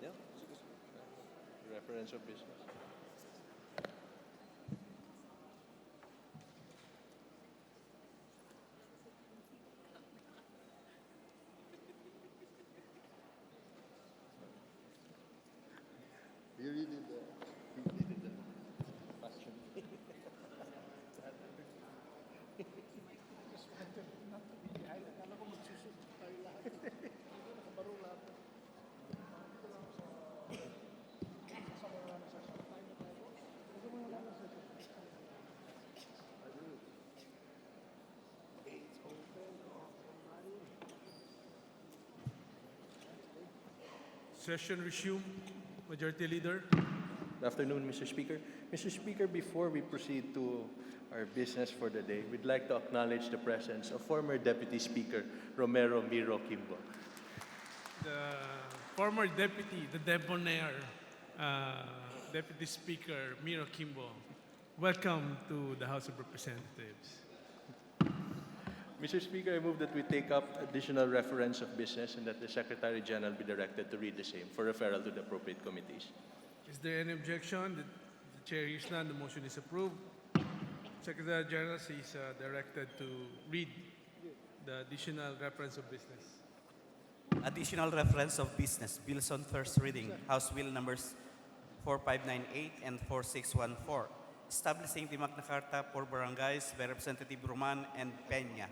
Yeah. Reference of business. You really did that. You really did that. Question. Session resume. Majority Leader. Good afternoon, Mr. Speaker. Mr. Speaker, before we proceed to our business for the day, we'd like to acknowledge the presence of former Deputy Speaker Romero Miro Kimbo. The former deputy, the debonair Deputy Speaker Miro Kimbo. Welcome to the House of Representatives. Mr. Speaker, I move that we take up additional reference of business and that the Secretary General be directed to read the same for referral to the appropriate committees. Is there any objection? The chair hears none. The motion is approved. Secretary General is directed to read the additional reference of business. Additional reference of business, bills on first reading, House Bill numbers 4598 and 4614, establishing the Magna Carta for Barangays by Representative Roman and Peña.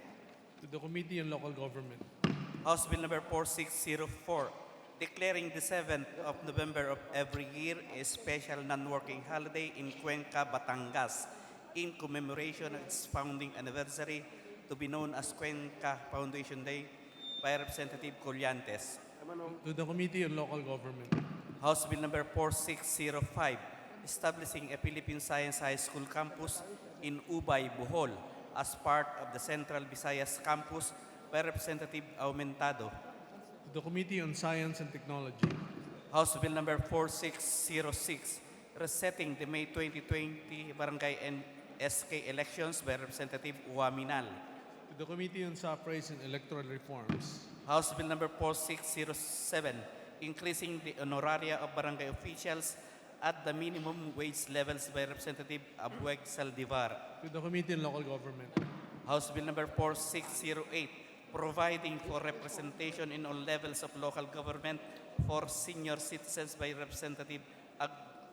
To the Committee on Local Government. House Bill number 4604, declaring the 7th of November of every year a special non-working holiday in Cuenca, Batangas, in commemoration of its founding anniversary, to be known as Cuenca Foundation Day, by Representative Collantes. To the Committee on Local Government. House Bill number 4605, establishing a Philippine Science High School campus in Ubay, Bohol, as part of the Central Visayas campus, by Representative Aumentado. To the Committee on Science and Technology. House Bill number 4606, resetting the May 2020 Barangay and SK elections, by Representative Uaminal. To the Committee on Suffrage and Electoral Reforms. House Bill number 4607, increasing the honoraria of barangay officials at the minimum wage levels, by Representative Abueg Saldivar. To the Committee on Local Government. House Bill number 4608, providing for representation in all levels of local government for senior citizens, by Representative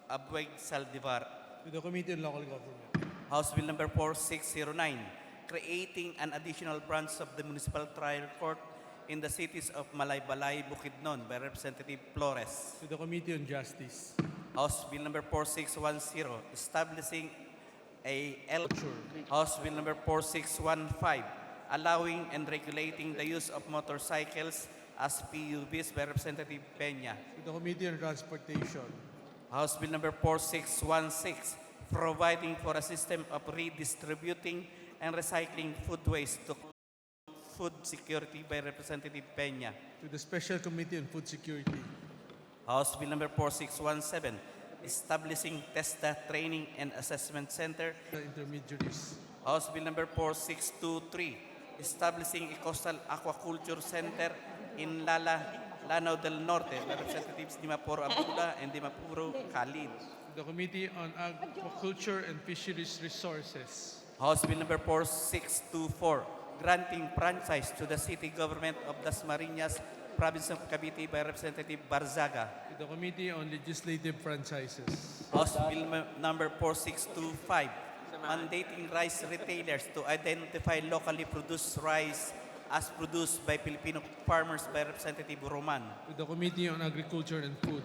Abueg Saldivar. To the Committee on Local Government. House Bill number 4609, creating an additional branch of the Municipal Trial Court in the cities of Malaybalay, Bukidnon, by Representative Flores. To the Committee on Justice. House Bill number 4610, establishing a House Bill number 4615, allowing and regulating the use of motorcycles as PUVs, by Representative Peña. To the Committee on Transportation. House Bill number 4616, providing for a system of redistributing and recycling food waste to food security, by Representative Peña. To the Special Committee on Food Security. House Bill number 4617, establishing TESDA Training and Assessment Center. The intermediaries. House Bill number 4623, establishing a coastal aquaculture center in Lanao del Norte, by Representatives Dimapur Abdullah and Dimapuro Khalid. The Committee on Agriculture and Fisheries Resources. House Bill number 4624, granting franchise to the city government of Dasmariñas, Province of Cavite, by Representative Barzaga. To the Committee on Legislative Franchises. House Bill number 4625, mandating rice retailers to identify locally produced rice as produced by Filipino farmers, by Representative Roman. To the Committee on Agriculture and Food.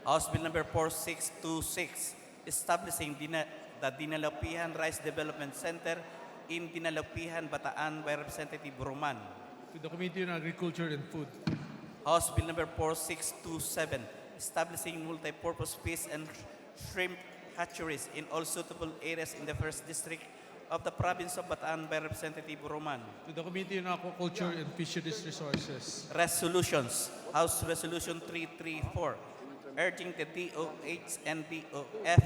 House Bill number 4626, establishing the Dinalapihan Rice Development Center in Dinalapihan, Bataan, by Representative Roman. To the Committee on Agriculture and Food. House Bill number 4627, establishing multi-purpose fish and shrimp hatcheries in all suitable areas in the 1st District of the Province of Bataan, by Representative Roman. To the Committee on Aquaculture and Fisheries Resources. Resolutions. House Resolution 334, urging the DOH and DOF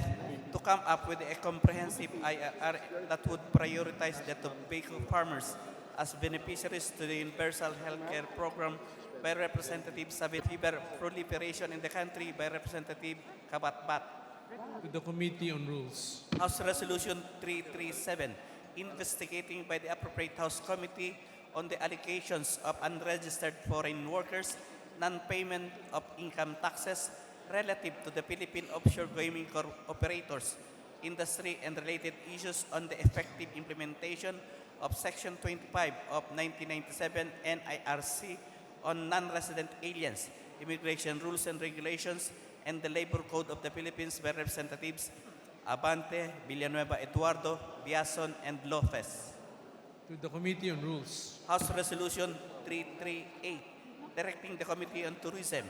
to come up with a comprehensive IRR that would prioritize the tobacco farmers as beneficiaries to the Universal Healthcare Program by Representative Sabit Fever Proliferation in the Country by Representative Kabatbat. To the Committee on Rules. House Resolution 337, investigating by the Appropriate House Committee on the allegations of unregistered foreign workers, non-payment of income taxes relative to the Philippine offshore gaming operators, industry and related issues on the effective implementation of Section 25 of 1997 NIRC on non-resident aliens, immigration rules and regulations, and the Labor Code of the Philippines by Representatives Abante, Villanueva Eduardo, Biason, and Lopez. To the Committee on Rules. House Resolution 338, directing the Committee on Tourism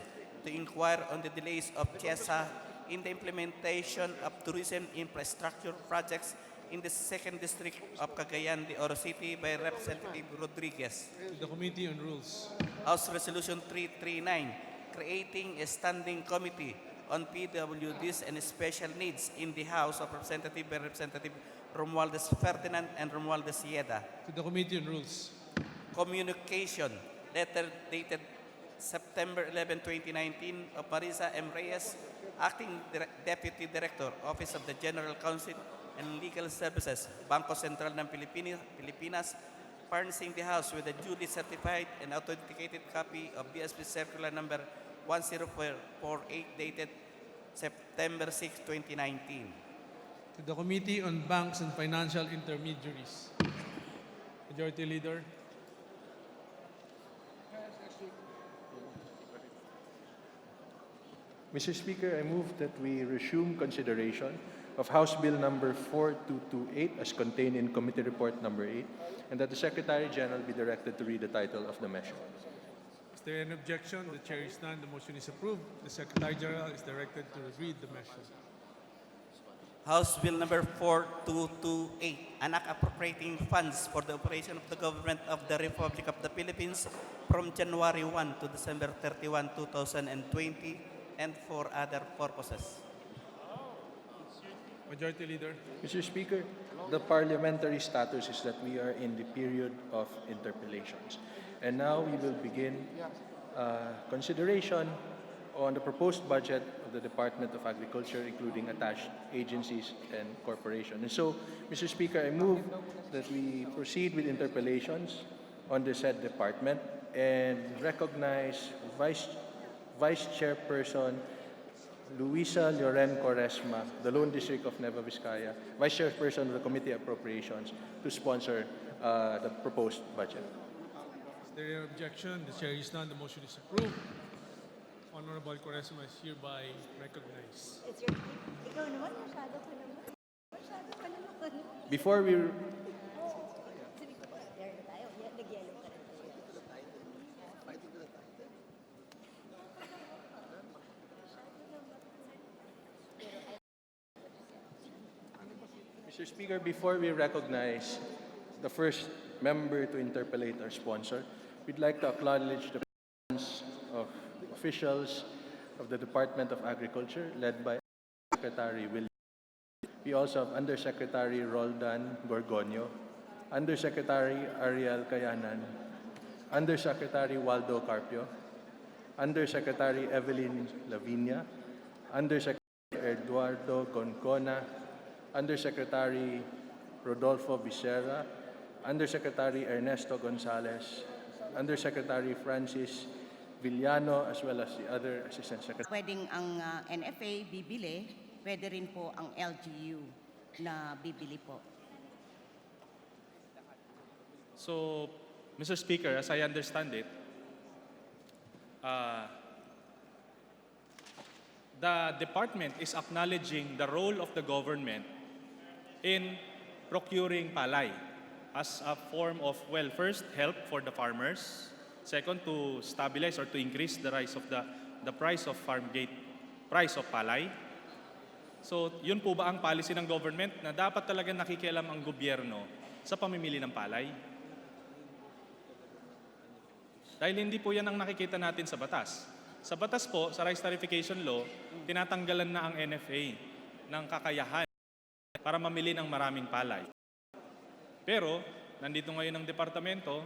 to inquire on the delays of CHESA in the implementation of tourism infrastructure projects in the 2nd District of Cagayan de Oro City by Representative Rodriguez. To the Committee on Rules. House Resolution 339, creating a standing committee on PWDs and special needs in the House of Representatives by Representative Romualdez Ferdinand and Romualdez Yeda. To the Committee on Rules. Communication, letter dated September 11, 2019 of Marisa M. Reyes, Acting Deputy Director, Office of the General Counsel and Legal Services, Bangko Sentral ng Pilipinas, furnishing the House with a duly certified and authenticated copy of BSP Circular Number 10448 dated September 6, 2019. To the Committee on Banks and Financial Intermediaries. Majority Leader. Mr. Speaker, I move that we resume consideration of House Bill number 4228 as contained in Committee Report number 8, and that the Secretary General be directed to read the title of the measure. Is there an objection? The chair is none. The motion is approved. The Secretary General is directed to read the measure. House Bill number 4228, an act appropriating funds for the operation of the government of the Republic of the Philippines from January 1 to December 31, 2020, and for other purposes. Majority Leader. Mr. Speaker, the parliamentary status is that we are in the period of interpellations. And now we will begin consideration on the proposed budget of the Department of Agriculture, including attached agencies and corporations. And so, Mr. Speaker, I move that we proceed with interpellations on the said department and recognize Vice Chairperson Luisa Loren Quaresma, the Lone District of Nueva Vizcaya, Vice Chairperson of the Committee Appropriations, to sponsor the proposed budget. Is there an objection? The chair is none. The motion is approved. Honorable Quaresma is hereby recognized. It's your, ikaw naman, masyado ka naman. Masyado ka naman. Before we There na tayo. Nag-yellow ka na tayo. Mr. Speaker, before we recognize the first member to interpellate our sponsor, we'd like to acknowledge the presence of officials of the Department of Agriculture, led by Secretary William. We also have Undersecretary Roldan Gorgonio, Undersecretary Ariel Kayanan, Undersecretary Waldo Carpio, Undersecretary Evelyn Lavinia, Undersecretary Eduardo Concona, Undersecretary Rodolfo Becerra, Undersecretary Ernesto Gonzalez, Undersecretary Francis Villano, as well as the other Assistant Secretary. Pwedeng ang NFA bibili, pwede rin po ang LGU na bibili po. So, Mr. Speaker, as I understand it, the department is acknowledging the role of the government in procuring palay as a form of, well, first, help for the farmers. Second, to stabilize or to increase the rise of the price of farm gate, price of palay. So, yun po ba ang policy ng government na dapat talaga nakikialam ang gobyerno sa pamimili ng palay? Dahil hindi po yan ang nakikita natin sa batas. Sa batas po, sa Rice Tarification Law, tinatanggalan na ang NFA ng kakayahan para mamili ng maraming palay. Pero, nandito ngayon ang departamento,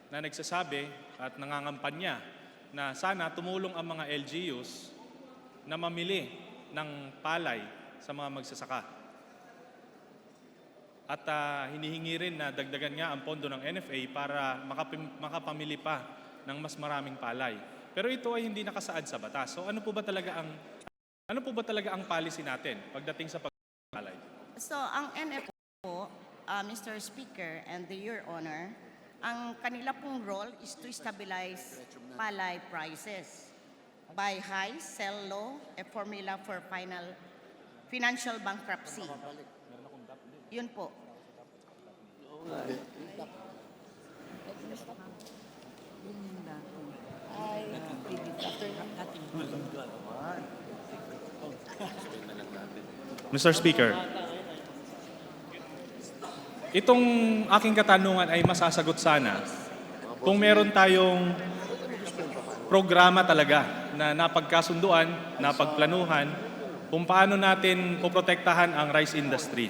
na nagsasabi at nangangampanya na sana tumulong ang mga LGUs na mamili ng palay sa mga magsasaka. At hinihingi rin na dagdagan nga ang pondo ng NFA para makapamili pa ng mas maraming palay. Pero ito ay hindi nakasaad sa batas. So ano po ba talaga ang policy natin pagdating sa palay? So, ang NFA po, Mr. Speaker and Your Honor, ang kanila pong role is to stabilize palay prices by high, sell low, a formula for financial bankruptcy. Yun po. Mr. Speaker, itong aking katanungan ay masasagot sana kung meron tayong programa talaga na napagkasunduan, napagplanuhan, kung paano natin poprotektahan ang rice industry.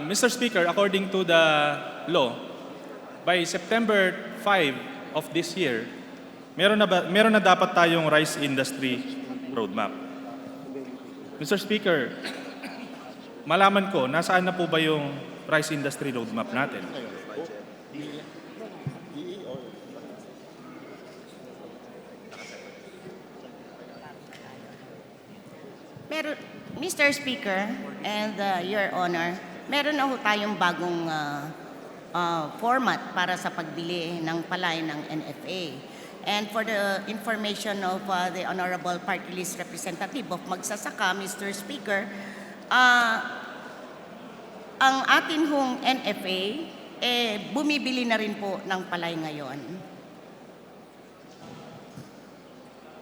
Mr. Speaker, according to the law, by September 5 of this year, meron na dapat tayong rice industry roadmap. Mr. Speaker, malaman ko, nasaan na po ba yung rice industry roadmap natin? Pero, Mr. Speaker and Your Honor, meron na ho tayong bagong format para sa pagbili ng palay ng NFA. And for the information of the Honorable Party List Representative of Magsasaka, Mr. Speaker, ang atin hong NFA, bumibili na rin po ng palay ngayon.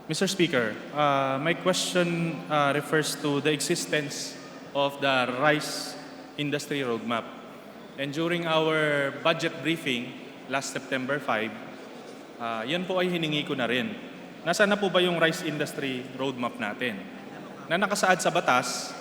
Mr. Speaker, my question refers to the existence of the rice industry roadmap. And during our budget briefing last September 5, yan po ay hiningi ko na rin. Nasaan na po ba yung rice industry roadmap natin? Na nakasaad sa batas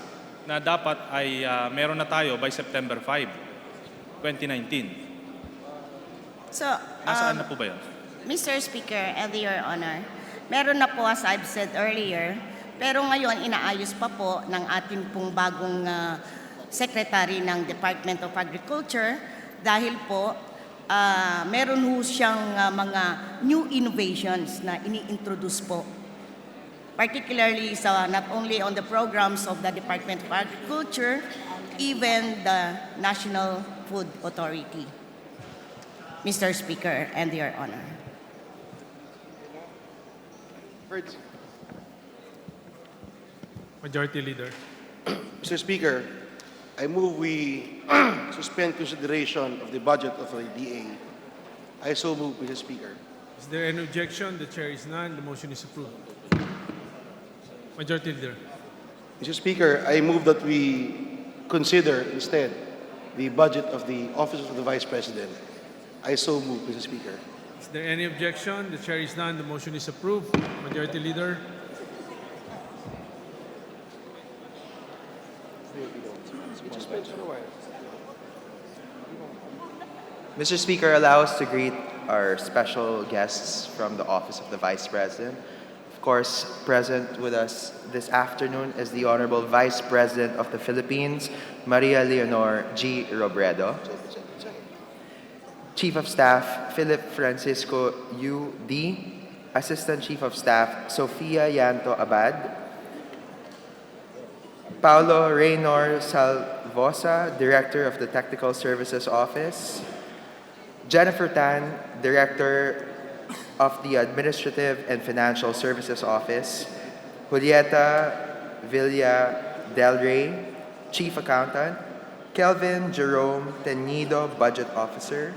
na dapat ay meron na tayo by September 5, 2019. So, Nasaan na po ba yun? Mr. Speaker and Your Honor, meron na po as I've said earlier, pero ngayon inaayos pa po ng ating pong bagong Secretary ng Department of Agriculture dahil po meron ho siyang mga new innovations na ini-introduce po. Particularly not only on the programs of the Department of Agriculture, even the National Food Authority. Mr. Speaker and Your Honor. Majority Leader. Mr. Speaker, I move we suspend consideration of the budget of the DA. I so move, Mr. Speaker. Is there any objection? The chair is none. The motion is approved. Majority Leader. Mr. Speaker, I move that we consider instead the budget of the Office of the Vice President. I so move, Mr. Speaker. Is there any objection? The chair is none. The motion is approved. Majority Leader. Mr. Speaker, allow us to greet our special guests from the Office of the Vice President. Of course, present with us this afternoon is the Honorable Vice President of the Philippines, Maria Leonor G. Robredo. Chief of Staff, Philip Francisco U.D., Assistant Chief of Staff, Sofia Yanto Abad, Paulo Reynor Salvosa, Director of the Technical Services Office, Jennifer Tan, Director of the Administrative and Financial Services Office, Julieta Villa Del Rey, Chief Accountant, Kelvin Jerome Tenido, Budget Officer,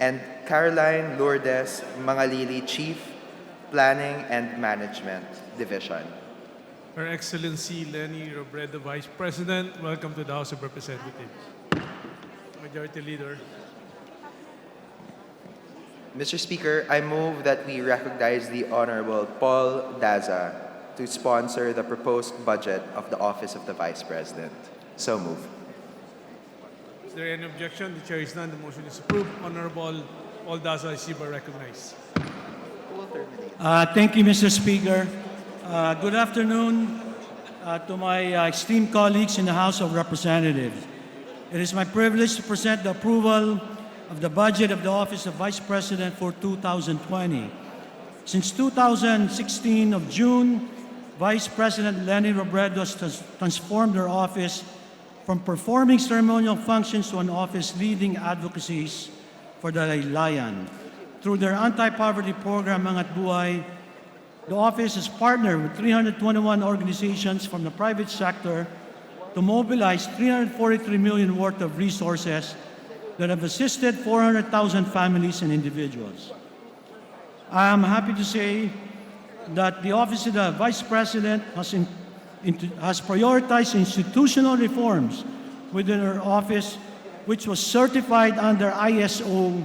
and Caroline Lourdes Mangalili, Chief Planning and Management Division. Her Excellency Lenny Robredo, Vice President, welcome to the House of Representatives. Majority Leader. Mr. Speaker, I move that we recognize the Honorable Paul Daza to sponsor the proposed budget of the Office of the Vice President. So move. Is there any objection? The chair is none. The motion is approved. Honorable Baldazo is hereby recognized. Thank you, Mr. Speaker. Good afternoon to my esteemed colleagues in the House of Representatives. It is my privilege to present the approval of the budget of the Office of Vice President for 2020. Since 2016 of June, Vice President Lenny Robredo has transformed her office from performing ceremonial functions to an office leading advocacies for the Laylayan. Through their anti-poverty program, Angat Buhay, the office has partnered with 321 organizations from the private sector to mobilize 343 million worth of resources that have assisted 400,000 families and individuals. I am happy to say that the Office of the Vice President has prioritized institutional reforms within her office, which was certified under ISO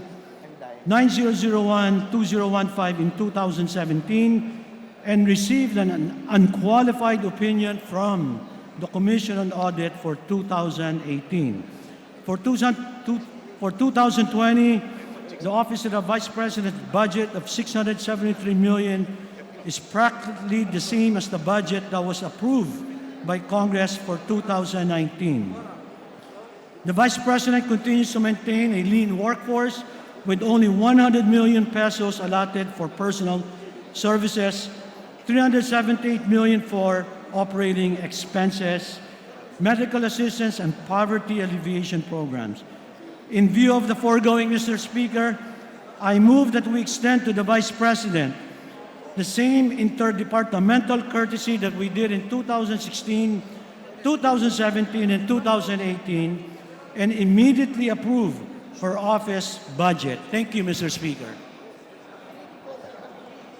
9001-2015 in 2017 and received an unqualified opinion from the Commission on Audit for 2018. For 2020, the Office of the Vice President's budget of $673 million is practically the same as the budget that was approved by Congress for 2019. The Vice President continues to maintain a lean workforce with only 100 million pesos allotted for personal services, 378 million for operating expenses, medical assistance, and poverty alleviation programs. In view of the foregoing, Mr. Speaker, I move that we extend to the Vice President the same interdepartmental courtesy that we did in 2016, 2017, and 2018, and immediately approve her office budget. Thank you, Mr. Speaker.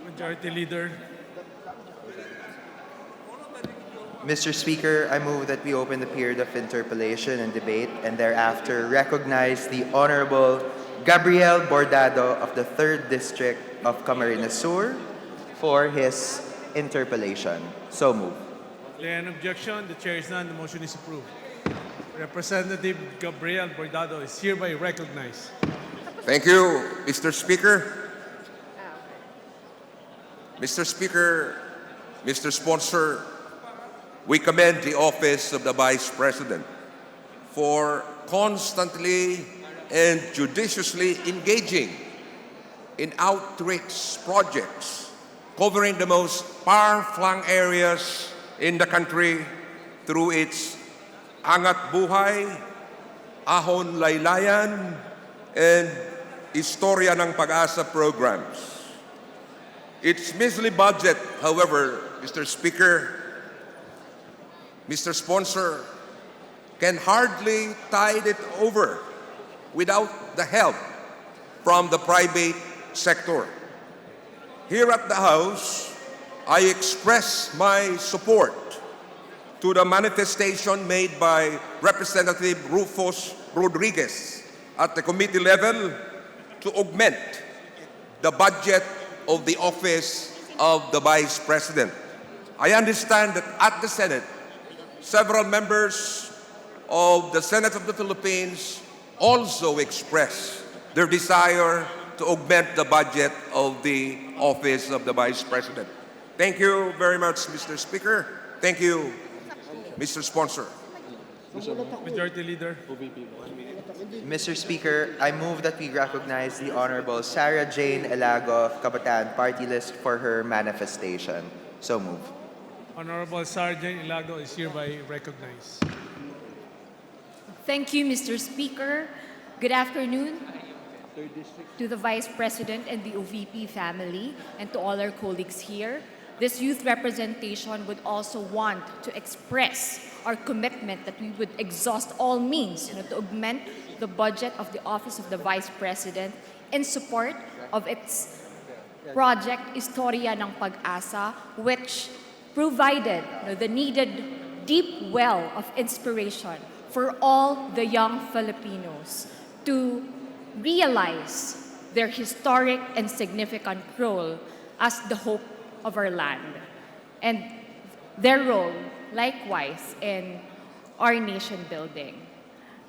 Majority Leader. Mr. Speaker, I move that we open the period of interpellation and debate and thereafter recognize the Honorable Gabriel Bordado of the 3rd District of Camarines Sur for his interpellation. So move. Declare an objection. The chair is none. The motion is approved. Representative Gabriel Bordado is hereby recognized. Thank you, Mr. Speaker. Mr. Speaker, Mr. Sponsor, we commend the Office of the Vice President for constantly and judiciously engaging in outreach projects covering the most far-flung areas in the country through its Angat Buhay, Ahon Laylayan, and Istorya ng Pag-asa programs. Its measly budget, however, Mr. Speaker, Mr. Sponsor, can hardly tide it over without the help from the private sector. Here at the House, I express my support to the manifestation made by Representative Rufus Rodriguez at the committee level to augment the budget of the Office of the Vice President. I understand that at the Senate, several members of the Senate of the Philippines also expressed their desire to augment the budget of the Office of the Vice President. Thank you very much, Mr. Speaker. Thank you, Mr. Sponsor. Majority Leader. Mr. Speaker, I move that we recognize the Honorable Sarah Jane Elago of Kabataan Party List for her manifestation. So move. Honorable Sergeant Ilago is hereby recognized. Thank you, Mr. Speaker. Good afternoon to the Vice President and the OVP family and to all our colleagues here. This youth representation would also want to express our commitment that we would exhaust all means to augment the budget of the Office of the Vice President in support of its project Istorya ng Pag-asa, which provided the needed deep well of inspiration for all the young Filipinos to realize their historic and significant role as the hope of our land, and their role, likewise, in our nation building.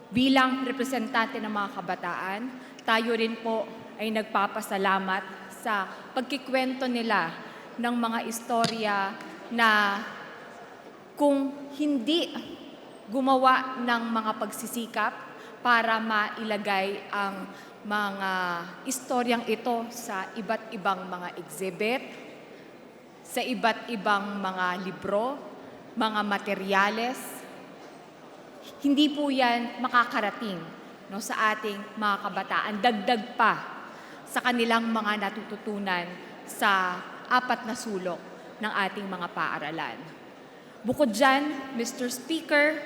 Bilang representante ng mga kabataan, tayo rin po ay nagpapasalamat sa pagkikwento nila ng mga istorya na kung hindi gumawa ng mga pagsisikap para mailagay ang mga istoryang ito sa iba't ibang mga exhibit, sa iba't ibang mga libro, mga materyales, hindi po yan makakarating sa ating mga kabataan. Dagdag pa sa kanilang mga natututunan sa 4 na sulok ng ating mga paaralan. Bukod dyan, Mr. Speaker,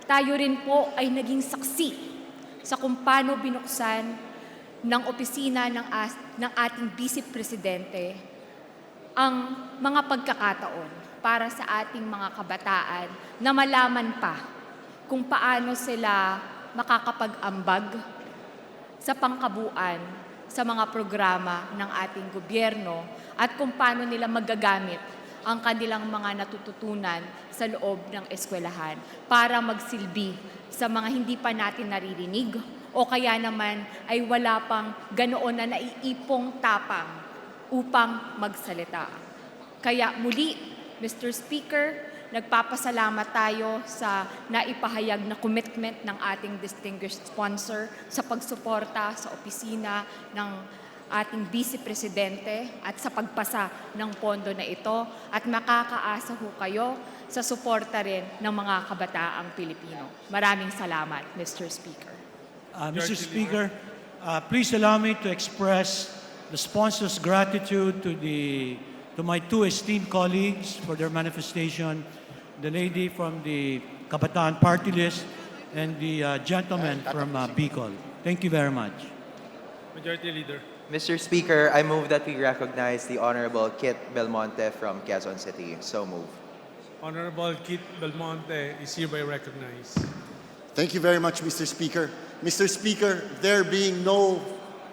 tayo rin po ay naging saksi sa kung paano binuksan ng opisina ng ating Vice Presidente ang mga pagkakataon para sa ating mga kabataan na malaman pa kung paano sila makakapag-ambag sa pangkabuuan sa mga programa ng ating gobyerno at kung paano nila magagamit ang kanilang mga natututunan sa loob ng eskwelahan para magsilbi sa mga hindi pa natin naririnig o kaya naman ay wala pang ganoon na naiipong tapang upang magsalita. Kaya muli, Mr. Speaker, nagpapasalamat tayo sa naipahayag na commitment ng ating distinguished sponsor sa pagsuporta sa opisina ng ating Vice Presidente at sa pagpasa ng pondo na ito at makakaasa ho kayo sa suporta rin ng mga kabataang Pilipino. Maraming salamat, Mr. Speaker. Mr. Speaker, please allow me to express the sponsor's gratitude to my 2 esteemed colleagues for their manifestation, the lady from the Kabataan Party List and the gentleman from Bicol. Thank you very much. Majority Leader. Mr. Speaker, I move that we recognize the Honorable Kit Belmonte from Quezon City. So move. Honorable Kit Belmonte is hereby recognized. Thank you very much, Mr. Speaker. Mr. Speaker, there being no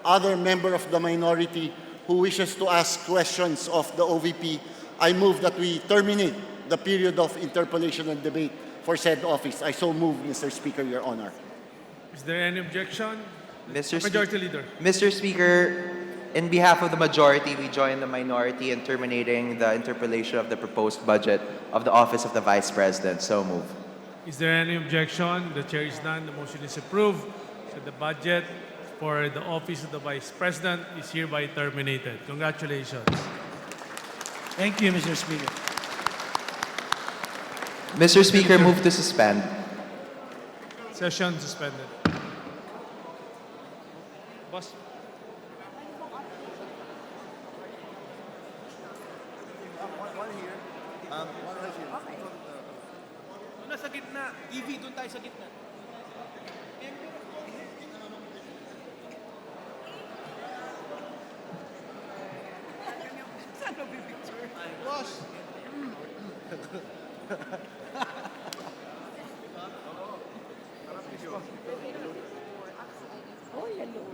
other member of the minority who wishes to ask questions of the OVP, I move that we terminate the period of interpellation and debate for said office. I so move, Mr. Speaker, Your Honor. Is there any objection? Mr. Majority Leader. Mr. Speaker, in behalf of the majority, we join the minority in terminating the interpellation of the proposed budget of the Office of the Vice President. So move. Is there any objection? The chair is none. The motion is approved. So the budget for the Office of the Vice President is hereby terminated. Congratulations. Thank you, Mr. Speaker. Mr. Speaker, move to suspend. Session suspended. Boss. Nasa gitna. EV, doon tayo sa gitna. Boss!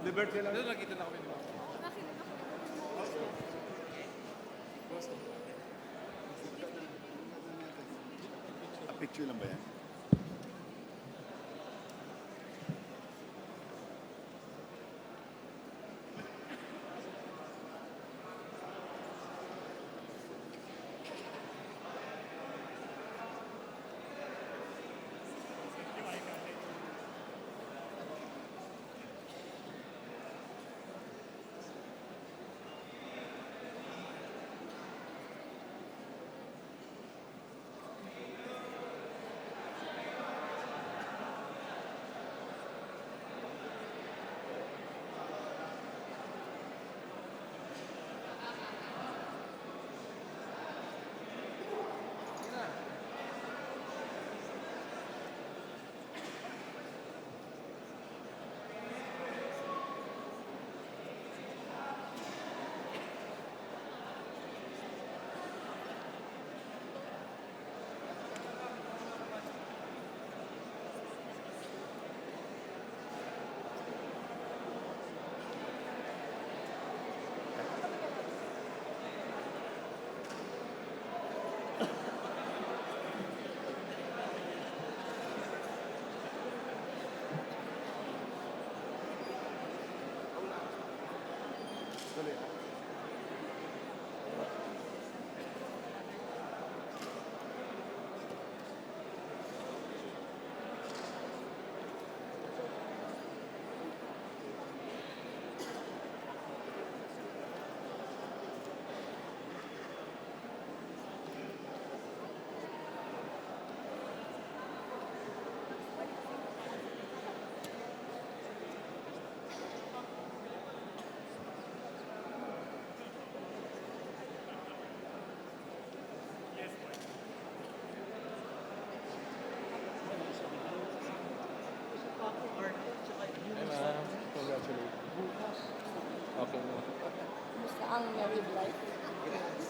Liberty lang. Doon nakita na kami. Picture lang ba yan?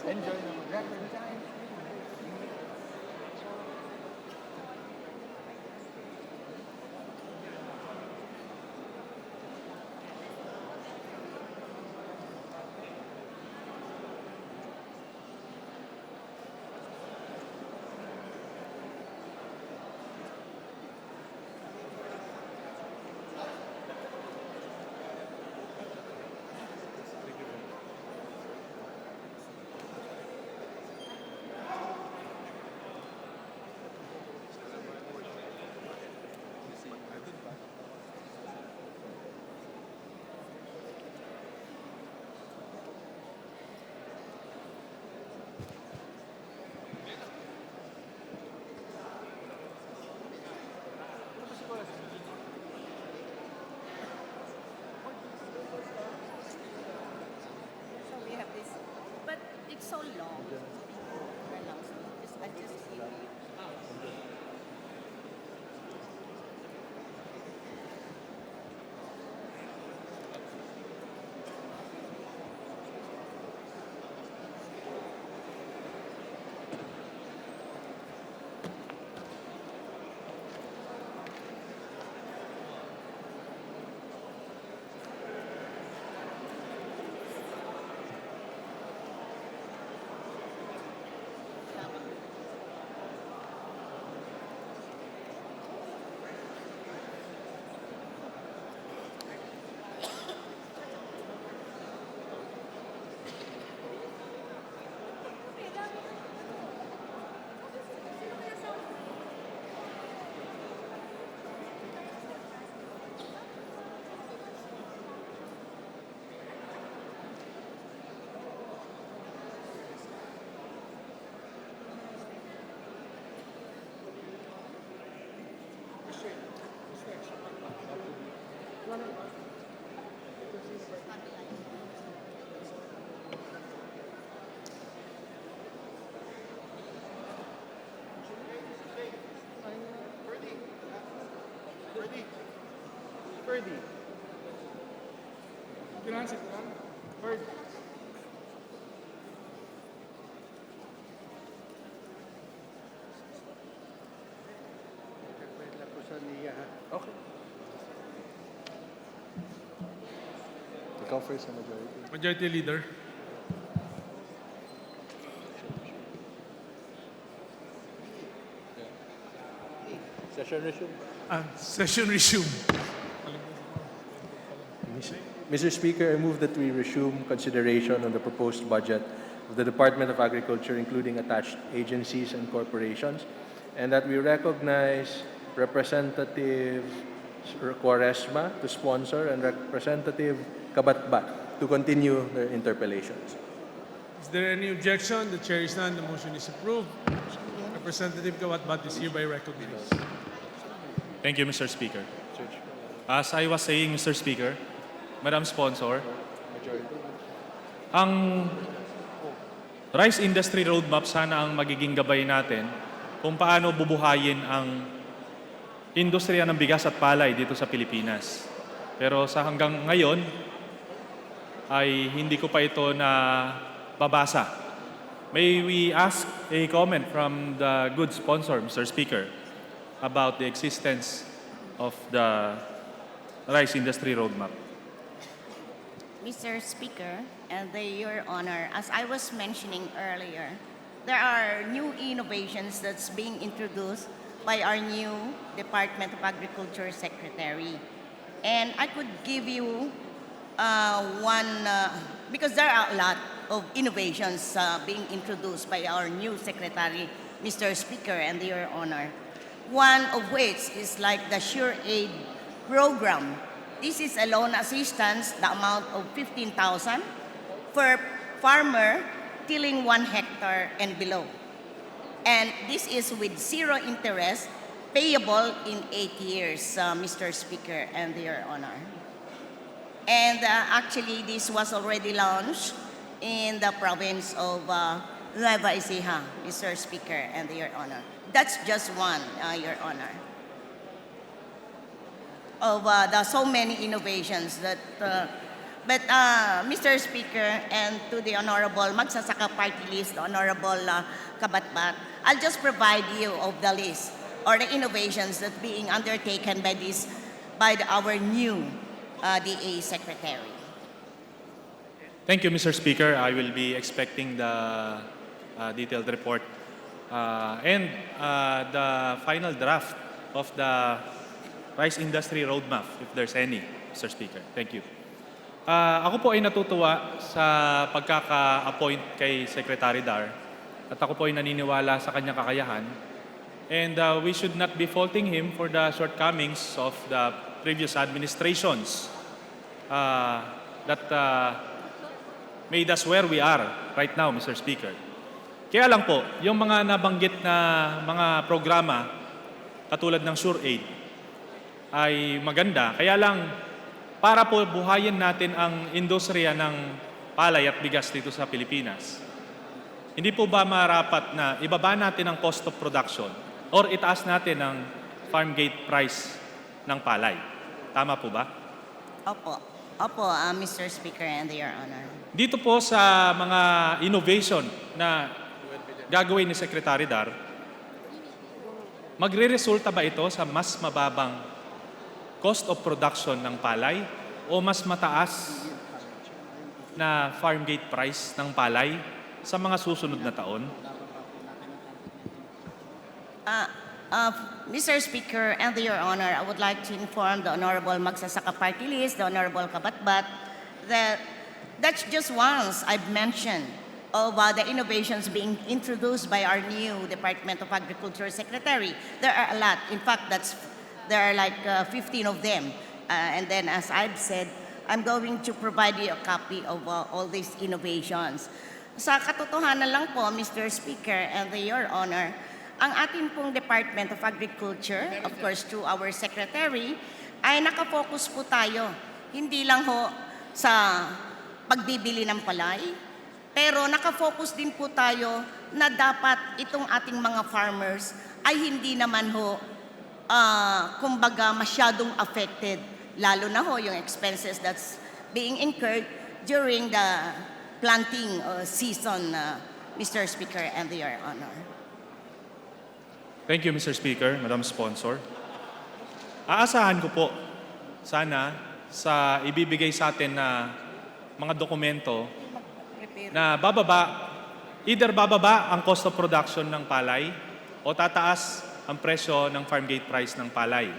So we have this, but it's so long. Just adjust it. Okay. Ikaw first sa majority. Majority Leader. Session resume. Session resume. Mr. Speaker, I move that we resume consideration on the proposed budget of the Department of Agriculture, including attached agencies and corporations, and that we recognize Representative Quaresma to sponsor and Representative Kabatbat to continue their interpellations. Is there any objection? The chair is none. The motion is approved. Representative Kawatbat is hereby recognized. Thank you, Mr. Speaker. As I was saying, Mr. Speaker, Madam Sponsor, ang rice industry roadmap sana ang magiging gabay natin kung paano bubuhayin ang industriya ng bigas at palay dito sa Pilipinas. Pero sa hanggang ngayon ay hindi ko pa ito na babasa. May we ask a comment from the good sponsor, Mr. Speaker, about the existence of the rice industry roadmap? Mr. Speaker, and Your Honor, as I was mentioning earlier, there are new innovations that's being introduced by our new Department of Agriculture Secretary. And I could give you because there are a lot of innovations being introduced by our new Secretary, Mr. Speaker, and Your Honor. One of which is like the Sure Aid program. This is a loan assistance, the amount of 15,000 per farmer tilling 1 hectare and below. And this is with 0 interest, payable in 8 years, Mr. Speaker and Your Honor. And actually, this was already launched in the province of Nueva Ecija, Mr. Speaker and Your Honor. That's just one, Your Honor, of the so many innovations that But Mr. Speaker, and to the Honorable Magsasaka Party List, the Honorable Kabatbat, I'll just provide you of the list or the innovations that being undertaken by our new DA Secretary. Thank you, Mr. Speaker. I will be expecting the detailed report and the final draft of the rice industry roadmap, if there's any, Mr. Speaker. Thank you. Ako po ay natutuwa sa pagkaka-appoint kay Secretary Dar at ako po ay naniniwala sa kanyang kakayahan. And we should not be faulting him for the shortcomings of the previous administrations that made us where we are right now, Mr. Speaker. Kaya lang po, yung mga nabanggit na mga programa katulad ng SureAid ay maganda. Kaya lang, para po buhayin natin ang industriya ng palay at bigas dito sa Pilipinas, hindi po ba marapat na ibaba natin ang cost of production or itaas natin ang farm gate price ng palay? Tama po ba? Opo. Opo, Mr. Speaker and Your Honor. Dito po sa mga innovation na gagawin ni Secretary Dar, magre-resulta ba ito sa mas mababang cost of production ng palay o mas mataas na farm gate price ng palay sa mga susunod na taon? Mr. Speaker and Your Honor, I would like to inform the Honorable Magsasaka Party List, the Honorable Kabatbat, that that's just once I've mentioned of the innovations being introduced by our new Department of Agriculture Secretary. There are a lot. In fact, there are like 15 of them. And then, as I've said, I'm going to provide you a copy of all these innovations. Sa katotohanan lang po, Mr. Speaker and Your Honor, ang ating pong Department of Agriculture, of course, through our Secretary, ay nakafocus po tayo. Hindi lang ho sa pagbibili ng palay, pero nakafocus din po tayo na dapat itong ating mga farmers ay hindi naman ho kumbaga masyadong affected, lalo na ho yung expenses that's being incurred during the planting season, Mr. Speaker and Your Honor. Thank you, Mr. Speaker, Madam Sponsor. Aasahan ko po sana sa ibibigay sa atin na mga dokumento na either bababa ang cost of production ng palay o tataas ang presyo ng farm gate price ng palay.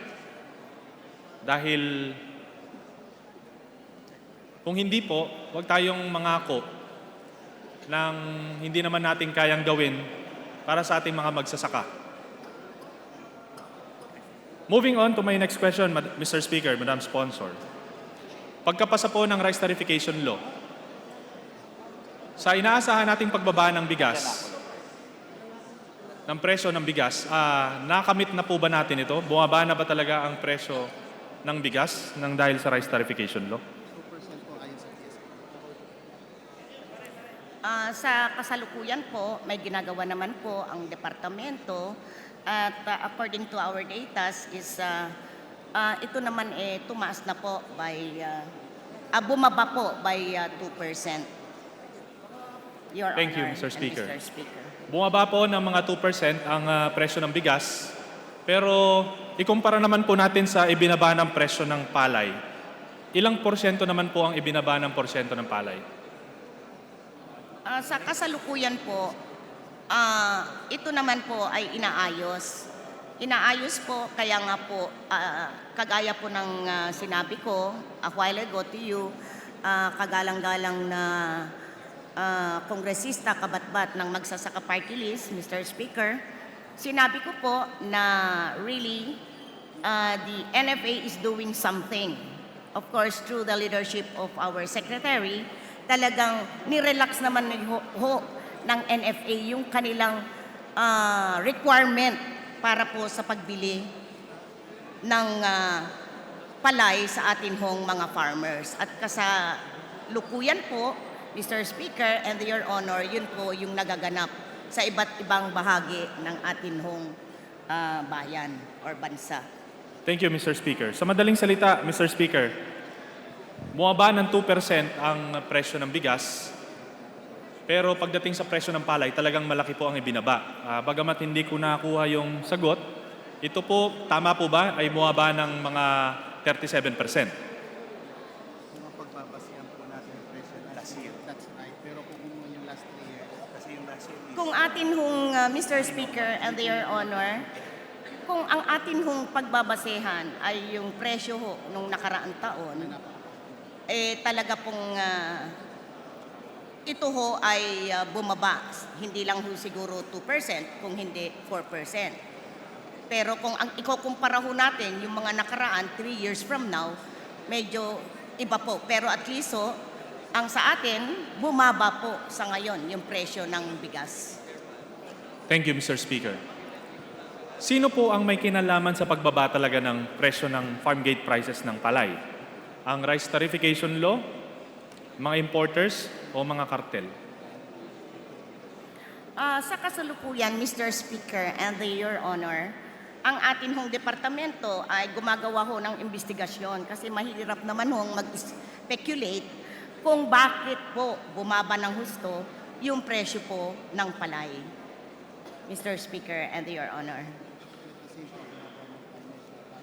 Dahil kung hindi po, huwag tayong mangako ng hindi naman natin kayang gawin para sa ating mga magsasaka. Moving on to my next question, Mr. Speaker, Madam Sponsor. Pagkapasa po ng rice tarification law, sa inaasahan nating pagbaba ng bigas, ng presyo ng bigas, nakamit na po ba natin ito? Bumaba na ba talaga ang presyo ng bigas dahil sa rice tarification law? Sa kasalukuyan po, may ginagawa naman po ang departamento at according to our data is ito naman tumaas na po by bumaba po by 2%. Your Thank you, Honor Mr. Speaker. And Mr. Speaker. Bumaba po ng mga 2% ang presyo ng bigas, pero ikumpara naman po natin sa ibinaba ng presyo ng palay. Ilang porsyento naman po ang ibinaba ng porsyento ng palay? Sa kasalukuyan po, ito naman po ay inaayos. Inaayos po, kaya nga po, kagaya po ng sinabi ko a while ago to you, kagalang-galang na kongresista kabatbat ng Magsasaka Party List, Mr. Speaker, sinabi ko po na really the NFA is doing something. Of course, through the leadership of our Secretary, talagang nirelax naman ng NFA yung kanilang requirement para po sa pagbili ng palay sa atin hong mga farmers. At kasalukuyan po, Mr. Speaker and Your Honor, yun po yung nagaganap sa iba't ibang bahagi ng atin hong bayan or bansa. Thank you, Mr. Speaker. Sa madaling salita, Mr. Speaker, bumaba ng 2% ang presyo ng bigas, pero pagdating sa presyo ng palay, talagang malaki po ang ibinaba. Bagamat hindi ko nakuha yung sagot, ito po, tama po ba, ay bumaba ng mga 37%. Kung atin hong, Mr. Speaker and Your Honor, kung ang atin hong pagbabasehan ay yung presyo ho nung nakaraang taon, talaga pong ito ho ay bumaba. Hindi lang ho siguro 2%, kung hindi 4%. Pero kung ang ikukumpara ho natin yung mga nakaraan 3 years from now, medyo iba po. Pero at least ho, ang sa atin, bumaba po sa ngayon yung presyo ng bigas. Thank you, Mr. Speaker. Sino po ang may kinalaman sa pagbaba talaga ng presyo ng farm gate prices ng palay? Ang rice tarification law, mga importers o mga kartel? Sa kasalukuyan, Mr. Speaker and Your Honor, ang atin hong departamento ay gumagawa ho ng investigasyon kasi mahirap naman hong mag-speculate kung bakit po bumaba ng husto yung presyo po ng palay. Mr. Speaker and Your Honor.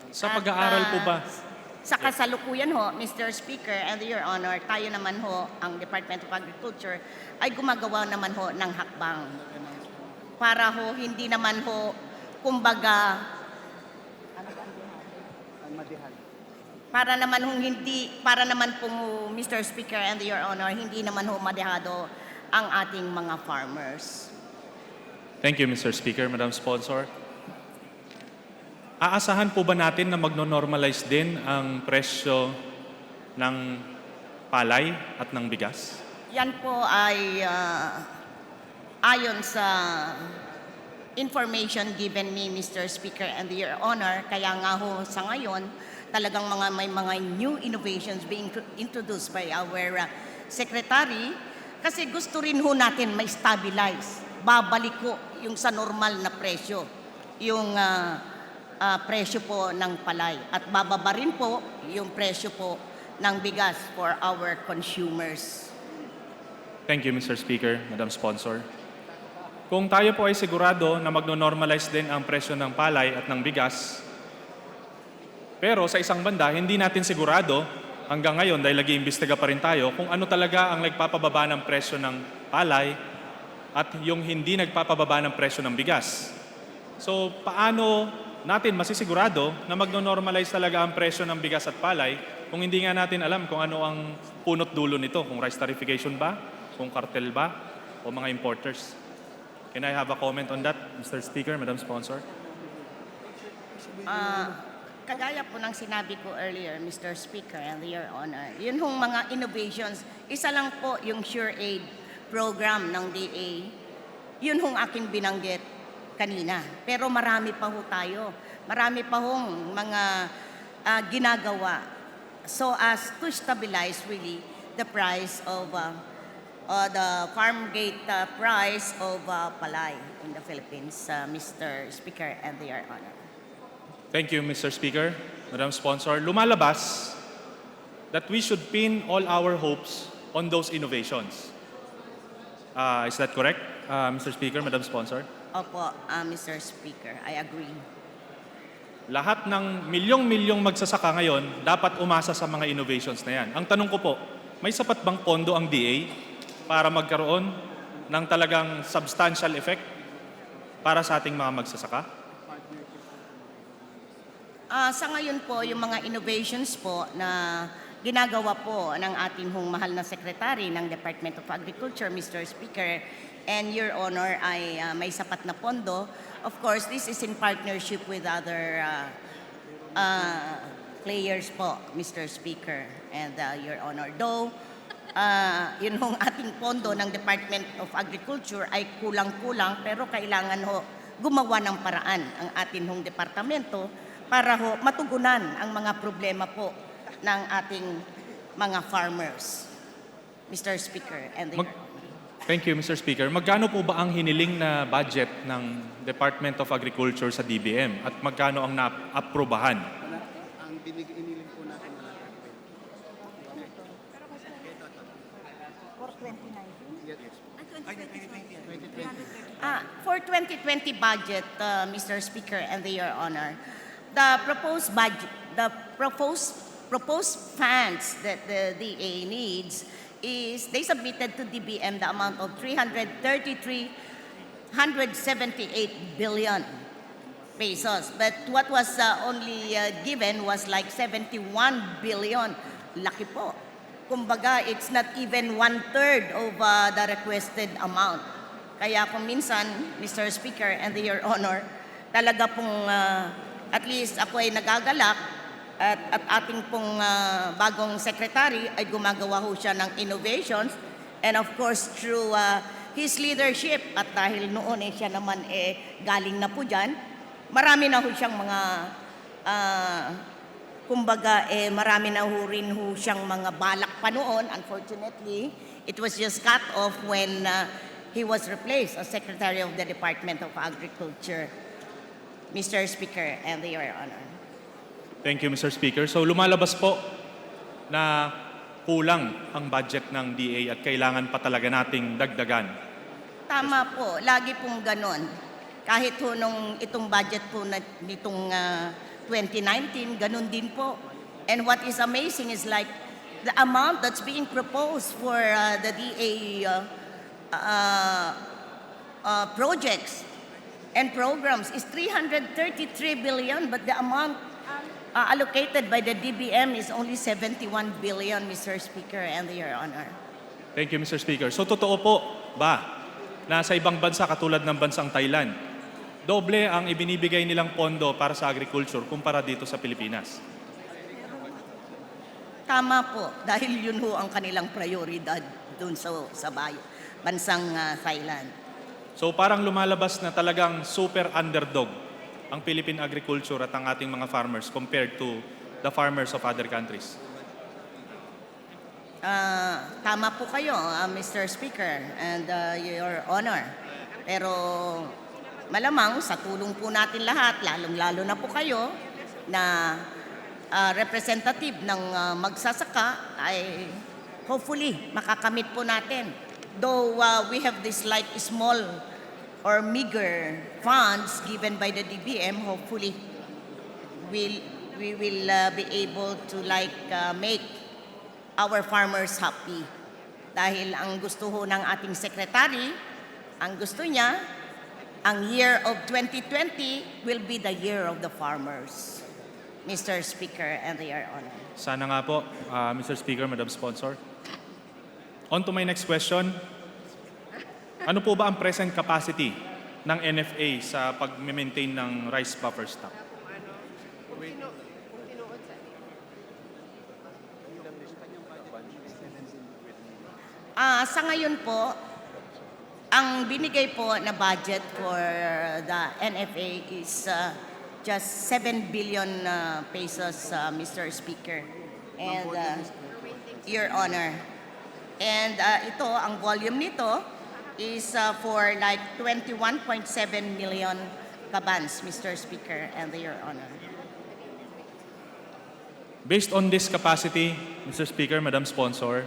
Sa pag-aaral po ba? Sa kasalukuyan ho, Mr. Speaker and Your Honor, tayo naman ho, ang Department of Agriculture, ay gumagawa naman ho ng hakbang. Para ho, hindi naman ho, kumbaga, para naman po, Mr. Speaker and Your Honor, hindi naman ho madehado ang ating mga farmers. Thank you, Mr. Speaker, Madam Sponsor. Aasahan po ba natin na magno-normalize din ang presyo ng palay at ng bigas? Yan po ay ayon sa information given me, Mr. Speaker and Your Honor. Kaya nga ho sa ngayon, talagang may mga new innovations being introduced by our Secretary kasi gusto rin ho natin may stabilize. Babalik ko yung sa normal na presyo, yung presyo po ng palay. At bababa rin po yung presyo po ng bigas for our consumers. Thank you, Mr. Speaker, Madam Sponsor. Kung tayo po ay sigurado na magno-normalize din ang presyo ng palay at ng bigas, pero sa isang banda, hindi natin sigurado hanggang ngayon dahil nag-iimbestiga pa rin tayo kung ano talaga ang nagpapababa ng presyo ng palay at yung hindi nagpapababa ng presyo ng bigas. So, paano natin masisigurado na magno-normalize talaga ang presyo ng bigas at palay kung hindi nga natin alam kung ano ang punot dulo nito, kung rice tarification ba, kung cartel ba, o mga importers? Can I have a comment on that, Mr. Speaker, Madam Sponsor? Kagaya po ng sinabi ko earlier, Mr. Speaker and Your Honor, yun hong mga innovations, isa lang po yung Sure Aid program ng DA, yun hong aking binanggit kanina. Pero marami pa ho tayo. Marami pa hong mga ginagawa so as to stabilize really the price of the farm gate price of palay in the Philippines, Mr. Speaker and Your Honor. Thank you, Mr. Speaker, Madam Sponsor. Lumalabas that we should pin all our hopes on those innovations. Is that correct, Mr. Speaker, Madam Sponsor? Opo, Mr. Speaker, I agree. Lahat ng milyong-milyong magsasaka ngayon dapat umasa sa mga innovations na yan. Ang tanong ko po, may sapat bang pondo ang DA para magkaroon ng talagang substantial effect para sa ating mga magsasaka? Sa ngayon po, yung mga innovations po na ginagawa po ng ating hong mahal na Secretary ng Department of Agriculture, Mr. Speaker, and Your Honor, ay may sapat na pondo. Of course, this is in partnership with other players po, Mr. Speaker, and Your Honor. Though, yun hong ating pondo ng Department of Agriculture ay kulang-kulang, pero kailangan ho gumawa ng paraan ang ating hong departamento para ho matugunan ang mga problema po ng ating mga farmers. Mr. Speaker and the Thank you, Mr. Speaker. Magkano po ba ang hiniling na budget ng Department of Agriculture sa DBM at magkano ang na-aprobahan? Ang iniling po natin For 2020 budget, Mr. Speaker and Your Honor, the proposed budget, the proposed funds that the DA needs is they submitted to DBM the amount of 378 billion pesos. But what was only given was like 71 billion. Laki po. Kumbaga, it's not even 1/3 of the requested amount. Kaya kung minsan, Mr. Speaker and Your Honor, talaga pong at least ako ay nagagalak at ating pong bagong secretary ay gumagawa ho siya ng innovations and of course through his leadership at dahil noon siya naman galing na po dyan, marami na ho siyang mga kumbaga marami na ho rin ho siyang mga balak pa noon. Unfortunately, it was just cut off when he was replaced as Secretary of the Department of Agriculture. Mr. Speaker and Your Honor. Thank you, Mr. Speaker. So lumalabas po na kulang ang budget ng DA at kailangan pa talaga nating dagdagan. Tama po, lagi pong ganon. Kahit ho nung itong budget po nitong 2019, ganon din po. And what is amazing is like the amount that's being proposed for the DA projects and programs is 333 billion, but the amount allocated by the DBM is only 71 billion, Mr. Speaker and Your Honor. Thank you, Mr. Speaker. So totoo po ba na sa ibang bansa katulad ng bansang Thailand, doble ang ibinibigay nilang pondo para sa agriculture kumpara dito sa Pilipinas? Tama po, dahil yun ho ang kanilang prioridad dun sa bansang Thailand. So parang lumalabas na talagang super underdog ang Philippine agriculture at ang ating mga farmers compared to the farmers of other countries. Tama po kayo, Mr. Speaker and Your Honor. Pero malamang sa tulong po natin lahat, lalong-lalo na po kayo na representative ng magsasaka ay hopefully makakamit po natin. Though we have this like small or meager funds given by the DBM, hopefully we will be able to like make our farmers happy. Dahil ang gusto ho ng ating secretary, ang gusto niya, ang year of 2020 will be the year of the farmers. Mr. Speaker and Your Honor. Sana nga po, Mr. Speaker, Madam Sponsor. On to my next question. Ano po ba ang present capacity ng NFA sa pag-maintain ng rice buffer stock? Sa ngayon po, ang binigay po na budget for the NFA is just 7 billion pesos, Mr. Speaker and Your Honor. And ito, ang volume nito is for like 21.7 million kabans, Mr. Speaker and Your Honor. Based on this capacity, Mr. Speaker, Madam Sponsor,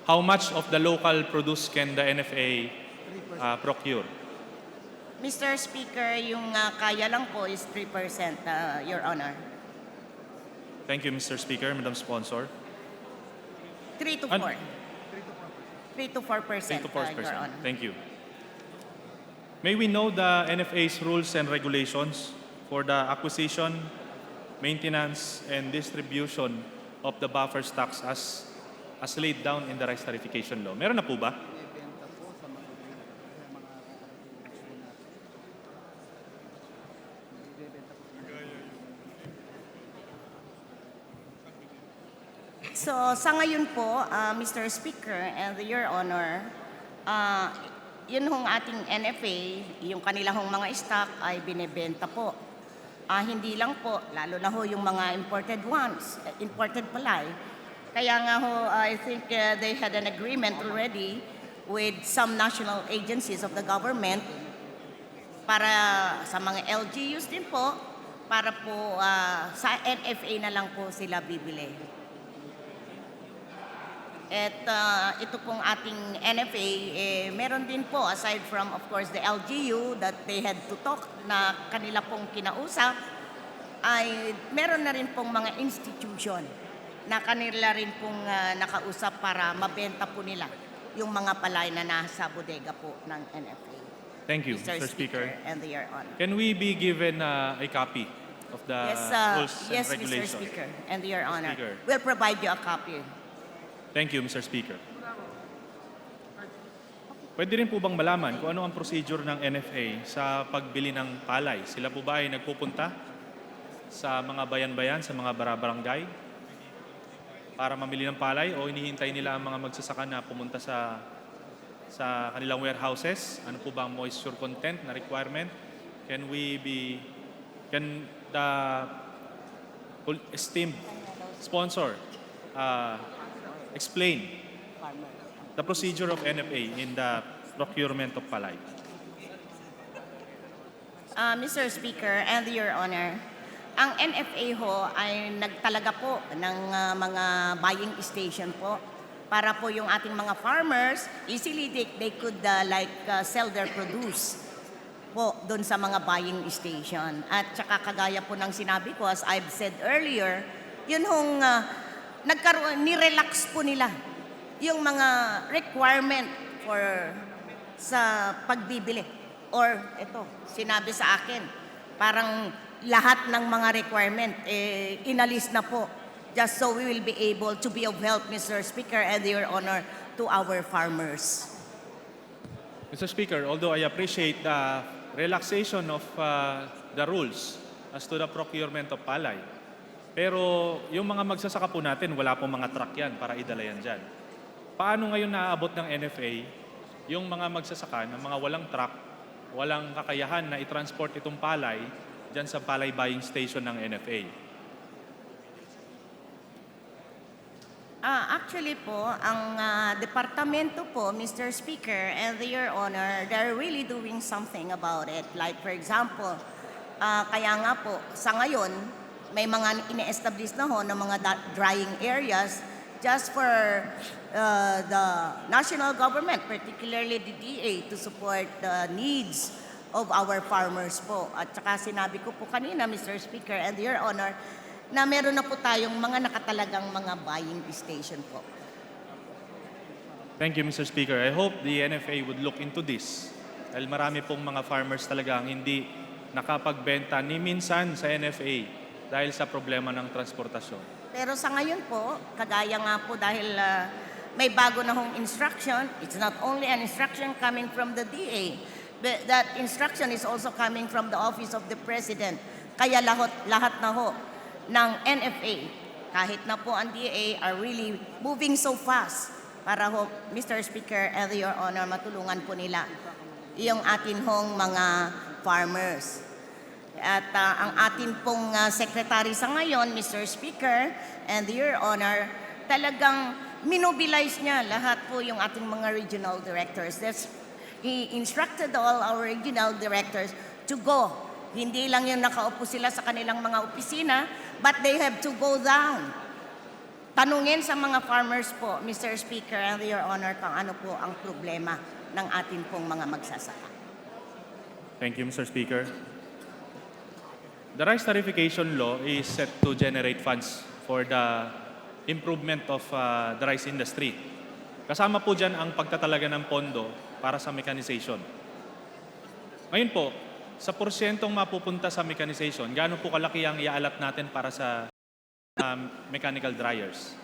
how much of the local produce can the NFA procure? Mr. Speaker, yung kaya lang po is 3%, Your Honor. Thank you, Mr. Speaker, Madam Sponsor. 3 to 4. 3 to 4%, 3 to 4%. Your Honor. Thank you. May we know the NFA's rules and regulations for the acquisition, maintenance, and distribution of the buffer stocks as laid down in the rice tarification law? Meron na po ba? So sa ngayon po, Mr. Speaker and Your Honor, yun hong ating NFA, yung kanilang mga stock ay binebenta po. Hindi lang po, lalo na ho yung mga imported ones, imported palay. Kaya nga ho, I think they had an agreement already with some national agencies of the government para sa mga LGUs din po, para po sa NFA na lang po sila bibili. At ito pong ating NFA, meron din po, aside from of course the LGU that they had to talk na kanila pong kinausap, ay meron na rin pong mga institution na kanila rin pong nakausap para mabenta po nila yung mga palay na nasa bodega po ng NFA. Thank you, Mr. Speaker. And Your Honor. Can we be given a copy of the rules and Yes, Mr. regulations? Speaker and Your Honor. Speaker. We'll provide you a copy. Thank you, Mr. Speaker. Pwede rin po bang malaman kung ano ang procedure ng NFA sa pagbili ng palay? Sila po ba ay nagpupunta sa mga bayan-bayan, sa mga barangay para mamili ng palay o hinihintay nila ang mga magsasaka na pumunta sa kanilang warehouses? Ano po ba ang moisture content na requirement? Can the esteemed sponsor explain the procedure of NFA in the procurement of palay? Mr. Speaker and Your Honor, ang NFA ho ay nagtalaga po ng mga buying station po para po yung ating mga farmers, easily they could sell their produce po doon sa mga buying station. At saka kagaya po ng sinabi ko, as I've said earlier, yun hong ni-relax po nila yung mga requirement sa pagbibili. Or ito, sinabi sa akin, parang lahat ng mga requirement inalis na po just so we will be able to be of help, Mr. Speaker and Your Honor, to our farmers. Mr. Speaker, although I appreciate the relaxation of the rules as to the procurement of palay, pero yung mga magsasaka po natin, wala pong mga truck yan para idala yan dyan. Paano ngayon naaabot ng NFA yung mga magsasaka ng mga walang truck, walang kakayahan na i-transport itong palay dyan sa palay buying station ng NFA? Actually po, ang departamento po, Mr. Speaker and Your Honor, they're really doing something about it. Like for example, kaya nga po, sa ngayon, may mga ine-establish na ho ng mga drying areas just for the national government, particularly the DA, to support the needs of our farmers po. At saka sinabi ko po kanina, Mr. Speaker and Your Honor, na meron na po tayong mga nakatalagang mga buying station po. Thank you, Mr. Speaker. I hope the NFA would look into this. Dahil marami pong mga farmers talaga ang hindi nakapagbenta ni minsan sa NFA dahil sa problema ng transportasyon. Pero sa ngayon po, kagaya nga po dahil may bago na hong instruction, it's not only an instruction coming from the DA, but that instruction is also coming from the Office of the President. Kaya lahat na ho ng NFA, kahit na po ang DA, are really moving so fast para ho, Mr. Speaker and Your Honor, matulungan po nila yung atin hong mga farmers. At ang atin pong secretary sa ngayon, Mr. Speaker and Your Honor, talagang minobilize niya lahat po yung ating mga regional directors. He instructed all our regional directors to go. Hindi lang yung nakaupo sila sa kanilang mga opisina, but they have to go down. Tanungin sa mga farmers po, Mr. Speaker and Your Honor, kung ano po ang problema ng ating pong mga magsasaka. Thank you, Mr. Speaker. The rice tariffication law is set to generate funds for the improvement of the rice industry. Kasama po dyan ang pagtatalaga ng pondo para sa mechanization. Ngayon po, sa porsyentong mapupunta sa mechanization, gaano po kalaki ang iaalat natin para sa mechanical dryers?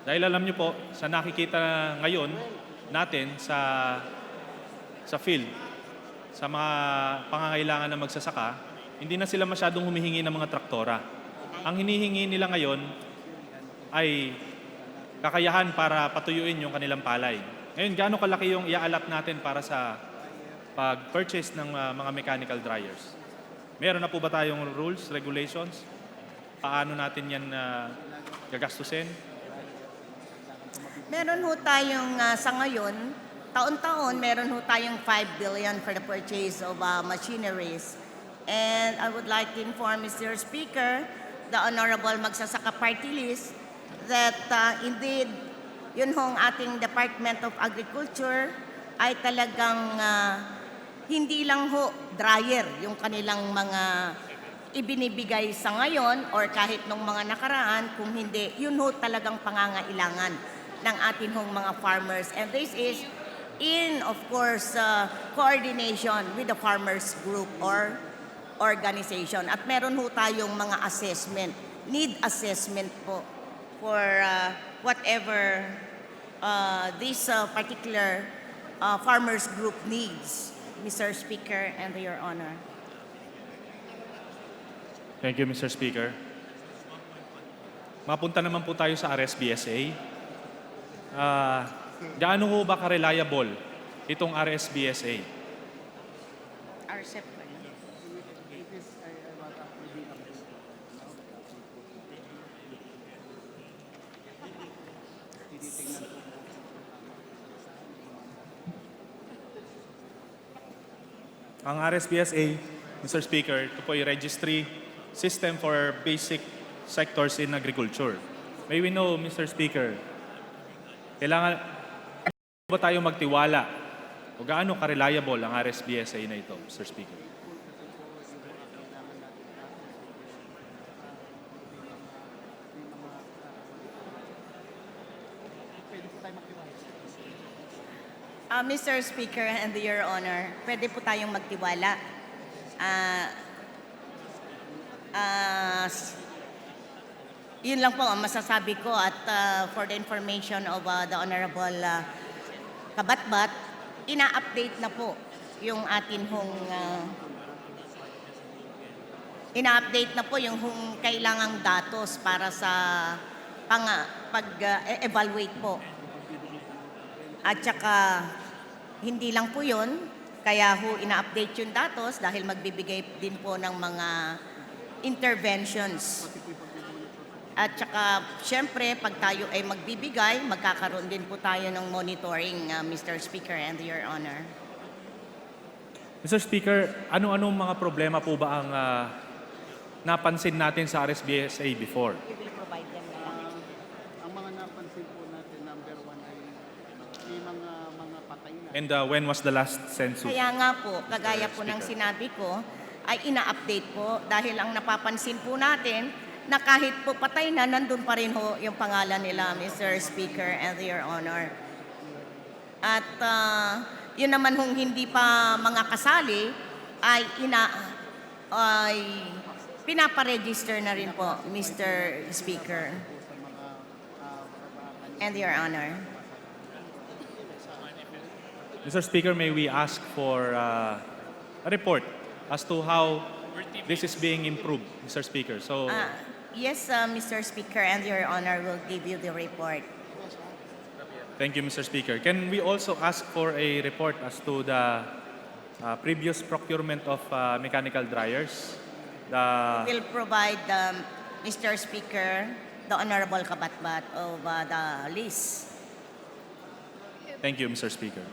Dahil alam niyo po, sa nakikita ngayon natin sa field, sa mga pangangailangan ng magsasaka, hindi na sila masyadong humihingi ng mga traktora. Ang hinihingi nila ngayon ay kakayahan para patuyuin yung kanilang palay. Ngayon, gaano kalaki yung iaalat natin para sa pag-purchase ng mga mechanical dryers? Meron na po ba tayong rules, regulations? Paano natin yan gagastusin? Meron ho tayong sa ngayon, taon-taon, meron ho tayong 5 billion for the purchase of machineries. And I would like to inform Mr. Speaker, the Honorable Magsasaka Party List, that indeed yun hong ating Department of Agriculture ay talagang hindi lang ho dryer yung kanilang mga ibinibigay sa ngayon or kahit nung mga nakaraan, kung hindi, yun ho talagang pangangailangan ng atin hong mga farmers. And this is in, of course, coordination with the farmers group or organization. At meron ho tayong mga assessment, need assessment po for whatever this particular farmers group needs, Mr. Speaker and Your Honor. Thank you, Mr. Speaker. Mapunta naman po tayo sa RSBSA. Gaano ho ba ka-reliable itong RSBSA? RCEP. Ang RSBSA, Mr. Speaker, ito po yung registry system for basic sectors in agriculture. May we know, Mr. Speaker, kailangan ba tayo magtiwala o gaano ka-reliable ang RSBSA na ito, Mr. Speaker? Mr. Speaker and Your Honor, pwede po tayong magtiwala. Yun lang po ang masasabi ko at for the information of the Honorable Kabatbat, ina-update na po yung atin hong ina-update na po yung kailangang datos para sa pag-evaluate po. At saka hindi lang po yun, kaya ho ina-update yung datos dahil magbibigay din po ng mga interventions. At saka, syempre, pag tayo ay magbibigay, magkakaroon din po tayo ng monitoring, Mr. Speaker and Your Honor. Mr. Speaker, ano-anong mga problema po ba ang napansin natin sa RSBSA before? We will provide them na lang. Ang mga napansin po natin, number one ay may mga patay na. And when was the last census? Kaya nga po, kagaya po ng Speaker. sinabi ko, ay ina-update po dahil ang napapansin po natin na kahit po patay na, nandun pa rin ho yung pangalan nila, Mr. Speaker and Your Honor. At yun naman hong hindi pa mga kasali ay pinaparegister na rin po, Mr. Speaker and Your Honor. Mr. Speaker, may we ask for a report as to how this is being improved, Mr. Speaker? So, Yes, Mr. Speaker and Your Honor will give you the report. thank you, Mr. Speaker. Can we also ask for a report as to the previous procurement of mechanical dryers? Will provide, Mr. Speaker, the Honorable Kabatbat of the list. Thank you, Mr. Speaker.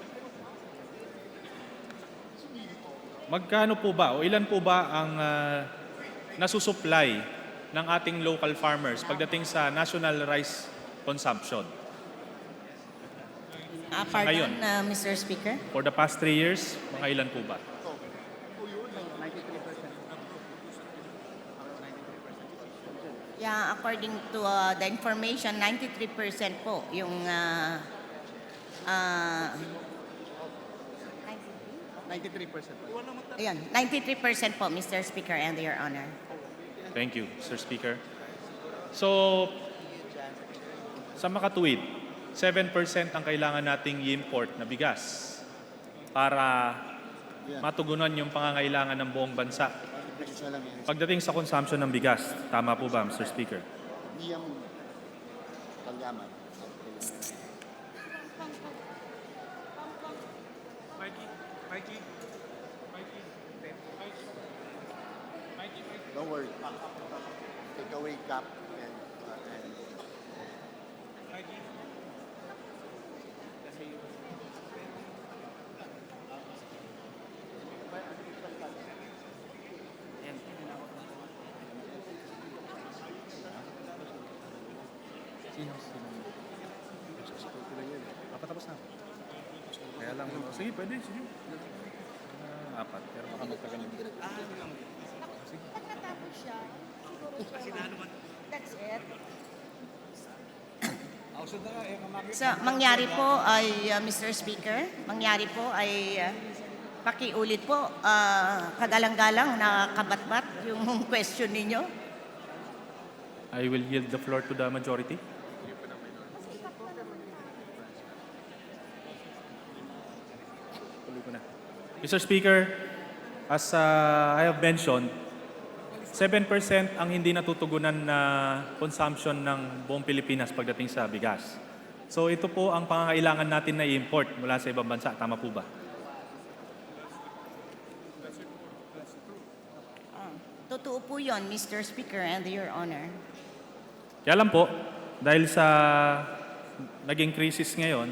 Magkano po ba o ilan po ba ang nasusupply ng ating local farmers pagdating sa national rice consumption? Pardon, Mr. Speaker? For the past 3 years, mga ilan po ba? Yeah, according to the information, 93% po yung 93%. Ayan, 93% po, Mr. Speaker and Your Honor. Thank you, Mr. Speaker. So, sa makatuwid, 7% ang kailangan nating i-import na bigas para matugunan yung pangangailangan ng buong bansa. Pagdating sa consumption ng bigas, tama po ba, Mr. Speaker? Don't worry. Take away cap and Sino? lang. Sige, pwede. Sige. Apat. Pero baka magtagal yung... Pagkatapos siya, that's it. So, mangyari po ay, Mr. Speaker, mangyari po ay pakiulit po, kagalang-galang na kabatbat yung question ninyo. I will yield the floor to the majority. Tuloy ko na. Mr. Speaker, as I have mentioned, 7% ang hindi natutugunan na consumption ng buong Pilipinas pagdating sa bigas. So ito po ang pangangailangan natin na i-import mula sa ibang bansa. Tama po ba? Totoo po yun, Mr. Speaker and Your Honor. Kaya lang po, dahil sa naging crisis ngayon,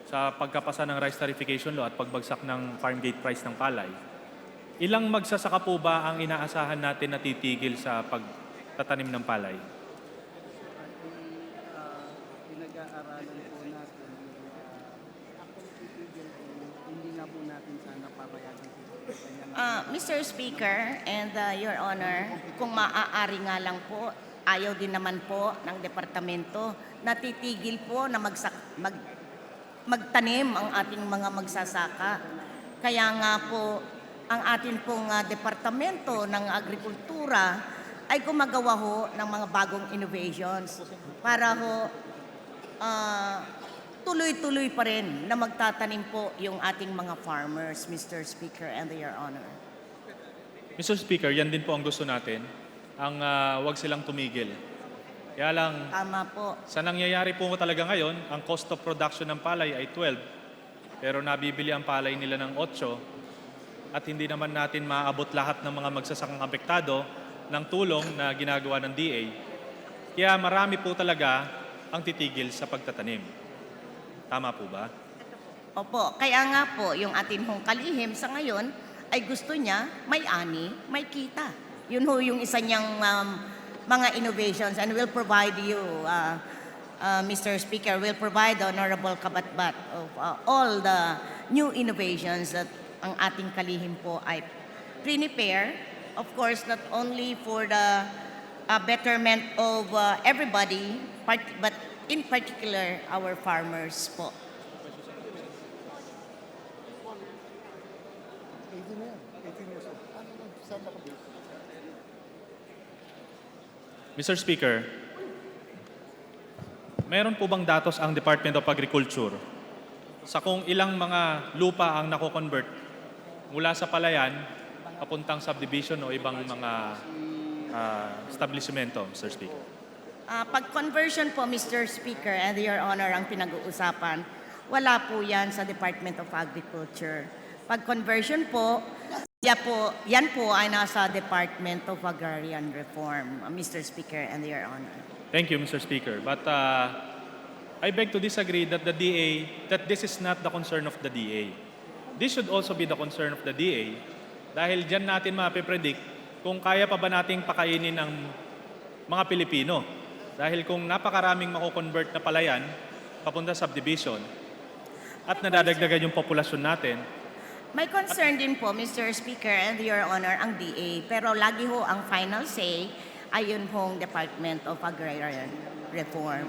sa pagkapasa ng rice tarification law at pagbagsak ng farm gate price ng palay, ilang magsasaka po ba ang inaasahan natin na titigil sa pagtatanim ng palay? Pinag-aaralan po natin, hindi nga po natin sana papayagan. Mr. Speaker and Your Honor, kung maaari nga lang po, ayaw din naman po ng departamento na titigil po na magtanim ang ating mga magsasaka. Kaya nga po, ang atin pong departamento ng agrikultura ay gumagawa ho ng mga bagong innovations para ho tuloy-tuloy pa rin na magtatanim po yung ating mga farmers, Mr. Speaker and Your Honor. Mr. Speaker, yan din po ang gusto natin, ang wag silang tumigil. Kaya lang, Tama po. sa nangyayari po talaga ngayon, ang cost of production ng palay ay 12, pero nabibili ang palay nila ng 8, at hindi naman natin maabot lahat ng mga magsasakang apektado ng tulong na ginagawa ng DA. Kaya marami po talaga ang titigil sa pagtatanim. Tama po ba? Opo, kaya nga po, yung atin hong kalihim sa ngayon ay gusto niya may ani, may kita. Yun ho yung isa niyang mga innovations and will provide you, Mr. Speaker, will provide the Honorable Kabatbat of all the new innovations that ang ating kalihim po ay prepare, of course, not only for the betterment of everybody, but in particular, our farmers po. Mr. Speaker, meron po bang datos ang Department of Agriculture sa kung ilang mga lupa ang nako-convert mula sa palayan papuntang subdivision o ibang mga establishmento, Mr. Speaker? Pag-conversion po, Mr. Speaker and Your Honor, ang pinag-uusapan, wala po yan sa Department of Agriculture. Pag-conversion po, yan po ay nasa Department of Agrarian Reform, Mr. Speaker and Your Honor. Thank you, Mr. Speaker. But I beg to disagree that that this is not the concern of the DA. This should also be the concern of the DA dahil dyan natin mapipredict kung kaya pa ba nating pakainin ang mga Pilipino. Dahil kung napakaraming mako-convert na palayan papunta sa subdivision at nadadagdagan yung populasyon natin. May concern din po, Mr. Speaker and Your Honor, ang DA. Pero lagi ho ang final say ay yun hong Department of Agrarian Reform.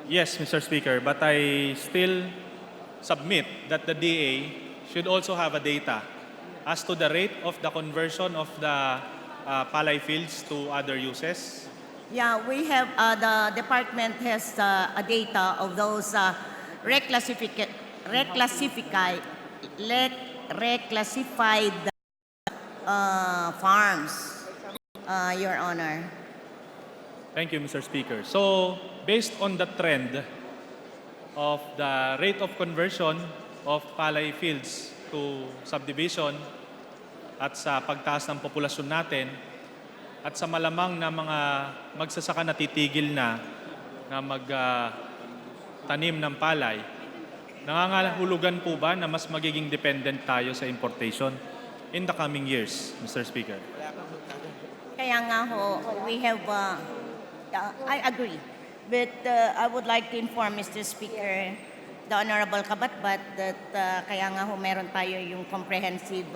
Yes, Mr. Speaker, but I still submit that the DA should also have a data as to the rate of the conversion of the palay fields to other uses. Yeah, we have, the department has a data of those reclassified farms, Your Honor. Thank you, Mr. Speaker. So, based on the trend of the rate of conversion of palay fields to subdivision at sa pagtaas ng populasyon natin at sa malamang na mga magsasaka na titigil na magtanim ng palay, nangangahulugan po ba na mas magiging dependent tayo sa importation in the coming years, Mr. Speaker? Kaya nga ho, we have, I agree. But I would like to inform Mr. Speaker the Honorable Kabatbat that kaya nga ho meron tayo yung comprehensive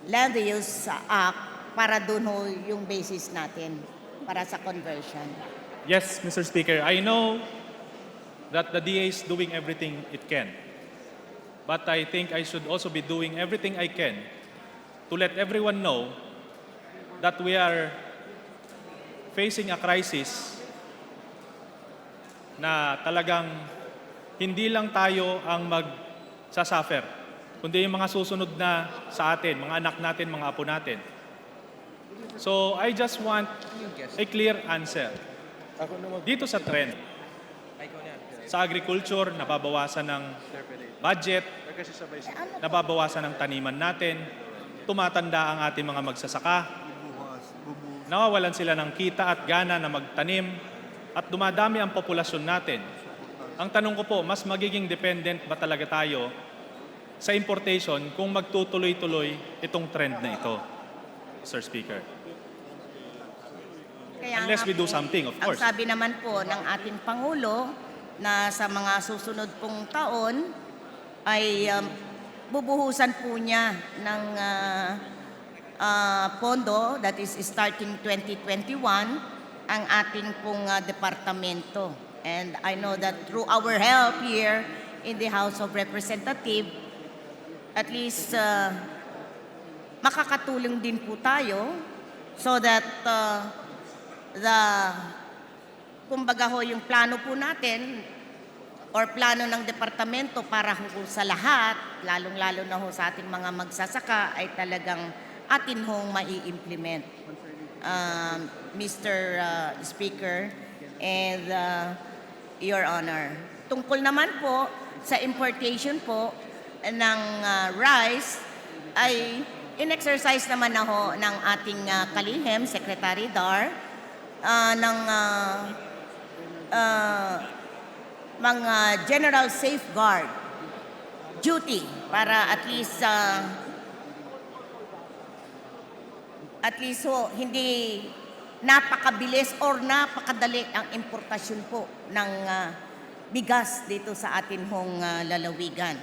land use act para dun ho yung basis natin para sa conversion. Yes, Mr. Speaker, I know that the DA is doing everything it can. But I think I should also be doing everything I can to let everyone know that we are facing a crisis na talagang hindi lang tayo ang magsasuffer, kundi yung mga susunod na sa atin, mga anak natin, mga apo natin. So I just want a clear answer. Dito sa trend, sa agriculture, nababawasan ng budget, nababawasan ng taniman natin, tumatanda ang ating mga magsasaka, nawawalan sila ng kita at gana na magtanim, at dumadami ang populasyon natin. Ang tanong ko po, mas magiging dependent ba talaga tayo sa importation kung magtutuloy-tuloy itong trend na ito, Sir Speaker? Kaya Unless nga we do po, something, of course. Ang sabi naman po ng ating Pangulo na sa mga susunod pong taon ay bubuhusan po niya ng pondo, that is starting 2021, ang ating pong departamento. And I know that through our help here in the House of Representatives, at least makakatulong din po tayo so that kumbaga ho yung plano po natin or plano ng departamento para ho sa lahat, lalong-lalo na ho sa ating mga magsasaka ay talagang atin hong mai-implement. Mr. Speaker and Your Honor. Tungkol naman po sa importation po ng rice ay in-exercise naman na ho ng ating kalihim, Secretary Dar, ng mga general safeguard duty para at least ho, hindi napakabilis or napakadali ang importasyon po ng bigas dito sa atin hong lalawigan.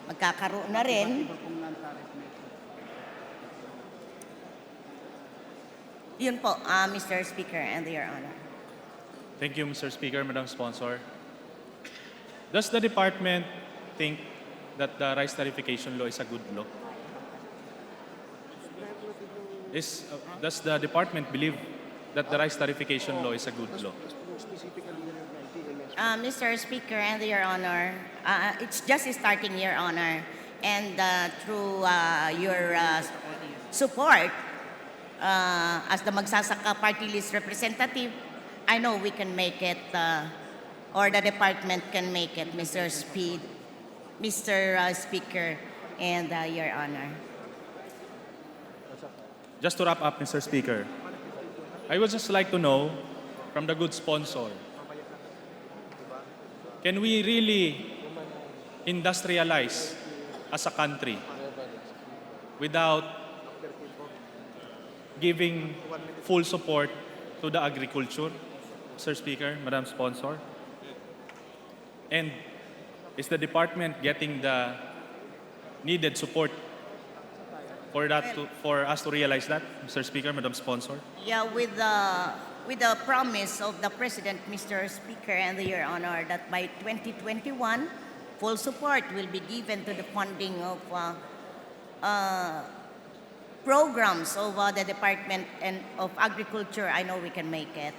Magkakaroon na rin. Yun po, Mr. Speaker and Your Honor. Thank you, Mr. Speaker, Madam Sponsor. Does the department think that the rice tariffication law is a good law? Does the department believe that the rice tariffication law is a good law? Mr. Speaker and Your Honor, it's just starting, Your Honor, and through your support as the Magsasaka Party List representative, I know we can make it, or the department can make it, Mr. Speaker and Your Honor. Just to wrap up, Mr. Speaker, I would just like to know from the good sponsor, can we really industrialize as a country without giving full support to the agriculture, Mr. Speaker, Madam Sponsor? And is the department getting the needed support for us to realize that, Mr. Speaker, Madam Sponsor? Yeah, with the promise of the President, Mr. Speaker and Your Honor, that by 2021, full support will be given to the funding of programs of the Department of Agriculture. I know we can make it.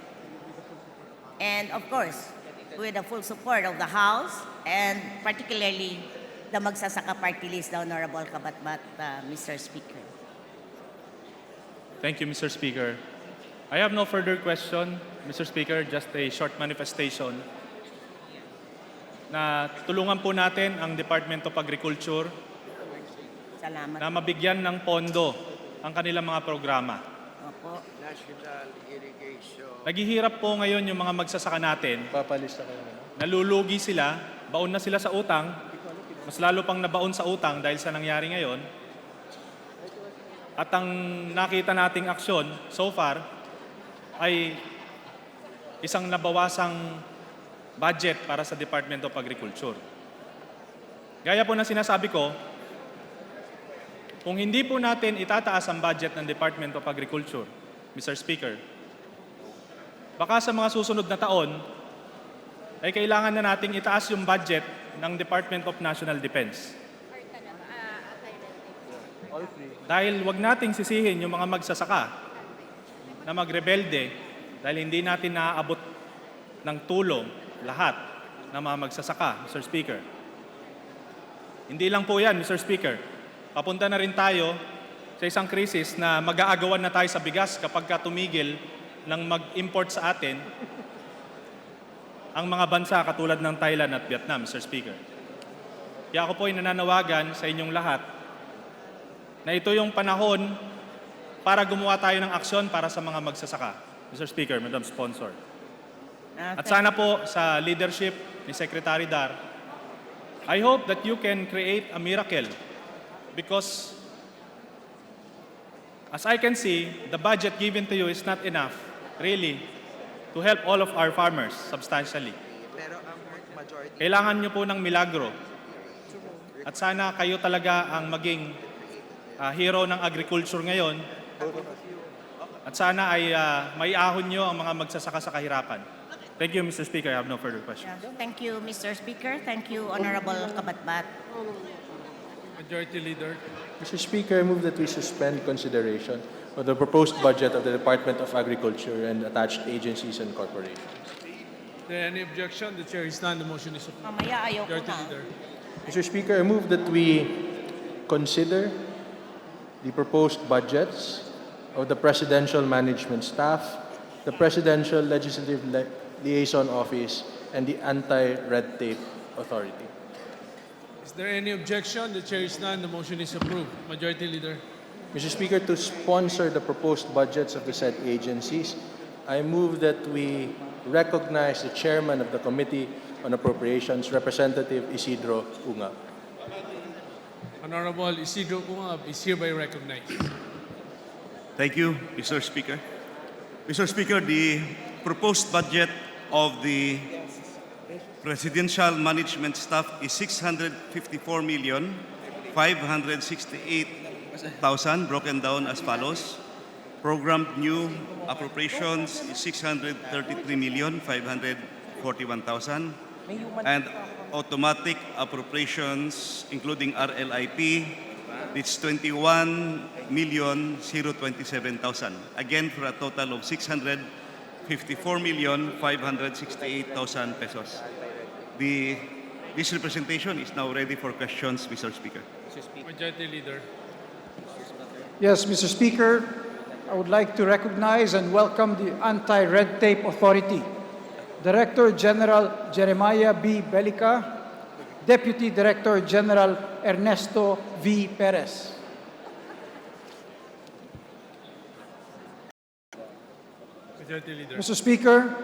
And of course, with the full support of the House and particularly the Magsasaka Party List, the Honorable Kabatbat, Mr. Speaker. Thank you, Mr. Speaker. I have no further question, Mr. Speaker, just a short manifestation na tulungan po natin ang Department of Agriculture Salamat. na mabigyan ng pondo ang kanilang mga programa. Opo. National Irrigation. Naghihirap po ngayon yung mga magsasaka natin. Papalista kayo. Nalulugi sila, baon na sila sa utang, mas lalo pang nabaon sa utang dahil sa nangyari ngayon. At ang nakita nating aksyon so far ay isang nabawasang budget para sa Department of Agriculture. Gaya po ng sinasabi ko, kung hindi po natin itataas ang budget ng Department of Agriculture, Mr. Speaker, baka sa mga susunod na taon, ay kailangan na nating itaas yung budget ng Department of National Defense. Dahil wag nating sisihin yung mga magsasaka na magrebelde dahil hindi natin naaabot ng tulong lahat ng mga magsasaka, Mr. Speaker. Hindi lang po yan, Mr. Speaker. Papunta na rin tayo sa isang krisis na mag-aagawan na tayo sa bigas kapag tumigil ng mag-import sa atin ang mga bansa katulad ng Thailand at Vietnam, Mr. Speaker. Kaya ako po ay nananawagan sa inyong lahat na ito yung panahon para gumawa tayo ng aksyon para sa mga magsasaka. Mr. Speaker, Madam Sponsor. At sana po sa leadership ni Secretary Dar, I hope that you can create a miracle because as I can see, the budget given to you is not enough, really, to help all of our farmers substantially. Kailangan nyo po ng milagro. At sana kayo talaga ang maging hero ng agriculture ngayon. At sana ay maiahon nyo ang mga magsasaka sa kahirapan. Thank you, Mr. Speaker. I have no further questions. Thank you, Mr. Speaker. Thank you, Honorable Kabatbat. Majority Leader. Mr. Speaker, I move that we suspend consideration of the proposed budget of the Department of Agriculture and attached agencies and corporations. Is there any objection? The chair is none. The motion is approved. Mamaya ayoko Majority na. Leader. Mr. Speaker, I move that we consider the proposed budgets of the Presidential Management Staff, the Presidential Legislative Liaison Office, and the Anti-Red Tape Authority. Is there any objection? The chair is none. The motion is approved. Majority Leader. Mr. Speaker, to sponsor the proposed budgets of the said agencies, I move that we recognize the Chairman of the Committee on Appropriations, Representative Isidro Unga. Honorable Isidro Ungab is hereby recognized. Thank you, Mr. Speaker. Mr. Speaker, the proposed budget of the Presidential Management Staff is 654,568,000, broken down as follows. Programmed new appropriations is 633,541,000, and automatic appropriations, including RLIP, it's 21,027,000. Again, for a total of 654,568,000 pesos. This representation is now ready for questions, Mr. Speaker. Majority Leader. Yes, Mr. Speaker, I would like to recognize and welcome the Anti-Red Tape Authority, Director General Jeremiah B. Belica, Deputy Director General Ernesto V. Perez. Majority Leader. Mr. Speaker,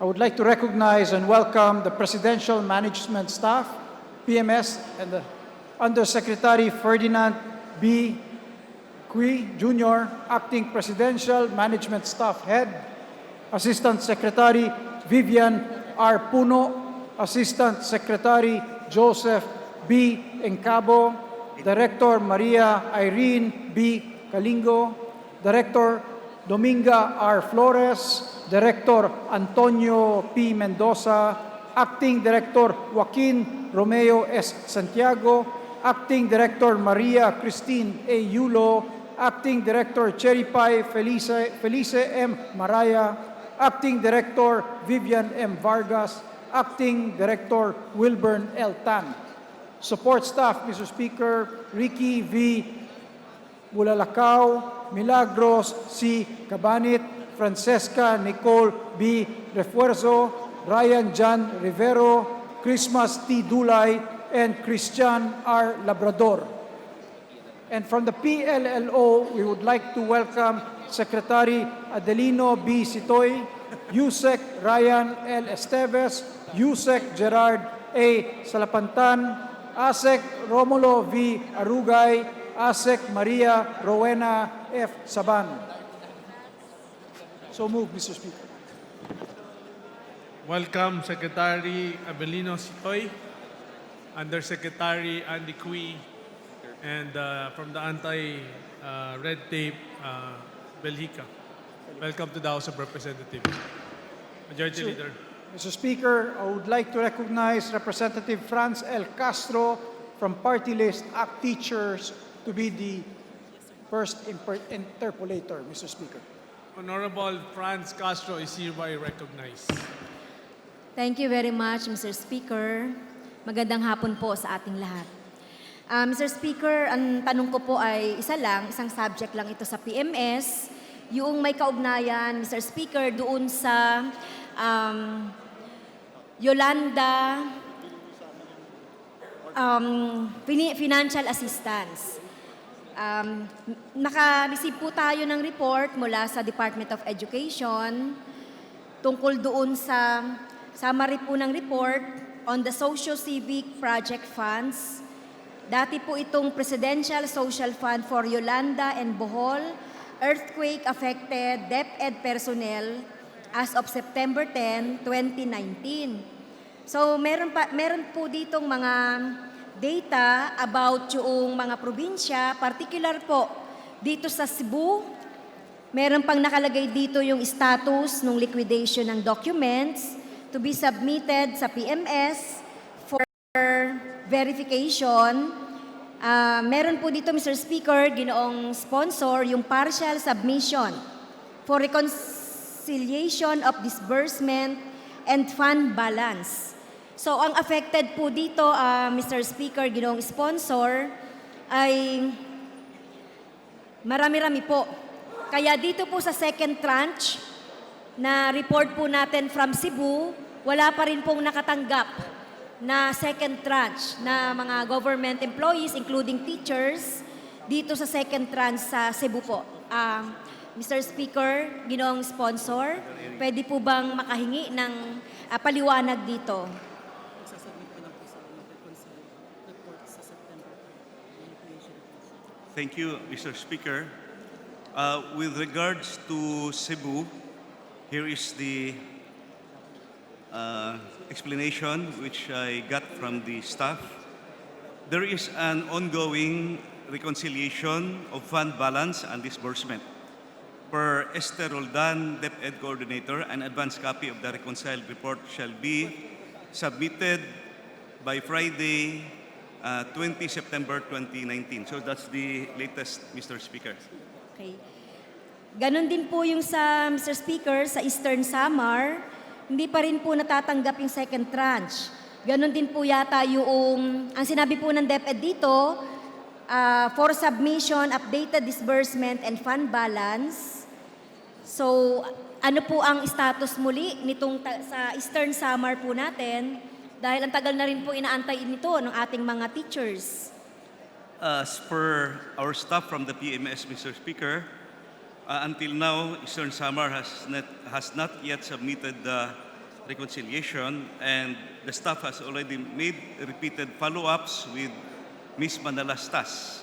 I would like to recognize and welcome the Presidential Management Staff, PMS, and the Undersecretary Ferdinand B. Cui Jr., Acting Presidential Management Staff Head, Assistant Secretary Vivian R. Puno, Assistant Secretary Joseph B. Encabo, Director Maria Irene B. Calingo, Director Dominga R. Flores, Director Antonio P. Mendoza, Acting Director Joaquin Romeo S. Santiago, Acting Director Maria Christine A. Yulo, Acting Director Cherry Pie Felice M. Maraya, Acting Director Vivian M. Vargas, Acting Director Wilburn L. Tan. Support staff, Mr. Speaker, Ricky V. Bulalakaw, Milagros C. Cabanit, Francesca Nicole B. Refuerzo, Ryan John Rivero, Christmas T. Dulay, and Christian R. Labrador. And from the PLLO, we would like to welcome Secretary Adelino B. Sitoy, Yusek Ryan L. Esteves, Yusek Gerard A. Salapantan, ASEC Romulo V. Arugay, ASEC Maria Rowena F. Saban. So moved, Mr. Speaker. Welcome Secretary Abelino Sitoy. Undersecretary Andy Cui, and from the anti-red tape, Belhica. Welcome to the House of Representatives. Majority Leader. Mr. Speaker, I would like to recognize Representative Franz L. Castro from party list ACT Teachers to be the first interpolator, Mr. Speaker. Honorable Franz Castro is hereby recognized. Thank you very much, Mr. Speaker. Magandang hapon po sa ating lahat. Mr. Speaker, ang tanong ko po ay isang subject lang ito sa PMS, yung may kaugnayan, Mr. Speaker, doon sa Yolanda financial assistance. Naka-receive po tayo ng report mula sa Department of Education tungkol doon sa summary po ng report on the Socio-Civic Project Funds. Dati po itong Presidential Social Fund for Yolanda and Bohol Earthquake-Affected DepEd Personnel as of September 10, 2019. So meron po ditong mga data about yung mga probinsya, particular po dito sa Cebu. Meron pang nakalagay dito yung status ng liquidation ng documents to be submitted sa PMS for verification. Meron po dito, Mr. Speaker, ginoong sponsor, yung partial submission for reconciliation of disbursement and fund balance. So, ang affected po dito, Mr. Speaker, ginoong sponsor, ay marami-rami po. Kaya dito po sa second tranche, na report po natin from Cebu, wala pa rin pong nakatanggap na second tranche na mga government employees, including teachers, dito sa second tranche sa Cebu po. Mr. Speaker, ginoong sponsor, pwede po bang makahingi ng paliwanag dito? Thank you, Mr. Speaker. With regards to Cebu, here is the explanation which I got from the staff. There is an ongoing reconciliation of fund balance and disbursement. Per Esther Roldan, DepEd Coordinator, an advance copy of the reconciled report shall be submitted by Friday, 20 September 2019. So that's the latest, Mr. Speaker. Okay. Ganon din po yung sa, Mr. Speaker, sa Eastern Samar, hindi pa rin po natatanggap yung second tranche. Ganon din po yata yung, ang sinabi po ng DepEd dito, for submission, updated disbursement and fund balance. So, ano po ang status muli nitong sa Eastern Samar po natin? Dahil ang tagal na rin po inaantay nito ng ating mga teachers. As per our staff from the PMS, Mr. Speaker, until now, Eastern Samar has not yet submitted the reconciliation, and the staff has already made repeated follow-ups with Ms. Manalastas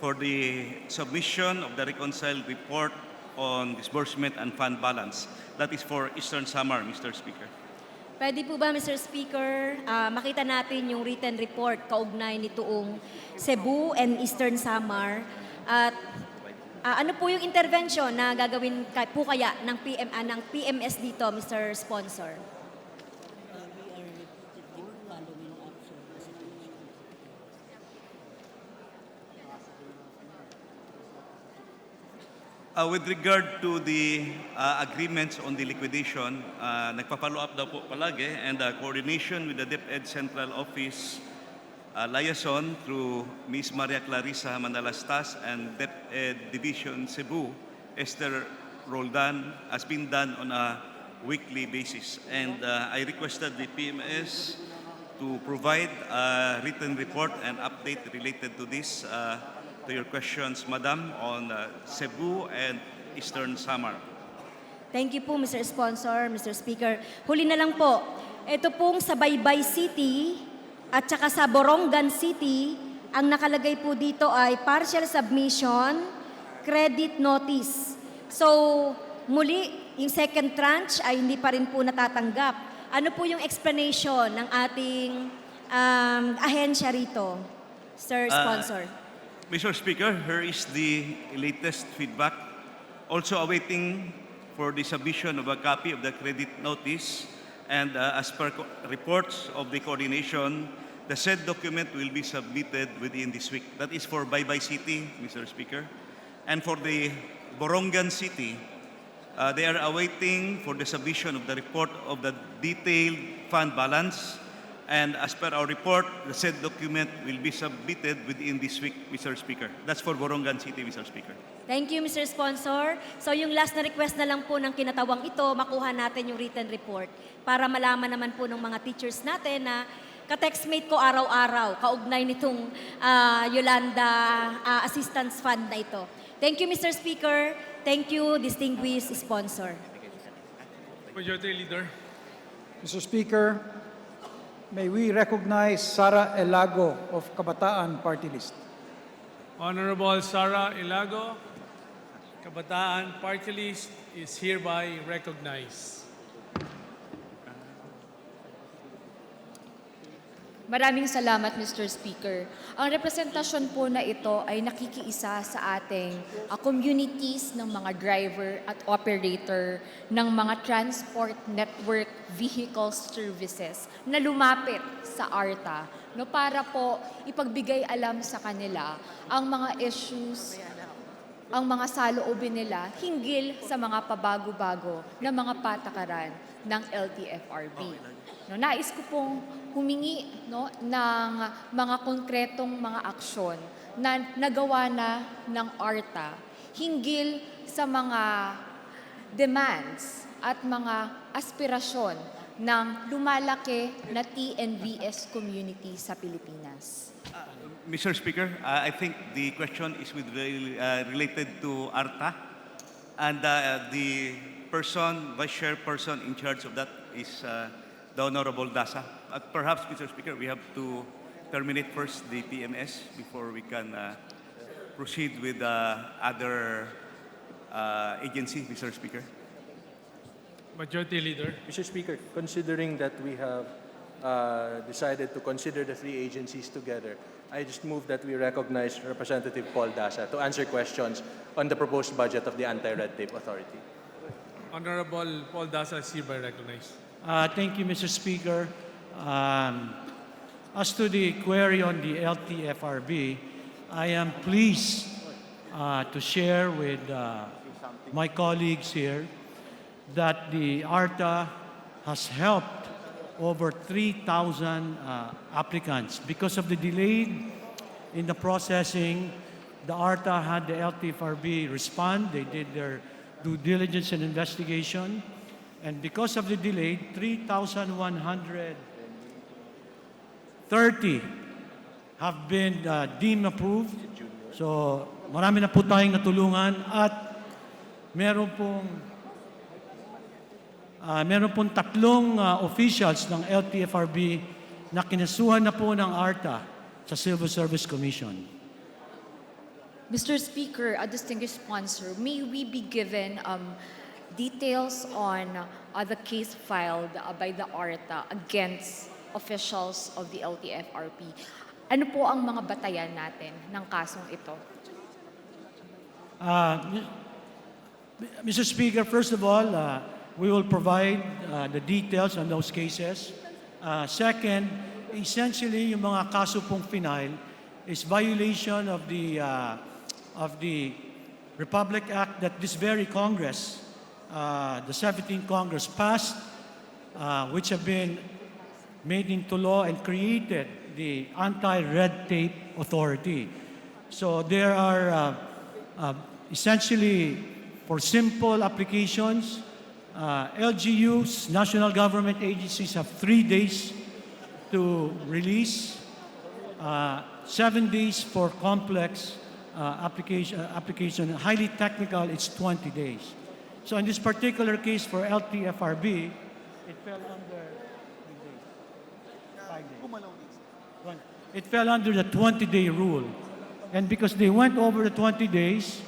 for the submission of the reconciled report on disbursement and fund balance. That is for Eastern Samar, Mr. Speaker. Pwede po ba, Mr. Speaker, makita natin yung written report kaugnay nitoong Cebu and Eastern Samar? At ano po yung intervention na gagawin po kaya ng PMS dito, Mr. Sponsor? With regard to the agreements on the liquidation, nagpa-follow up daw po palagi, and coordination with the DepEd Central Office liaison through Ms. Maria Clarissa Manalastas and DepEd Division Cebu, Esther Roldan, has been done on a weekly basis. And I requested the PMS to provide a written report and update related to this, to your questions, Madam, on Cebu and Eastern Samar. Thank you po, Mr. Sponsor, Mr. Speaker. Huli na lang po, ito pong sa Baybay City at saka sa Borongan City, ang nakalagay po dito ay partial submission, credit notice. So, muli, yung second tranche ay hindi pa rin po natatanggap. Ano po yung explanation ng ating ahensya rito, Sir Sponsor. Mr. Speaker, here is the latest feedback. Also awaiting for the submission of a copy of the credit notice, and as per reports of the coordination, the said document will be submitted within this week. That is for Baybay City, Mr. Speaker. And for the Borongan City, they are awaiting for the submission of the report of the detailed fund balance. And as per our report, the said document will be submitted within this week, Mr. Speaker. That's for Borongan City, Mr. Speaker. Thank you, Mr. Sponsor. So yung last na request na lang po ng kinatawang ito, makuha natin yung written report para malaman naman po ng mga teachers natin na ka-textmate ko araw-araw, kaugnay nitong Yolanda Assistance Fund na ito. Thank you, Mr. Speaker. Thank you, distinguished sponsor. Majority Leader. Mr. Speaker, may we recognize Sara Elago of Kabataan Party List. Honorable Sara Ilago, Kabataan Party List is hereby recognized. Maraming salamat, Mr. Speaker. Ang representasyon po na ito ay nakikiisa sa ating communities ng mga driver at operator ng mga transport network vehicle services na lumapit sa ARTA, no, para po ipagbigay alam sa kanila ang mga issues, ang mga saloobin nila hinggil sa mga pabago-bago na mga patakaran ng LTFRB. No, nais ko pong humingi, no, ng mga konkretong mga aksyon na nagawa na ng ARTA hinggil sa mga demands at mga aspirasyon ng lumalaki na TNVS community sa Pilipinas. Mr. Speaker, I think the question is related to ARTA, and the Vice Chairperson in charge of that is the Honorable Dasa. Perhaps, Mr. Speaker, we have to terminate first the PMS before we can proceed with other agency, Mr. Speaker. Majority Leader. Mr. Speaker, considering that we have decided to consider the three agencies together, I just move that we recognize Representative Paul Dasa to answer questions on the proposed budget of the Anti-Red Tape Authority. Honorable Paul Dasa is hereby recognized. Thank you, Mr. Speaker. As to the query on the LTFRB, I am pleased to share with my colleagues here that the ARTA has helped over 3,000 applicants. Because of the delay in the processing, the ARTA had the LTFRB respond. They did their due diligence and investigation. And because of the delay, 3,130 have been deemed approved. So marami na po tayong natulungan at meron pong tatlong officials ng LTFRB na kinasuhan na po ng ARTA sa Civil Service Commission. Mr. Speaker, a distinguished sponsor, may we be given details on the case filed by the ARTA against officials of the LTFRB? Ano po ang mga batayan natin ng kasong ito? Mr. Speaker, first of all, we will provide the details on those cases. Second, essentially, yung mga kaso pong final is violation of the Republic Act that this very Congress, the 17th Congress passed, which have been made into law and created the Anti-Red Tape Authority. So there are essentially, for simple applications, LGUs, national government agencies, have 3 days to release, 7 days for complex application. Highly technical, it's 20 days. So in this particular case for LTFRB, it fell under 5 days. It fell under the 20-day rule. And because they went over the 20 days,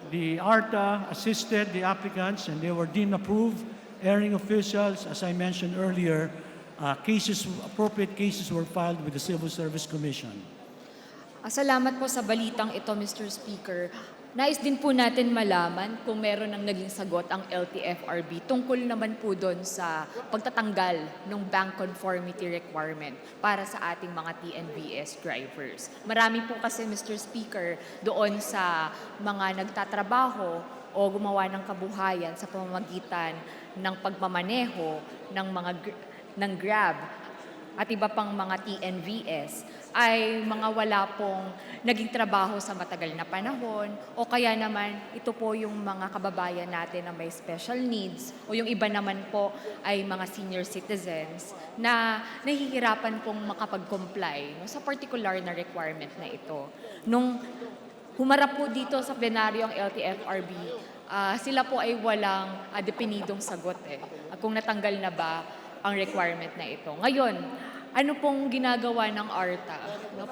the ARTA assisted the applicants and they were deemed approved. Airing officials, as I mentioned earlier, appropriate cases were filed with the Civil Service Commission. Salamat po sa balitang ito, Mr. Speaker. Nais din po natin malaman kung meron ng naging sagot ang LTFRB tungkol naman po doon sa pagtatanggal ng bank conformity requirement para sa ating mga TNVS drivers. Marami po kasi, Mr. Speaker, doon sa mga nagtatrabaho o gumawa ng kabuhayan sa pamamagitan ng pagmamaneho ng Grab at iba pang mga TNVS ay mga wala pong naging trabaho sa matagal na panahon o kaya naman ito po yung mga kababayan natin na may special needs o yung iba naman po ay mga senior citizens na nahihirapan pong makapag-comply sa particular na requirement na ito. Nung humarap po dito sa plenaryo ang LTFRB, sila po ay walang definidong sagot kung natanggal na ba ang requirement na ito. Ngayon, ano pong ginagawa ng ARTA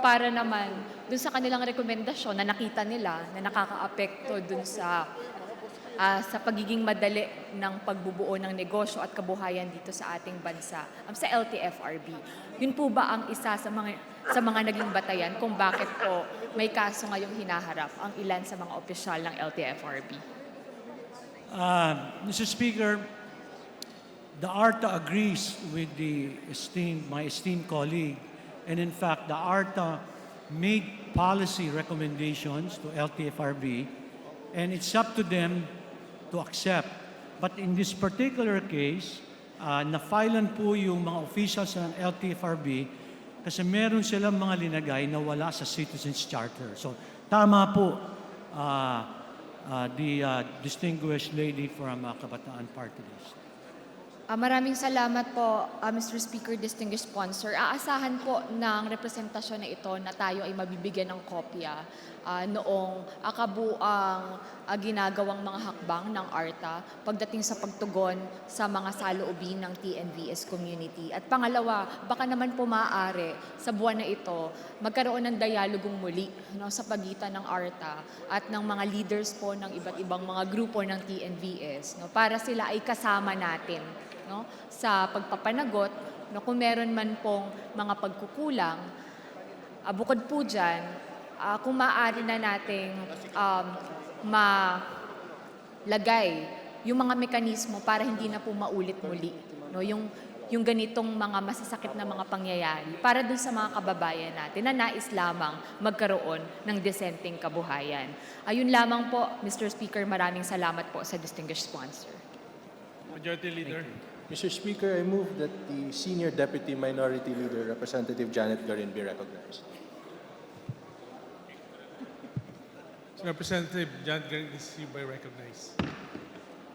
para naman dun sa kanilang rekomendasyon na nakita nila na nakakaapekto dun sa pagiging madali ng pagbubuo ng negosyo at kabuhayan dito sa ating bansa, sa LTFRB. Yun po ba ang isa sa mga naging batayan kung bakit po may kaso ngayong hinaharap ang ilan sa mga opisyal ng LTFRB? Mr. Speaker, the ARTA agrees with my esteemed colleague, and in fact, the ARTA made policy recommendations to LTFRB, and it's up to them to accept. But in this particular case, na-filean po yung mga officials ng LTFRB kasi meron silang mga linagay na wala sa Citizens Charter. So, tama po the distinguished lady from Kabataan Party List. Maraming salamat po, Mr. Speaker, distinguished sponsor. Aasahan po ng representasyon na ito na tayo ay mabibigyan ng kopya noong kabuang ginagawang mga hakbang ng ARTA pagdating sa pagtugon sa mga saloobin ng TNVS community. At pangalawa, baka naman po maaari sa buwan na ito magkaroon ng dialogong muli sa pagitan ng ARTA at ng mga leaders po ng iba't ibang mga grupo ng TNVS para sila ay kasama natin sa pagpapanagot kung meron man pong mga pagkukulang. Bukod po dyan, kung maaari na nating malagay yung mga mekanismo para hindi na po maulit muli yung ganitong mga masasakit na mga pangyayari para dun sa mga kababayan natin na nais lamang magkaroon ng disenteng kabuhayan. Ayun lamang po, Mr. Speaker, maraming salamat po sa distinguished sponsor. Majority Leader. Mr. Speaker, I move that the Senior Deputy Minority Leader, Representative Janet Garin, be recognized. Representative Janet Garin is hereby recognized.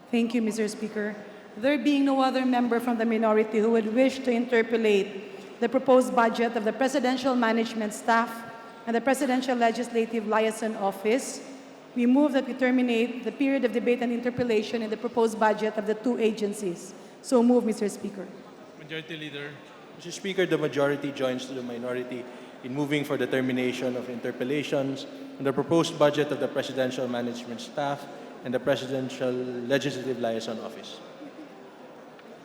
Thank you, Mr. Speaker. There being no other member from the minority who would wish to interpolate the proposed budget of the Presidential Management Staff and the Presidential Legislative Liaison Office, we move that we terminate the period of debate and interpellation in the proposed budget of the two agencies. So move, Mr. Speaker. Majority Leader. Mr. Speaker, the majority joins to the minority in moving for the termination of interpellations on the proposed budget of the Presidential Management Staff and the Presidential Legislative Liaison Office.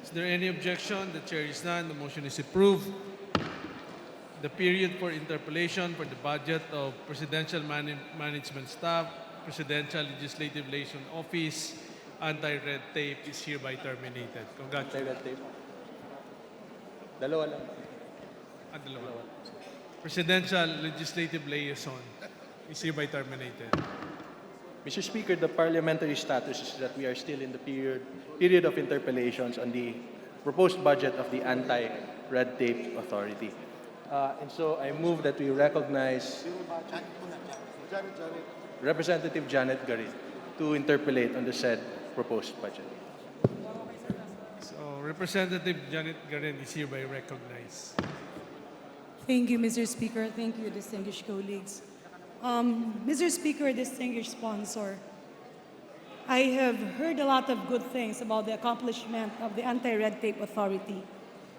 Is there any objection? The chair is none. The motion is approved. The period for interpellation for the budget of Presidential Management Staff, Presidential Legislative Liaison Office, anti-red tape is hereby terminated. Congratulations. Red tape. Dalawa lang. Dalawa. Presidential Legislative Liaison is hereby terminated. Mr. Speaker, the parliamentary status is that we are still in the period of interpellations on the proposed budget of the Anti-Red Tape Authority. And so I move that we recognize Representative Janet Garin to interpellate on the said proposed budget. So, Representative Janet Garin is hereby recognized. Thank you, Mr. Speaker. Thank you, distinguished colleagues. Mr. Speaker, distinguished sponsor, I have heard a lot of good things about the accomplishment of the Anti-Red Tape Authority.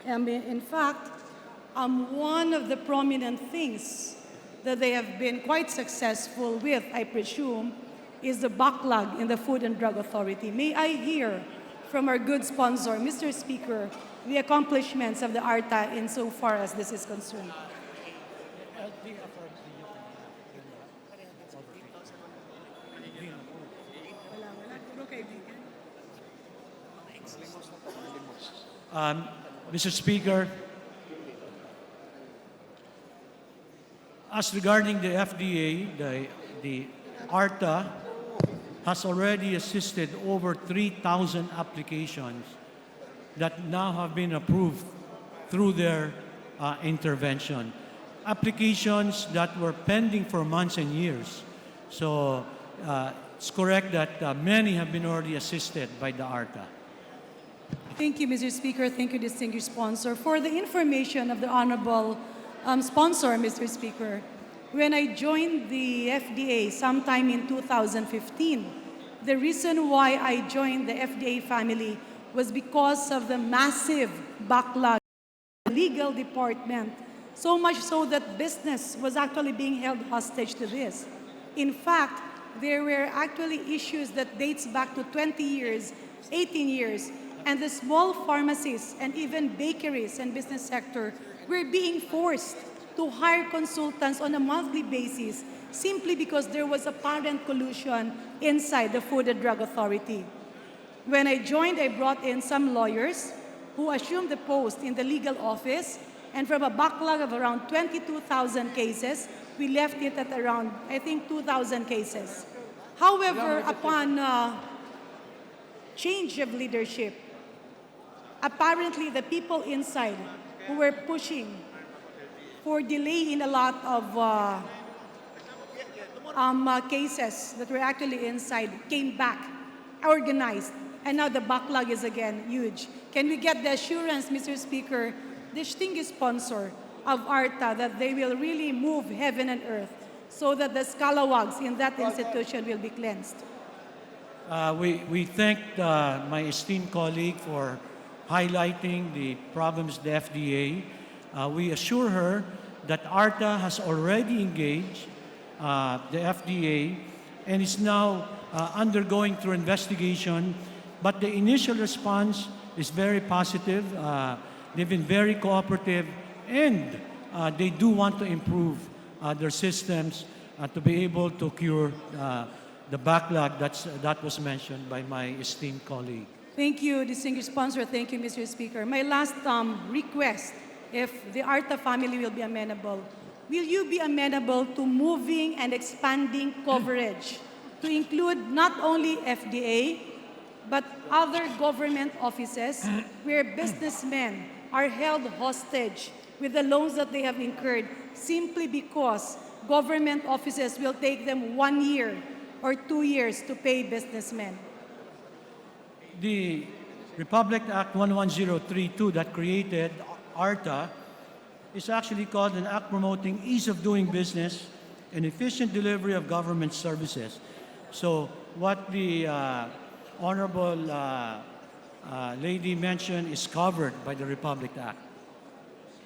In fact, one of the prominent things that they have been quite successful with, I presume, is the backlog in the Food and Drug Authority. May I hear from our good sponsor, Mr. Speaker, the accomplishments of the ARTA insofar as this is concerned. Mr. Speaker, as regarding the FDA, the ARTA has already assisted over 3,000 applications that now have been approved through their intervention. Applications that were pending for months and years. So it's correct that many have been already assisted by the ARTA. Thank you, Mr. Speaker. Thank you, distinguished sponsor. For the information of the honorable sponsor, Mr. Speaker, when I joined the FDA sometime in 2015, the reason why I joined the FDA family was because of the massive backlog in the legal department, so much so that business was actually being held hostage to this. In fact, there were actually issues that dates back to 20 years, 18 years, and the small pharmacies and even bakeries and business sector were being forced to hire consultants on a monthly basis simply because there was apparent collusion inside the Food and Drug Authority. When I joined, I brought in some lawyers who assumed the post in the legal office, and from a backlog of around 22,000 cases, we left it at around, I think, 2,000 cases. However, upon change of leadership, apparently the people inside who were pushing for delay in a lot of cases that were actually inside came back, organized, and now the backlog is again huge. Can we get the assurance, Mr. Speaker, distinguished sponsor of ARTA, that they will really move heaven and earth so that the scalawags in that institution will be cleansed? We thank my esteemed colleague for highlighting the problems of the FDA. We assure her that ARTA has already engaged the FDA and is now undergoing through investigation, but the initial response is very positive. They've been very cooperative, and they do want to improve their systems to be able to cure the backlog that was mentioned by my esteemed colleague. Thank you, distinguished sponsor. Thank you, Mr. Speaker. My last request, if the ARTA family will be amenable, will you be amenable to moving and expanding coverage to include not only FDA, but other government offices where businessmen are held hostage with the loans that they have incurred simply because government offices will take them 1 year or 2 years to pay businessmen? The Republic Act 11032 that created ARTA is actually called an act promoting ease of doing business and efficient delivery of government services. So what the Honorable lady mentioned is covered by the Republic Act.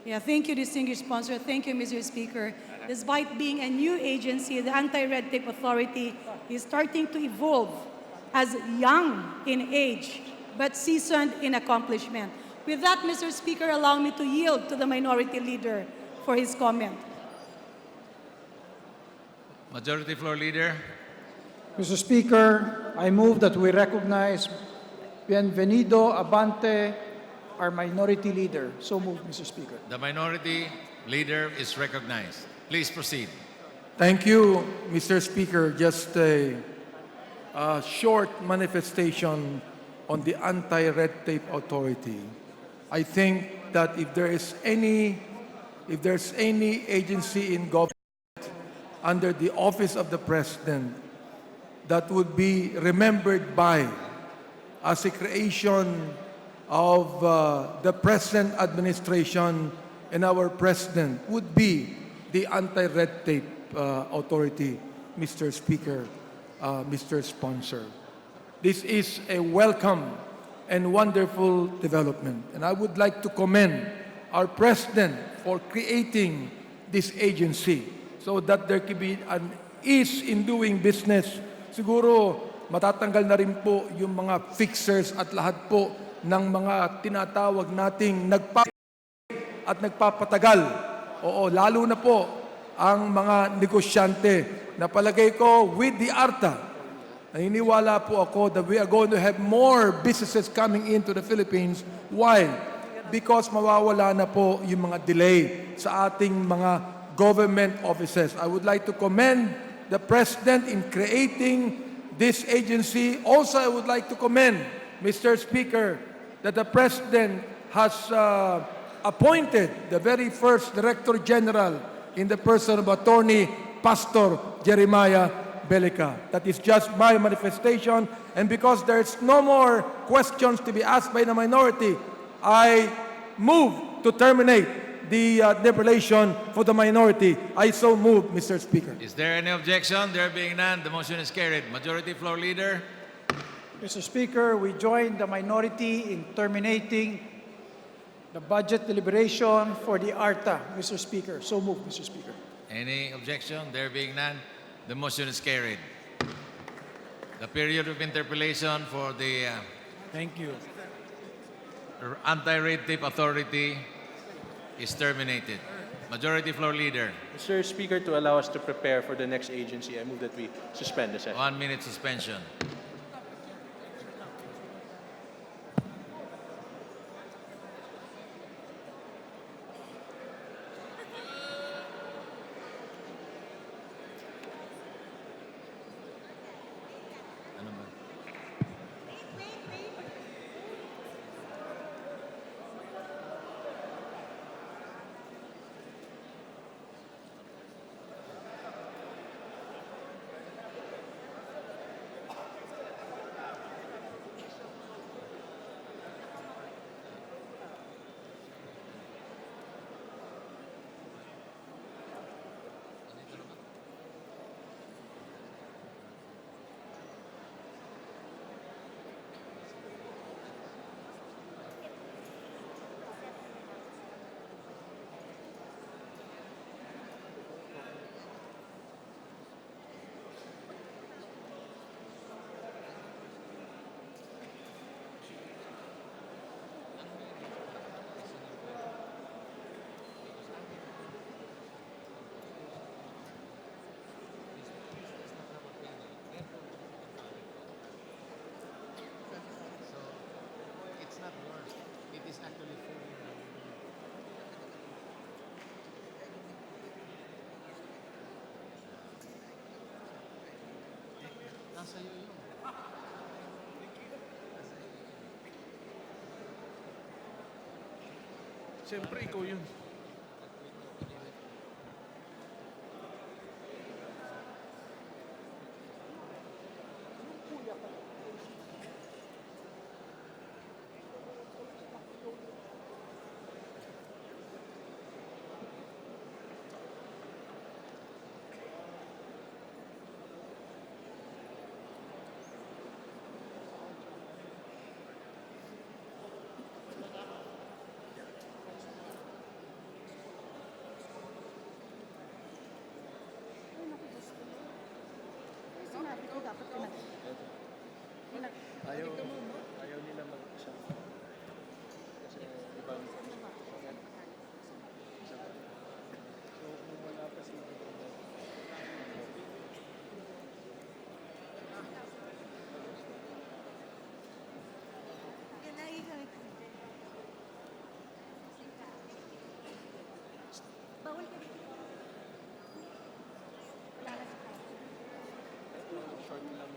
Yeah, thank you, distinguished sponsor. Thank you, Mr. Speaker. Despite being a new agency, the Anti-Red Tape Authority is starting to evolve as young in age, but seasoned in accomplishment. With that, Mr. Speaker, allow me to yield to the Minority Leader for his comment. Majority Floor Leader. Mr. Speaker, I move that we recognize Bienvenido Abante, our Minority Leader. So moved, Mr. Speaker. The Minority Leader is recognized. Please proceed. Thank you, Mr. Speaker. Just a short manifestation on the Anti-Red Tape Authority. I think that if there's any agency in government under the office of the President that would be remembered by as a creation of the present administration and our President would be the Anti-Red Tape Authority, Mr. Speaker, Mr. Sponsor. This is a welcome and wonderful development. And I would like to commend our President for creating this agency so that there can be an ease in doing business. Siguro matatanggal na rin po yung mga fixers at lahat po ng mga tinatawag nating at nagpapatagal. Oo, lalo na po ang mga negosyante na palagay ko with the ARTA, naniniwala po ako that we are going to have more businesses coming into the Philippines. Why? Because mawawala na po yung mga delay sa ating mga government offices. I would like to commend the President in creating this agency. Also, I would like to commend, Mr. Speaker, that the President has appointed the very first Director General in the person of Attorney Pastor Jeremiah Belica. That is just my manifestation. And because there's no more questions to be asked by the minority, I move to terminate the deliberation for the minority. I so move, Mr. Speaker. Is there any objection? There being none, the motion is carried. Majority Floor Leader. Mr. Speaker, we join the minority in terminating the budget deliberation for the ARTA, Mr. Speaker. So move, Mr. Speaker. Any objection? There being none, the motion is carried. The period of interpellation for the Thank you. Anti-Red Tape Authority is terminated. Majority Floor Leader. Mr. Speaker, to allow us to prepare for the next agency, I move that we suspend the session. 1 minute suspension. Ano ba? Nasa iyo yun. Siyempre, ikaw yun. Sinabi ko dapat Ayaw nila mag-isa. Kasi ibang so, kung wala pa si bawal ka dito. short lang.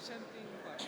Presenting part.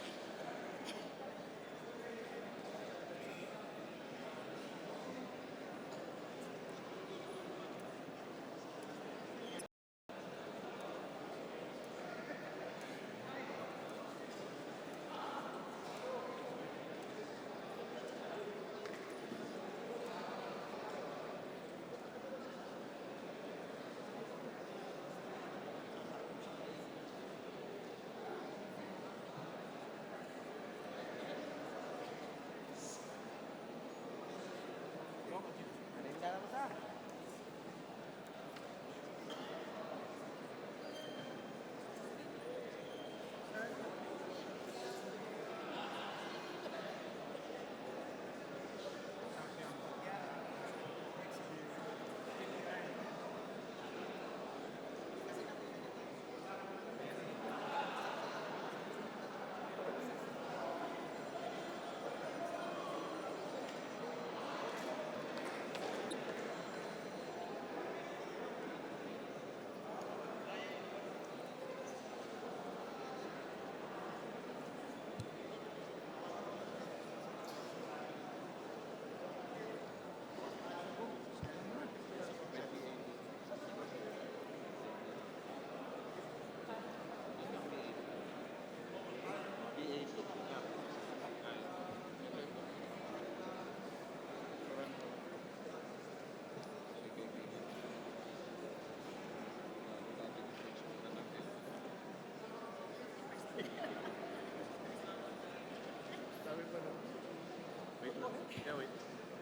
Wait lang. Yeah, wait.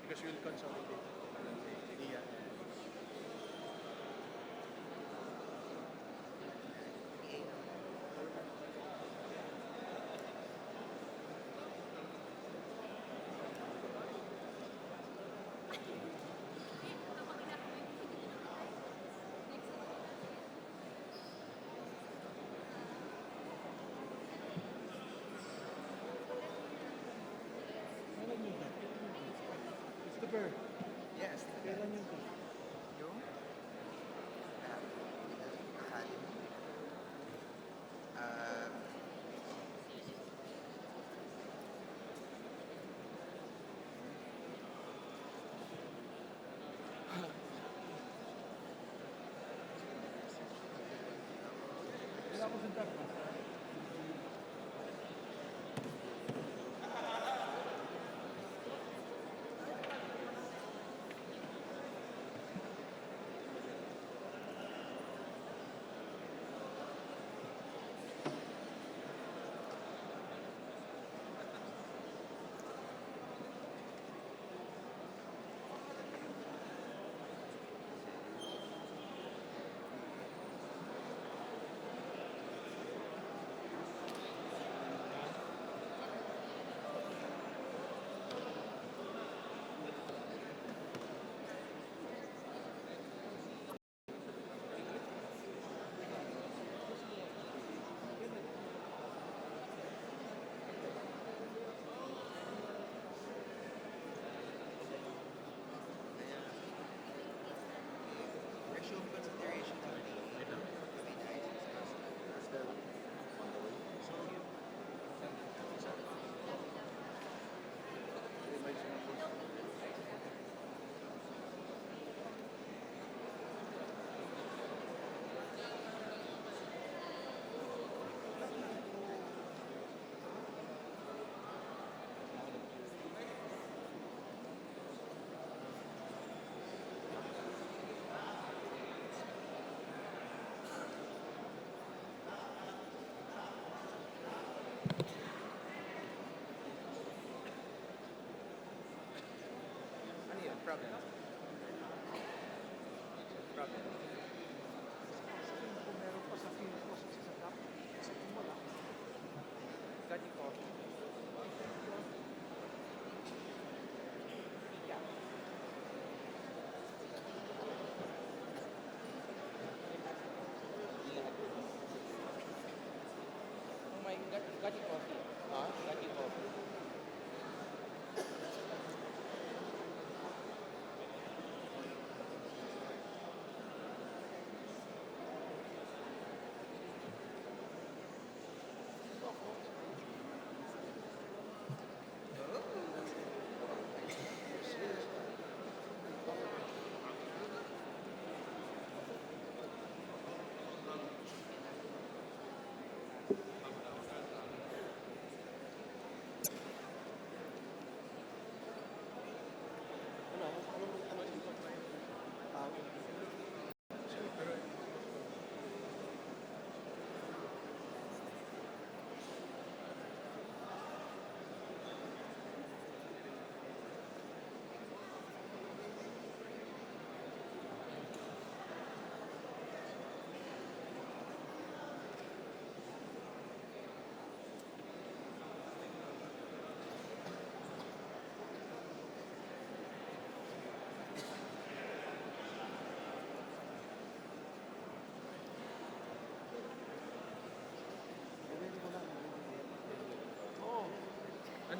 Because we'll consolidate. Yeah. Christopher, Yes. kailan yun? Yung academy. Wala ko sa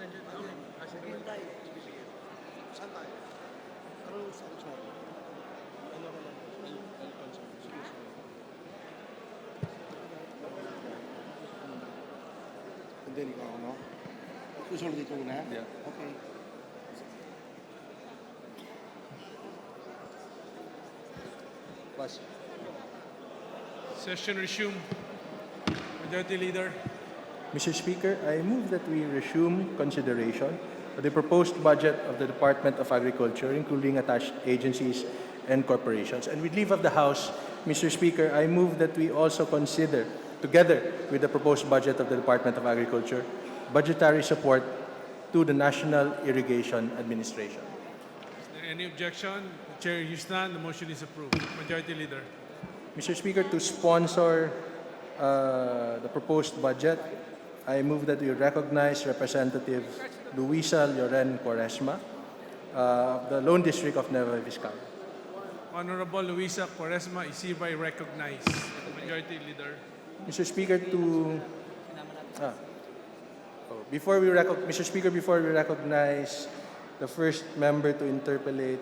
And then ikaw, no? Susunod dito muna? Yeah. Okay. Pass. Session resume. Majority Leader. Mr. Speaker, I move that we resume consideration of the proposed budget of the Department of Agriculture, including attached agencies and corporations. And with leave of the House, Mr. Speaker, I move that we also consider, together with the proposed budget of the Department of Agriculture, budgetary support to the National Irrigation Administration. Is there any objection? The Chair hears none. The motion is approved. Majority Leader. Mr. Speaker, to sponsor the proposed budget, I move that we recognize Representative Luisa Lloren Quaresma of the Lone District of Nueva Vizcaya. Honorable Luisa Quaresma is hereby recognized. Majority Leader. Mr. Speaker, before we recognize the first member to interpellate,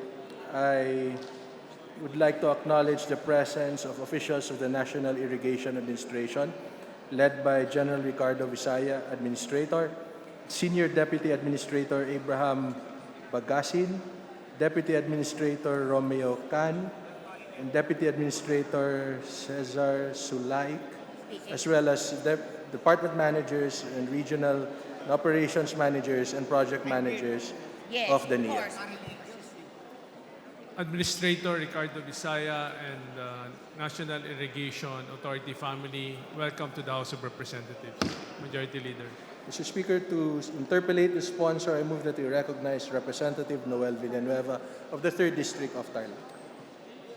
I would like to acknowledge the presence of officials of the National Irrigation Administration, led by General Ricardo Visaya, Administrator, Senior Deputy Administrator Abraham Bagasin, Deputy Administrator Romeo Can, and Deputy Administrator Cesar Sulaik, as well as department managers and regional operations managers and project managers of the NIA. Administrator Ricardo Visaya and National Irrigation Authority family, welcome to the House of Representatives. Majority Leader. Mr. Speaker, to interpellate the sponsor, I move that we recognize Representative Noel Villanueva of the 3rd District of Tarlac.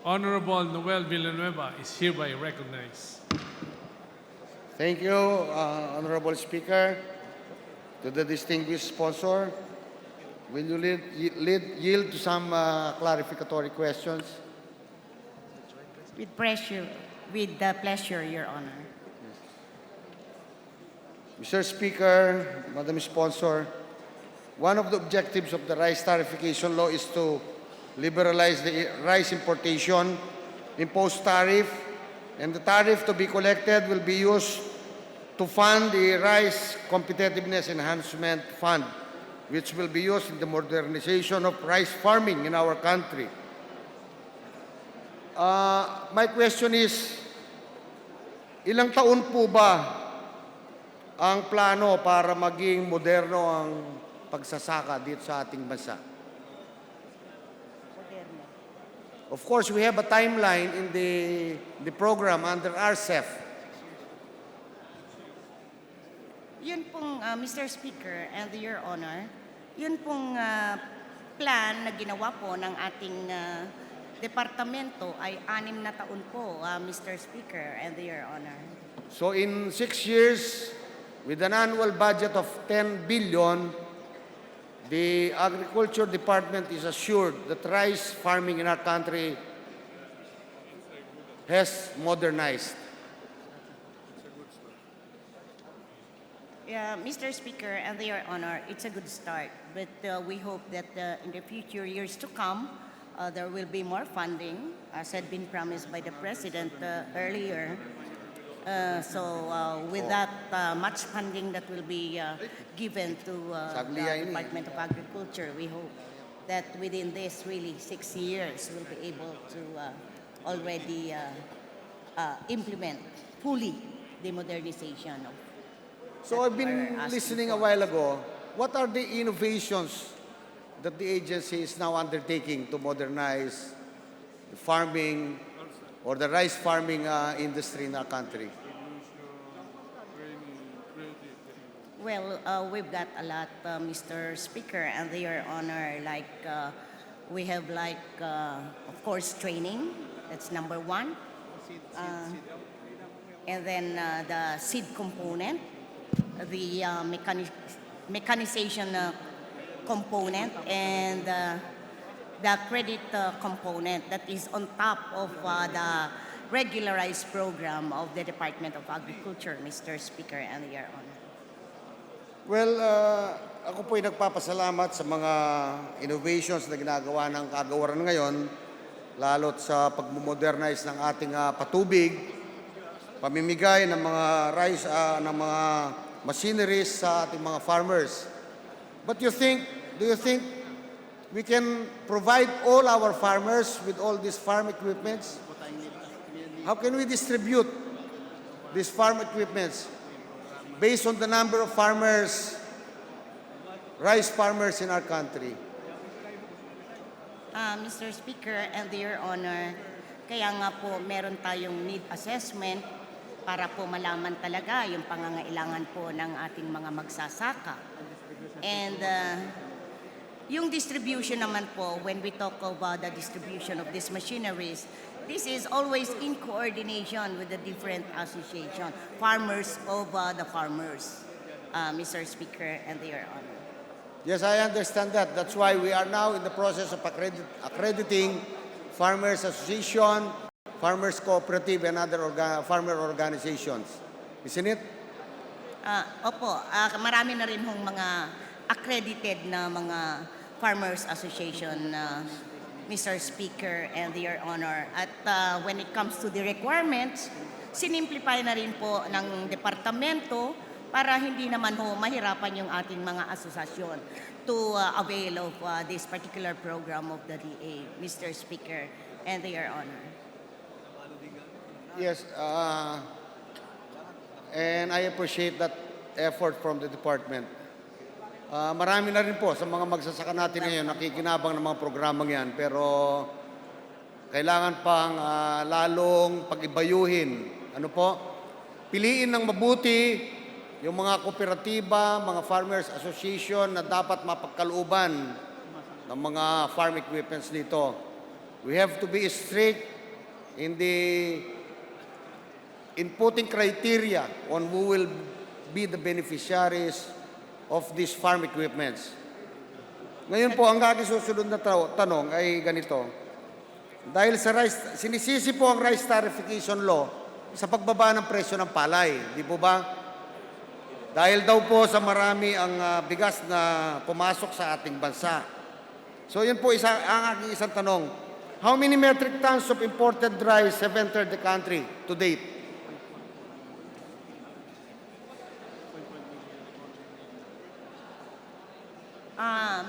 Honorable Noel Villanueva is hereby recognized. Thank you, Honorable Speaker. To the distinguished sponsor, will you yield to some clarificatory questions? With pleasure, Your Honor. Mr. Speaker, Madam Sponsor, one of the objectives of the rice tariffication law is to liberalize the rice importation, impose tariff, and the tariff to be collected will be used to fund the Rice Competitiveness Enhancement Fund, which will be used in the modernization of rice farming in our country. My question is, ilang taon po ba ang plano para maging moderno ang pagsasaka dito sa ating bansa? Of course, we have a timeline in the program under RCEF. Yun pong, Mr. Speaker and Your Honor, yun pong plan na ginawa po ng ating departamento ay 6 na taon po, Mr. Speaker and Your Honor. So in 6 years, with an annual budget of 10 billion, the Agriculture Department is assured that rice farming in our country has modernized. Yeah, Mr. Speaker and Your Honor, it's a good start, but we hope that in the future years to come, there will be more funding, as had been promised by the President earlier. With that much funding that will be given to the Department of Agriculture, we hope that within this really 6 years, we'll be able to already implement fully the modernization of. So I've been listening a while ago. What are the innovations that the agency is now undertaking to modernize the farming or the rice farming industry in our country? Well, we've got a lot, Mr. Speaker and Your Honor. Like we have, of course, training. That's number one. And then the seed component, the mechanization component, and the credit component that is on top of the regularized program of the Department of Agriculture, Mr. Speaker and Your Honor. Well, ako po'y nagpapasalamat sa mga innovations na ginagawa ng kagawaran ngayon, lalo't sa pagmodernize ng ating patubig, pamimigay ng mga rice, ng mga machineries sa ating mga farmers. But do you think we can provide all our farmers with all these farm equipments? How can we distribute these farm equipments based on the number of farmers, rice farmers in our country? Mr. Speaker and Your Honor, kaya nga po meron tayong need assessment para po malaman talaga yung pangangailangan po ng ating mga magsasaka. And yung distribution naman po, when we talk about the distribution of these machineries, this is always in coordination with the different association, farmers of the farmers, Mr. Speaker and Your Honor. Yes, I understand that. That's why we are now in the process of accrediting Farmers Association, Farmers Cooperative, and other farmer organizations. Isn't it? Opo, marami na rin hong mga accredited na mga Farmers Association, Mr. Speaker and Your Honor. At when it comes to the requirements, sinimplify na rin po ng departamento para hindi naman ho mahirapan yung ating mga asosasyon to avail of this particular program of the DA, Mr. Speaker and Your Honor. Yes, and I appreciate that effort from the department. Marami na rin po sa mga magsasaka natin ngayon nakikinabang ng mga programang yan, pero kailangan pang lalong pag-ibayuhin. Ano po? Piliin ng mabuti yung mga kooperatiba, mga farmers association na dapat mapagkalooban ng mga farm equipments dito. We have to be strict in putting criteria on who will be the beneficiaries of these farm equipments. Ngayon po, ang aking susunod na tanong ay ganito. Dahil sa rice, sinisisi po ang rice tarification law sa pagbaba ng presyo ng palay. Di po ba? Dahil daw po sa marami ang bigas na pumasok sa ating bansa. So yun po ang aking isang tanong. How many metric tons of imported rice have entered the country to date?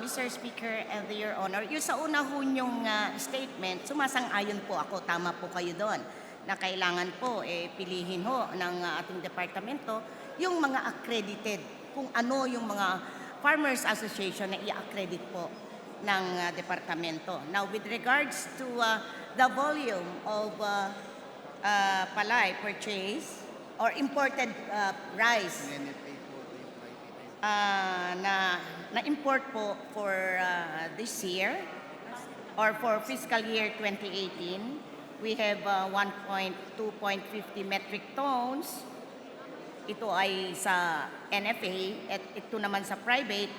Mr. Speaker and Your Honor, yung sa una ho niyong statement, sumasang-ayon po ako, tama po kayo doon, na kailangan po pilihin ho ng ating departamento yung mga accredited, kung ano yung mga Farmers Association na i-accredit po ng departamento. Now, with regards to the volume of palay purchase or imported rice na import po for this year or for fiscal year 2018, we have 2.50 metric tons. Ito ay sa NFA at ito naman sa private,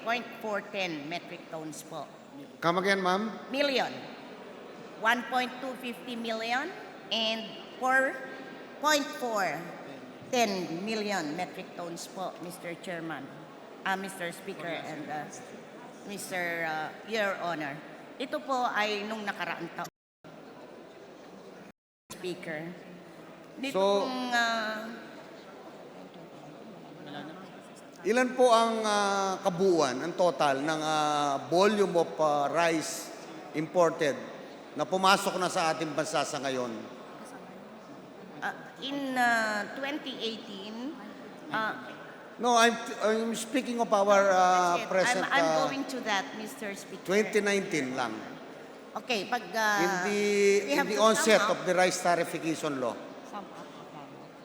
0.410 metric tons po. Come again, ma'am? Million. 1.250 million and 4.410 million metric tons po, Mr. Chairman, Mr. Speaker and Mr. Your Honor. Ito po ay nung nakaraang taon, Speaker. Dito So, pong ilan po ang kabuuan, ang total ng volume of rice imported na pumasok na sa ating bansa sa ngayon? in 2018, No, I'm speaking of our present I'm going to that, Mr. Speaker. 2019 lang. Okay, pag In the onset of the rice tarification law.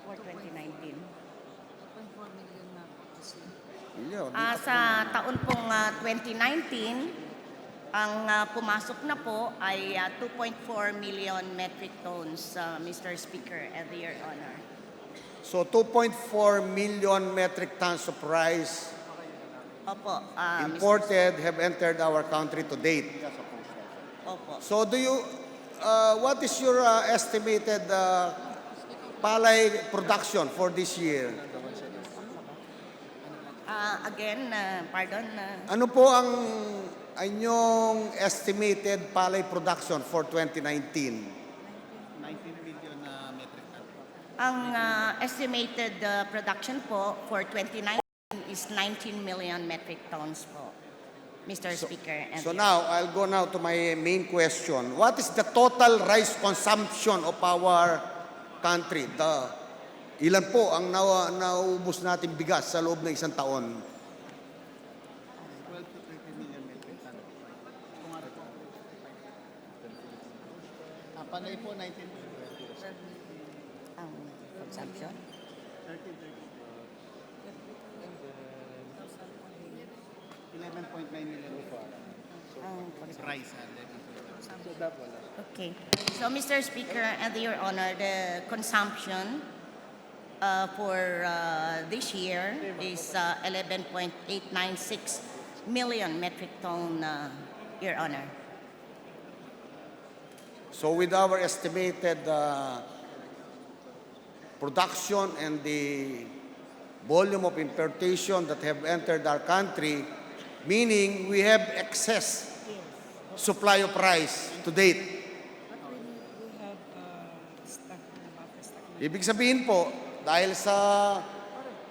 For 2019. Yun, Sa taon pong 2019, ang pumasok na po ay 2.4 million metric tons, Mr. Speaker and Your Honor. So 2.4 million metric tons of rice Opo, imported have entered our country to date. Opo. So what is your estimated palay production for this year? Pardon. Ano po ang inyong estimated palay production for 2019? 19 million metric ton. Ang estimated production po for 2019 is 19 million metric tons po, Mr. Speaker. So now, I'll go now to my main question. What is the total rice consumption of our country? Ilan po ang naubos natin bigas sa loob ng isang taon? 12 to 13 million metric ton. Kung ano po? Panay po 19 million. Ang consumption? 11.9 million rice. Okay. So, Mr. Speaker and Your Honor, the consumption for this year is 11.896 million metric ton, Your Honor. So with our estimated production and the volume of importation that have entered our country, meaning we have excess supply of rice to date. Ibig sabihin po, dahil sa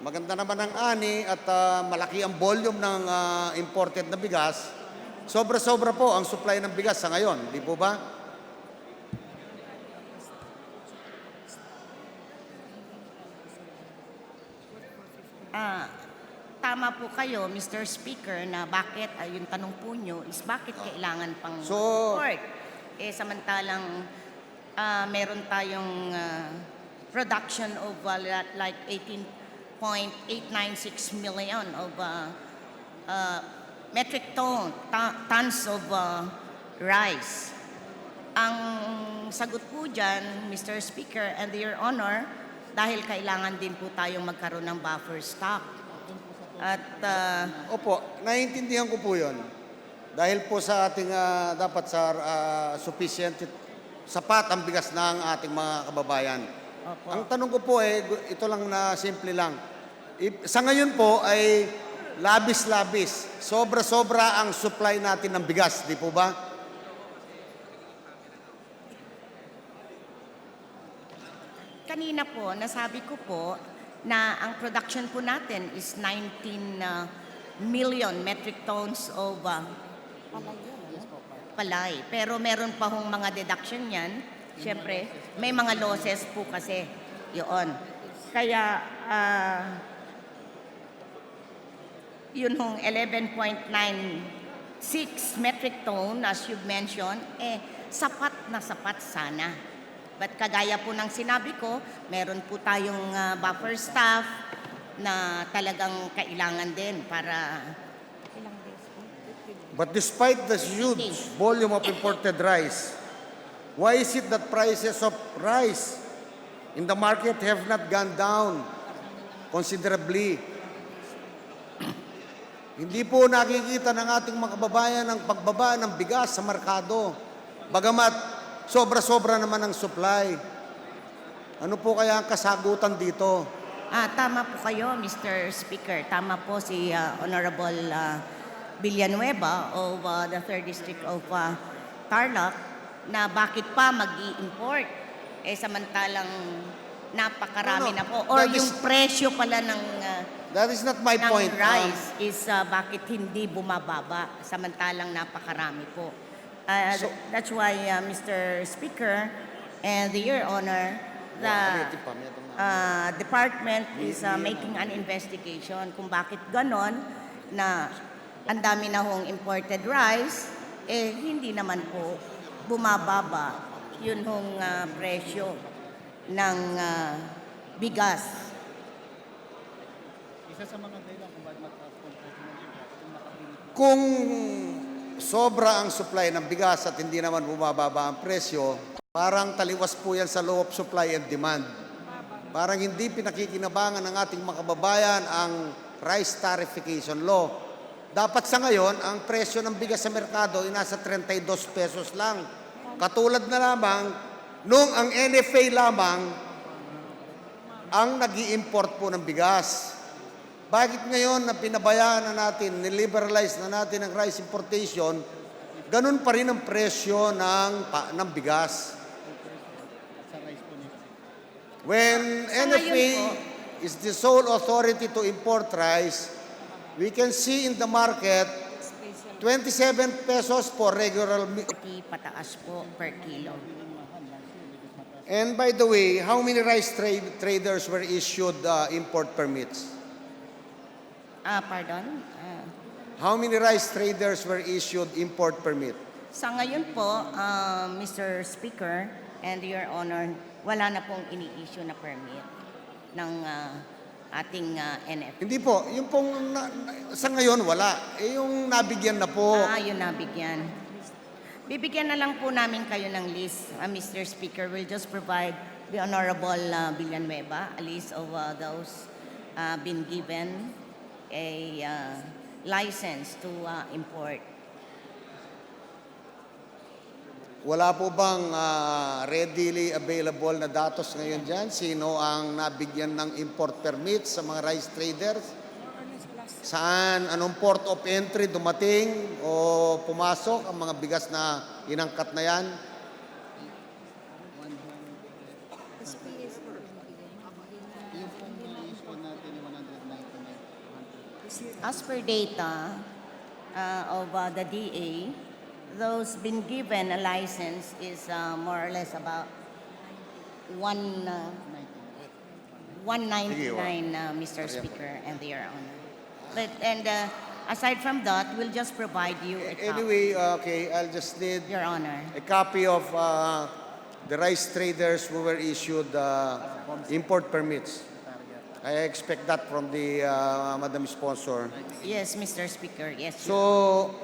maganda naman ang ani at malaki ang volume ng imported na bigas, sobra-sobra po ang supply ng bigas sa ngayon, di po ba? Tama po kayo, Mr. Speaker, na bakit, yung tanong po nyo is bakit kailangan pang import? Samantalang meron tayong production of like 18.896 million of metric tons of rice. Ang sagot po dyan, Mr. Speaker and Your Honor, dahil kailangan din po tayong magkaroon ng buffer stock. At opo, naiintindihan ko po 'yon. Dahil po sa ating dapat sa sufficient sapat ang bigas ng ating mga kababayan. Opo. Ang tanong ko po ito lang na simple lang. Sa ngayon po ay labis-labis. Sobra-sobra ang supply natin ng bigas, di po ba? kanina po, nasabi ko po na ang production po natin is 19 million metric tons of palay. Pero meron pa hong mga deduction yan. Siyempre, may mga losses po kasi yun. Kaya, yun hong 11.96 metric ton, as you've mentioned, sapat na sapat sana. But kagaya po ng sinabi ko, meron po tayong buffer staff na talagang kailangan din para... But despite the huge volume of imported rice, why is it that prices of rice in the market have not gone down considerably? Hindi po nakikita ng ating mga kababayan ang pagbaba ng bigas sa merkado. Bagamat sobra-sobra naman ang supply. Ano po kaya ang kasagutan dito? Tama po kayo, Mr. Speaker. Tama po si Honorable Villanueva of the 3rd District of Tarlac na bakit pa mag-i-import samantalang napakarami na po. Or yung presyo pala ng that is not my point. Rice is bakit hindi bumababa samantalang napakarami po. That's why, Mr. Speaker and Your Honor, the department is making an investigation kung bakit ganon na ang dami na hong imported rice, hindi naman po bumababa yun hong presyo ng bigas. Isa sa mga dahilan kung bakit Kung sobra ang supply ng bigas at hindi naman bumababa ang presyo, parang taliwas po yan sa law of supply and demand. Parang hindi pinakikinabangan ng ating mga kababayan ang rice tarification law. Dapat sa ngayon, ang presyo ng bigas sa merkado ay nasa 32 pesos lang. Katulad na lamang, nung ang NFA lamang ang nag-i-import po ng bigas. Bakit ngayon na pinabayaan na natin, niliberalize na natin ang rice importation, ganun pa rin ang presyo ng bigas? When NFA is the sole authority to import rice, we can see in the market 27 pesos for regular Pataas po per kilo. And by the way, how many rice traders were issued import permits? Pardon? How many rice traders were issued import permit? Sa ngayon po, Mr. Speaker and Your Honor, wala na pong ini-issue na permit ng ating NF. Hindi po, yung pong sa ngayon wala. Yung nabigyan na po. Yung nabigyan. Bibigyan na lang po namin kayo ng list. Mr. Speaker, we'll just provide the Honorable Villanueva a list of those been given a license to import. Wala po bang readily available na datos ngayon dyan? Sino ang nabigyan ng import permit sa mga rice traders? Saan, anong port of entry dumating o pumasok ang mga bigas na inangkat na yan? As per data of the DA, those been given a license is more or less about 199, Mr. Speaker and Your Honor. But aside from that, we'll just provide you a copy. Anyway, okay, I'll just need Your Honor. a copy of the rice traders who were issued import permits. I expect that from the Madam Sponsor. Yes, Mr. Speaker. Yes. So,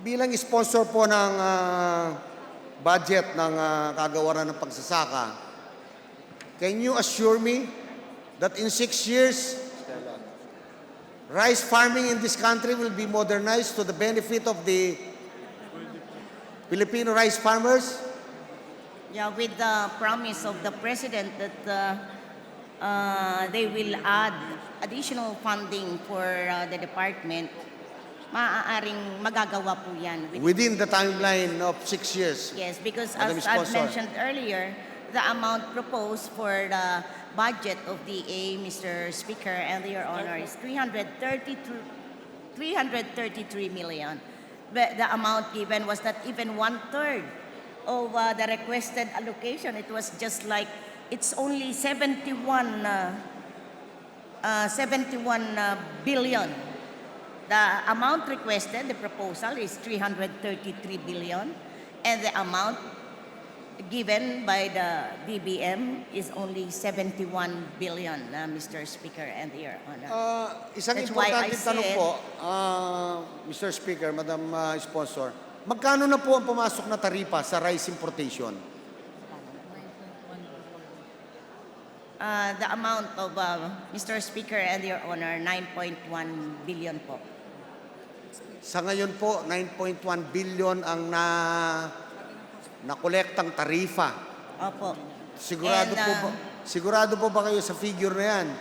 bilang sponsor po ng budget ng kagawaran ng pagsasaka, can you assure me that in 6 years, rice farming in this country will be modernized to the benefit of the Filipino rice farmers? Yeah, with the promise of the President that they will add additional funding for the department, maaaring magagawa po yan. Within the timeline of 6 years? Yes, because Madam as I've Sponsor. mentioned earlier, the amount proposed for the budget of DA, Mr. Speaker and Your Honor, is 333 million. But the amount given was not even 1/3 of the requested allocation. It was just like, it's only 71 billion. The amount requested, the proposal is 333 billion, and the amount given by the DBM is only 71 billion, Mr. Speaker and Your Honor. Isang That's why I importante tanong said- po, Mr. Speaker, Madam Sponsor, magkano na po ang pumasok na taripa sa rice importation? The amount of, Mr. Speaker and Your Honor, 9.1 billion po. Sa ngayon po, 9.1 billion ang nakolektang tarifa. Opo. Sigurado And, po ba? Sigurado po ba kayo sa figure na yan?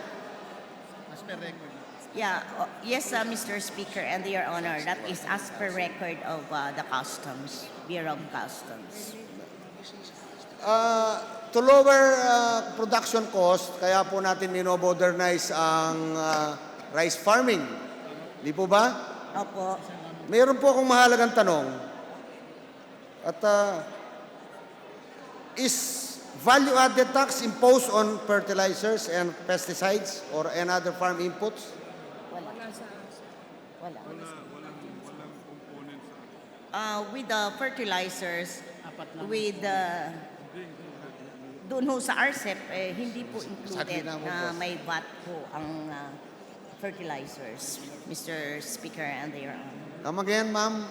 As per record. Yeah, yes, Mr. Speaker and Your Honor, that is as per record of the Customs, Bureau of Customs. To lower production cost, kaya po natin nino-modernize ang rice farming. Di po ba? Opo. Mayroon po akong mahalagang tanong. At is value-added tax imposed on fertilizers and pesticides or any other farm inputs? Wala. With the fertilizers, with doon ho sa RCEP, hindi po included na may VAT po ang fertilizers, Mr. Speaker and Your Honor. Come again, ma'am?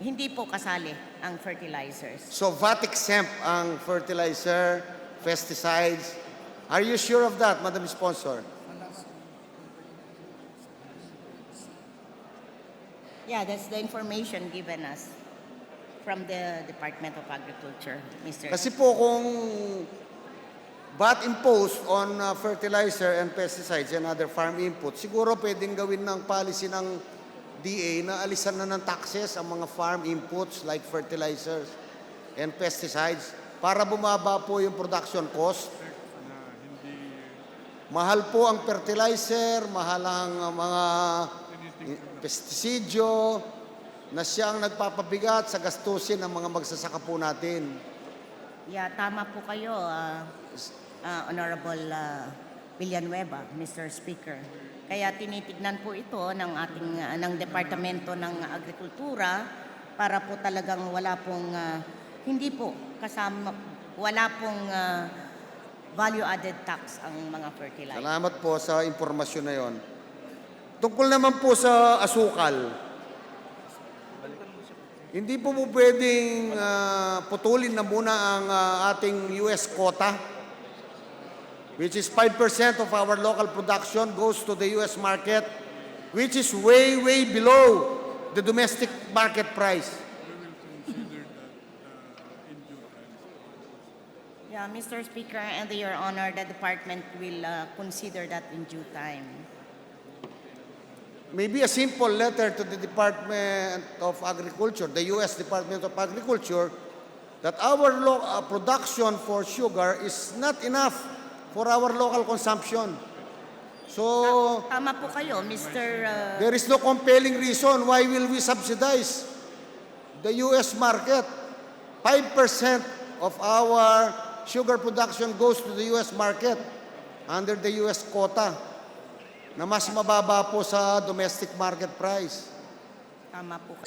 Hindi po kasali ang fertilizers. So VAT exempt ang fertilizer, pesticides. Are you sure of that, Madam Sponsor? Yeah, that's the information given us from the Department of Agriculture, Mr. Kasi po kung VAT imposed on fertilizer and pesticides and other farm inputs, siguro pwedeng gawin ng policy ng DA na alisan na ng taxes ang mga farm inputs like fertilizers and pesticides para bumaba po yung production cost. Mahal po ang fertilizer, mahal ang mga pestisidyo na siyang nagpapabigat sa gastusin ng mga magsasaka po natin. Yeah, tama po kayo, Honorable Villanueva, Mr. Speaker. Kaya tinitignan po ito ng ating ng Departamento ng Agrikultura para po talagang wala pong hindi po kasama, wala pong value-added tax ang mga fertilizer. Salamat po sa impormasyon na yon. Tungkol naman po sa asukal, hindi po pwedeng putulin na muna ang ating US quota, which is 5% of our local production goes to the US market, which is way, way below the domestic market price. Yeah, Mr. Speaker and Your Honor, the department will consider that in due time. Maybe a simple letter to the Department of Agriculture, the U.S. Department of Agriculture, that our production for sugar is not enough for our local consumption. So, Tama po kayo, Mr. there is no compelling reason why will we subsidize the U.S. market. 5% of our sugar production goes to the U.S. market under the U.S. quota na mas mababa po sa domestic market price. Tama po.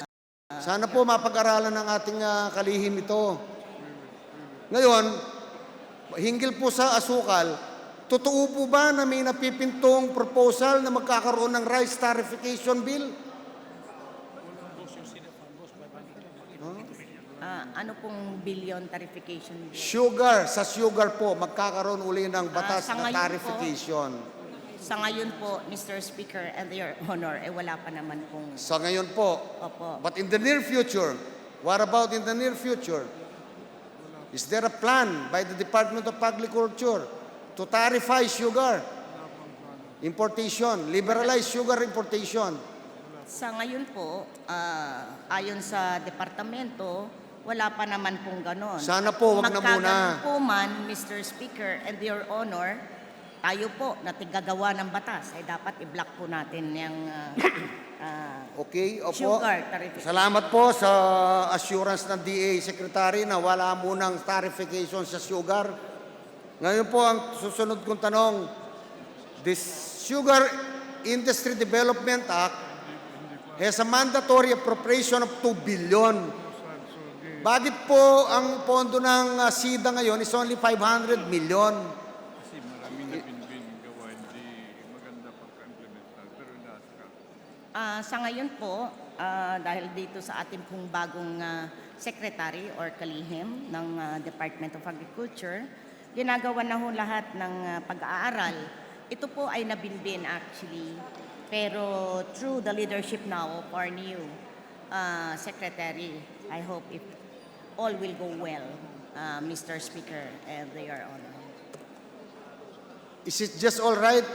Sana po mapag-aralan ng ating kalihim ito. Ngayon, hinggil po sa asukal, totoo po ba na may napipintong proposal na magkakaroon ng rice tarification bill? Ano pong billion tarification bill? Sugar, sa sugar po, magkakaroon uli ng batas sa na ngayon tarification. Sa ngayon po, Mr. Speaker and Your Honor, wala pa naman pong... Sa ngayon po. Opo. But in the near future, what about in the near future? Is there a plan by the Department of Agriculture to tarify sugar importation, liberalize sugar importation? Sa ngayon po, ayon sa departamento, wala pa naman pong ganon. Sana po, wag na muna. Magkaganon po man, Mr. Speaker and Your Honor, tayo po na tigagawa ng batas ay dapat i-block po natin yung okay, opo. sugar tarification. Salamat po sa assurance ng DA Secretary na wala munang tarification sa sugar. Ngayon po ang susunod kong tanong, this Sugar Industry Development Act has a mandatory appropriation of 2 billion. Bakit po ang pondo ng SIDA ngayon is only 500 million? Kasi marami na gawa, hindi maganda pagka-implemental, pero Sa ngayon po, dahil dito sa ating pong bagong secretary or kalihim ng Department of Agriculture, ginagawa na ho lahat ng pag-aaral. Ito po ay nabilbin actually, pero through the leadership now of our new secretary, I hope if all will go well, Mr. Speaker and Your Honor. Is it just all right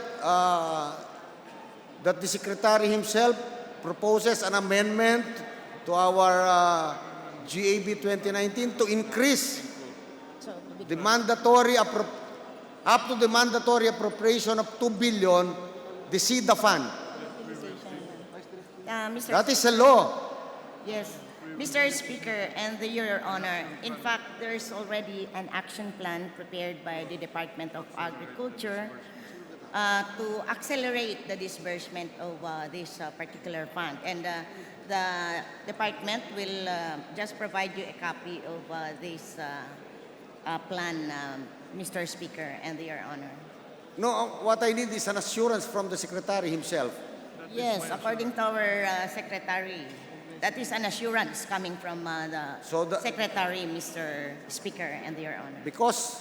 that the Secretary himself proposes an amendment to our GAB 2019 to increase the mandatory up to the mandatory appropriation of 2 billion, the SIDA fund? That is a law. Yes. Mr. Speaker and Your Honor, in fact, there's already an action plan prepared by the Department of Agriculture to accelerate the disbursement of this particular fund. And the department will just provide you a copy of this plan, Mr. Speaker and Your Honor. No, what I need is an assurance from the Secretary himself. Yes, according to our Secretary. That is an assurance coming from the Secretary, Mr. Speaker and Your Honor. Because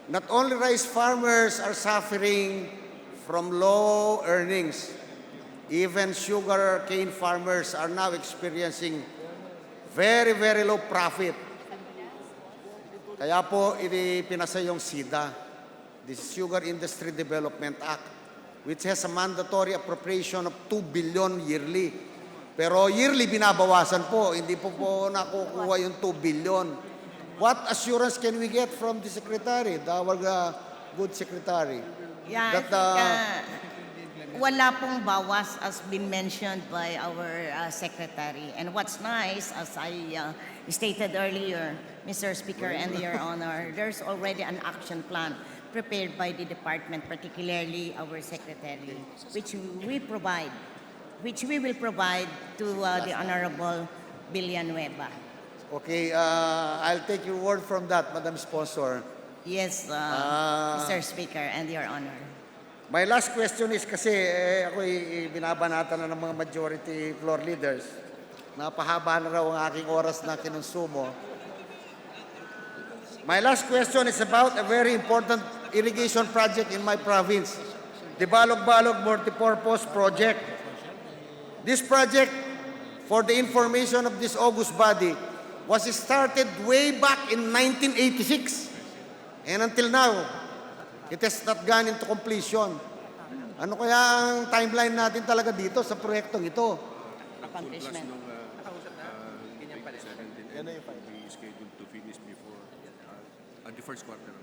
not only rice farmers are suffering from low earnings, even sugar cane farmers are now experiencing very, very low profit. Kaya po ipinasa yung SIDA, the Sugar Industry Development Act, which has a mandatory appropriation of 2 billion yearly. Pero yearly binabawasan po, hindi po nakukuha yung 2 billion. What assurance can we get from the Secretary, our good Secretary? Yeah, That, wala pong bawas as been mentioned by our Secretary. And what's nice, as I stated earlier, Mr. Speaker and Your Honor, there's already an action plan prepared by the department, particularly our Secretary, which we will provide to the Honorable Villanueva. Okay, I'll take your word from that, Madam Sponsor. Yes, Mr. Speaker and Your Honor. My last question is kasi ako'y binabanatan na ng mga majority floor leaders. Napahaba na raw ang aking oras na kinonsumo. My last question is about a very important irrigation project in my province, the Balog-Balog Multipurpose Project. This project, for the information of this august body, was started way back in 1986. And until now, it has not gone into completion. Ano kaya ang timeline natin talaga dito sa proyektong ito? Accomplishment. Scheduled to finish before the first quarter of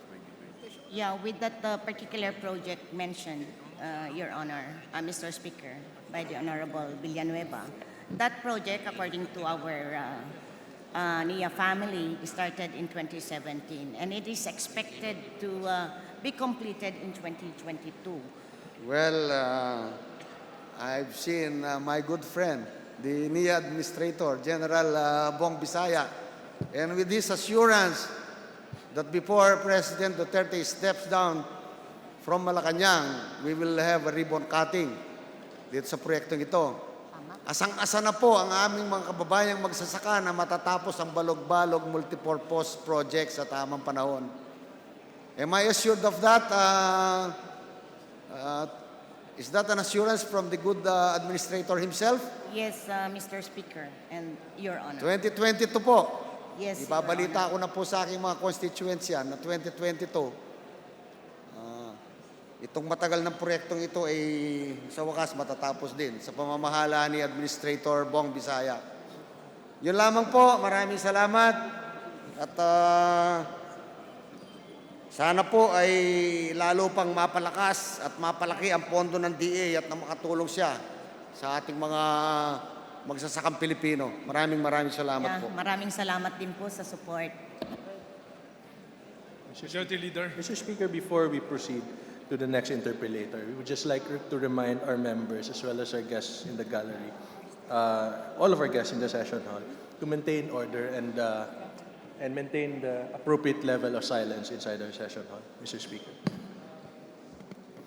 2020. Yeah, with that particular project mentioned, Your Honor, Mr. Speaker, by the Honorable Villanueva, that project, according to our NIA family, started in 2017, and it is expected to be completed in 2022. Well, I've seen my good friend, the NIA Administrator, General Bong Bisaya, and with this assurance that before President Duterte steps down from Malacanang, we will have a ribbon cutting dito sa proyektong ito. Asang-asa na po ang aming mga kababayang magsasaka na matatapos ang Balog-Balog Multipurpose Project sa tamang panahon. Am I assured of that? Is that an assurance from the good administrator himself? Yes, Mr. Speaker and Your Honor. 2022 po. Yes, Your Ibabalita Honor. ko na po sa aking mga constituents yan na 2022. Itong matagal ng proyektong ito ay sa wakas matatapos din sa pamamahala ni Administrator Bong Bisaya. Yun lamang po. Maraming salamat. At sana po ay lalo pang mapalakas at mapalaki ang pondo ng DA at na makatulong siya sa ating mga magsasakang Pilipino. Maraming salamat po. Maraming salamat din po sa support. Majority Leader. Mr. Speaker, before we proceed to the next interpellator, we would just like to remind our members as well as our guests in the gallery, all of our guests in the session hall, to maintain order and maintain the appropriate level of silence inside our session hall, Mr. Speaker.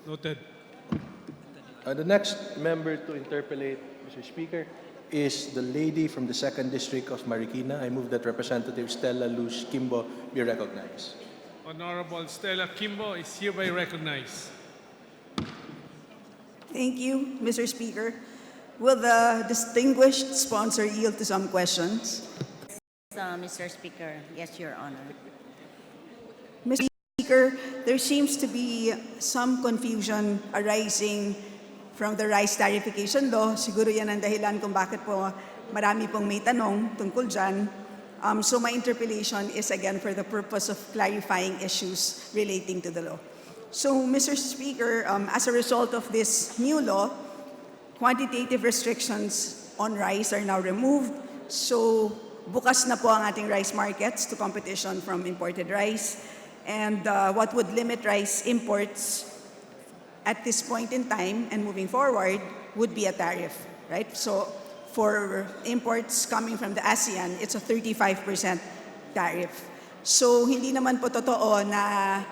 Noted. The next member to interpellate, Mr. Speaker, is the lady from the 2nd District of Marikina. I move that Representative Stella Luz Kimbo be recognized. Honorable Stella Kimbo is hereby recognized. Thank you, Mr. Speaker. Will the distinguished sponsor yield to some questions? Mr. Speaker, yes, Your Honor. Mr. Speaker, there seems to be some confusion arising from the rice tariffication law. Siguro yan ang dahilan kung bakit po marami pong may tanong tungkol dyan. So my interpellation is again for the purpose of clarifying issues relating to the law. So, Mr. Speaker, as a result of this new law, quantitative restrictions on rice are now removed. So, bukas na po ang ating rice markets to competition from imported rice. And what would limit rice imports at this point in time and moving forward would be a tariff, right? So, for imports coming from the ASEAN, it's a 35% tariff. So, hindi naman po totoo na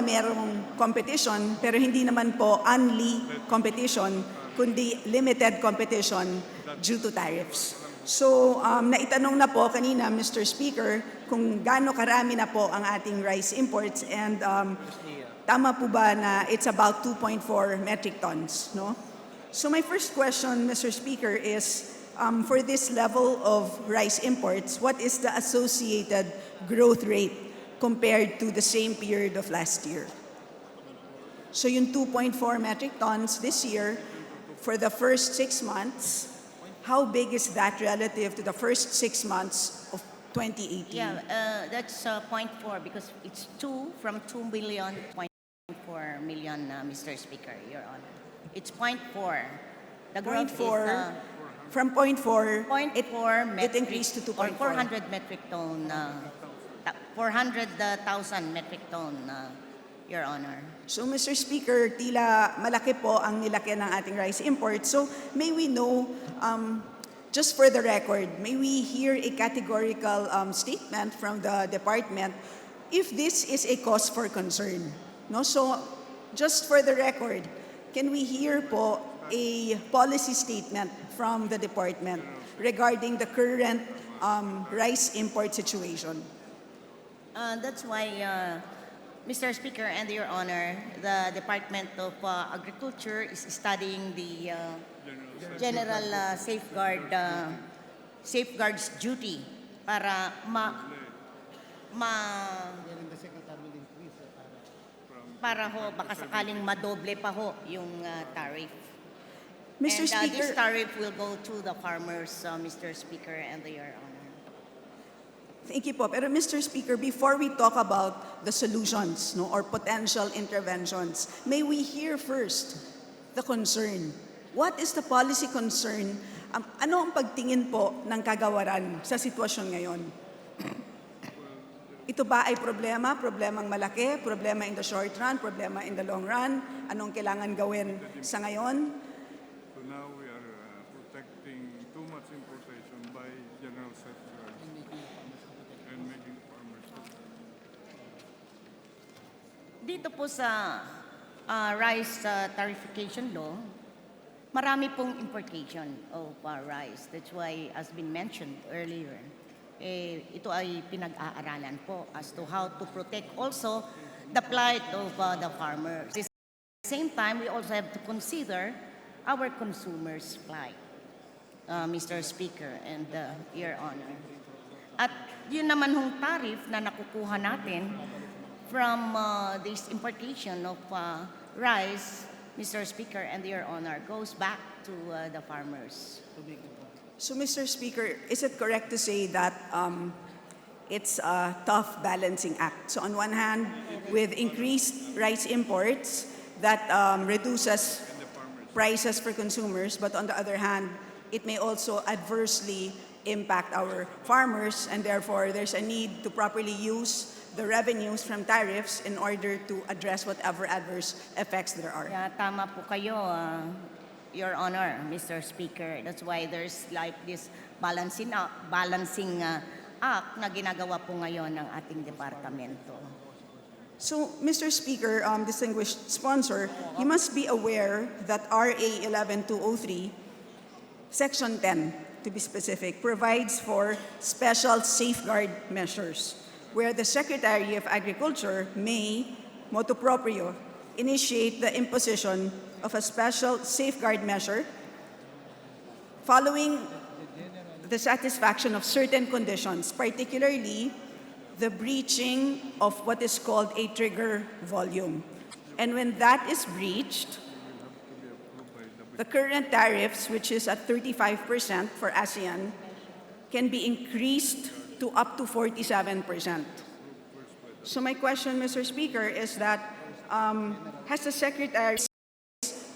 merong competition, pero hindi naman po only competition, kundi limited competition due to tariffs. So, naitanong na po kanina, Mr. Speaker, kung gaano karami na po ang ating rice imports and tama po ba na it's about 2.4 metric tons, no? So my first question, Mr. Speaker, is for this level of rice imports, what is the associated growth rate compared to the same period of last year? So yung 2.4 metric tons this year, for the first 6 months, how big is that relative to the first 6 months of 2018? Yeah, that's 0.4 because it's 2 from 2 million, 0.4 million, Mr. Speaker, Your Honor. It's 0.4. The growth is 0.4, from 0.4, 0.4 it increased to 2.4. or 400 metric ton, 400,000 metric ton, Your Honor. So, Mr. Speaker, tila malaki po ang nilaki ng ating rice imports. So, may we know, just for the record, may we hear a categorical statement from the department if this is a cause for concern? No? So, just for the record, can we hear po a policy statement from the department regarding the current rice import situation? That's why, Mr. Speaker and Your Honor, the Department of Agriculture is studying the general safeguards duty para para ho baka sakaling madoble pa ho yung tariff. Mr. And Speaker, this tariff will go to the farmers, Mr. Speaker and Your Honor. thank you po. Pero Mr. Speaker, before we talk about the solutions, no, or potential interventions, may we hear first the concern. What is the policy concern? Ano ang pagtingin po ng kagawaran sa sitwasyon ngayon? Ito ba ay problemang malaki, problema in the short run, problema in the long run? Anong kailangan gawin sa ngayon? So now we are protecting too much importation by general safeguards and making farmers. Dito po sa rice tarification law, marami pong importation of rice. That's why, as been mentioned earlier, ito ay pinag-aaralan po as to how to protect also the plight of the farmers. At the same time, we also have to consider our consumers' plight, Mr. Speaker and Your Honor. At yun naman hong tariff na nakukuha natin from this importation of rice, Mr. Speaker and Your Honor, goes back to the farmers. So, Mr. Speaker, is it correct to say that it's a tough balancing act? So, on one hand, with increased rice imports, that reduces prices for consumers, but on the other hand, it may also adversely impact our farmers, and therefore there's a need to properly use the revenues from tariffs in order to address whatever adverse effects there are. Yeah, tama po kayo, Your Honor, Mr. Speaker. That's why there's like this balancing act na ginagawa po ngayon ng ating departamento. So, Mr. Speaker, distinguished sponsor, you must be aware that RA 11203, Section 10, to be specific, provides for special safeguard measures where the Secretary of Agriculture may, motu proprio, initiate the imposition of a special safeguard measure following the satisfaction of certain conditions, particularly the breaching of what is called a trigger volume. And when that is breached, the current tariffs, which is at 35% for ASEAN, can be increased to up to 47%. So my question, Mr. Speaker, is that has the Secretary's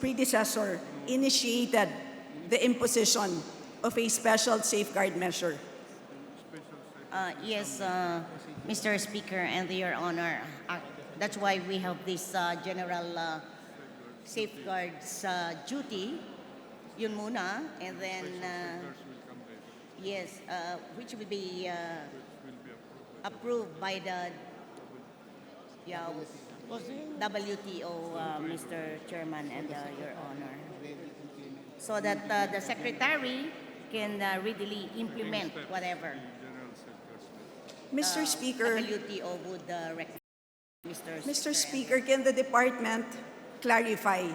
predecessor initiated the imposition of a special safeguard measure? Yes, Mr. Speaker and Your Honor. That's why we have this general safeguards duty, yun muna, and then yes, which will be approved by the WTO, Mr. Chairman and Your Honor, so that the Secretary can readily implement whatever Mr. Speaker, WTO would recommend. Mr. Speaker, can the department clarify,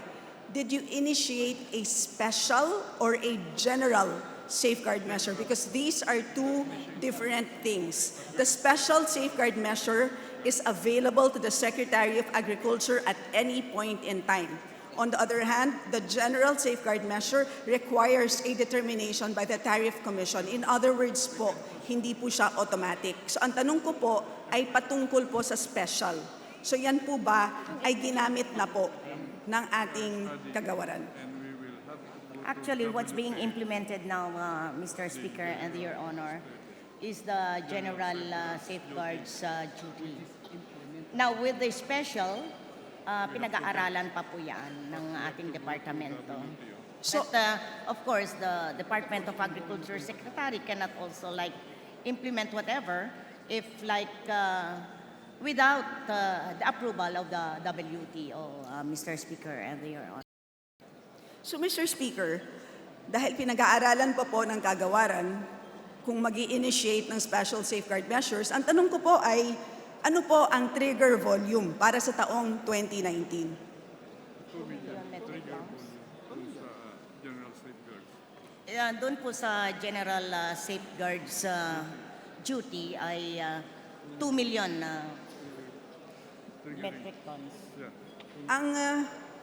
did you initiate a special or a general safeguard measure because these are two different things. The special safeguard measure is available to the Secretary of Agriculture at any point in time. On the other hand, the general safeguard measure requires a determination by the Tariff Commission. In other words po, hindi po siya automatic. So ang tanong ko po ay patungkol po sa special. So yan po ba ay ginamit na po ng ating kagawaran? Actually, what's being implemented now, Mr. Speaker and Your Honor, is the general safeguards duty. Now, with the special, pinag-aaralan pa po yan ng ating departamento. So, but, of course, the Department of Agriculture Secretary cannot also implement whatever if without the approval of the WTO, Mr. Speaker and Your Honor. So Mr. Speaker, dahil pinag-aaralan pa po ng kagawaran kung mag-i-initiate ng special safeguard measures, ang tanong ko po ay ano po ang trigger volume para sa taong 2019? Doon po sa general safeguards duty ay 2 million metric tons. Ang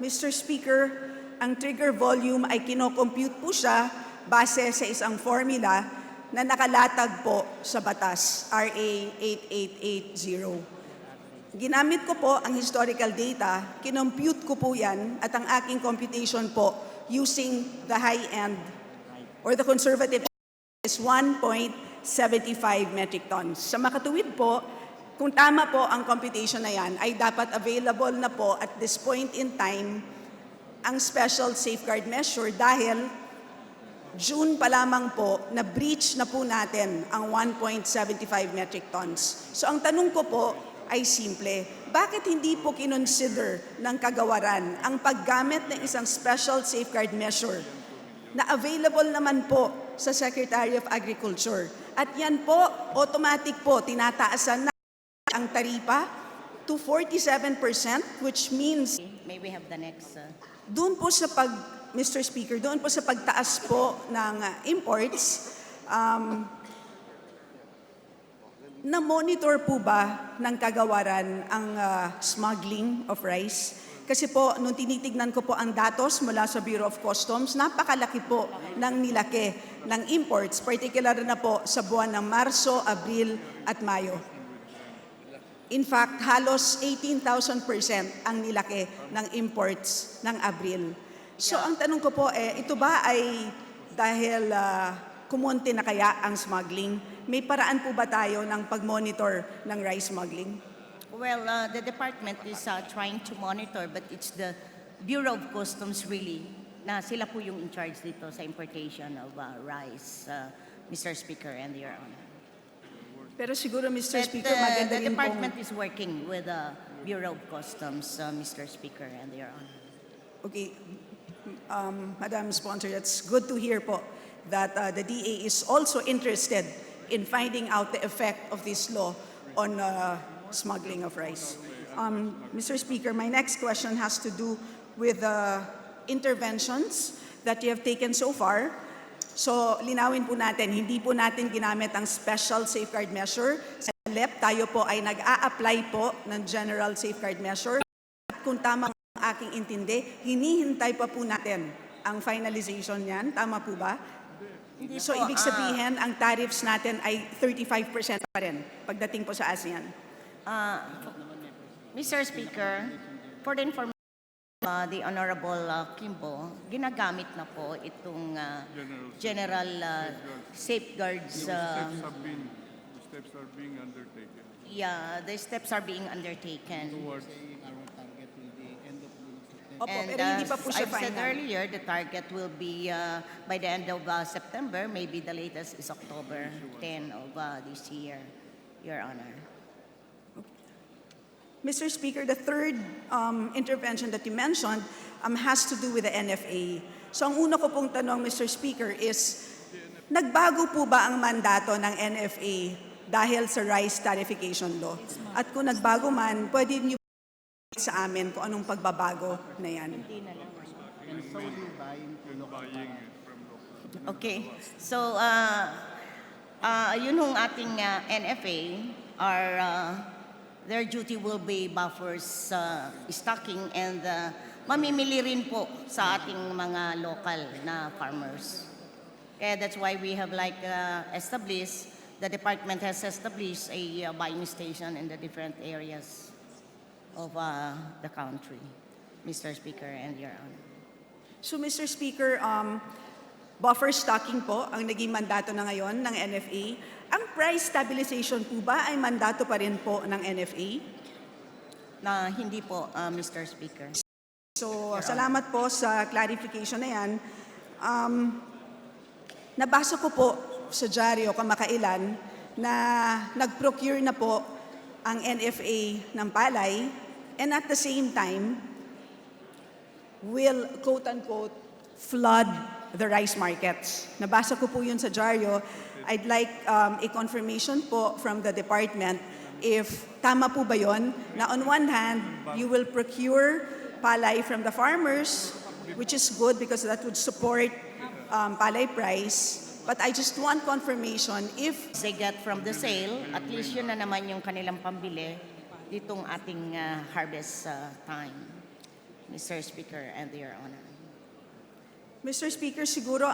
Mr. Speaker, ang trigger volume ay kinocompute po siya base sa isang formula na nakalatag po sa batas, RA 8880. Ginamit ko po ang historical data, kinompute ko po yan at ang aking computation po using the high end or the conservative is 1.75 metric tons. Sa makatuwid po, kung tama po ang computation na yan, ay dapat available na po at this point in time ang special safeguard measure dahil June pa lamang po na breach na po natin ang 1.75 metric tons. So ang tanong ko po ay simple, bakit hindi po kinonsider ng kagawaran ang paggamit ng isang special safeguard measure na available naman po sa Secretary of Agriculture? At yan po, automatic po, tinataasan na ang taripa to 47%, which means May we have the next? doon po sa Mr. Speaker, doon po sa pagtaas po ng imports, na-monitor po ba ng kagawaran ang smuggling of rice? Kasi po, nung tinitignan ko po ang datos mula sa Bureau of Customs, napakalaki po ng nilaki ng imports, particular na po sa buwan ng Marso, Abril at Mayo. In fact, halos 18,000% ang nilaki ng imports ng Abril. So ang tanong ko po, ito ba ay dahil kumonti na kaya ang smuggling? May paraan po ba tayo ng pag-monitor ng rice smuggling? Well, the department is trying to monitor, but it's the Bureau of Customs really, na sila po yung in charge dito sa importation of rice, Mr. Speaker and Your Honor. Pero siguro, Mr. But, Speaker, maganda the rin department is working with the Bureau of Customs, Mr. Speaker and Your Honor. Okay, Madam Sponsor, it's good to hear po that the DA is also interested in finding out the effect of this law on smuggling of rice. Mr. Speaker, my next question has to do with the interventions that you have taken so far. So, linawin po natin, hindi po natin ginamit ang special safeguard measure. Sa LEP, tayo po ay nag-a-apply po ng general safeguard measure. At kung tama ang aking intindi, hinihintay pa po natin ang finalization niyan. Tama po ba? So, ibig sabihin, ang tariffs natin ay 35% pa rin pagdating po sa ASEAN. Mr. Speaker, for the information, the Honorable Kimbo, ginagamit na po itong general safeguards. The steps are being undertaken. Yeah, the steps are being undertaken. Opo, And pero hindi pa po siya I've said final. earlier, the target will be by the end of September, maybe the latest is October 10 of this year, Your Honor. Mr. Speaker, the third intervention that you mentioned has to do with the NFA. So ang una ko pong tanong, Mr. Speaker, is nagbago po ba ang mandato ng NFA dahil sa rice tarification law? At kung nagbago man, pwede niyo sa amin kung anong pagbabago na yan. Okay. So, yun hong ating NFA, their duty will be buffers stocking and mamimili rin po sa ating mga local na farmers. Kaya that's why we have the department has established a buying station in the different areas of the country, Mr. Speaker and Your Honor. So Mr. Speaker, buffer stocking po ang naging mandato na ngayon ng NFA. Ang price stabilization po ba ay mandato pa rin po ng NFA? Na hindi po, Mr. Speaker. So salamat po sa clarification na yan. Nabasa ko po sa dyaryo kamakailan na nag-procure na po ang NFA ng palay and at the same time will quote-unquote flood the rice markets. Nabasa ko po yun sa dyaryo. I'd like a confirmation po from the department if tama po ba yun na on one hand, you will procure palay from the farmers, which is good because that would support palay price. But I just want confirmation if They get from the sale, at least yun na naman yung kanilang pambili ditong ating harvest time, Mr. Speaker and Your Honor. Mr. Speaker, siguro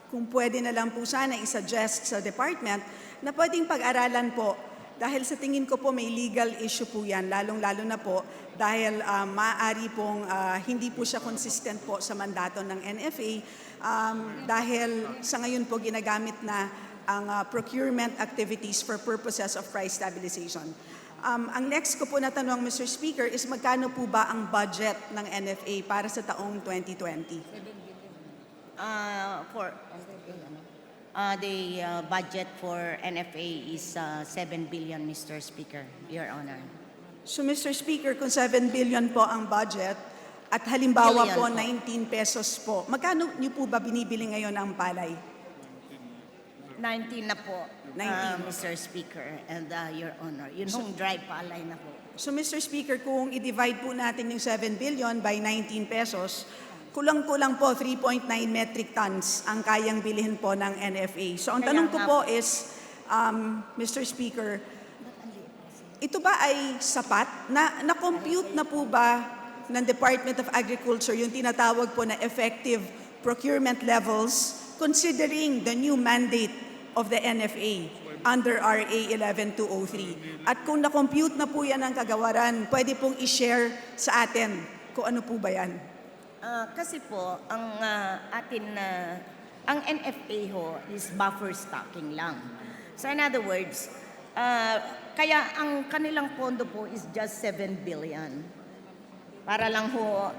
kung pwede na lang po sana i-suggest sa department na pwedeng pag-aralan po dahil sa tingin ko po may legal issue po yan, lalong-lalo na po dahil maaari pong hindi po siya consistent po sa mandato ng NFA dahil sa ngayon po ginagamit na ang procurement activities for purposes of price stabilization. Ang next ko po na tanong, Mr. Speaker, is magkano po ba ang budget ng NFA para sa taong 2020? The budget for NFA is 7 billion, Mr. Speaker, Your Honor. So Mr. Speaker, kung 7 billion po ang budget at halimbawa po Billion po. 19 pesos po, magkano niyo po ba binibili ngayon ang palay? 19 na po, 19. Mr. Speaker and Your Honor. Yun hong dry palay na po. So Mr. Speaker, kung i-divide po natin yung 7 billion by 19 pesos, kulang-kulang po 3.9 metric tons ang kayang bilhin po ng NFA. So ang Kaya tanong ko nga po is, Mr. Speaker, ito ba ay sapat? Na-compute na po ba ng Department of Agriculture yung tinatawag po na effective procurement levels considering the new mandate of the NFA under RA 11203? At kung na-compute na po yan ang kagawaran, pwede pong i-share sa atin kung ano po ba yan? Kasi po, ang NFA ho is buffer stocking lang. So in other words, kaya ang kanilang pondo po is just 7 billion. Para lang ho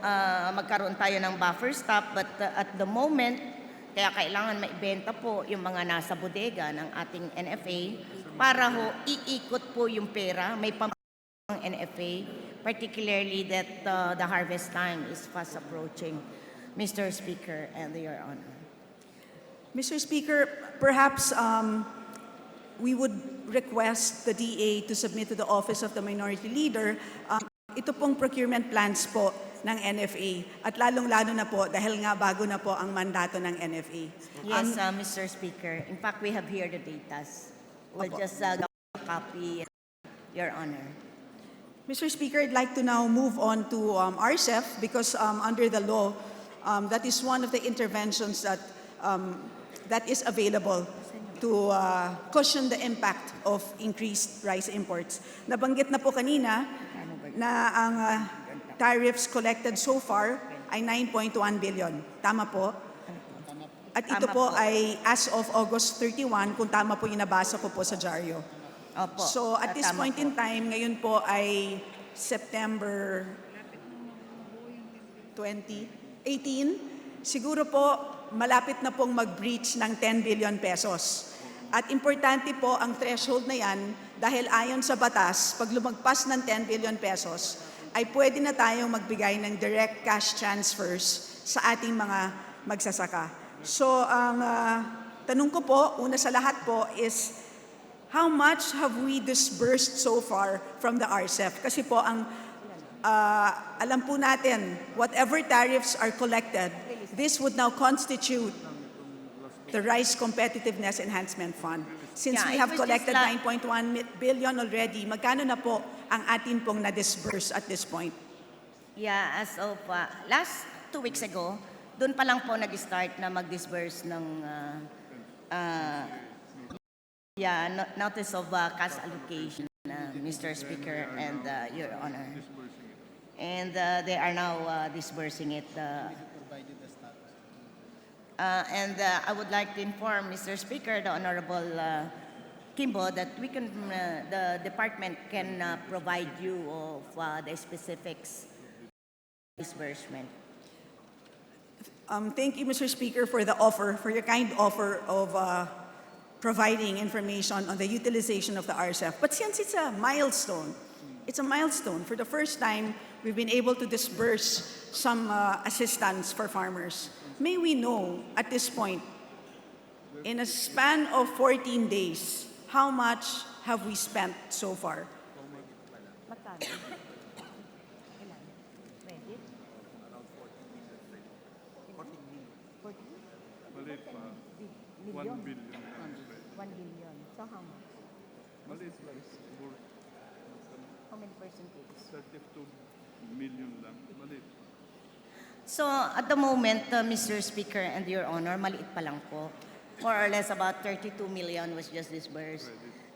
magkaroon tayo ng buffer stock, but at the moment, kaya kailangan maibenta po yung mga nasa bodega ng ating NFA para ho iikot po yung pera, may pang NFA, particularly that the harvest time is fast approaching, Mr. Speaker and Your Honor. Mr. Speaker, perhaps we would request the DA to submit to the Office of the Minority Leader ito pong procurement plans po ng NFA at lalong-lalo na po dahil nga bago na po ang mandato ng NFA. Yes, Mr. Speaker. In fact, we have here the datas. We'll just copy, Your Honor. Mr. Speaker, I'd like to now move on to RCEF because under the law, that is one of the interventions that is available to cushion the impact of increased rice imports. Nabanggit na po kanina na ang tariffs collected so far ay 9.1 billion. Tama po? At ito po ay as of August 31, kung tama po yung nabasa ko po sa dyaryo. Opo. So at this point in time, ngayon po ay September 2018, siguro po malapit na pong mag-breach ng 10 billion pesos. At importante po ang threshold na yan dahil ayon sa batas, pag lumagpas ng 10 billion pesos, ay pwede na tayong magbigay ng direct cash transfers sa ating mga magsasaka. So ang tanong ko po, una sa lahat po is, how much have we disbursed so far from the RCEF? Kasi po ang alam po natin, whatever tariffs are collected, this would now constitute the Rice Competitiveness Enhancement Fund. Since Yeah, we it have was just collected la- 9.1 billion already, magkano na po ang atin pong na-disburse at this point? Yeah, as of last 2 weeks ago, doon pa lang po nag-start na mag-disburse ng notice of cash allocation, Mr. Speaker and Your Honor. And they are now disbursing it. And I would like to inform Mr. Speaker, the Honorable Kimbo, that the department can provide you of the specifics disbursement. Thank you, Mr. Speaker, for your kind offer of providing information on the utilization of the RCEF. But since it's a milestone, for the first time, we've been able to disburse some assistance for farmers. May we know at this point, in a span of 14 days, how much have we spent so far? Maliit pa. 1 billion. 1 billion. So how much? Maliit lang. Siguro How many percentage? 32 million lang. Maliit. So at the moment, Mr. Speaker and Your Honor, maliit pa lang po. More or less about 32 million was just disbursed.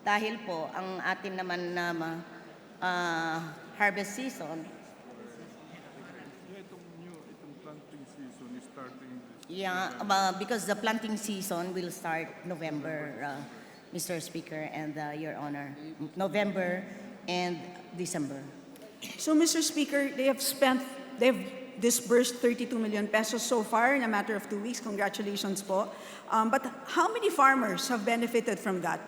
Dahil po, ang atin naman na harvest season, Itong planting season is starting this. because the planting season will start November, Mr. Speaker and Your Honor. November and December. So, Mr. Speaker, they've disbursed 32 million pesos so far in a matter of 2 weeks. Congratulations po. But how many farmers have benefited from that?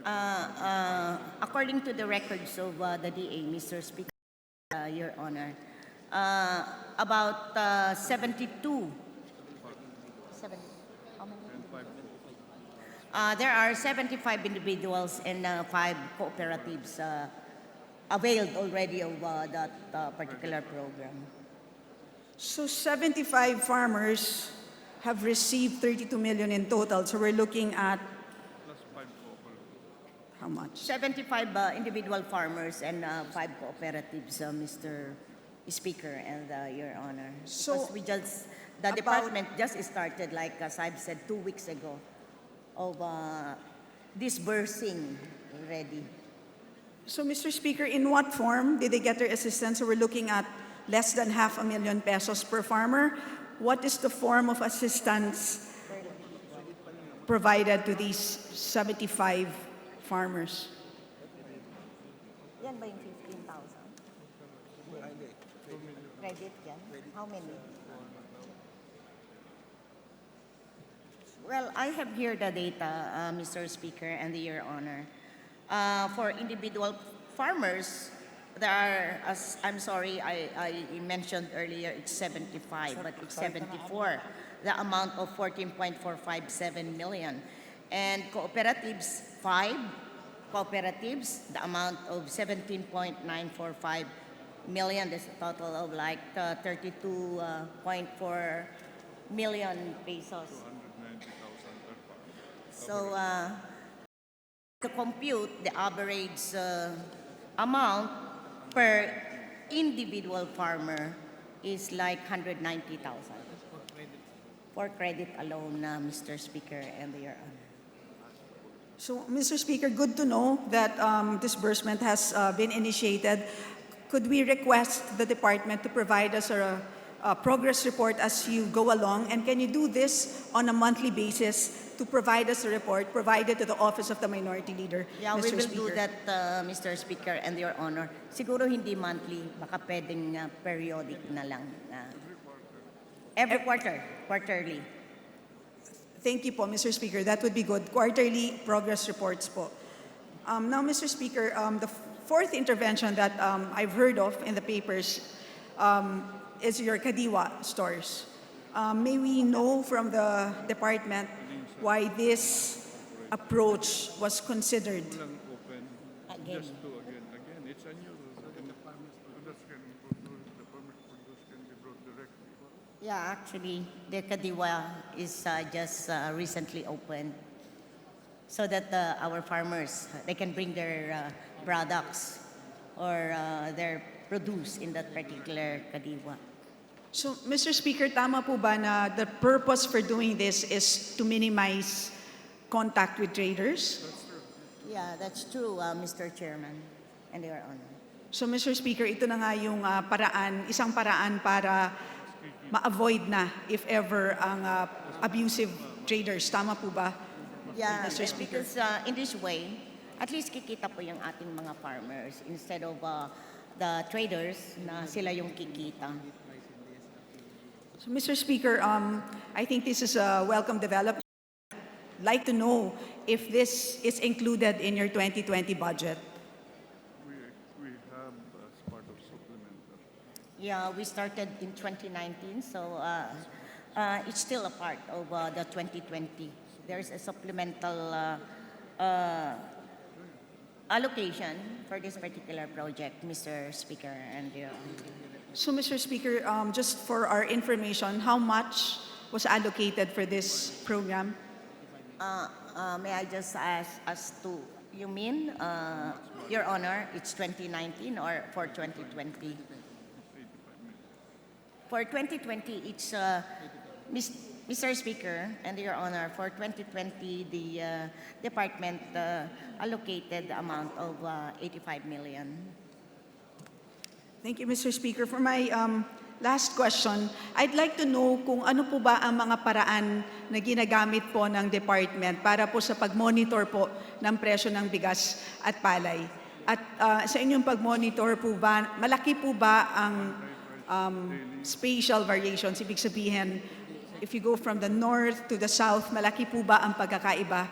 74. According to the records of the DA, Mr. Speaker, Your Honor, about 72. There are 75 individuals and 5 cooperatives availed already of that particular program. So 75 farmers have received 32 million in total. So we're looking at how much? 75 individual farmers and 5 cooperatives, Mr. Speaker and Your Honor. So, Because the department just started, like as I've said, 2 weeks ago, of disbursing already. So, Mr. Speaker, in what form did they get their assistance? So we're looking at less than 500,000 pesos per farmer. What is the form of assistance provided to these 75 farmers? Yan ba yung 15,000? Credit yan? How many? Well, I have here the data, Mr. Speaker and Your Honor. For individual farmers, there are, I'm sorry, I mentioned earlier it's 75, but it's 74. The amount of 14.457 million. And cooperatives, 5 cooperatives, the amount of 17.945 million. That's a total of like 32.4 million pesos. So to compute the average amount per individual farmer is like 190,000 for credit alone, Mr. Speaker and Your Honor. So, Mr. Speaker, good to know that disbursement has been initiated. Could we request the department to provide us a progress report as you go along? And can you do this on a monthly basis to provide us a report provided to the Office of the Minority Leader, Yeah, Mr. we will Speaker? do that, Mr. Speaker and Your Honor. Siguro hindi monthly, baka pwedeng periodic na lang. Every quarterly. Thank you po, Mr. Speaker. That would be good. Quarterly progress reports po. Now, Mr. Speaker, the fourth intervention that I've heard of in the papers is your Kadiwa stores. May we know from the department why this approach was considered? Just to again. It's a new. That's kind of the farmers Yeah, actually, the Kadiwa is just recently opened so that our farmers, they can bring their products or their produce in that particular Kadiwa. So, Mr. Speaker, tama po ba na the purpose for doing this is to minimize contact with traders? Yeah, that's true, Mr. Chairman and Your Honor. So, Mr. Speaker, ito na nga yung isang paraan para ma-avoid na, if ever, ang abusive traders. Tama po ba, Yeah, Mr. Speaker? because in this way, at least kikita po yung ating mga farmers instead of the traders na sila yung kikita. So, Mr. Speaker, I think this is a welcome development. I'd like to know if this is included in your 2020 budget. We have as part of supplemental. Yeah, we started in 2019, so it's still a part of the 2020. There's a supplemental allocation for this particular project, Mr. Speaker. And So, Mr. Speaker, just for our information, how much was allocated for this program? may I just ask as to, you mean, Your Honor, it's 2019 or for 2020? For 2020, it's, Mr. Speaker and Your Honor, for 2020, the department allocated the amount of 85 million. Thank you, Mr. Speaker. For my last question, I'd like to know kung ano po ba ang mga paraan na ginagamit po ng department para po sa pag-monitor po ng presyo ng bigas at palay. At sa inyong pag-monitor po ba, malaki po ba ang spatial variations? Ibig sabihin, if you go from the north to the south, malaki po ba ang pagkakaiba?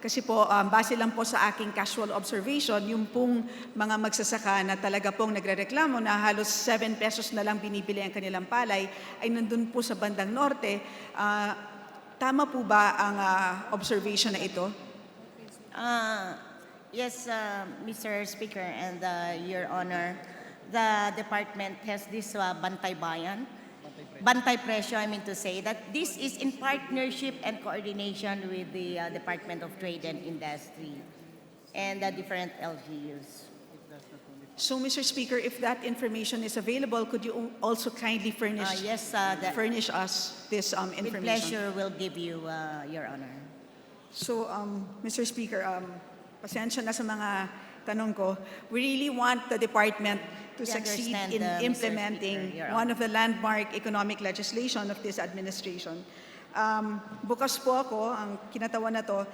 Kasi po, base lang po sa aking casual observation, yung pong mga magsasaka na talaga pong nagrereklamo na halos 7 pesos na lang binibili ang kanilang palay, ay nandun po sa bandang norte. Tama po ba ang observation na ito? Yes, Mr. Speaker and Your Honor, the department has this Bantay Bayan, Bantay Presyo, I mean to say, that this is in partnership and coordination with the Department of Trade and Industry and the different LGUs. So, Mr. Speaker, if that information is available, could you also kindly furnish, Yes, furnish us this information? with pleasure will give you, Your Honor. So, Mr. Speaker, pasensya na sa mga tanong ko. We really want the department to We succeed understand, in Mr. implementing Speaker, Your one of the landmark economic legislation of this administration. Bukas po ako, ang kinatawan na to,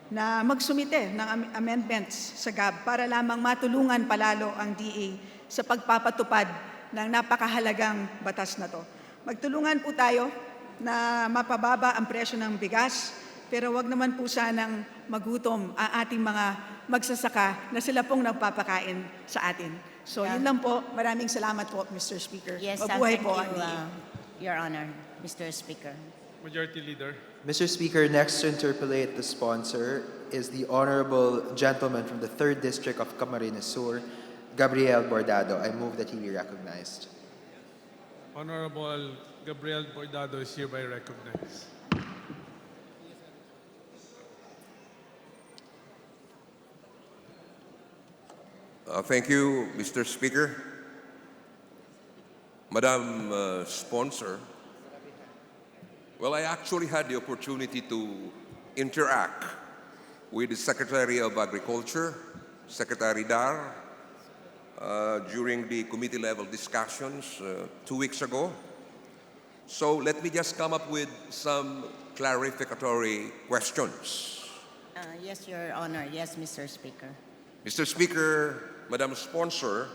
na magsumite ng amendments sa GAB para lamang matulungan palalo ang DA sa pagpapatupad ng napakahalagang batas na to. Magtulungan po tayo na mapababa ang presyo ng bigas, pero wag naman po sanang magutom ang ating mga magsasaka na sila pong nagpapakain sa atin. So, yun lang po. Maraming salamat po, Mr. Speaker. Yes, Mabuhay thank po you, ang DA. Your Honor, Mr. Speaker. Majority Leader. Mr. Speaker, next to interpolate the sponsor is the Honorable Gentleman from the 3rd District of Camarines Sur, Gabriel Bordado. I move that he be recognized. Honorable Gabriel Bordado is hereby recognized. Thank you, Mr. Speaker. Madam Sponsor, well, I actually had the opportunity to interact with the Secretary of Agriculture, Secretary Dar, during the committee-level discussions 2 weeks ago. So let me just come up with some clarificatory questions. Yes, Your Honor. Yes, Mr. Speaker. Mr. Speaker, Madam Sponsor,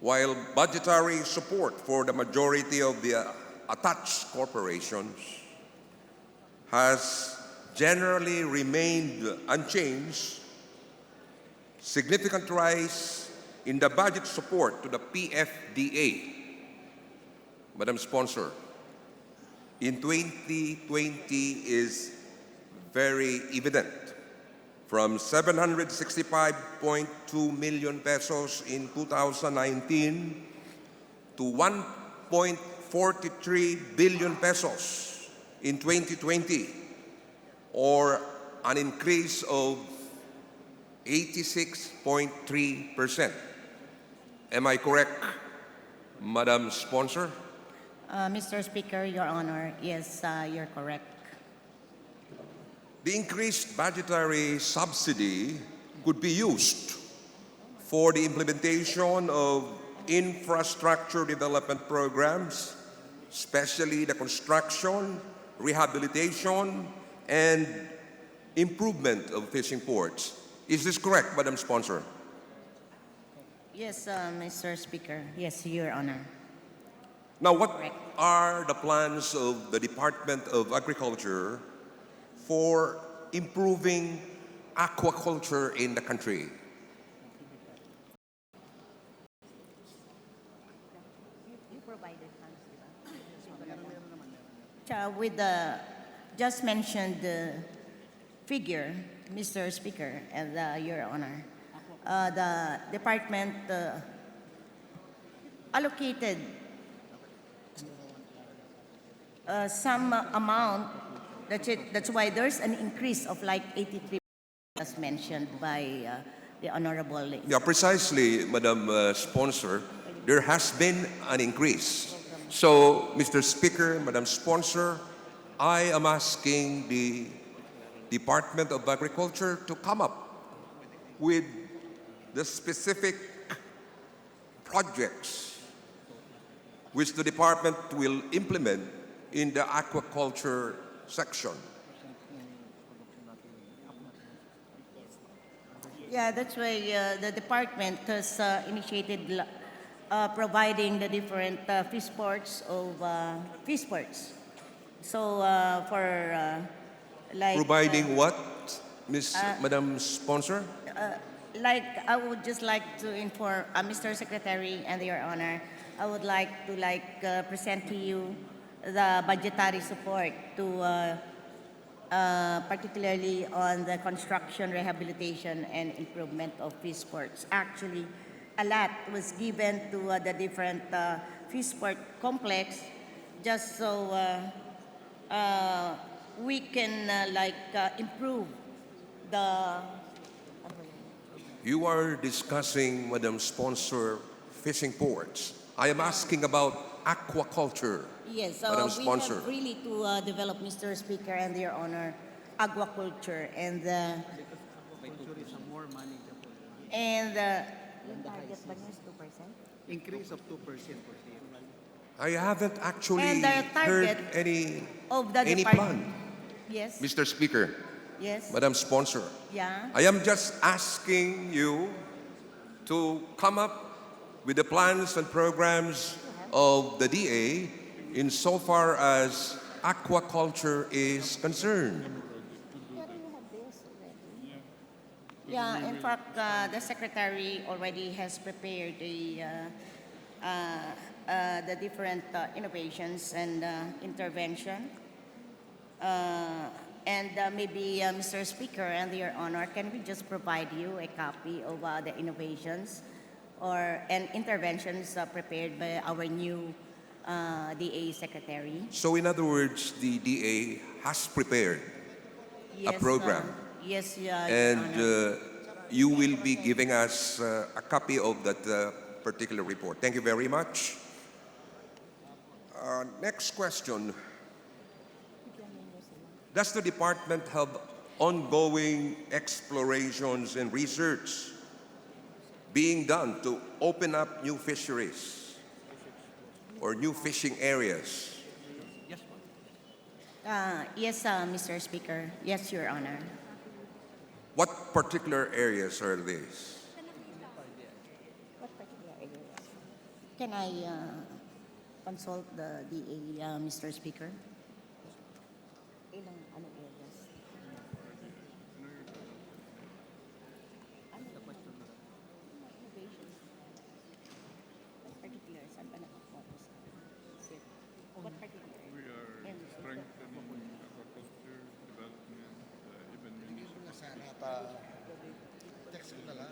while budgetary support for the majority of the attached corporations has generally remained unchanged, significant rise in the budget support to the PFDA, Madam Sponsor, in 2020 is very evident. From 765.2 million pesos in 2019 to 1.3 43 billion pesos in 2020, or an increase of 86.3%. Am I correct, Madam Sponsor? Mr. Speaker, Your Honor, yes, you're correct. The increased budgetary subsidy could be used for the implementation of infrastructure development programs, especially the construction, rehabilitation, and improvement of fishing ports. Is this correct, Madam Sponsor? Yes, Mr. Speaker. Yes, Your Honor. Now, what are the plans of the Department of Agriculture for improving aquaculture in the country? You provided funds, with the just mentioned figure, Mr. Speaker and Your Honor, the department allocated some amount. That's why there's an increase of like 83, as mentioned by the Honorable. Yeah, precisely, Madam Sponsor. There has been an increase. So, Mr. Speaker, Madam Sponsor, I am asking the Department of Agriculture to come up with the specific projects which the department will implement in the aquaculture section. Yeah, that's why the department has initiated providing the different fish ports of fish ports. So for like Providing what, Madam Sponsor? Like I would just like to inform Mr. Secretary and Your Honor, I would like to present to you the budgetary support to particularly on the construction, rehabilitation, and improvement of fish ports. Actually, a lot was given to the different fish port complex just so we can improve the. You are discussing, Madam Sponsor, fishing ports. I am asking about aquaculture. Yes, Madam we Sponsor. have really to develop, Mr. Speaker and Your Honor, aquaculture and the target ba niya is 2%? Increase of 2%. I haven't actually And the heard target any of the plan. department. Yes. Mr. Speaker, Yes. Madam Sponsor, Yeah. I am just asking you to come up with the plans and programs of the DA insofar as aquaculture is concerned. Yeah, in fact, the Secretary already has prepared the different innovations and intervention. Maybe, Mr. Speaker and Your Honor, can we just provide you a copy of the innovations and interventions prepared by our new DA Secretary? So in other words, the DA has prepared a program. Yes, Your And Honor. you will be giving us a copy of that particular report. Thank you very much. Next question. Does the department have ongoing explorations and research being done to open up new fisheries or new fishing areas? Yes, Mr. Speaker. Yes, Your Honor. What particular areas are these? What particular areas? Can I consult the DA, Mr. Speaker? Ilang areas? Innovation. What particular? Saan ba nakapokus? What particular? We are strengthening aquaculture development, even Text ko na lang.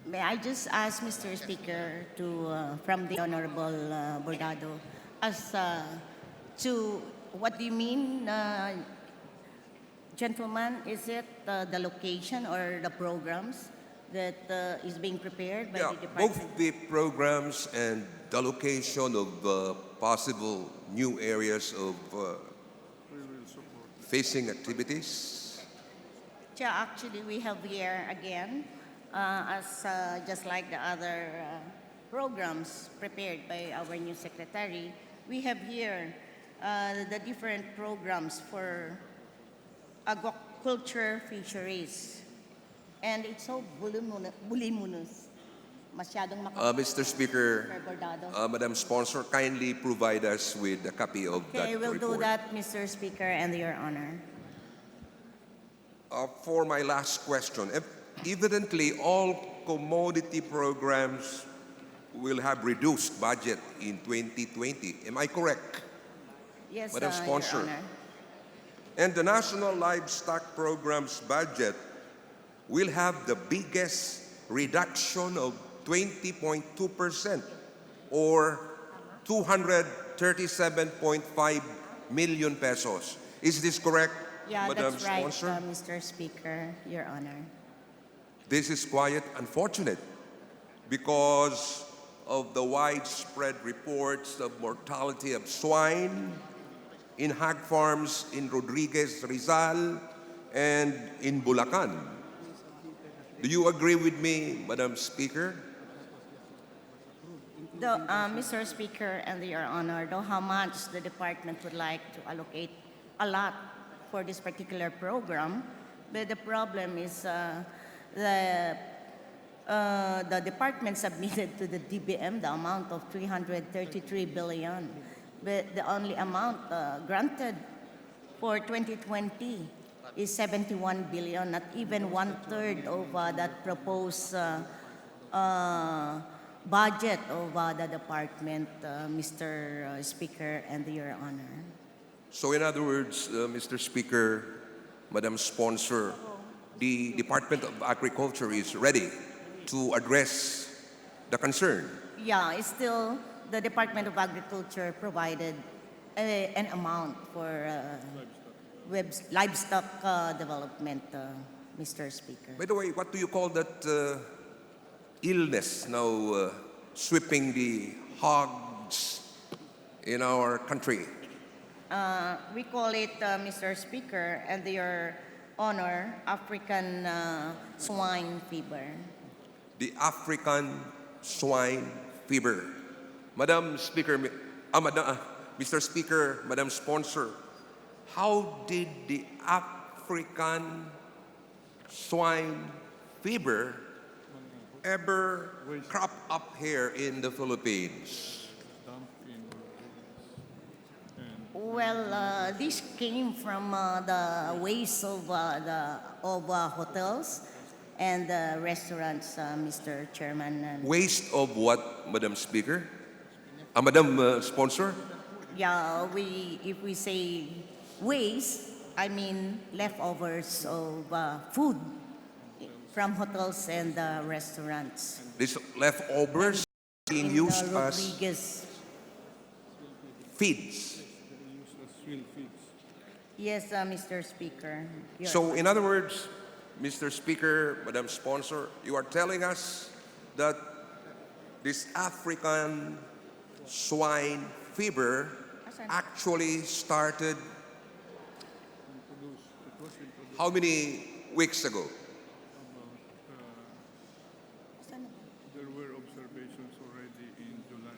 May I just ask Mr. Speaker from the Honorable Bordado, as to what do you mean, gentlemen? Is it the location or the programs that is being prepared by Yeah, the both department? the programs and the location of possible new areas of facing activities. Yeah, actually, we have here again, just like the other programs prepared by our new secretary, we have here the different programs for agriculture fisheries. And it's so voluminous. Masyadong Mr. Speaker, Sir Bordado. Madam Sponsor, kindly provide us with a copy of Okay, that we'll report. do that, Mr. Speaker and Your Honor. For my last question, evidently all commodity programs will have reduced budget in 2020. Am I correct, Yes, Madam Your Sponsor? Honor. And the National Livestock Program's budget will have the biggest reduction of 20.2% or 237.5 million pesos. Is this correct, Yeah, Madam that's right, Sponsor? Mr. Speaker, Your Honor. This is quite unfortunate because of the widespread reports of mortality of swine in hog farms in Rodriguez, Rizal, and in Bulacan. Do you agree with me, Madam Speaker? Mr. Speaker and Your Honor, though how much the department would like to allocate a lot for this particular program, but the problem is the department submitted to the DBM the amount of 333 billion, but the only amount granted for 2020 is 71 billion, not even one-third of that proposed budget of the department, Mr. Speaker and Your Honor. So in other words, Mr. Speaker, Madam Sponsor, the Department of Agriculture is ready to address the concern. Yeah, it's still the Department of Agriculture provided an amount for livestock development, Mr. Speaker. By the way, what do you call that illness now sweeping the hogs in our country? We call it, Mr. Speaker and Your Honor, African swine fever. The African swine fever. Madam Speaker, Mr. Speaker, Madam Sponsor, how did the African swine fever ever crop up here in the Philippines? Well, this came from the waste of hotels and restaurants, Mr. Chairman. Waste of what, Madam Speaker? Madam Sponsor? Yeah, if we say waste, I mean leftovers of food from hotels and restaurants. These leftovers being used as Rodriguez. feeds. Yes, Mr. Speaker. So in other words, Mr. Speaker, Madam Sponsor, you are telling us that this African swine fever actually started how many weeks ago? There were observations already in July.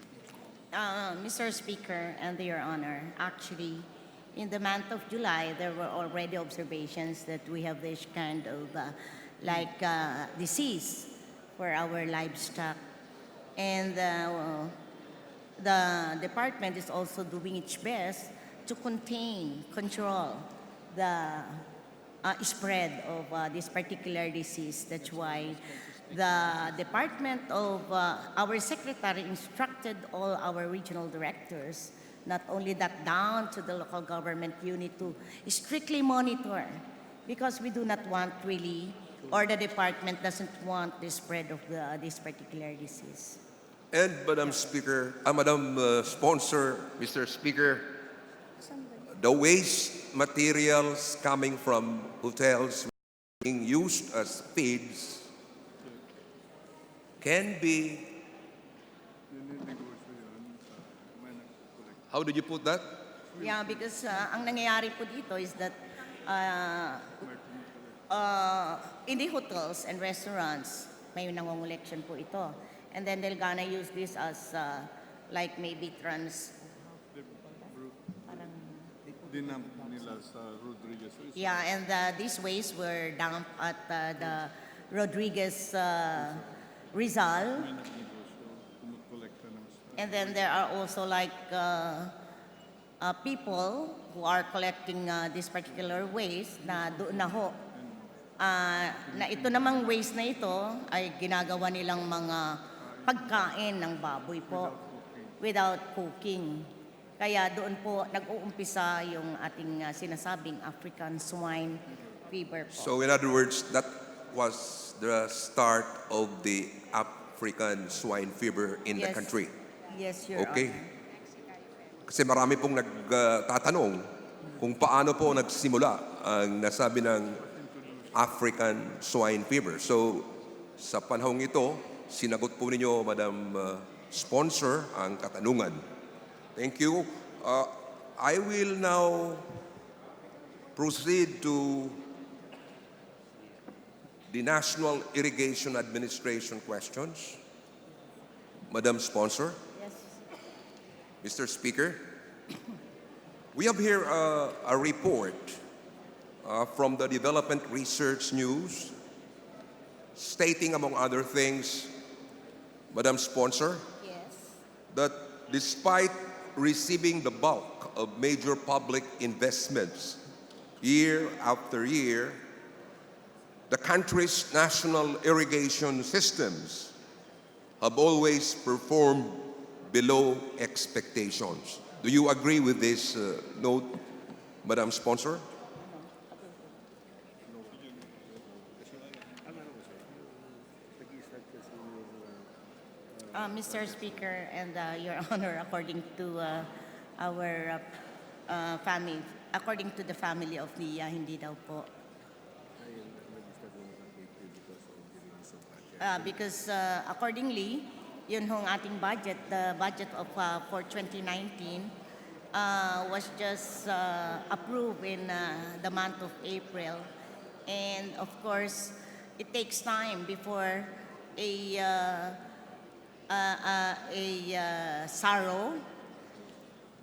Mr. Speaker and Your Honor, actually, in the month of July, there were already observations that we have this kind of disease for our livestock. And the department is also doing its best to control the spread of this particular disease. That's why the department of our secretary instructed all our regional directors, not only that, down to the local government unit, to strictly monitor, because we do not want really or the department doesn't want the spread of this particular disease. And Madam Speaker, Madam Sponsor, Mr. Speaker, the waste materials coming from hotels being used as feeds can be, how did you put that? Yeah, because ang nangyayari po dito is that in the hotels and restaurants, may nangongoleksyon po ito. And then they're gonna use this as like maybe Dinamp nila sa Rodriguez. yeah, and these waste were dumped at the Rodriguez Rizal. And then there are also like people who are collecting this particular waste na doon na ho. Na ito namang waste na ito ay ginagawa nilang mga pagkain ng baboy po without cooking. Kaya doon po nag-uumpisa yung ating sinasabing African swine fever po. So in other words, that was the start of the African swine fever in the Yes. country. Yes, Your Okay. Honor. Kasi marami pong nagtatanong kung paano po nagsimula ang nasabi ng African swine fever. So sa panahong ito, sinagot po ninyo, Madam Sponsor, ang katanungan. Thank you. I will now proceed to the National Irrigation Administration questions. Madam Sponsor. Yes. Mr. Speaker, we have here a report from the Development Research News stating, among other things, Madam Sponsor, Yes. that despite receiving the bulk of major public investments year after year, the country's national irrigation systems have always performed below expectations. Do you agree with this note, Madam Sponsor? Mr. Speaker and Your Honor, according to our family, according to the family of the hindi daw po. Because accordingly, yun hong ating budget, the budget of for 2019 was just approved in the month of April. And of course, it takes time before a SARO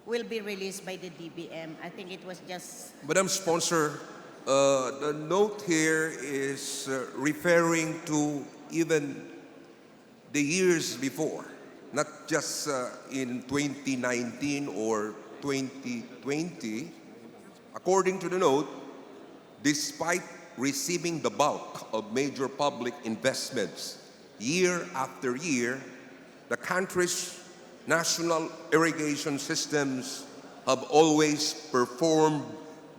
will be released by the DBM. I think it was just... Madam Sponsor, the note here is referring to even the years before, not just in 2019 or 2020. According to the note, despite receiving the bulk of major public investments year after year, the country's national irrigation systems have always performed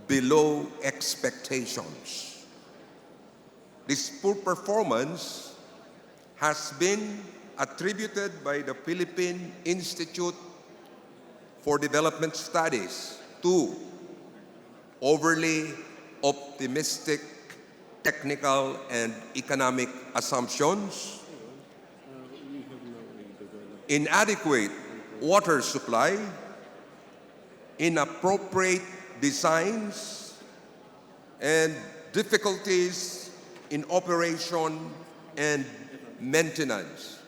below expectations. This poor performance has been attributed by the Philippine Institute for Development Studies to overly optimistic technical and economic assumptions, inadequate water supply, inappropriate designs, and difficulties in operation and maintenance.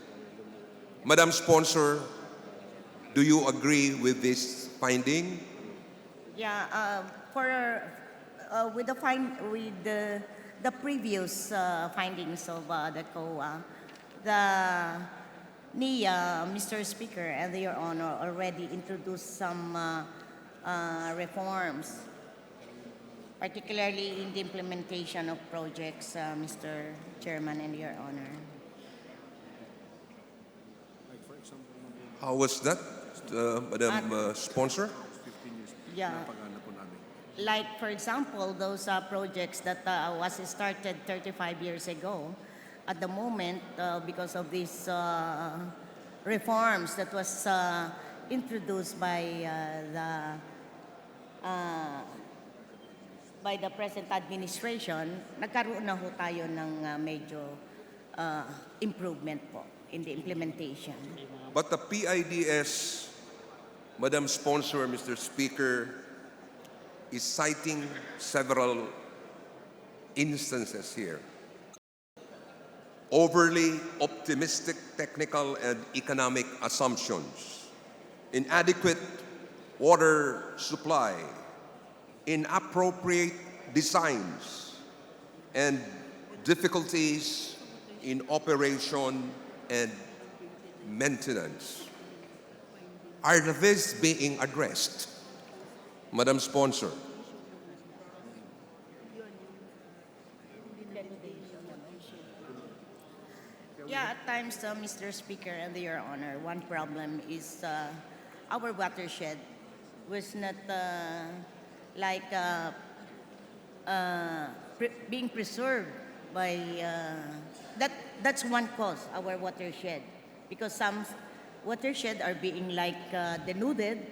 Madam Sponsor, do you agree with this finding? Yeah, with the previous findings of the COA, the NIA, Mr. Speaker, and Your Honor, already introduced some reforms, particularly in the implementation of projects, Mr. Chairman and Your Honor. How was that, Madam Sponsor? Yeah. Like, for example, those projects that was started 35 years ago, at the moment, because of these reforms that was introduced by the present administration, nagkaroon na ho tayo ng medyo improvement po in the implementation. But the PIDS, Madam Sponsor, Mr. Speaker, is citing several instances here. Overly optimistic technical and economic assumptions, inadequate water supply, inappropriate designs, and difficulties in operation and maintenance. Are these being addressed, Madam Sponsor? Yeah, at times, Mr. Speaker and Your Honor, one problem is our watershed was not being preserved by, that's one cause, our watershed. Because some watershed are being denuded,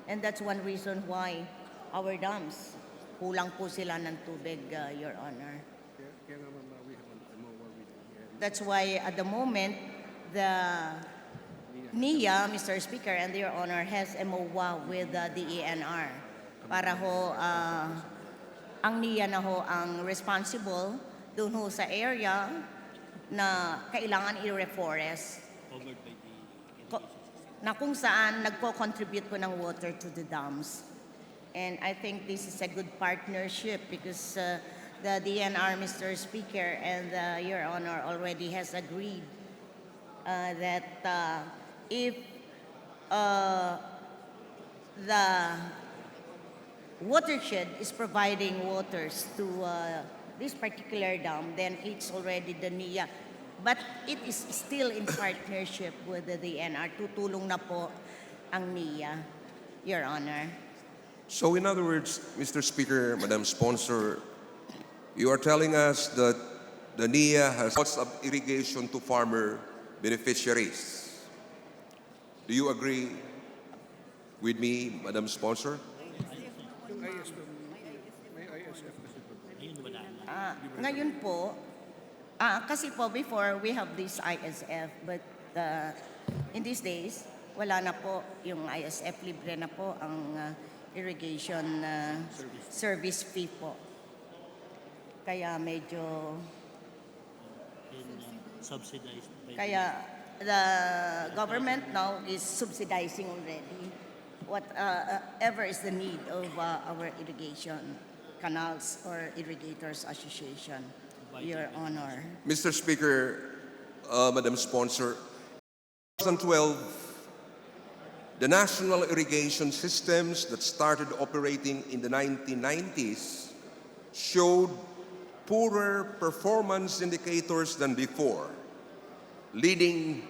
and that's one reason why our dams, kulang po sila ng tubig, Your Honor. That's why at the moment, the NIA, Mr. Speaker and Your Honor, has a MOA with the ENR. Para ho, ang NIA na ho ang responsible doon ho sa area na kailangan i-reforest. Na kung saan nagpo-contribute po ng water to the dams. And I think this is a good partnership because the DNR, Mr. Speaker, and Your Honor already has agreed that if the watershed is providing waters to this particular dam, then it's already the NIA. But it is still in partnership with the DNR. Tutulong na po ang NIA, Your Honor. So in other words, Mr. Speaker, Madam Sponsor, you are telling us that the NIA has lots of irrigation to farmer beneficiaries. Do you agree with me, Madam Sponsor? Ngayon po, kasi po before we have this ISF, but in these days, wala na po yung ISF, libre na po ang irrigation service fee po. Kaya medyo subsidized. Kaya the government now is subsidizing already whatever is the need of our irrigation canals or irrigators association, Your Honor. Mr. Speaker, Madam Sponsor, 2012, the national irrigation systems that started operating in the 1990s showed poorer performance indicators than before, leading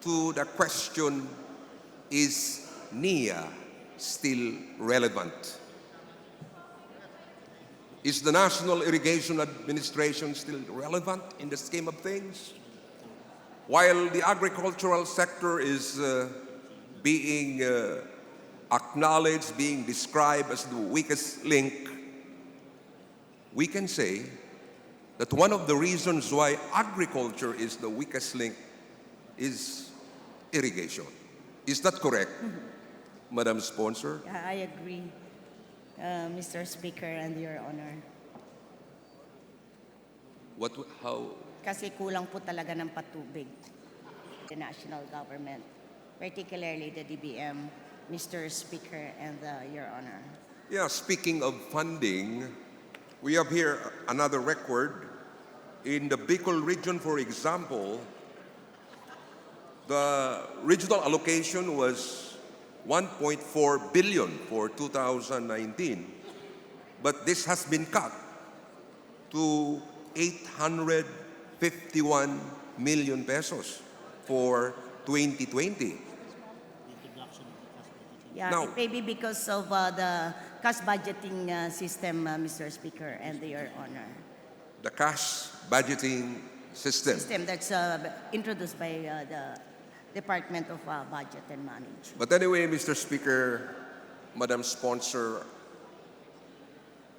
to the question, is NIA still relevant? Is the National Irrigation Administration still relevant in the scheme of things? While the agricultural sector is being acknowledged, being described as the weakest link, we can say that one of the reasons why agriculture is the weakest link is irrigation. Is that correct, Madam Sponsor? Yeah, I agree, Mr. Speaker and Your Honor. How? Kasi kulang po talaga ng patubig the national government, particularly the DBM, Mr. Speaker and Your Honor. Yeah, speaking of funding, we have here another record. In the Bicol region, for example, the regional allocation was 1.4 billion for 2019, but this has been cut to 851 million pesos for 2020. Yeah, Now, maybe because of the cash budgeting system, Mr. Speaker and Your Honor. The cash budgeting system. System that's introduced by the Department of Budget and Management. But anyway, Mr. Speaker, Madam Sponsor,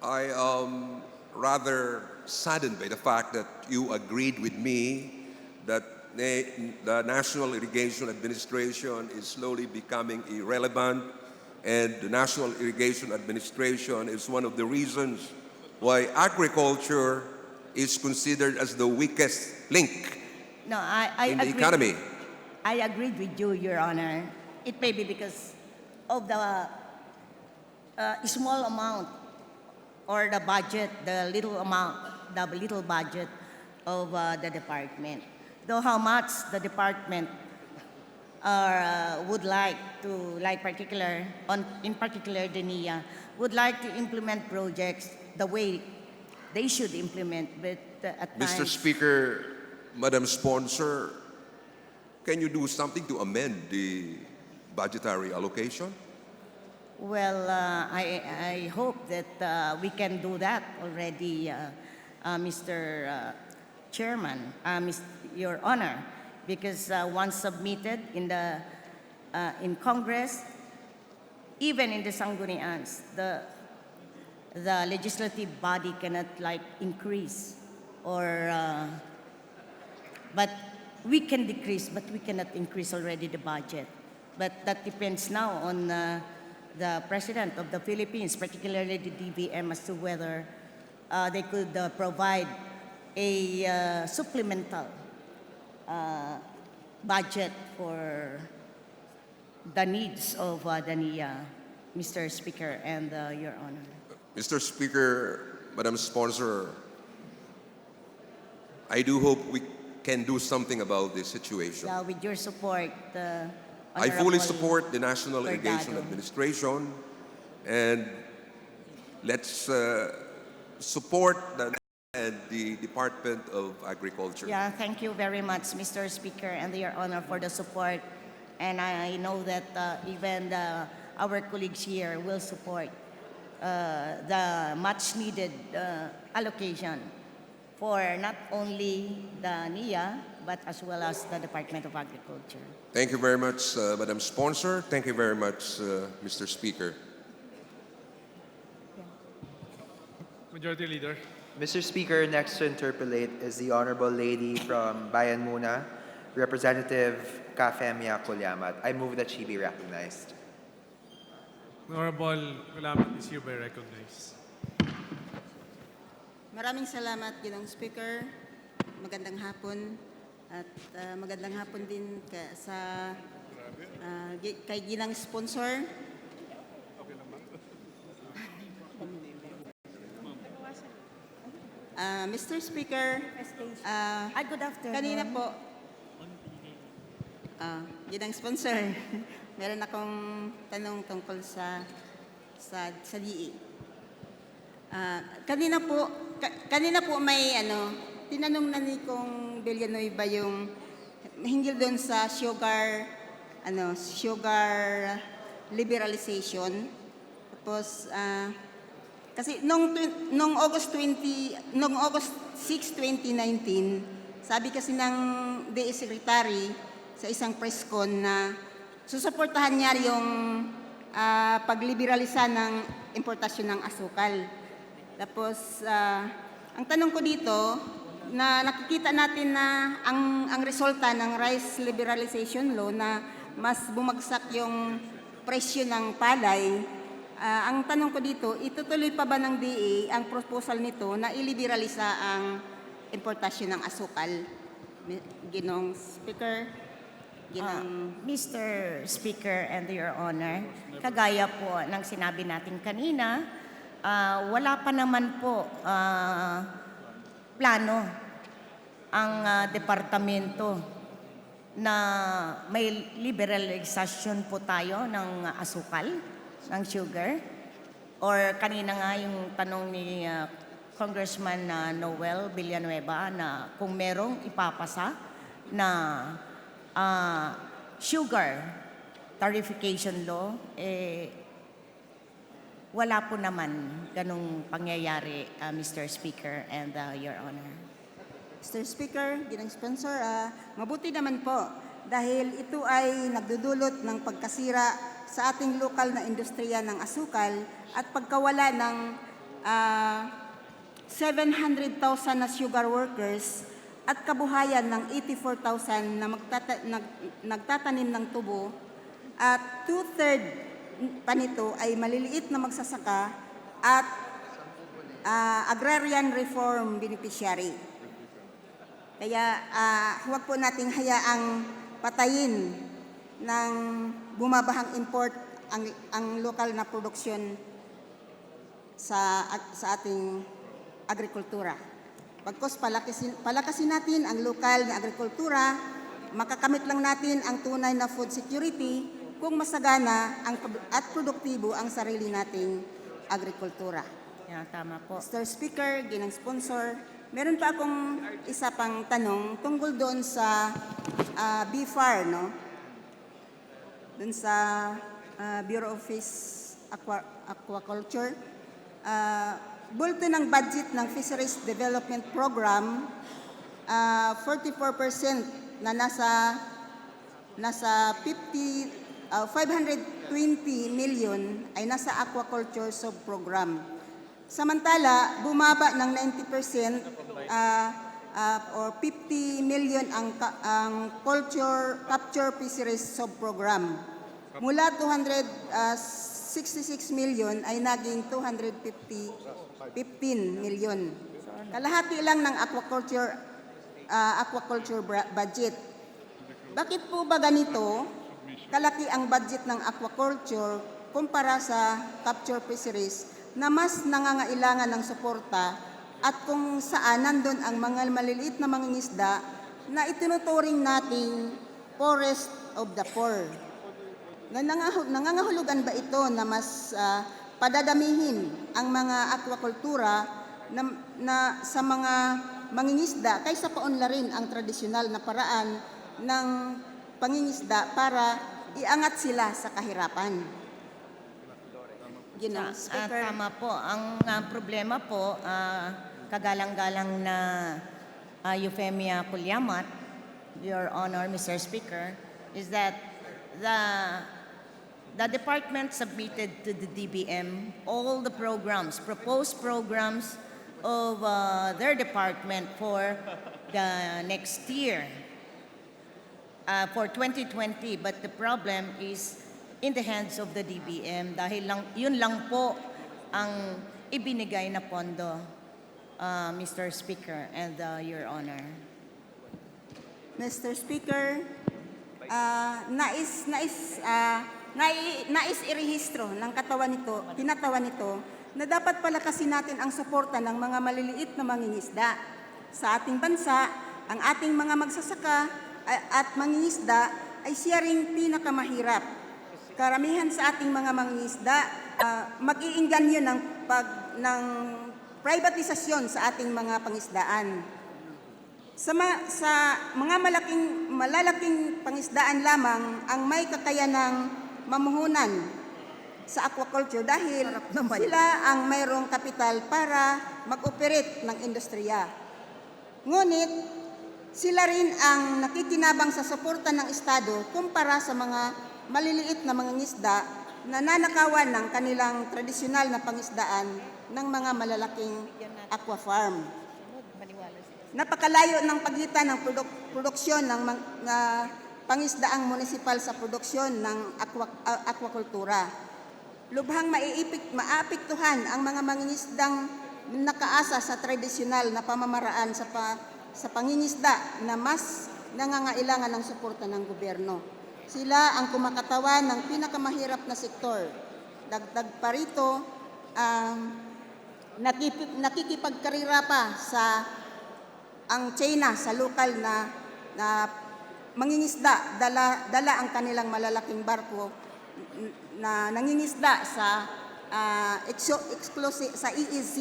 I am rather saddened by the fact that you agreed with me that the National Irrigation Administration is slowly becoming irrelevant, and the National Irrigation Administration is one of the reasons why agriculture is considered as the weakest link No, I in the agree. economy. I agreed with you, Your Honor. It may be because of the small amount or the budget, the little amount, the little budget of the department. Though how much the department would like to, in particular the NIA, would like to implement projects the way they should implement, but at Mr. times... Speaker, Madam Sponsor, can you do something to amend the budgetary allocation? Well, I hope that we can do that already, Mr. Chairman, Your Honor, because once submitted in Congress, even in the Sanggunians, the legislative body cannot increase or, but we can decrease, but we cannot increase already the budget. But that depends now on the President of the Philippines, particularly the DBM, as to whether they could provide a supplemental budget for the needs of the NIA, Mr. Speaker and Your Honor. Mr. Speaker, Madam Sponsor, I do hope we can do something about this situation. With your support, I fully Honorable support the National Irrigation Bernardo. Administration, and let's support the Department of Agriculture. Yeah, thank you very much, Mr. Speaker and Your Honor, for the support. And I know that even our colleagues here will support the much-needed allocation for not only the NIA, but as well as the Department of Agriculture. Thank you very much, Madam Sponsor. Thank you very much, Mr. Speaker. Majority Leader. Mr. Speaker, next to interpolate is the Honorable Lady from Bayan Muna, Representative Kafemia Kulyamat. I move that she be recognized. Honorable Kulamat is hereby recognized. Maraming salamat, Ginoong Speaker. Magandang hapon. At magandang hapon din kay Ginang Sponsor. Mr. Speaker, good afternoon. Kanina po, Ginang Sponsor, meron akong tanong tungkol sa DE. Kanina po may tinanong na ni Kong Villanueva yung hinggil doon sa sugar liberalization. Tapos kasi nung August 6, 2019, sabi kasi ng DE Secretary sa isang press con na susuportahan niya yung pagliberalisa ng importasyon ng asukal. Tapos, ang tanong ko dito, na nakikita natin na ang resulta ng rice liberalization law na mas bumagsak yung presyo ng palay, ang tanong ko dito, itutuloy pa ba ng DA ang proposal nito na iliberalisa ang importasyon ng asukal? Ginong Speaker, Mr. Speaker and Your Honor, kagaya po ng sinabi natin kanina, wala pa naman po plano ang departamento na may liberalization po tayo ng asukal, ng sugar. Or kanina nga yung tanong ni Congressman Noel Villanueva na kung merong ipapasa na sugar tarification law, wala po naman ganong pangyayari, Mr. Speaker and Your Honor. Mr. Speaker, ginang sponsor, mabuti naman po dahil ito ay nagdudulot ng pagkasira sa ating lokal na industriya ng asukal at pagkawala ng 700,000 na sugar workers at kabuhayan ng 84,000 na nagtatanim ng tubo at 2/3 pa nito ay maliliit na magsasaka at agrarian reform beneficiary. Kaya huwag po nating hayaang patayin ng bumabahang import ang lokal na produksyon sa ating agrikultura. Pagkos palakasin natin ang lokal na agrikultura, makakamit lang natin ang tunay na food security kung masagana at produktibo ang sarili nating agrikultura. Yeah, tama po. Mr. Speaker, ginang sponsor, meron pa akong isa pang tanong tungkol doon sa BFAR, no? Doon sa Bureau of Fish Aquaculture. Bulto ng budget ng Fisheries Development Program, 44% na nasa 520 million ay nasa aquaculture sub-program. Samantala, bumaba ng 90% or 50 million ang capture fisheries sub-program. Mula 266 million ay naging 215 million. Kalahati lang ng aquaculture budget. Bakit po ba ganito? Kalaki ang budget ng aquaculture kumpara sa capture fisheries na mas nangangailangan ng suporta at kung saan nandun ang mga maliliit na mangingisda na itinuturing nating forest of the poor. Nangangahulugan ba ito na mas padadamihin ang mga aquakultura na sa mga mangingisda kaysa paunlarin ang tradisyonal na paraan ng pangingisda para iangat sila sa kahirapan? Tama po. Ang problema po, kagalang-galang na Euphemia Kulyamat, Your Honor, Mr. Speaker, is that the department submitted to the DBM all the programs, proposed programs of their department for the next year, for 2020. But the problem is in the hands of the DBM dahil yun lang po ang ibinigay na pondo, Mr. Speaker and Your Honor. Mr. Speaker, nais irehistro ng tinatawan nito na dapat palakasin natin ang suporta ng mga maliliit na mangingisda. Sa ating bansa, ang ating mga magsasaka at mangingisda ay siya ring pinakamahirap. Karamihan sa ating mga mangingisda, mag-iinganyo ng privatisasyon sa ating mga pangisdaan. Sa mga malalaking pangisdaan lamang ang may kakayanang mamuhunan sa aquaculture dahil sila ang mayroong kapital para mag-operate ng industriya. Ngunit, sila rin ang nakikinabang sa suporta ng Estado kumpara sa mga maliliit na mangingisda na nanakawan ng kanilang tradisyonal na pangisdaan ng mga malalaking aqua farm. Napakalayo ng pagitan ng produksyon ng pangisdaang munisipal sa produksyon ng aquakultura. Lubhang maapektuhan ang mga mangingisdang nakaasa sa tradisyonal na pamamaraan sa pangingisda na mas nangangailangan ng suporta ng gobyerno. Sila ang kumakatawan ng pinakamahirap na sektor. Dagdag pa rito, nakikipagkarira pa ang China sa lokal na mangingisda, dala ang kanilang malalaking barko na nangingisda sa EEZ.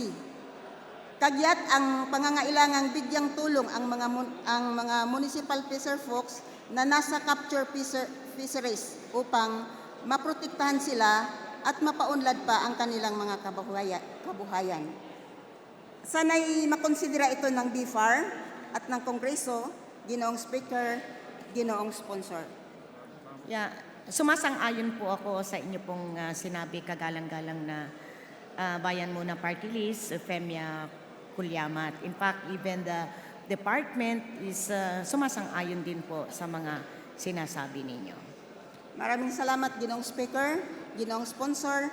Kagyat ang pangangailangang bigyang tulong ang mga municipal fisher folks na nasa capture fisheries upang maprotektahan sila at mapaunlad pa ang kanilang mga kabuhayan. Sana'y makonsidera ito ng BIFAR at ng Kongreso, Ginoong Speaker, Ginoong Sponsor. Yeah, sumasang-ayon po ako sa inyo pong sinabi kagalang-galang na Bayan Muna Party List, Femia Kulyamat. In fact, even the department is sumasang-ayon din po sa mga sinasabi ninyo. Maraming salamat, Ginoong Speaker, Ginoong Sponsor.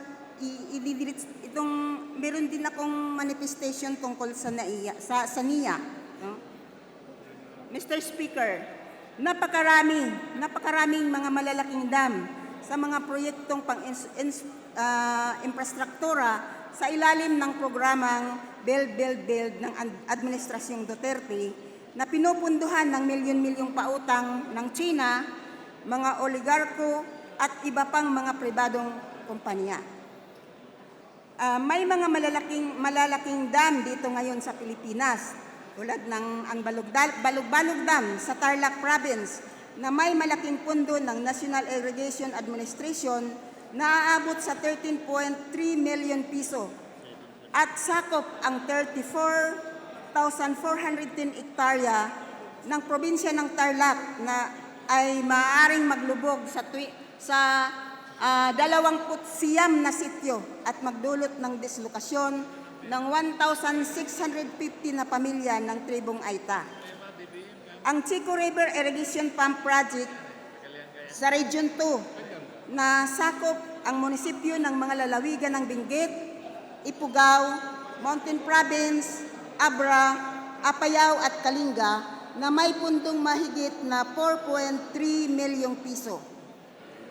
Meron din akong manifestation tungkol sa NIA. No? Mr. Speaker, napakaraming mga malalaking dam sa mga proyektong infrastruktura sa ilalim ng programang Build ng Administrasyong Duterte na pinupunduhan ng milyon-milyong pautang ng China, mga oligarko at iba pang mga pribadong kumpanya. May mga malalaking dam dito ngayon sa Pilipinas, tulad ng ang Balugbalug Dam sa Tarlac Province na may malaking pundo ng National Irrigation Administration na aabot sa 13.3 million piso at sakop ang 34,410 hektarya ng probinsya ng Tarlac na ay maaaring maglubog sa 29 na sityo at magdulot ng dislokasyon ng 1,650 na pamilya ng tribong Aita. Ang Chico River Irrigation Pump Project sa Region 2 na sakop ang munisipyo ng mga lalawigan ng Benguet, Ifugao, Mountain Province, Abra, Apayao at Kalinga na may pundong mahigit na 4.3 milyong piso.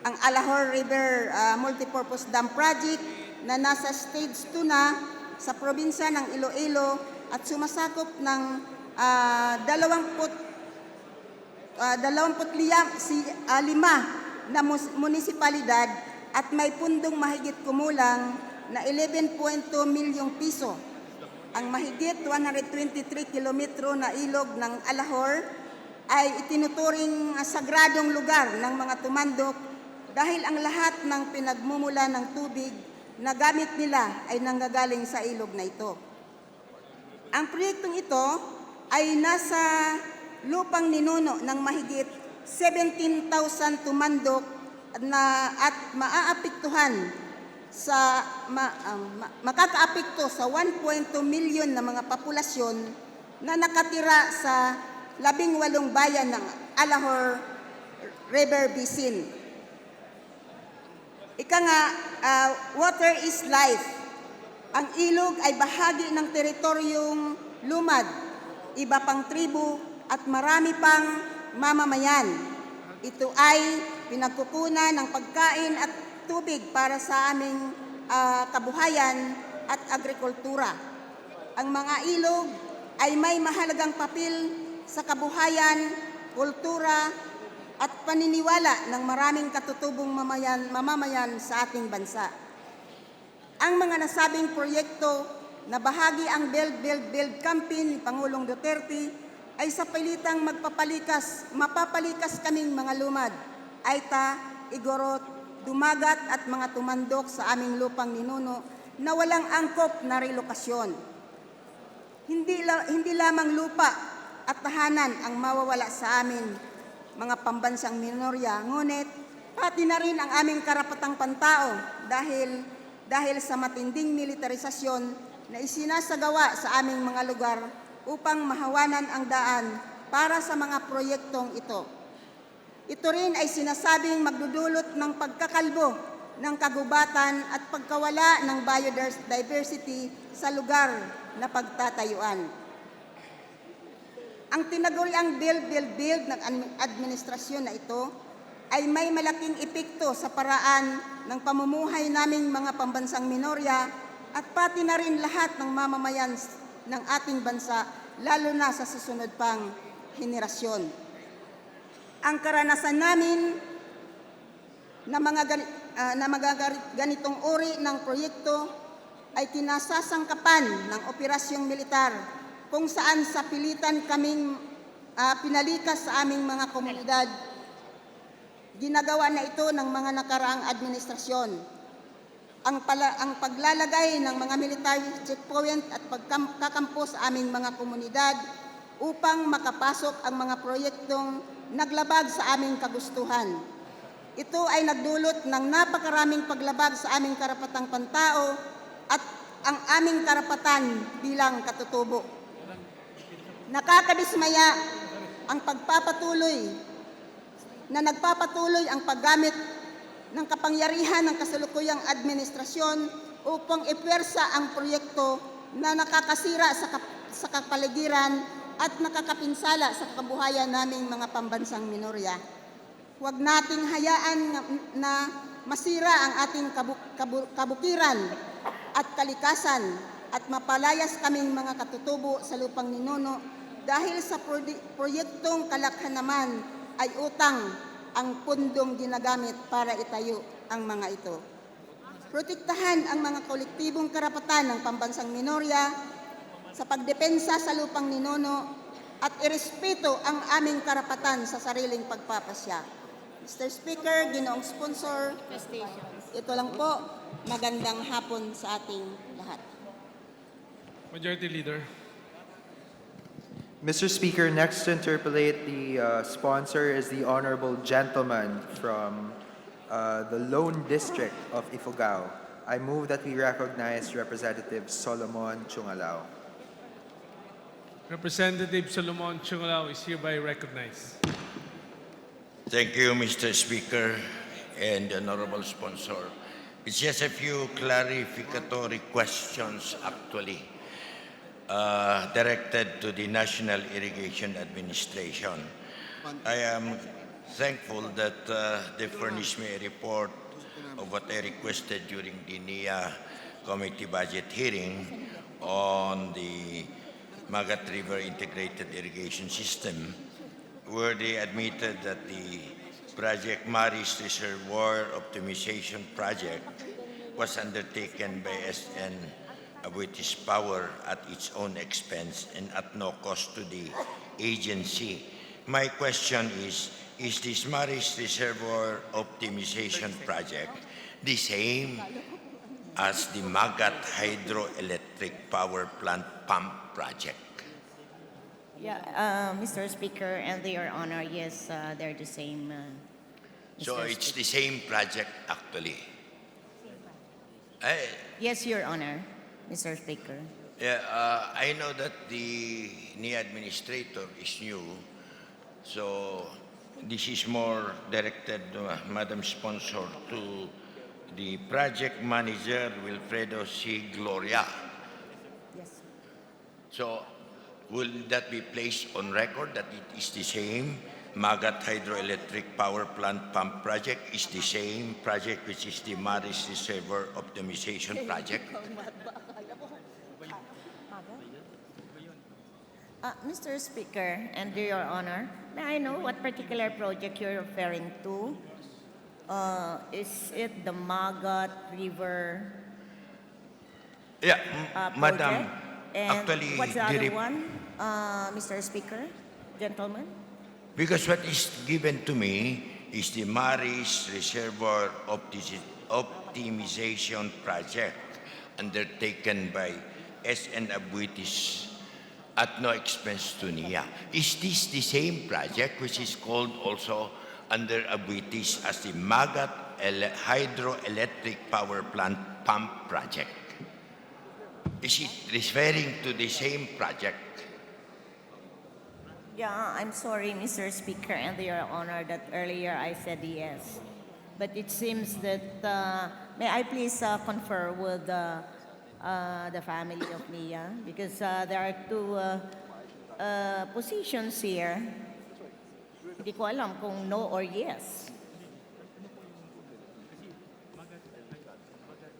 Ang Alahor River Multipurpose Dam Project na nasa stage 2 na sa probinsya ng Iloilo at sumasakop ng 25 na munisipalidad at may pundong mahigit kumulang na 11.2 milyong piso. Ang mahigit 123 kilometro na ilog ng Alahor ay itinuturing sagradong lugar ng mga tumandok dahil ang lahat ng pinagmumula ng tubig na gamit nila ay nanggagaling sa ilog na ito. Ang proyektong ito ay nasa lupang ninuno ng mahigit 17,000 tumandok at maaapektuhan sa makakaapekto sa 1.2 milyon na mga populasyon na nakatira sa 18 bayan ng Alahor River Basin. Ika nga, water is life. Ang ilog ay bahagi ng teritoryong lumad, iba pang tribo at marami pang mamamayan. Ito ay pinagkukunan ng pagkain at tubig para sa aming kabuhayan at agrikultura. Ang mga ilog ay may mahalagang papel sa kabuhayan, kultura at paniniwala ng maraming katutubong mamamayan sa ating bansa. Ang mga nasabing proyekto na bahagi ang Build campaign ni Pangulong Duterte ay sa pilitang mapapalikas kaming mga lumad, Aita, Igorot, Dumagat at mga tumandok sa aming lupang ninuno na walang angkop na relokasyon. Hindi lamang lupa at tahanan ang mawawala sa amin mga pambansang minorya, ngunit pati na rin ang aming karapatang pantao dahil sa matinding militarisasyon na isinasagawa sa aming mga lugar upang mahawanan ang daan para sa mga proyektong ito. Ito rin ay sinasabing magdudulot ng pagkakalbo ng kagubatan at pagkawala ng biodiversity sa lugar na pagtatayuan. Ang tinaguriang build ng administrasyon na ito ay may malaking epekto sa paraan ng pamumuhay naming mga pambansang minorya at pati na rin lahat ng mamamayan ng ating bansa, lalo na sa susunod pang henerasyon. Ang karanasan namin na mga ganitong uri ng proyekto ay kinasasangkapan ng operasyong militar kung saan sa pilitan kaming pinalikas sa aming mga komunidad. Ginagawa na ito ng mga nakaraang administrasyon. ang paglalagay ng mga military checkpoint at pagkakampo sa aming mga komunidad upang makapasok ang mga proyektong naglabag sa aming kagustuhan. Ito ay nagdulot ng napakaraming paglabag sa aming karapatang pantao at ang aming karapatan bilang katutubo. Nakakadismaya ang nagpapatuloy ang paggamit ng kapangyarihan ng kasalukuyang administrasyon upang ipwersa ang proyekto na nakakasira sa kapaligiran at nakakapinsala sa kabuhayan naming mga pambansang minorya. Huwag nating hayaan na masira ang ating kabukiran at kalikasan at mapalayas kaming mga katutubo sa lupang ninuno dahil sa proyektong kalakhan naman ay utang ang pundong ginagamit para itayo ang mga ito. Protektahan ang mga kolektibong karapatan ng pambansang minorya sa pagdepensa sa lupang ninuno at irespeto ang aming karapatan sa sariling pagpapasya. Mr. Speaker, Ginoong Sponsor, ito lang po, magandang hapon sa ating lahat. Majority Leader. Mr. Speaker, next to interpolate the sponsor is the honorable gentleman from the Lone District of Ifugao. I move that we recognize Representative Solomon Chungalao. Representative Solomon Chungalao is hereby recognized. Thank you, Mr. Speaker and honorable sponsor. It's just a few clarificatory questions, actually, directed to the National Irrigation Administration. I am thankful that they furnished me a report of what I requested during the NIA committee budget hearing on the Magat River Integrated Irrigation System, where they admitted that the Project Maris Reservoir Optimization Project was undertaken by SN British Power at its own expense and at no cost to the agency. My question is this Maris Reservoir Optimization Project the same as the Magat Hydroelectric Power Plant Pump Project? Yeah, Mr. Speaker and Your Honor, yes, they're the same. So Mr. it's Speaker. the same project actually. Yes, Your Honor, Mr. Speaker. Yeah, I know that the new administrator is new, so this is more directed, Madam Sponsor, to the project manager, Wilfredo C. Gloria. Yes. So will that be placed on record that it is the same Magat Hydroelectric Power Plant Pump Project is the same project which is the Maris Reservoir Optimization Project? Mr. Speaker and Your Honor, may I know what particular project you're referring to? Is it the Magat River Yeah, project? Madam, And actually, what's the other one, Mr. Speaker, gentlemen? because what is given to me is the Maris Reservoir Optimization Project undertaken by SN Abuitis at no expense to NIA. Is this the same project which is called also under Abuitis as the Magat Hydroelectric Power Plant Pump Project? Is it referring to the same project? Yeah, I'm sorry, Mr. Speaker and Your Honor, that earlier I said yes. But it seems that, may I please confer with the family of Nia? Because there are two positions here. Hindi ko alam kung no or yes.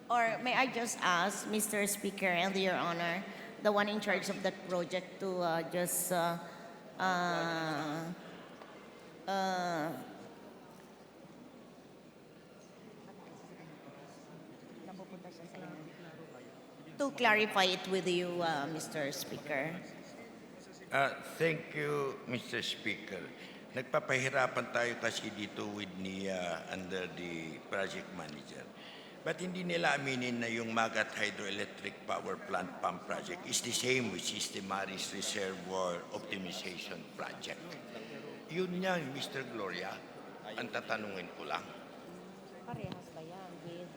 Or may I just ask, Mr. Speaker and Your Honor, the one in charge of that project to just to clarify it with you, Mr. Speaker. Thank you, Mr. Speaker. Nagpapahirapan tayo kasi dito with NIA under the project manager. But hindi nila aminin na yung Magat Hydroelectric Power Plant Pump Project is the same which is the Maris Reservoir Optimization Project. Yun yan, Mr. Gloria, ang tatanungin ko lang. Parehas ba yan with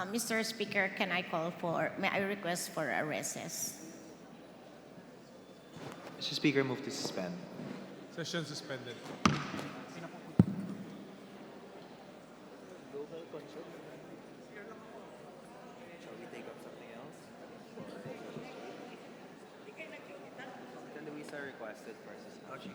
Mr. Speaker, may I request for a recess? Mr. Speaker, move to suspend. Session suspended. Shall we take up something else? Luisa requested for suspension.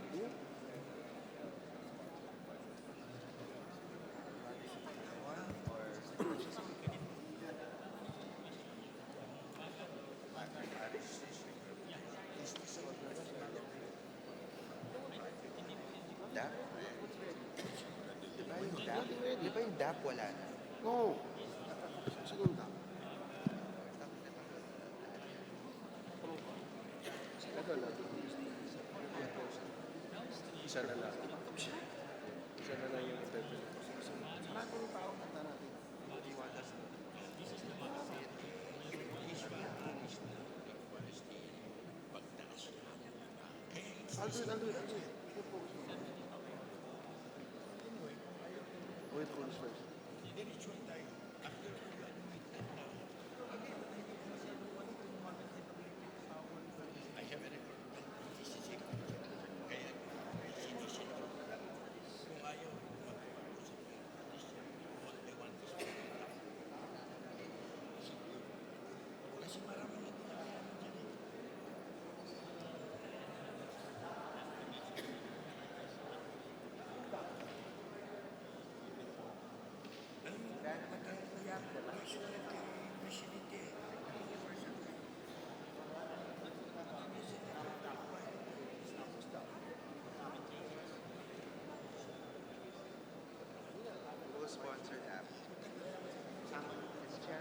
DAP? Di ba yung DAP wala na? No. Sinong DAP? Isa na lang. Isa na lang yung interpretation. Maraming tao kanta natin. I'll do it. Wait for this first. Sponsored app. Mr. Chair.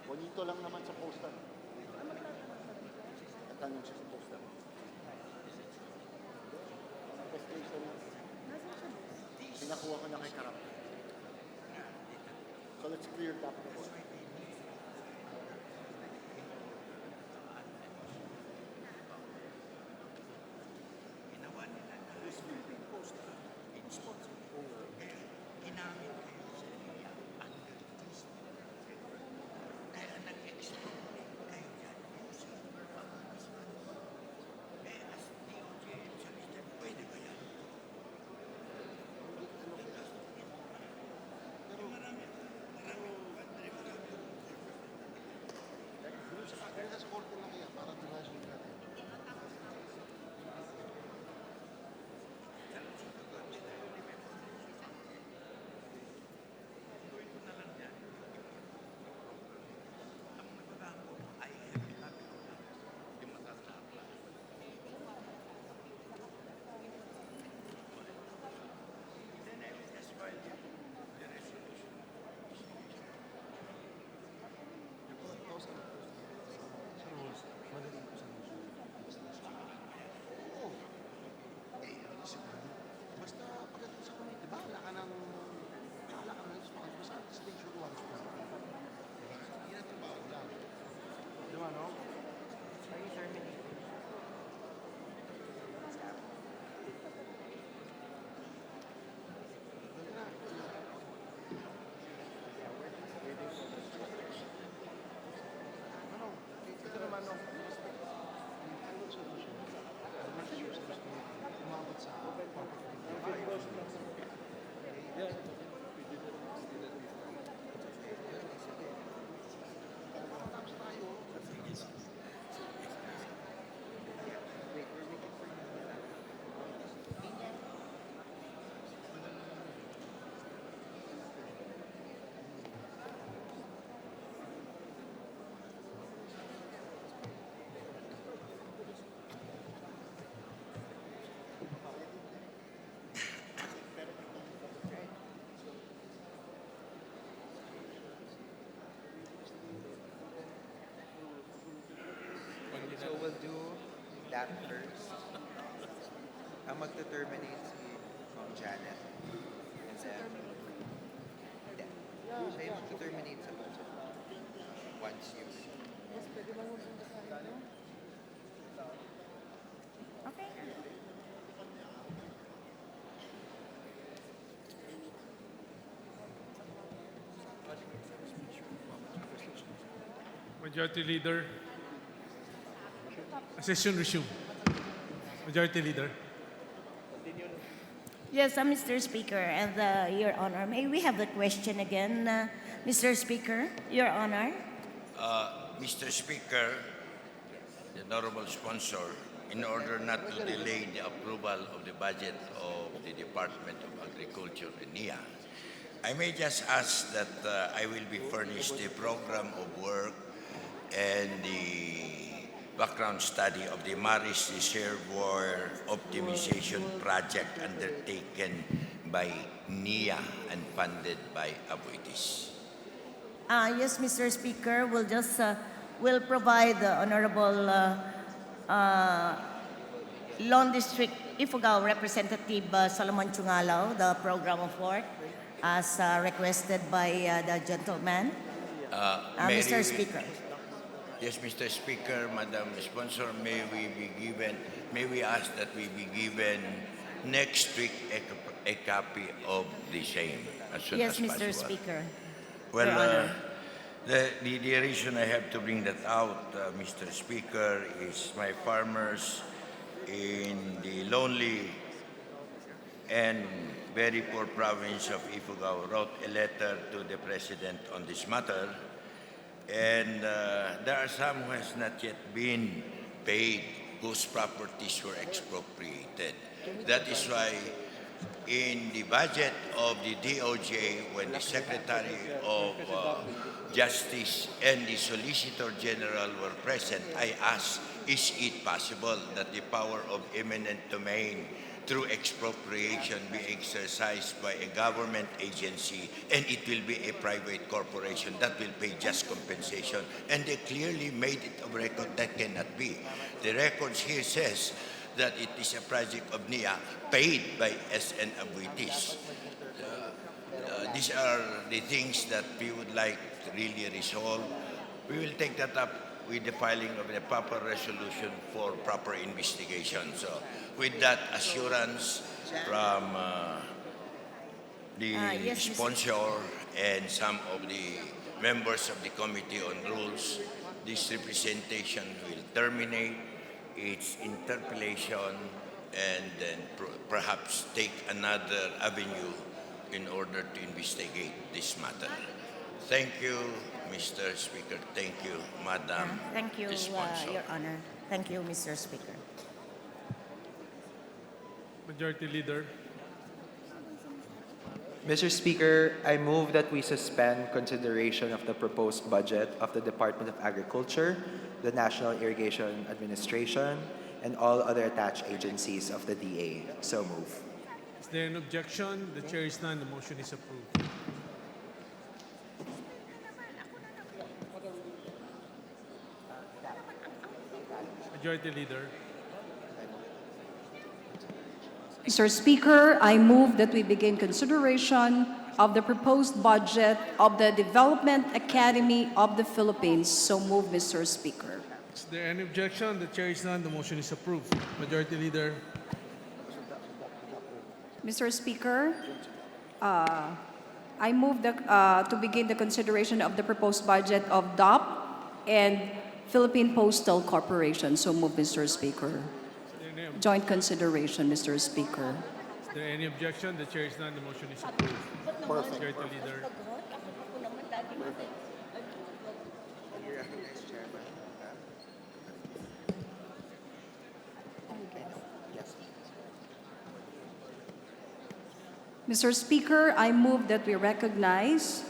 Bonito lang naman sa poster. Tatanong siya sa poster. Prestation lang. Pinakuha ko na kay Karap. So let's clear that up. that first. Ang magte-terminate si Ma'am Janet. And then, hindi. Siya yung magte-terminate sa budget. Once you... Okay. Majority Leader. Session resume. Majority Leader. Yes, Mr. Speaker, and Your Honor, may we have the question again, Mr. Speaker, Your Honor? Mr. Speaker, the honorable sponsor, in order not to delay the approval of the budget of the Department of Agriculture in NIA, I may just ask that I will be furnished the program of work and the background study of the Maris Reservoir Optimization Project undertaken by NIA and funded by Appropriations. Yes, Mr. Speaker, we'll provide the Honorable Lone District Ifugao Representative Solomon Chungalaw the program of work as requested by the gentleman. Mr. Speaker. Yes, Mr. Speaker, Madam Sponsor, may we ask that we be given next week a copy of the same as soon Yes, as Mr. possible. Speaker. Well, Your Honor. the reason I have to bring that out, Mr. Speaker, is my farmers in the lonely and very poor province of Ifugao wrote a letter to the President on this matter. And there are some who has not yet been paid, whose properties were expropriated. That is why in the budget of the DOJ, when the Secretary of Justice and the Solicitor General were present, I asked, is it possible that the power of eminent domain through expropriation be exercised by a government agency, and it will be a private corporation that will pay just compensation? And they clearly made it a record that cannot be. The records here says that it is a project of NIA paid by SN Abuitis. These are the things that we would like to really resolve. We will take that up with the filing of the proper resolution for proper investigation. So with that assurance from the yes, Mr. sponsor and some of the members of the Committee on Rules, this representation will terminate its interpellation and then perhaps take another avenue in order to investigate this matter. Thank you, Mr. Speaker. Thank you, Madam. Thank you, the sponsor. Your Honor. Thank you, Mr. Speaker. Majority Leader. Mr. Speaker, I move that we suspend consideration of the proposed budget of the Department of Agriculture, the National Irrigation Administration, and all other attached agencies of the DA. So move. Is there an objection? The chair is none. The motion is approved. Majority Leader. Mr. Speaker, I move that we begin consideration of the proposed budget of the Development Academy of the Philippines. So move, Mr. Speaker. Is there any objection? The chair is none. The motion is approved. Majority Leader. Mr. Speaker, I move to begin the consideration of the proposed budget of DOP and Philippine Postal Corporation. So move, Mr. Speaker. Joint consideration, Mr. Speaker. Is there any objection? The chair is none. The motion is approved. Perfect. Majority Leader. Mr. Speaker, I move that we recognize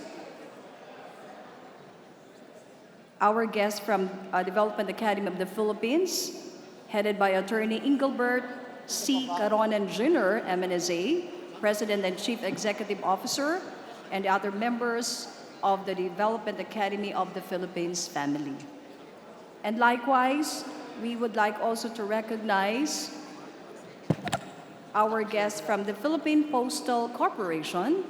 our guest from Development Academy of the Philippines, headed by Attorney Engelbert C. Caronan Jr., MNSA, President and Chief Executive Officer, and the other members of the Development Academy of the Philippines family. And likewise, we would like also to recognize our guest from the Philippine Postal Corporation,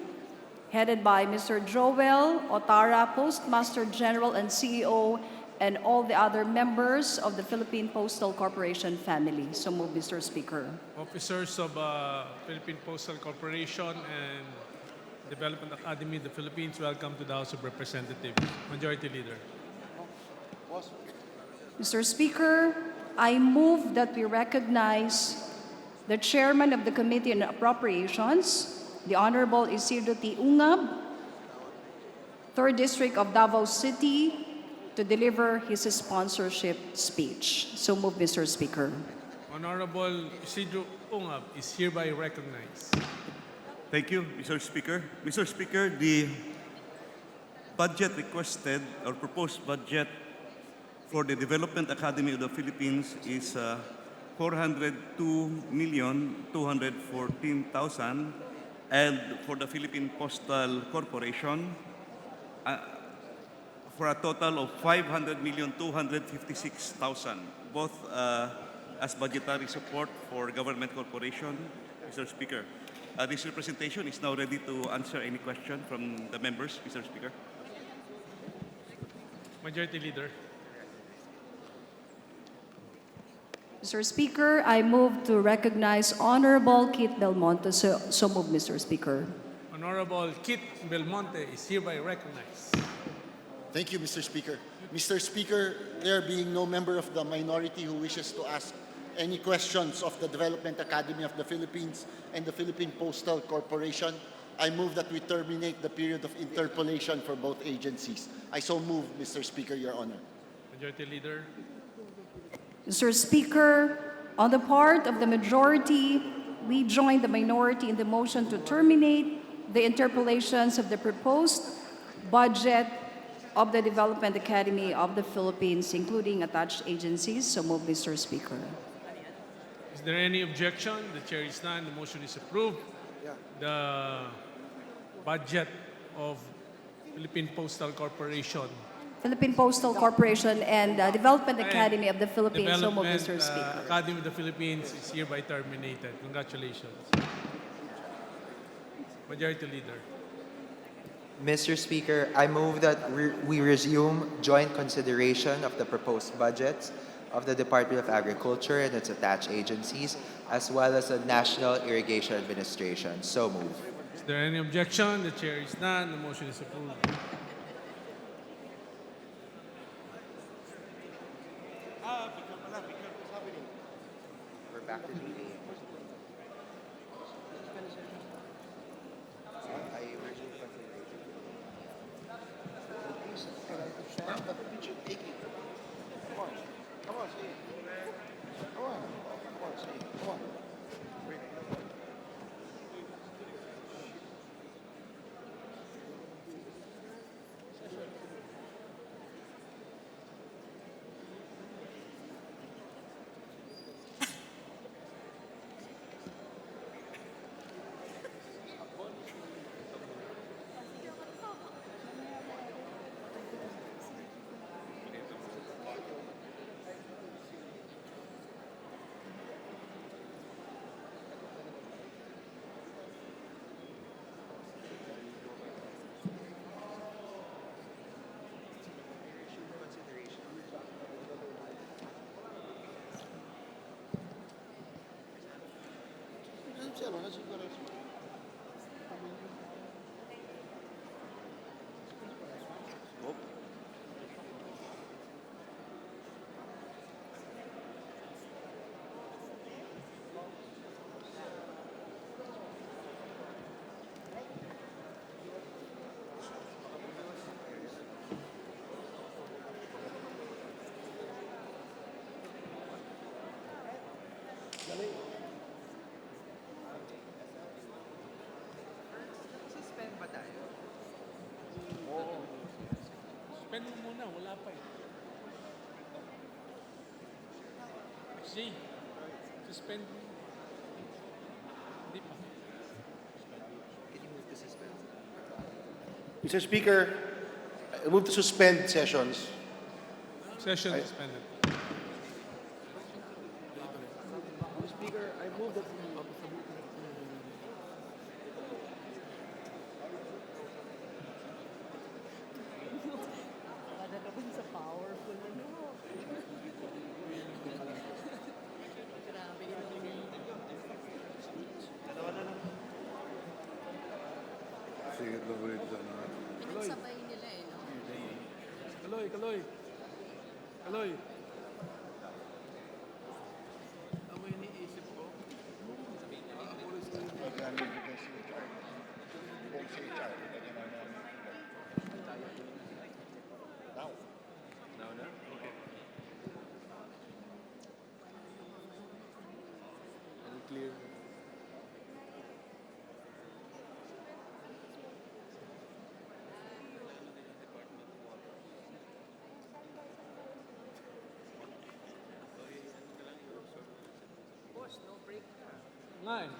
headed by Mr. Joel Otara, Postmaster General and CEO, and all the other members of the Philippine Postal Corporation family. So move, Mr. Speaker. Officers of Philippine Postal Corporation and Development Academy of the Philippines, welcome to the House of Representatives. Majority Leader. Mr. Speaker, I move that we recognize the Chairman of the Committee on Appropriations, the Honorable Isidro T. Ungab, 3rd District of Davao City, to deliver his sponsorship speech. So move, Mr. Speaker. Honorable Isidro Ungab is hereby recognized. Thank you, Mr. Speaker. Mr. Speaker, the budget requested or proposed budget for the Development Academy of the Philippines is 402,214,000, and for the Philippine Postal Corporation for a total of 500,256,000, both as budgetary support for government corporation. Mr. Speaker, this representation is now ready to answer any question from the members, Mr. Speaker. Majority Leader. Mr. Speaker, I move to recognize Honorable Kit Belmonte. So move, Mr. Speaker. Honorable Kit Belmonte is hereby recognized. Thank you, Mr. Speaker. Mr. Speaker, there being no member of the minority who wishes to ask any questions of the Development Academy of the Philippines and the Philippine Postal Corporation, I move that we terminate the period of interpolation for both agencies. I so move, Mr. Speaker, Your Honor. Majority Leader. Mr. Speaker, on the part of the majority, we join the minority in the motion to terminate the interpolations of the proposed budget of the Development Academy of the Philippines, including attached agencies. So move, Mr. Speaker. Is there any objection? The chair is none. The motion is approved. The budget of Philippine Postal Corporation. Philippine Postal Corporation and Development Academy of the Philippines. So move, Mr. Development Speaker. Academy of the Philippines is hereby terminated. Congratulations. Majority Leader. Mr. Speaker, I move that we resume joint consideration of the proposed budgets of the Department of Agriculture and its attached agencies, as well as the National Irrigation Administration. So move. Is there any objection? The chair is none. The motion is approved. We're back to DA. Suspend ba tayo? Suspend mo muna, wala pa eh. Jay, suspend mo. Hindi pa. Can you move to suspend? Mr. Speaker, I move to suspend sessions. Session suspended. Pinagsabay nila eh, no? Kaloy, Kaloy. Kaloy. Ang iniisip ko, Now na? Okay. And clear. Nine.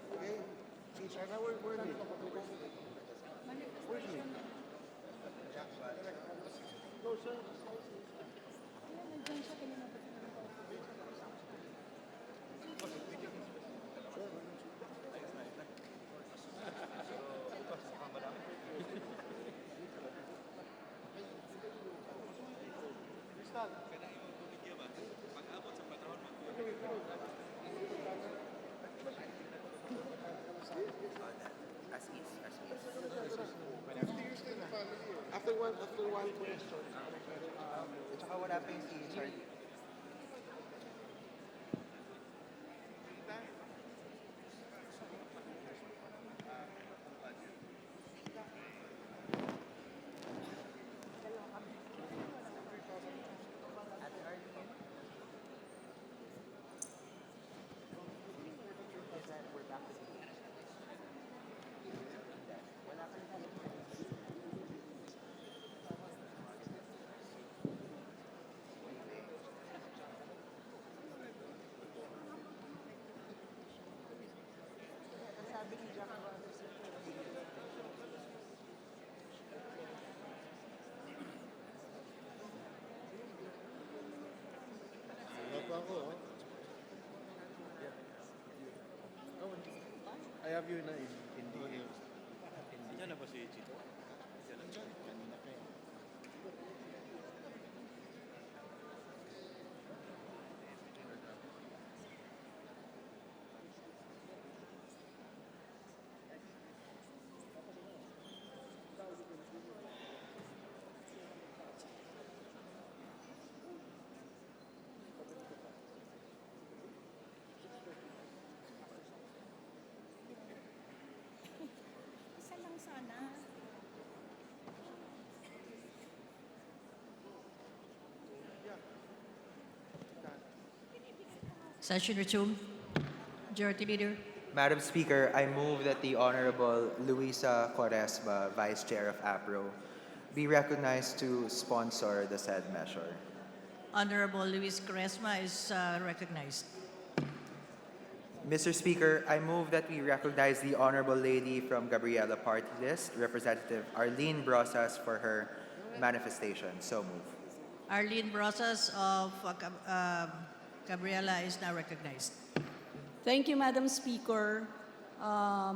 Okay, teacher, now where's me? Where's me? No, sir. After one question. Tsaka what happens is, sorry. I have you na in the... Diyan na ba si Chito? Isa lang sana. Session resumed. Majority Leader. Madam Speaker, I move that the Honorable Luisa Quaresma, Vice Chair of APRO, be recognized to sponsor the said measure. Honorable Luis Quaresma is recognized. Mr. Speaker, I move that we recognize the Honorable Lady from Gabriela Party List, Representative Arlene Brosas, for her manifestation. So move. Arlene Brosas of Gabriela is now recognized. Thank you, Madam Speaker.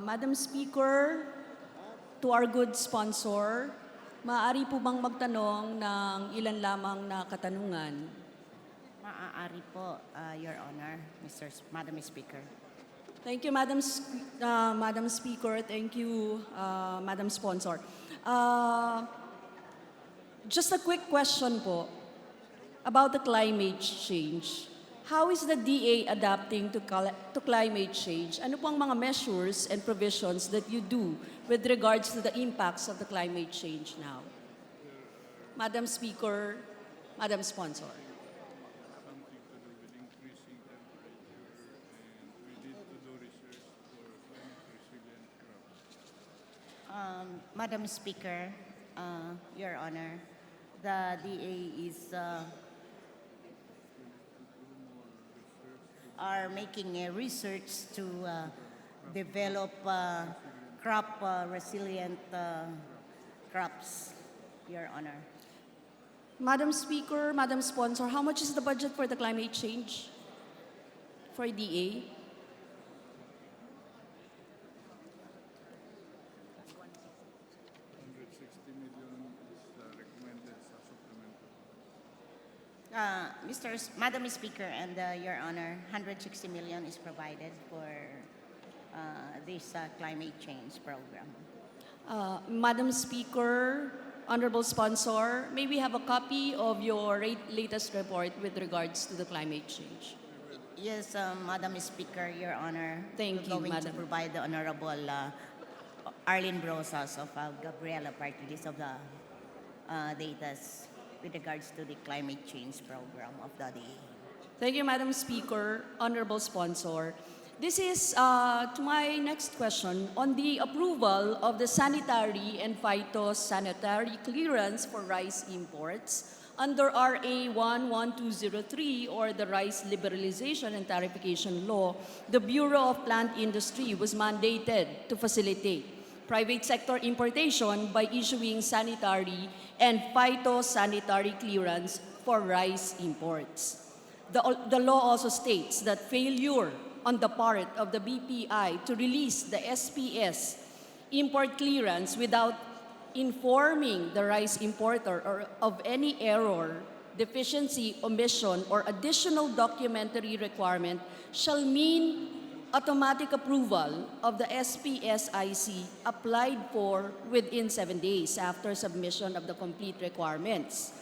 Madam Speaker, to our good sponsor, maaari po bang magtanong ng ilan lamang na katanungan? Maaari po, Your Honor, Madam Speaker. Thank you, Madam Speaker. Thank you, Madam Sponsor. Just a quick question po about the climate change. How is the DA adapting to climate change? Ano po ang mga measures and provisions that you do with regards to the impacts of the climate change now? Madam Speaker, Madam Sponsor. Something to do with increasing temperature, and we need to do research for climate resilient crops. Madam Speaker, Your Honor, the DA is are making a research to develop crop resilient crops, Your Honor. Madam Speaker, Madam Sponsor, how much is the budget for the climate change for DA? Recommended sa supplemental. Madam Speaker and Your Honor, 160 million is provided for this climate change program. Madam Speaker, Honorable Sponsor, may we have a copy of your latest report with regards to the climate change? Yes, Madam Speaker, Your Honor. Thank you, We're going Madam. to provide the Honorable Arlene Brosas of Gabriela Party List of the data with regards to the climate change program of the DA. Thank you, Madam Speaker, Honorable Sponsor. This is to my next question on the approval of the sanitary and phytosanitary clearance for rice imports under RA 11203 or the Rice Liberalization and Tarification Law. The Bureau of Plant Industry was mandated to facilitate private sector importation by issuing sanitary and phytosanitary clearance for rice imports. The law also states that failure on the part of the BPI to release the SPS import clearance without informing the rice importer or of any error, deficiency, omission, or additional documentary requirement shall mean automatic approval of the SPSIC applied for within 7 days after submission of the complete requirements.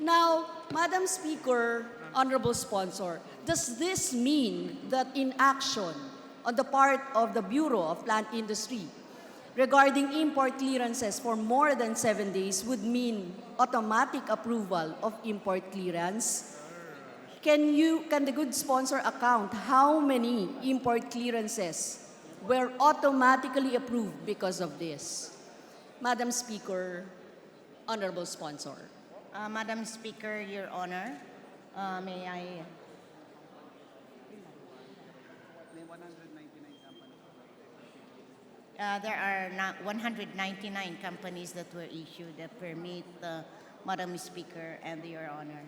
Now, Madam Speaker, Honorable Sponsor, does this mean that inaction on the part of the Bureau of Plant Industry regarding import clearances for more than 7 days would mean automatic approval of import clearance? Can the good sponsor account how many import clearances were automatically approved because of this? Madam Speaker, Honorable Sponsor. Madam Speaker, Your Honor, may I... there are 199 companies that were issued a permit, Madam Speaker and Your Honor.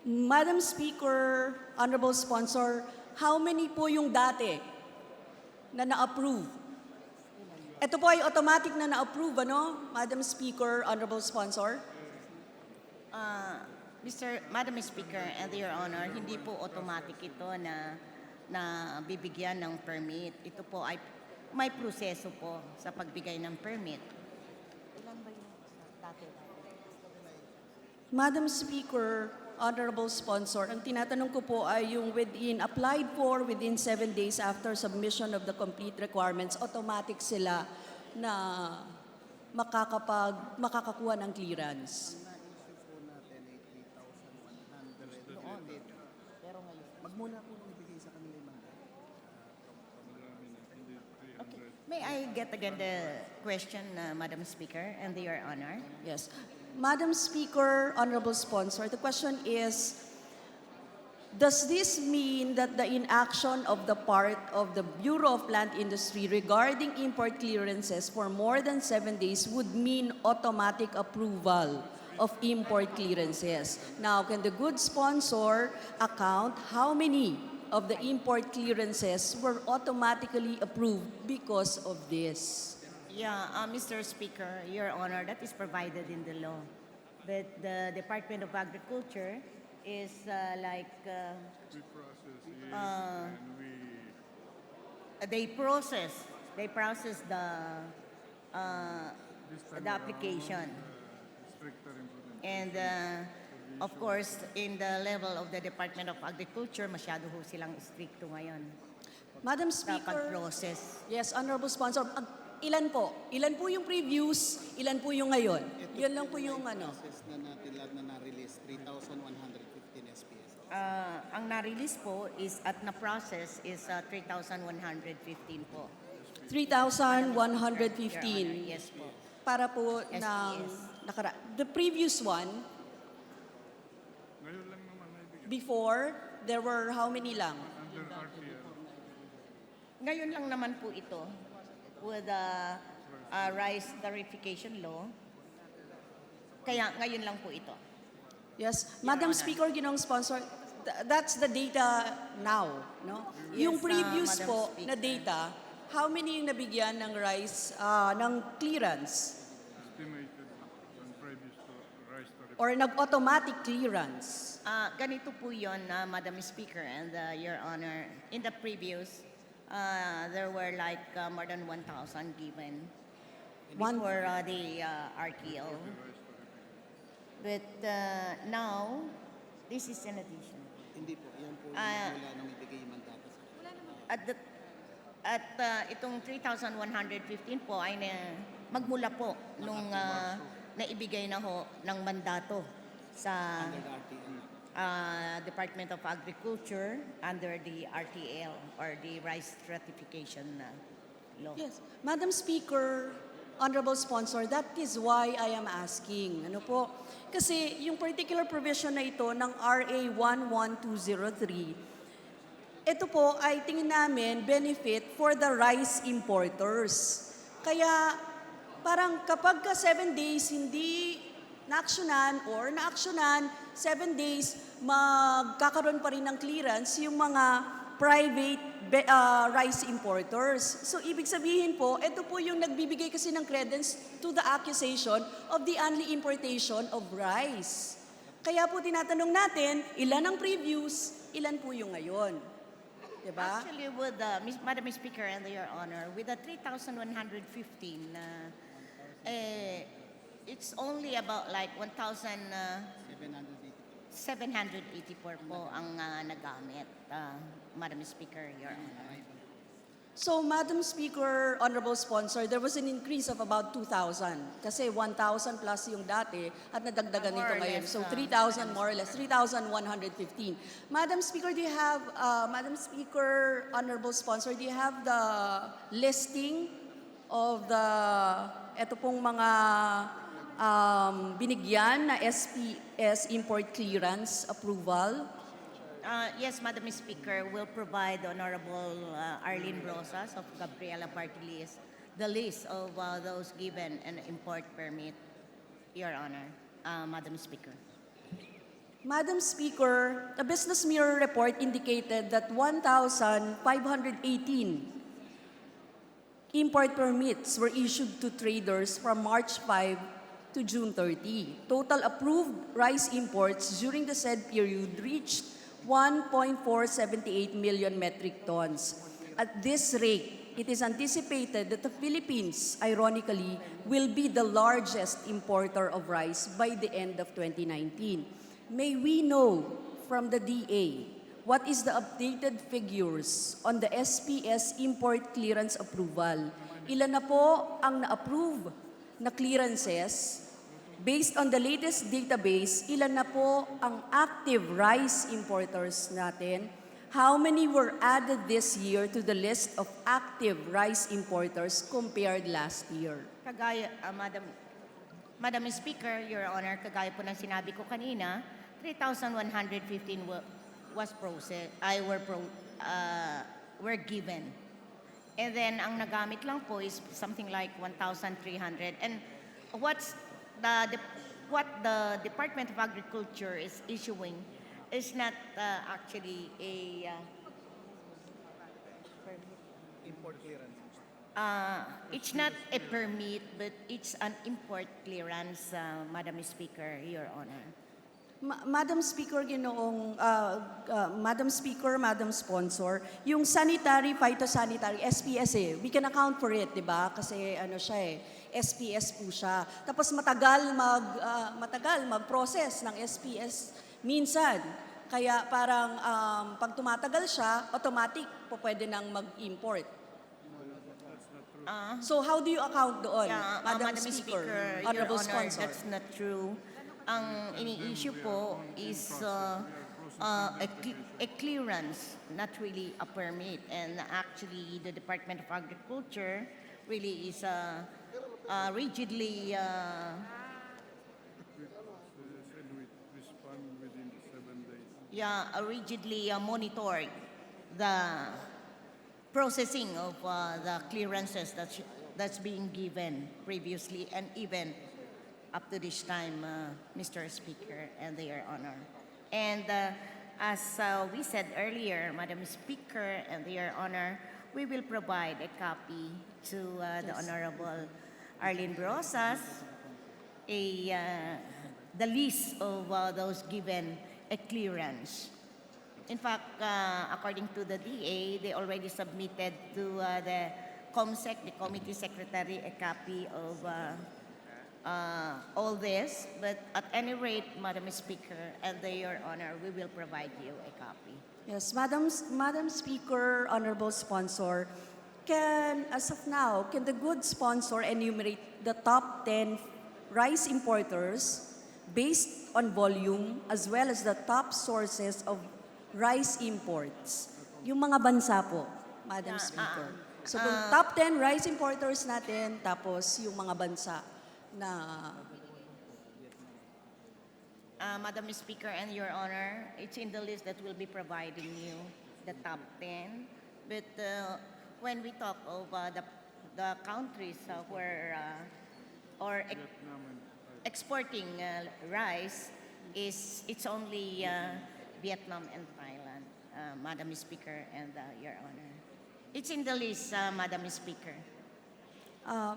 Madam Speaker, Honorable Sponsor, how many po yung dati na na-approve? Ito po ay automatic na na-approve, ano? Madam Speaker, Honorable Sponsor? Madam Speaker and Your Honor, hindi po automatic ito na bibigyan ng permit. Ito po ay may proseso po sa pagbigay ng permit. Ilan ba yung dati? Madam Speaker, Honorable Sponsor, ang tinatanong ko po ay yung applied for within 7 days after submission of the complete requirements, automatic sila na makakakuha ng clearance. Magmuna po ibigay sa kanila yung May I get again the question, Madam Speaker and Your Honor? Yes. Madam Speaker, Honorable Sponsor, the question is, does this mean that the inaction of the part of the Bureau of Plant Industry regarding import clearances for more than 7 days would mean automatic approval of import clearances? Now, can the good sponsor account how many of the import clearances were automatically approved because of this? Yeah, Mr. Speaker, Your Honor, that is provided in the law. But the Department of Agriculture is We process it and they process the the application. Stricter implementation. And of course, in the level of the Department of Agriculture, masyado ho silang stricto ngayon Madam sa Speaker, pag-process. yes, Honorable Sponsor, ilan po? Ilan po yung previous, ilan po yung ngayon? Yan lang po yung ano. Process na natin lahat na na-release, 3,115 SPS. Ang na-release po is at na-process is 3,115 po. 3,115. Yes po. Para po SPS. ng the previous one, Ngayon lang naman naibigay. before, there were how many lang? Under RTL. Ngayon lang naman po ito with the rice tarification law. Kaya ngayon lang po ito. Yes, Madam Speaker, Ginoong Sponsor, that's the data now, no? Yes, Yung previous Madam po Speaker. na data, how many yung nabigyan ng rice, ng clearance? Estimated on previous to rice to Or nag-automatic clearance? Ganito po yun, Madam Speaker and Your Honor. In the previous, there were like more than 1,000 given before the RTO. But now, this is an addition. Hindi po, yan po yung mula nung ibigay yung mandato sa Itong 3,115 po ay magmula po nung naibigay na ho ng mandato sa Department of Agriculture under the RTL or the Rice Stratification Law. Yes. Madam Speaker, Honorable Sponsor, that is why I am asking. Ano po? Kasi yung particular provision na ito ng RA 11203, ito po ay tingin namin benefit for the rice importers. Kaya parang kapag ka 7 days hindi na-actionan or na-actionan, 7 days magkakaroon pa rin ng clearance yung mga private rice importers. So, ibig sabihin po, ito po yung nagbibigay kasi ng credence to the accusation of the only importation of rice. Kaya po tinatanong natin, ilan ang previous, ilan po yung ngayon. Diba? Actually, with Madam Speaker and Your Honor, with the 3,115, it's only about like 1,784 po ang nagamit, Madam Speaker, Your Honor. So, Madam Speaker, Honorable Sponsor, there was an increase of about 2,000. Kasi 1,000 plus yung dati at nadagdagan More nito or ngayon. less, So, 3,000 more or less, 3,115. Madam Speaker, do you have, Madam Speaker, Honorable Sponsor, do you have the listing of the, eto pong mga binigyan na SPS import clearance approval? Yes, Madam Speaker, will provide Honorable Arlene Rosas of Gabriela Party List the list of those given an import permit, Your Honor, Madam Speaker. Madam Speaker, a Business Mirror report indicated that 1,518 import permits were issued to traders from March 5 to June 30. Total approved rice imports during the said period reached 1.478 million metric tons. At this rate, it is anticipated that the Philippines, ironically, will be the largest importer of rice by the end of 2019. May we know from the DA what is the updated figures on the SPS import clearance approval? Ilan na po ang na-approve na clearances? Based on the latest database, ilan na po ang active rice importers natin? How many were added this year to the list of active rice importers compared last year? Kagaya, Madam Speaker, Your Honor, kagaya po ng sinabi ko kanina, 3,115 was processed, were given. And then, ang nagamit lang po is something like 1,300. And what the Department of Agriculture is issuing is not actually a import clearance. it's not a permit, but it's an import clearance, Madam Speaker, Your Honor. Madam Speaker, Madam Speaker, Madam Sponsor, yung sanitary, phytosanitary, SPS we can account for it, di ba? Kasi ano siya SPS po siya. Tapos matagal mag-process ng SPS minsan. Kaya parang pag tumatagal siya, automatic po pwede nang mag-import. So how do you account doon, Madam Speaker, Your Honorable Honor, Sponsor? that's not true. Ang ini-issue po is a clearance, not really a permit. And actually, the Department of Agriculture really is rigidly Respond within 7 days. rigidly monitored the processing of the clearances that's being given previously and even up to this time, Mr. Speaker and Your Honor. And as we said earlier, Madam Speaker and Your Honor, we will provide a copy to the Honorable Arlene Brosas, the list of those given a clearance. In fact, according to the DA, they already submitted to the COMSEC, the Committee Secretary, a copy of all this. But at any rate, Madam Speaker and Your Honor, we will provide you a copy. Yes, Madam Speaker, Honorable Sponsor, as of now, can the good sponsor enumerate the top 10 rice importers based on volume as well as the top sources of rice imports? Yung mga bansa po, Madam Speaker. So kung top 10 rice importers natin, tapos yung mga bansa na... Madam Speaker and Your Honor, it's in the list that we'll be providing you, the top 10. But when we talk of the countries where exporting rice, it's only Vietnam and Thailand, Madam Speaker and Your Honor. It's in the list, Madam Speaker.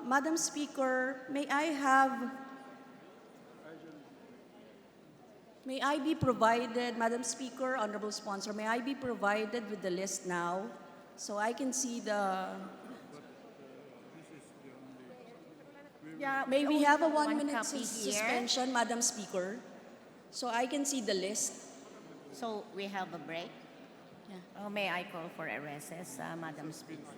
Madam Speaker, may I be provided, Madam Speaker, Honorable Sponsor, may I be provided with the list now so I can see the... May we have a 1-minute suspension, Madam Speaker, so I can see the list? So we have a break? Yeah. May I call for a recess, Madam Speaker?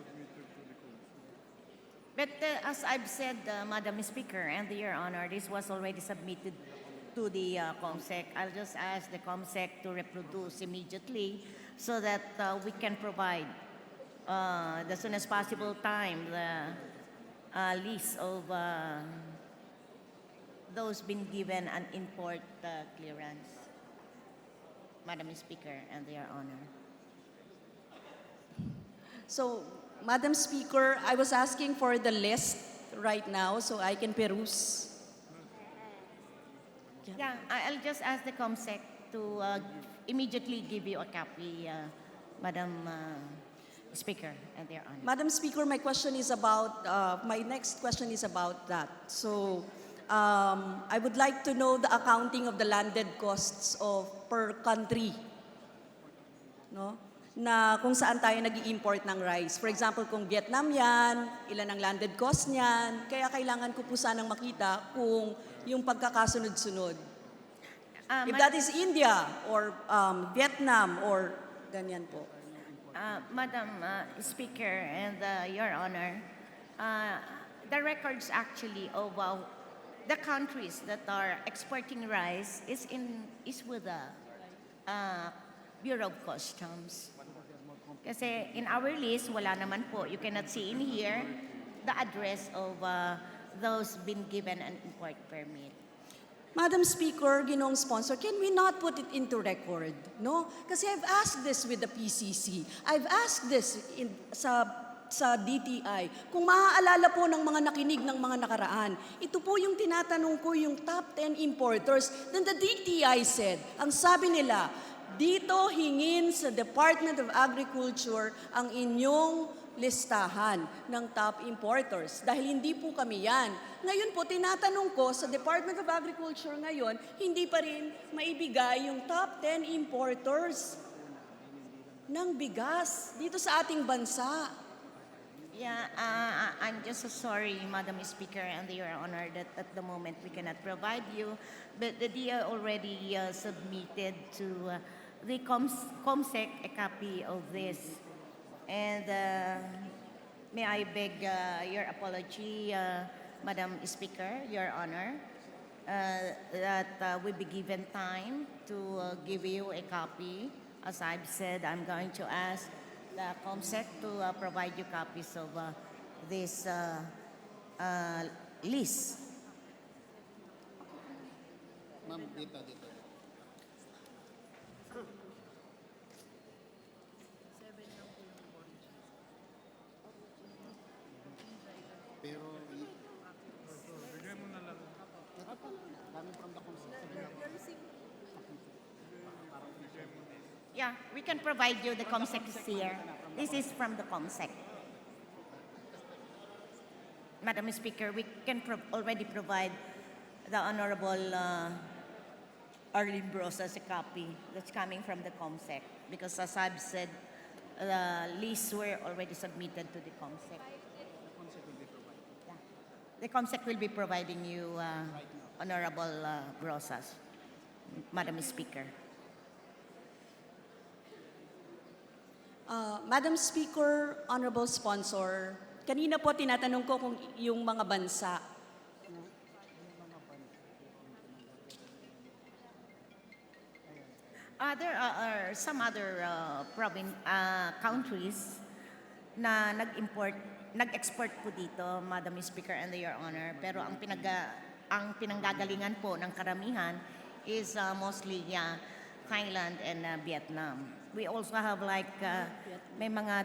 But as I've said, Madam Speaker and Your Honor, this was already submitted to the COMSEC. I'll just ask the COMSEC to reproduce immediately so that we can provide the soonest possible time the list of those been given an import clearance. Madam Speaker and Your Honor. So, Madam Speaker, I was asking for the list right now so I can peruse. Yeah, I'll just ask the COMSEC to immediately give you a copy, Madam Speaker and Your Honor. Madam Speaker, my next question is about that. So, I would like to know the accounting of the landed costs of per country. No? Na kung saan tayo nag-i-import ng rice. For example, kung Vietnam yan, ilan ang landed cost niyan. Kaya kailangan ko po sanang makita kung yung pagkakasunod-sunod. If that is India or Vietnam or ganyan po. Madam Speaker and Your Honor, the records actually of the countries that are exporting rice is with the Bureau of Customs. Kasi in our list, wala naman po. You cannot see in here the address of those been given an import permit. Madam Speaker, Ginoong Sponsor, can we not put it into record? No? Kasi I've asked this with the PCC. I've asked this sa DTI. Kung maaalala po ng mga nakinig ng mga nakaraan, ito po yung tinatanong ko yung top 10 importers. Then the DTI said, ang sabi nila, dito hingin sa Department of Agriculture ang inyong listahan ng top importers dahil hindi po kami yan. Ngayon po, tinatanong ko sa Department of Agriculture ngayon, hindi pa rin maibigay yung top 10 importers ng bigas dito sa ating bansa. Yeah, I'm just so sorry, Madam Speaker and Your Honor, that at the moment we cannot provide you, but the DA already submitted to the COMSEC a copy of this. And may I beg your apology, Madam Speaker, Your Honor, that we be given time to give you a copy. As I've said, I'm going to ask the COMSEC to provide you copies of this list. Ma'am, dito. Pero, Bigay mo na lang. coming from the concept. Yeah, we can provide you the COMSEC here. This is from the COMSEC. Madam Speaker, we can already provide the Honorable Arlene Brosas a copy that's coming from the COMSEC because as I've said, the lists were already submitted to the COMSEC. Yeah. The COMSEC will be providing you, Honorable Brosas, Madam Speaker. Madam Speaker, Honorable Sponsor, kanina po tinatanong ko kung yung mga bansa. There are some other countries na nag-export po dito, Madam Speaker and Your Honor. Pero ang pinanggagalingan po ng karamihan is mostly Thailand and Vietnam. We also have like may mga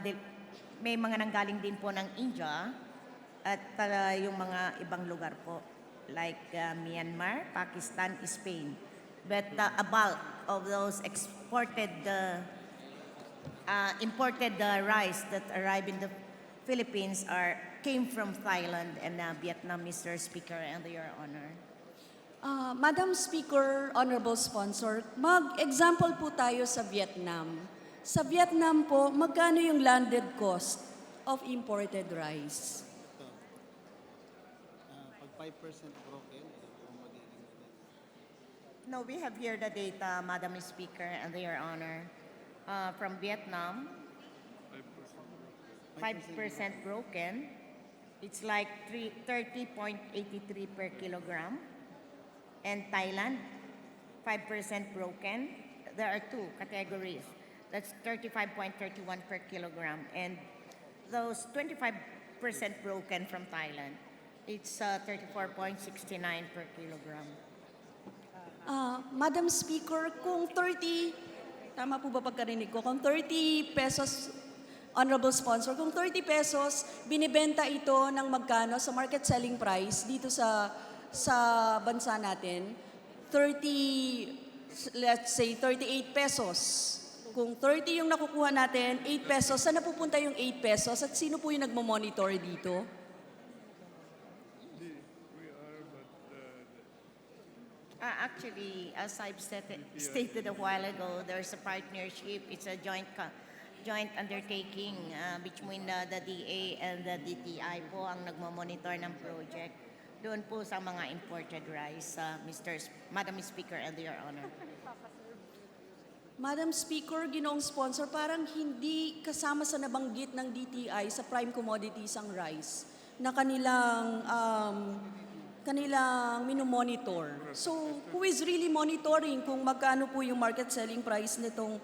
nanggaling din po ng India at yung mga ibang lugar po like Myanmar, Pakistan, Spain. But a bulk of those imported rice that arrive in the Philippines came from Thailand and Vietnam, Mr. Speaker and Your Honor. Madam Speaker, Honorable Sponsor, mag-example po tayo sa Vietnam. Sa Vietnam po, magkano yung landed cost of imported rice? Pag 5% broken, No, we have here the data, Madam Speaker and Your Honor. From Vietnam, 5% broken, it's like 30.83 per kilogram. And Thailand, 5% broken. There are two categories. That's 35.31 per kilogram. And those 25% broken from Thailand, it's 34.69 per kilogram. Madam Speaker, kung 30, tama po ba pagkarinig ko? Kung 30 pesos, Honorable Sponsor, kung 30 pesos, binibenta ito ng magkano sa market selling price dito sa bansa natin, 38 pesos. Kung 30 yung nakukuha natin, 8 pesos, saan napupunta yung 8 pesos at sino po yung nagmo-monitor dito? Actually, as I've stated a while ago, there's a partnership. It's a joint undertaking between the DA and the DTI po ang nagmo-monitor ng project. Doon po sa mga imported rice, Madam Speaker and Your Honor. Madam Speaker, Ginoong Sponsor, parang hindi kasama sa nabanggit ng DTI sa prime commodities ang rice na kanilang minomonitor. So, who is really monitoring kung magkano po yung market selling price nitong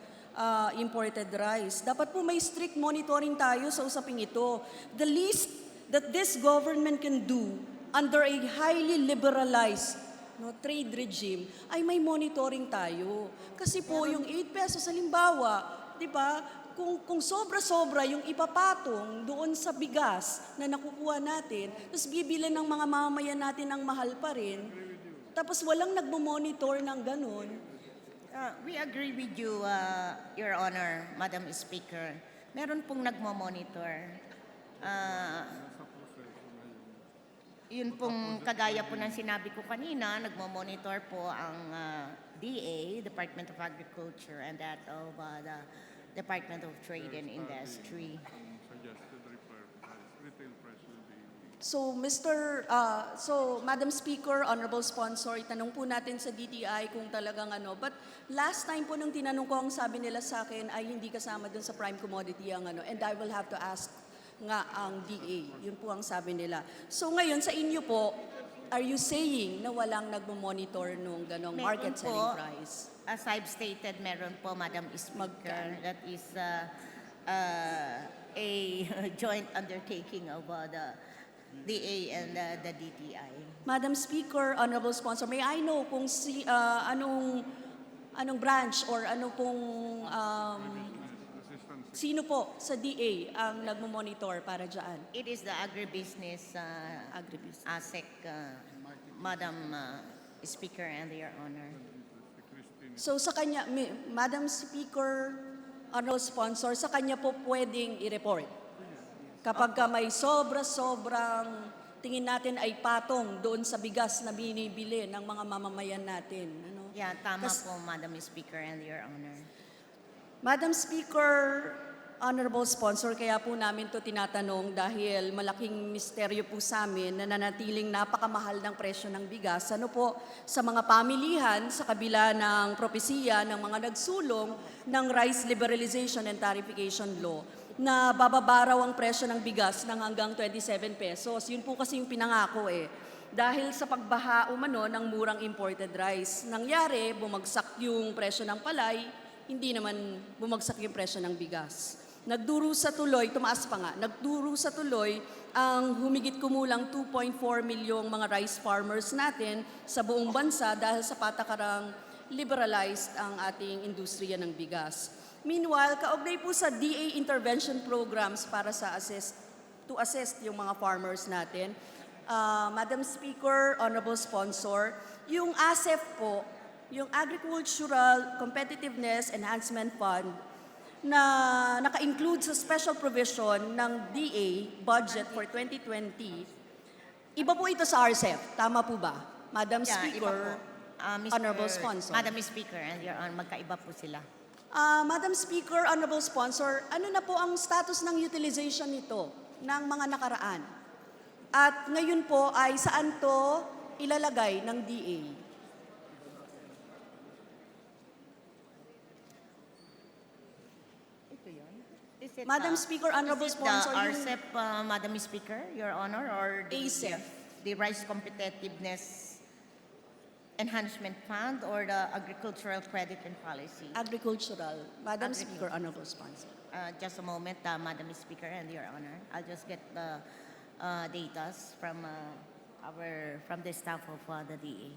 imported rice? Dapat po may strict monitoring tayo sa usaping ito. The least that this government can do under a highly liberalized trade regime, ay may monitoring tayo. Kasi po yung 8 pesos, halimbawa, di ba, kung sobra-sobra yung ipapatong doon sa bigas na nakukuha natin, tapos bibili ng mga mamamayan natin ng mahal pa rin, tapos walang nagmo-monitor ng ganun. We agree with you, Your Honor, Madam Speaker. Meron pong nagmo-monitor. Yun pong kagaya po ng sinabi ko kanina, nagmo-monitor po ang DA, Department of Agriculture, and that of the Department of Trade and Industry. Suggested retail price will be So, Madam Speaker, Honorable Sponsor, itanong po natin sa DTI kung talagang but last time po nung tinanong ko, ang sabi nila sa akin ay hindi kasama dun sa prime commodity ang and I will have to ask nga ang DA. Yun po ang sabi nila. So ngayon sa inyo po, are you saying na walang nagmo-monitor nung ganong market selling price? As I've stated, meron po, Madam Speaker, that is a joint undertaking of the DA and the DTI. Madam Speaker, Honorable Sponsor, may I know kung anong branch or ano pong sino po sa DA ang nagmo-monitor para dyan? It is the agribusiness, ASEC, Madam Speaker and Your Honor. So sa kanya, Madam Speaker, Honorable Sponsor, sa kanya po pwedeng i-report. Kapag may sobrang tingin natin ay patong doon sa bigas na binibili ng mga mamamayan natin. Ano? Yeah, tama po, Madam Speaker and Your Honor. Madam Speaker, Honorable Sponsor, kaya po namin to tinatanong dahil malaking misteryo po sa amin na nanatiling napakamahal ng presyo ng bigas. Ano po sa mga pamilihan sa kabila ng propesiya ng mga nagsulong ng Rice Liberalization and Tarification Law na bababa raw ang presyo ng bigas ng hanggang 27 pesos. Yun po kasi yung pinangako Dahil sa pagbaha umano ng murang imported rice. Nangyari, bumagsak yung presyo ng palay, hindi naman bumagsak yung presyo ng bigas. Nagdurusa tuloy, tumaas pa nga, nagdurusa tuloy ang humigit kumulang 2.4 milyong mga rice farmers natin sa buong bansa dahil sa patakarang liberalized ang ating industriya ng bigas. Meanwhile, kaugnay po sa DA intervention programs para sa to assist yung mga farmers natin, Madam Speaker, Honorable Sponsor, yung ASEF po, yung Agricultural Competitiveness Enhancement Fund, na naka-include sa special provision ng DA budget for 2020, iba po ito sa RCEP. Tama po ba? Madam Speaker, Honorable Sponsor. Madam Speaker and Your Honor, magkaiba po sila. Madam Speaker, Honorable Sponsor, ano na po ang status ng utilization nito ng mga nakaraan? At ngayon po ay saan to ilalagay ng DA? Madam Speaker, Honorable Sponsor, the RCEP, Madam Speaker, Your Honor, or ASEF. The Rice Competitiveness Enhancement Fund or the Agricultural Credit and Policy? Agricultural. Madam Speaker, Honorable Sponsor. Just a moment, Madam Speaker and Your Honor. I'll just get the data from the staff of the DA.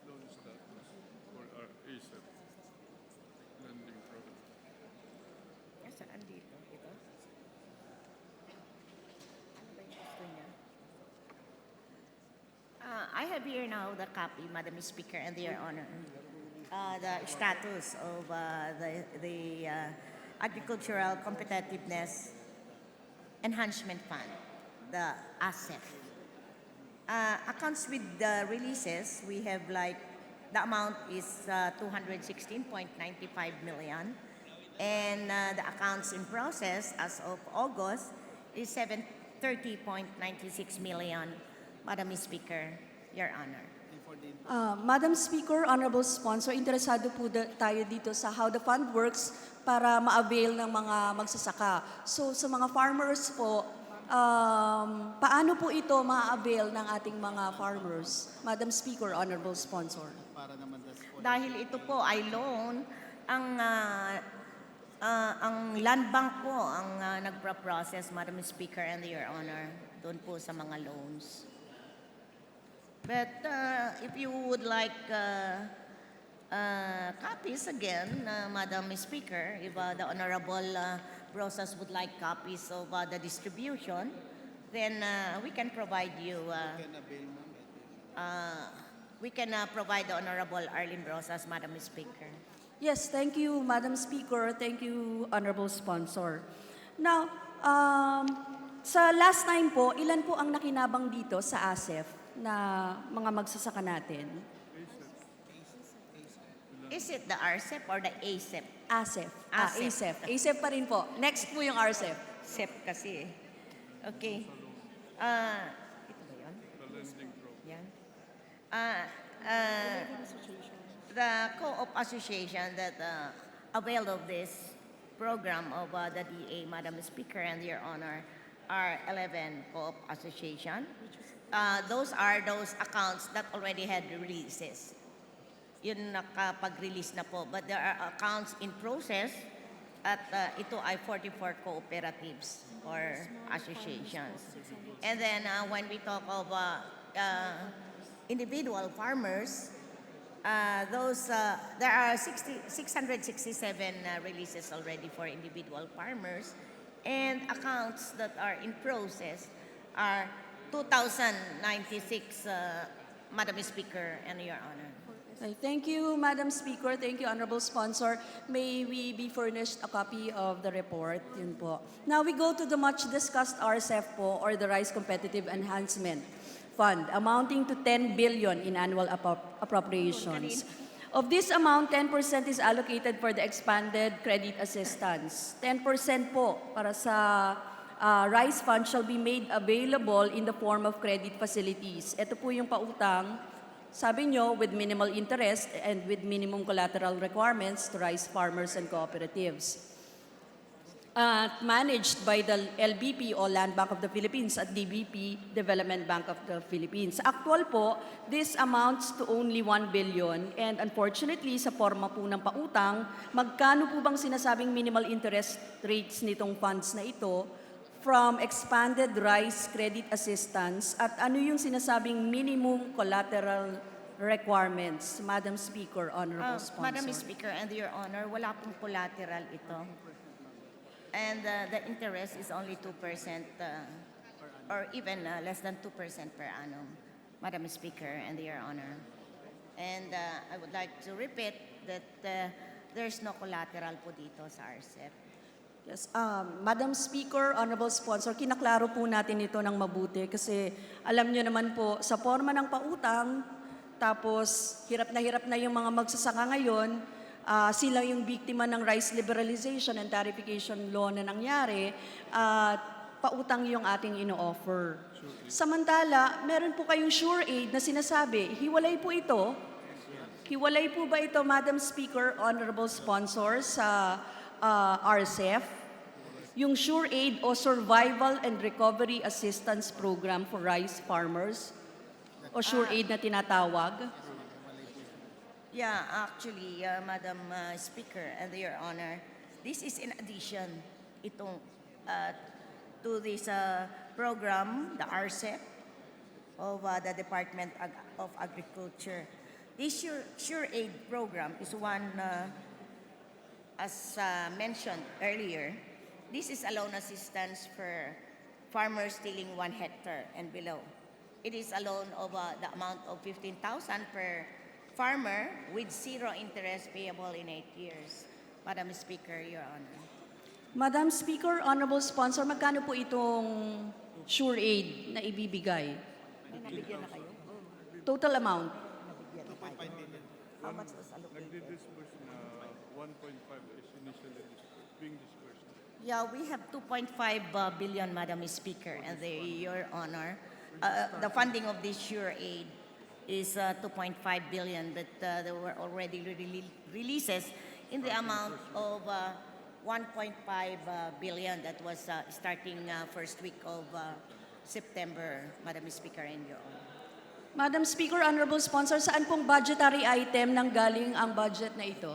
loan status for our ASAP lending program. Saan dito? Ito? Ano ba yung gusto niya? I have here now the copy, Madam Speaker and Your Honor. The status of the Agricultural Competitiveness Enhancement Fund, the ASEF. Accounts with the releases, we have the amount is 216.95 million. And the accounts in process as of August is 730.96 million. Madam Speaker, Your Honor. Madam Speaker, Honorable Sponsor, interesado po tayo dito sa how the fund works para ma-avail ng mga magsasaka. So sa mga farmers po, paano po ito ma-avail ng ating mga farmers? Madam Speaker, Honorable Sponsor. Dahil ito po ay loan, ang land bank po ang nagpa-process, Madam Speaker and Your Honor, doon po sa mga loans. But if you would like copies again, Madam Speaker, if the Honorable Brosas would like copies of the distribution, then we can provide you. We can provide the Honorable Arlene Brosas, Madam Speaker. Yes, thank you, Madam Speaker. Thank you, Honorable Sponsor. Now, sa last time po, ilan po ang nakinabang dito sa ASEF na mga magsasaka natin? Is it the RCEP or the ASEP? ASEF. ASEF. ASEF. ASEF pa rin po. Next po yung RCEF. SEP kasi eh. Okay. Ito ba yun? Yan. The co-op association that availed of this program of the DA, Madam Speaker and Your Honor, are 11 co-op association. Those are those accounts that already had releases. Yun nakapag-release na po. But there are accounts in process at ito ay 44 cooperatives or associations. And then when we talk of individual farmers, there are 667 releases already for individual farmers, and accounts that are in process are 2,096, Madam Speaker and Your Honor. Okay, thank you, Madam Speaker. Thank you, Honorable Sponsor. May we be furnished a copy of the report? Yun po. Now we go to the much-discussed RCEF po, or the Rice Competitive Enhancement Fund, amounting to 10 billion in annual appropriations. Of this amount, 10% is allocated for the expanded credit assistance. 10% po para sa Rice Fund shall be made available in the form of credit facilities. Ito po yung pautang, sabi nyo, with minimal interest and with minimum collateral requirements to rice farmers and cooperatives. Managed by the LBP o Land Bank of the Philippines at DBP, Development Bank of the Philippines. Actual po, this amounts to only 1 billion and unfortunately, sa forma po ng pautang, magkano po bang sinasabing minimal interest rates nitong funds na ito from expanded rice credit assistance at ano yung sinasabing minimum collateral requirements? Madam Speaker, Honorable Sponsor. Madam Speaker and Your Honor, wala pong collateral ito. And the interest is only 2% or even less than 2% per annum, Madam Speaker and Your Honor. And I would like to repeat that there's no collateral po dito sa RCEP. Yes, Madam Speaker, Honorable Sponsor, kinaklaro po natin ito ng mabuti kasi alam nyo naman po, sa forma ng pautang, tapos hirap na yung mga magsasaka ngayon, sila yung biktima ng rice liberalization and tarification law na nangyari, pautang yung ating ino-offer. Samantala, meron po kayong sure aid na sinasabi, hiwalay po ito. Hiwalay po ba ito, Madam Speaker, Honorable Sponsor, sa RCEF? Yung sure aid o Survival and Recovery Assistance Program for rice farmers o sure aid na tinatawag? Yeah, actually, Madam Speaker and Your Honor, this is in addition itong to this program, the RCEP of the Department of Agriculture. This sure aid program is one, as mentioned earlier, this is a loan assistance for farmers tilling 1 hectare and below. It is a loan of the amount of 15,000 per farmer with 0 interest payable in 8 years. Madam Speaker, Your Honor. Madam Speaker, Honorable Sponsor, magkano po itong sure aid na ibibigay? May nabigyan na kayo? Total amount? How much was allocated? Nagdi-disperse na 1.5 is initially being dispersed. Yeah, we have 2.5 billion, Madam Speaker, and Your Honor. The funding of this sure aid is 2.5 billion, but there were already releases in the amount of 1.5 billion that was starting first week of September, Madam Speaker and Your Honor. Madam Speaker, Honorable Sponsor, saan pong budgetary item nang galing ang budget na ito?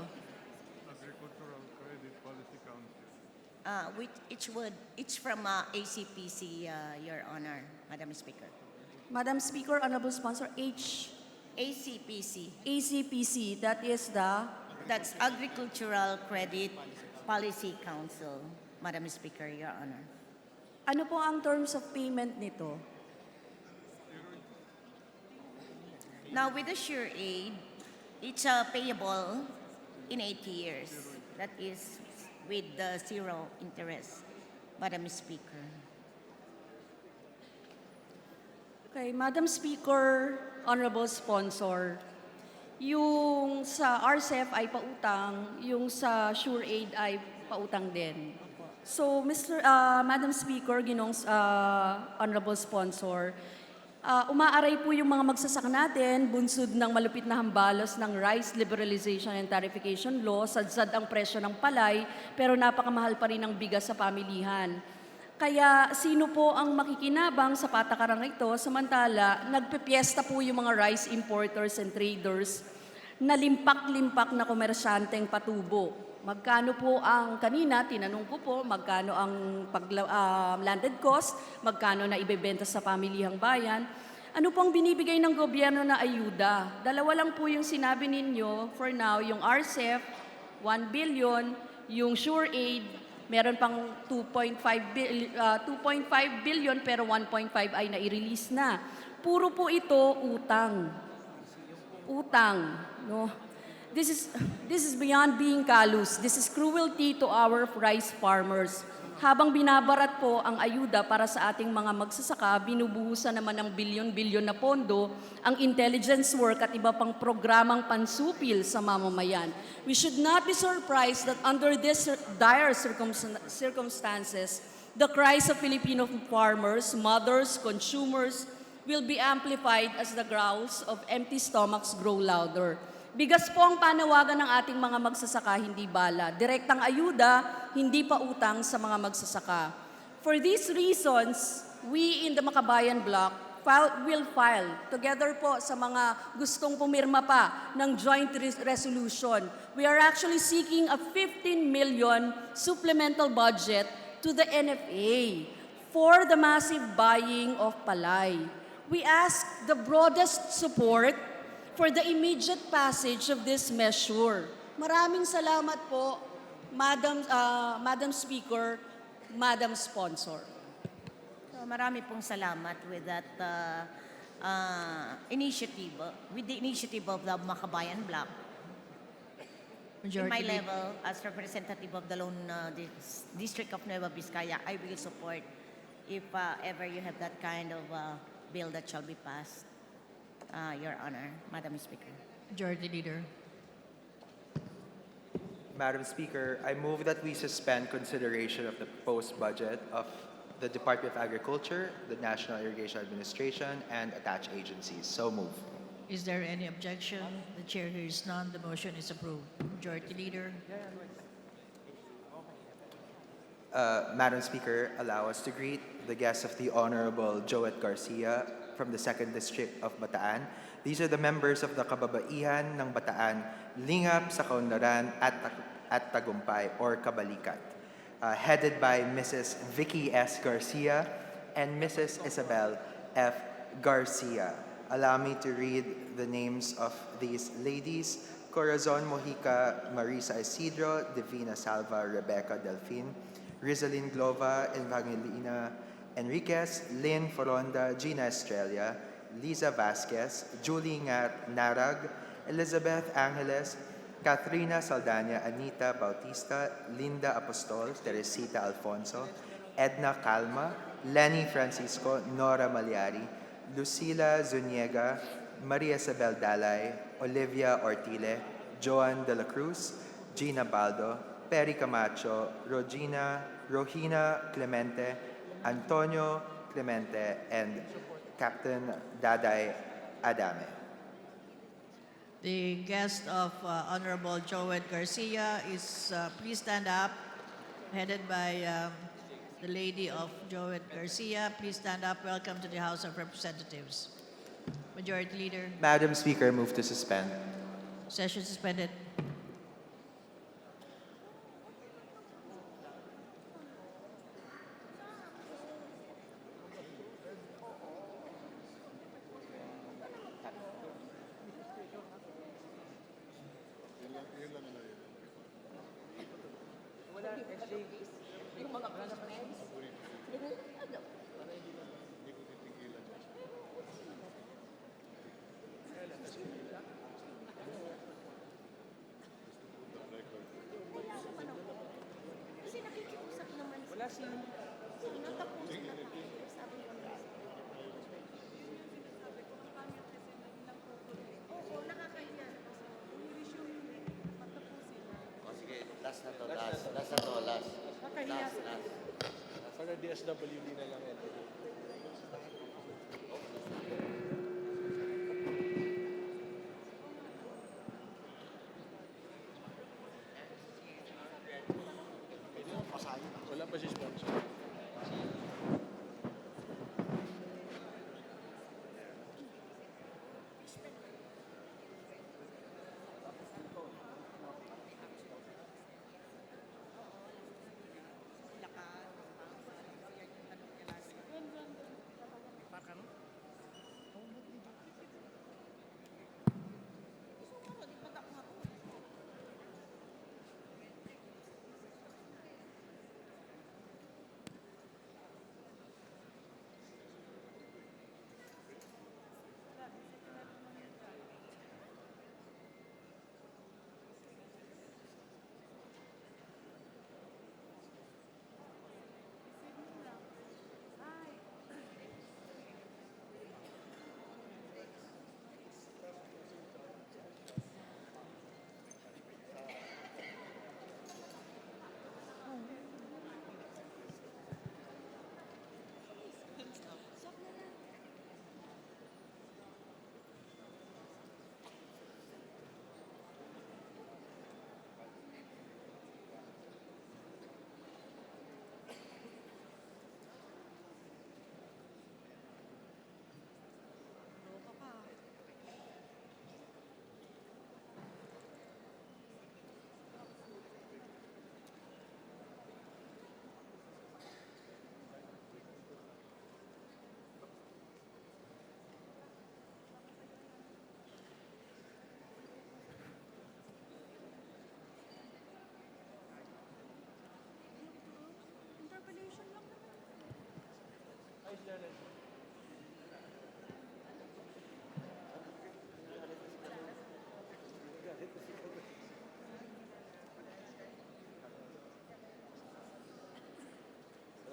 Agricultural Credit Policy Council. Each from ACPC, Your Honor, Madam Speaker. Madam Speaker, Honorable Sponsor, ACPC. ACPC, that is the... That's Agricultural Credit Policy Council. Madam Speaker, Your Honor. Ano po ang terms of payment nito? Now, with the sure aid, it's payable in 8 years. That is with the zero interest, Madam Speaker. Okay, Madam Speaker, Honorable Sponsor, yung sa RCEF ay pautang, yung sa SureAid ay pautang din. So, Madam Speaker, Honorable Sponsor, umaaray po yung mga magsasaka natin, bunsod ng malupit na hambalos ng Rice Liberalization and Tarification Law, sadsad ang presyo ng palay, pero napakamahal pa rin ang bigas sa pamilihan. Kaya sino po ang makikinabang sa patakarang ito, samantala nagpipiesta po yung mga rice importers and traders na limpak-limpak na komersyanteng patubo. Magkano po ang kanina, tinanong ko po, magkano ang landed cost, magkano na ibebenta sa pamilihang bayan. Ano pong binibigay ng gobyerno na ayuda? Dalawa lang po yung sinabi ninyo for now, yung RCEF, 1 billion, yung SureAid, meron pang 2.5 billion pero 1.5 ay nai-release na. Puro po ito utang. Utang, no? This is beyond being callous. This is cruelty to our rice farmers. Habang binabarat po ang ayuda para sa ating mga magsasaka, binubuhusan naman ng bilyon-bilyon na pondo ang intelligence work at iba pang programang pansupil sa mamamayan. We should not be surprised that under these dire circumstances, the cries of Filipino farmers, mothers, consumers will be amplified as the growls of empty stomachs grow louder. Bigas po ang panawagan ng ating mga magsasaka, hindi bala. Direktang ayuda, hindi pa utang sa mga magsasaka. For these reasons, we in the Makabayan Bloc will file, together po sa mga gustong pumirma pa ng joint resolution, we are actually seeking a 15 million supplemental budget to the NFA for the massive buying of palay. We ask the broadest support for the immediate passage of this measure. Maraming salamat po, Madam Speaker, Madam Sponsor. So, marami pong salamat with that initiative, with the initiative of the Makabayan Bloc. In my level, as representative of the lone District of Nueva Vizcaya, I will support if ever you have that kind of bill that shall be passed. Your Honor, Madam Speaker. Majority Leader. Madam Speaker, I move that we suspend consideration of the proposed budget of the Department of Agriculture, the National Irrigation Administration, and attached agencies. So move. Is there any objection? The chair hears none. The motion is approved. Majority Leader. Madam Speaker, allow us to greet the guests of the Honorable Joet Garcia from the 2nd District of Bataan. These are the members of the Kababaihan ng Bataan, Lingap sa Kaunlaran at Tagumpay or Kabalikat, headed by Mrs. Vicky S. Garcia and Mrs. Isabel F. Garcia. Allow me to read the names of these ladies: Corazon Mojica, Marisa Isidro, Divina Salva, Rebecca Delfin, Rizalyn Glova, Evangelina Enriquez, Lynn Foronda, Gina Estrella, Liza Vasquez, Julie Narag, Elizabeth Angeles, Catherina Saldana, Anita Bautista, Linda Apostol, Teresita Alfonso, Edna Calma, Lenny Francisco, Nora Maliari, Lucila Zuniega, Maria Isabel Dalay, Olivia Ortile, Joan de la Cruz, Gina Baldo, Peri Camacho, Rohina Clemente, Antonio Clemente, and Captain Daday Adame. The guest of Honorable Joet Garcia is, please stand up, headed by the lady of Joet Garcia. Please stand up. Welcome to the House of Representatives. Majority Leader. Madam Speaker, move to suspend. Session suspended. Yung Last na to, last. Para DSWD na lang ito. Wala pa si sponsor.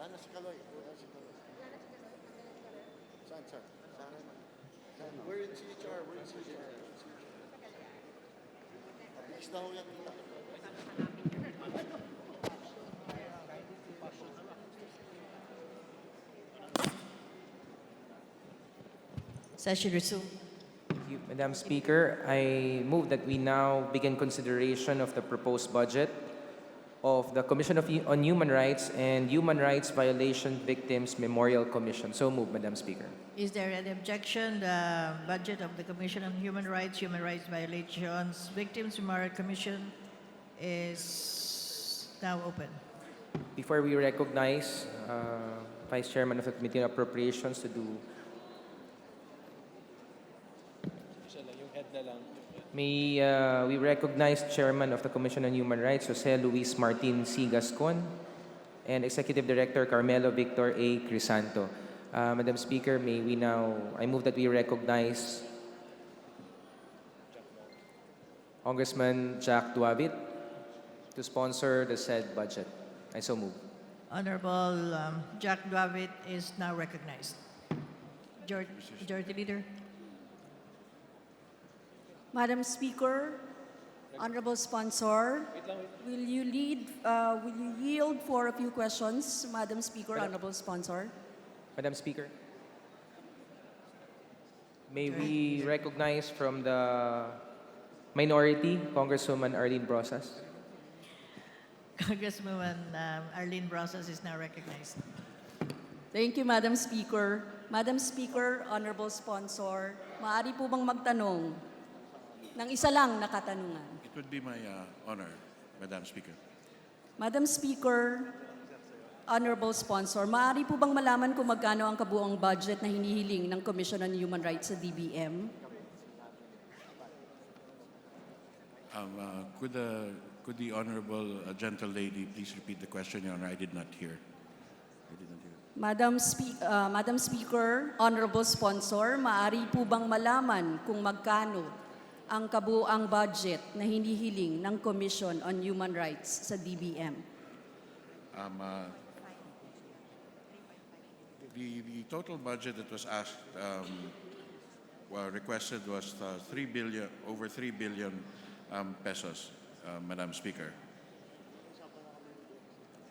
Wala na si Kaloy. Saan? We're in CHR. Mabilis na ho yan. Session resumed. Thank you, Madam Speaker. I move that we now begin consideration of the proposed budget of the Commission on Human Rights and Human Rights Violation Victims Memorial Commission. So moved, Madam Speaker. Is there any objection? The budget of the Commission on Human Rights Violations, Victims Memorial Commission is now open. Before we recognize Vice Chairman of the Committee on Appropriations to do, may we recognize Chairman of the Commission on Human Rights, Jose Luis Martin C. Gascon, and Executive Director Carmelo Victor A. Crisanto. Madam Speaker, I move that we recognize Congressman Jack Duavit to sponsor the said budget. I so move. Honorable Jack Duavit is now recognized. Majority Leader. Madam Speaker, Honorable Sponsor, will you yield for a few questions, Madam Speaker, Honorable Sponsor? Madam Speaker, may we recognize from the minority, Congresswoman Arlene Brosas. Congresswoman Arlene Brosas is now recognized. Thank you, Madam Speaker. Madam Speaker, Honorable Sponsor, maaari po bang magtanong ng isa lang na katanungan? It would be my honor, Madam Speaker. Madam Speaker, Honorable Sponsor, maaari po bang malaman kung magkano ang kabuang budget na hinihiling ng Commission on Human Rights sa DBM? Could the honorable gentle lady please repeat the question, Your Honor? I did not hear. Madam Speaker, Honorable Sponsor, maaari po bang malaman kung magkano ang kabuang budget na hinihiling ng Commission on Human Rights sa DBM? The total budget that was asked, requested was over 3 billion pesos, Madam Speaker.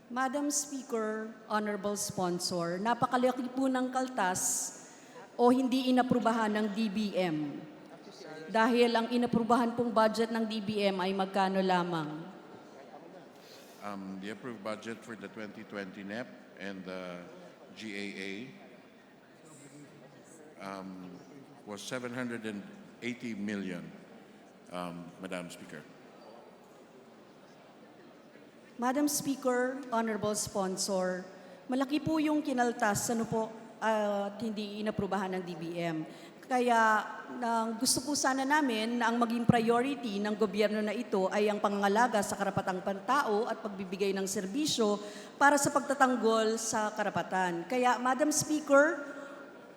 Madam Speaker, Honorable Sponsor, napakalaki po ng kaltas o hindi inaprubahan ng DBM. Dahil ang inaprubahan pong budget ng DBM ay magkano lamang? The approved budget for the 2020 NEP and the GAA was 780 million, Madam Speaker. Madam Speaker, Honorable Sponsor, malaki po yung kinaltas at hindi inaprubahan ng DBM. Kaya gusto po sana namin na ang maging priority ng gobyerno na ito ay ang pangangalaga sa karapatang pantao at pagbibigay ng serbisyo para sa pagtatanggol sa karapatan. Kaya, Madam Speaker,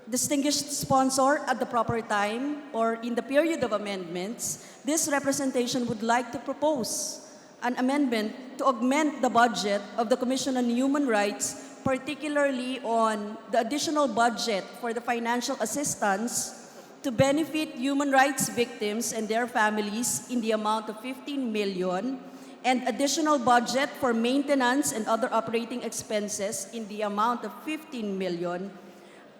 distinguished sponsor, at the proper time or in the period of amendments, this representation would like to propose an amendment to augment the budget of the Commission on Human Rights, particularly on the additional budget for the financial assistance to benefit human rights victims and their families in the amount of 15 million, and additional budget for maintenance and other operating expenses in the amount of 15 million,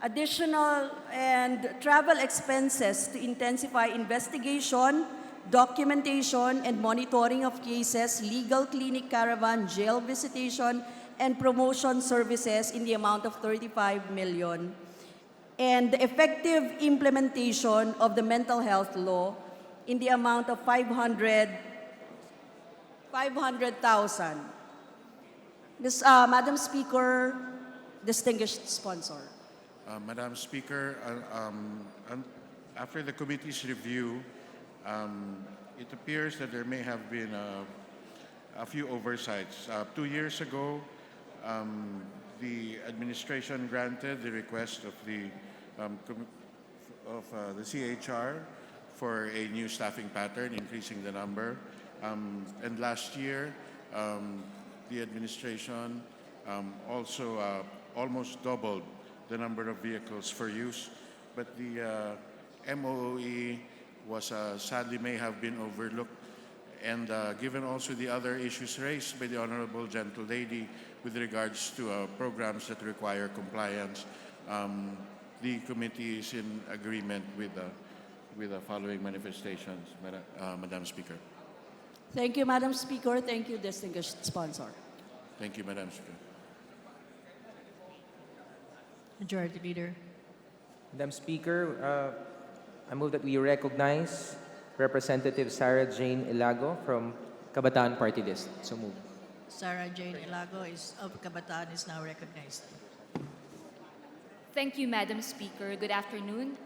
additional and travel expenses to intensify investigation, documentation and monitoring of cases, legal clinic caravan, jail visitation, and promotion services in the amount of 35 million. And the effective implementation of the mental health law in the amount of 500,000. Madam Speaker, distinguished sponsor. Madam Speaker, after the committee's review, it appears that there may have been a few oversights. 2 years ago, the administration granted the request of the CHR for a new staffing pattern, increasing the number. And last year, the administration also almost doubled the number of vehicles for use. But the MOE was sadly may have been overlooked. And given also the other issues raised by the Honorable Gentle Lady with regards to programs that require compliance, the committee is in agreement with the following manifestations, Madam Speaker. Thank you, Madam Speaker. Thank you, distinguished sponsor. Thank you, Madam Speaker. Majority Leader. Madam Speaker, I move that we recognize Representative Sarah Jane Ilago from Kabataan Party List. So move. Sarah Jane Ilago of Kabataan is now recognized. Thank you, Madam Speaker. Good afternoon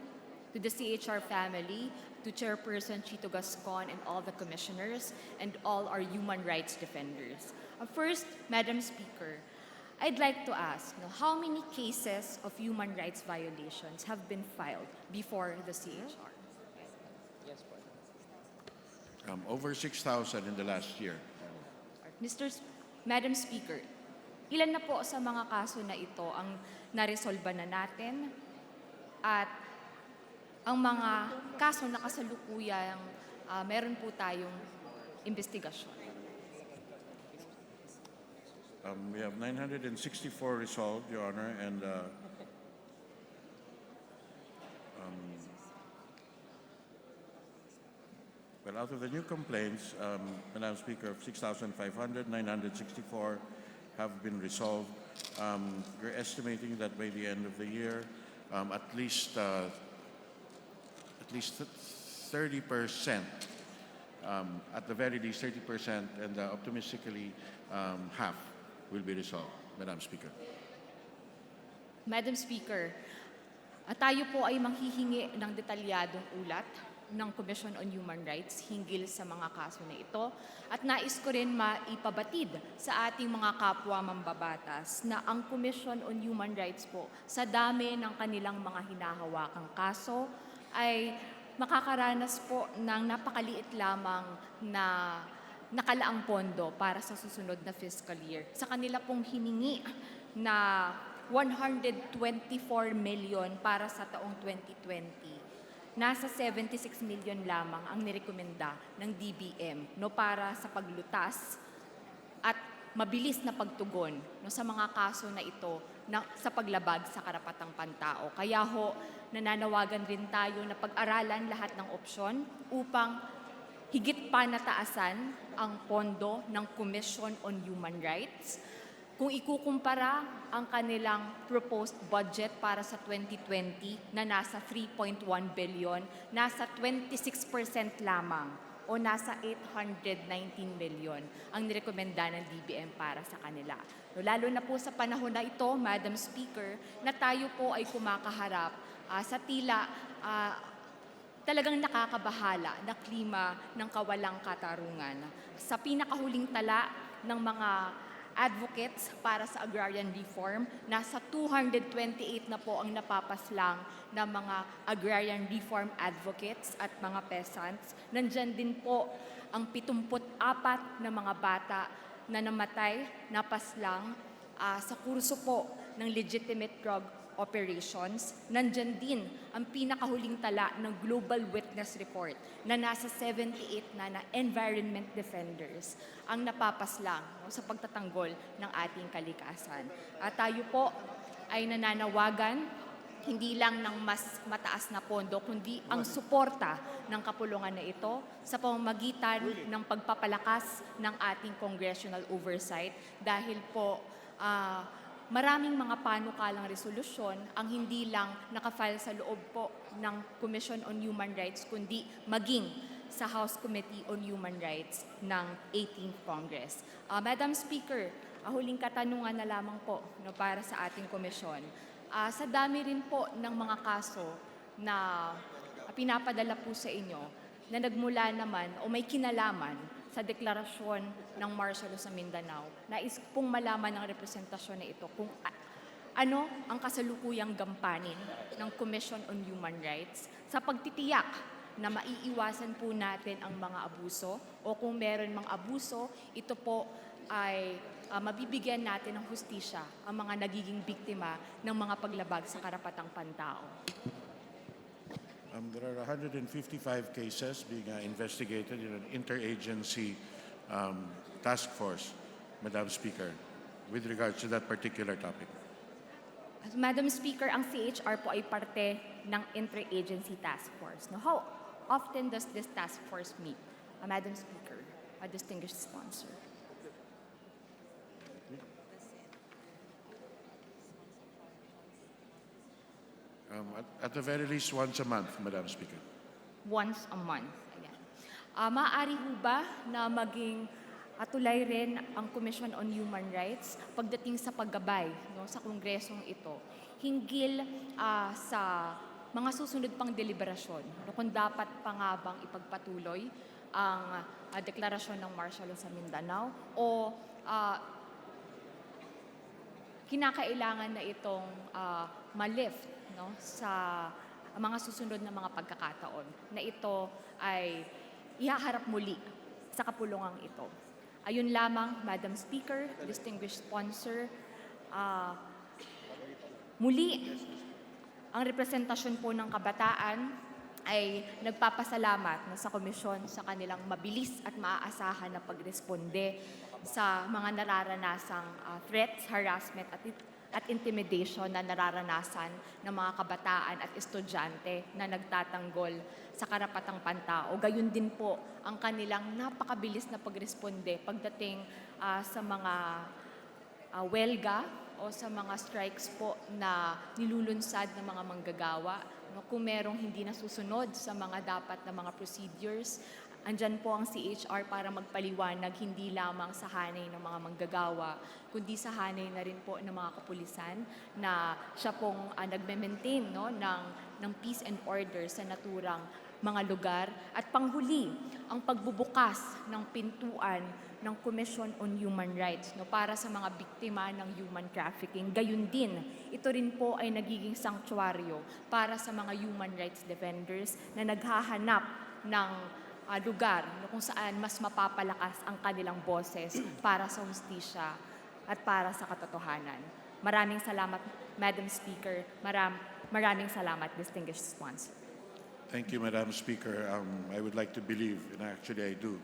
to the CHR family, to Chairperson Chito Gascon and all the commissioners, and all our human rights defenders. First, Madam Speaker, I'd like to ask, how many cases of human rights violations have been filed before the CHR? Over 6,000 in the last year. Madam Speaker, ilan na po sa mga kaso na ito ang naresolba na natin at ang mga kaso na kasalukuyang meron po tayong investigasyon? We have 964 resolved, Your Honor, and well, out of the new complaints, Madam Speaker, of 6,500, 964 have been resolved. We're estimating that by the end of the year, at least 30%, at the very least 30%, and optimistically half will be resolved, Madam Speaker. Madam Speaker, tayo po ay manghihingi ng detalyadong ulat ng Commission on Human Rights hinggil sa mga kaso na ito at nais ko rin maipabatid sa ating mga kapwa mambabatas na ang Commission on Human Rights po sa dami ng kanilang mga hinahawakang kaso ay makakaranas po ng napakaliit lamang na nakalaang pondo para sa susunod na fiscal year. Sa kanila pong hiningi na 124 million para sa taong 2020. Nasa 76 million lamang ang nirekomenda ng DBM no, para sa paglutas at mabilis na pagtugon no, sa mga kaso na ito sa paglabag sa karapatang pantao. Kaya ho, nananawagan rin tayo na pag-aralan lahat ng opsyon upang higit pa nataasan ang pondo ng Commission on Human Rights. Kung ikukumpara ang kanilang proposed budget para sa 2020 na nasa 3.1 billion, nasa 26% lamang o nasa 819 million ang nirekomenda ng DBM para sa kanila. Lalo na po sa panahon na ito, Madam Speaker, na tayo po ay kumakaharap sa tila talagang nakakabahala na klima ng kawalang katarungan. Sa pinakahuling tala ng mga advocates para sa agrarian reform, nasa 228 na po ang napapaslang na mga agrarian reform advocates at mga peasants. Nandyan din po ang 74 na mga bata na namatay, napaslang sa kurso po ng legitimate drug operations. Nandyan din ang pinakahuling tala ng Global Witness Report na nasa 78 na environment defenders ang napapaslang sa pagtatanggol ng ating kalikasan. At tayo po ay nananawagan hindi lang ng mas mataas na pondo, kundi ang suporta ng kapulungan na ito sa pamamagitan ng pagpapalakas ng ating congressional oversight dahil po maraming mga panukalang resolusyon ang hindi lang nakafile sa loob po ng Commission on Human Rights, kundi maging sa House Committee on Human Rights ng 18th Congress. Madam Speaker, huling katanungan na lamang po para sa ating komisyon. Sa dami rin po ng mga kaso na pinapadala po sa inyo na nagmula naman o may kinalaman sa deklarasyon ng martial law sa Mindanao, nais pong malaman ng representasyon na ito kung ano ang kasalukuyang gampanin ng Commission on Human Rights sa pagtitiyak na maiiwasan po natin ang mga abuso o kung meron mga abuso, ito po ay mabibigyan natin ng hustisya ang mga nagiging biktima ng mga paglabag sa karapatang pantao. There are 155 cases being investigated in an interagency task force, Madam Speaker, with regards to that particular topic. Madam Speaker, ang CHR po ay parte ng interagency task force. Now, how often does this task force meet? Madam Speaker, a distinguished sponsor. At the very least, once a month, Madam Speaker. Once a month. Ayan. Maaari ho ba na maging tulay rin ang Commission on Human Rights pagdating sa paggabay sa kongresong ito hinggil sa mga susunod pang deliberasyon kung dapat pa nga bang ipagpatuloy ang deklarasyon ng martial law sa Mindanao o kinakailangan na itong ma-lift sa mga susunod na mga pagkakataon na ito ay ihaharap muli sa kapulungang ito. Ayun lamang, Madam Speaker, distinguished sponsor, muli, ang representasyon po ng kabataan ay nagpapasalamat sa komisyon sa kanilang mabilis at maaasahan na pagresponde sa mga nararanasang threats, harassment at intimidation na nararanasan ng mga kabataan at estudyante na nagtatanggol sa karapatang pantao. Gayun din po ang kanilang napakabilis na pagresponde pagdating sa mga welga o sa mga strikes po na nilulunsad ng mga manggagawa. Kung merong hindi nasusunod sa mga dapat na mga procedures, andyan po ang CHR para magpaliwanag hindi lamang sa hanay ng mga manggagawa, kundi sa hanay na rin po ng mga kapulisan na siya pong nagme-maintain ng peace and order sa naturang mga lugar. At panghuli, ang pagbubukas ng pintuan ng Commission on Human Rights para sa mga biktima ng human trafficking. Gayun din, ito rin po ay nagiging sanktuaryo para sa mga human rights defenders na naghahanap ng lugar kung saan mas mapapalakas ang kanilang boses para sa hustisya at para sa katotohanan. Maraming salamat, Madam Speaker. Maraming salamat, distinguished sponsor. Thank you, Madam Speaker. I would like to believe, and actually I do,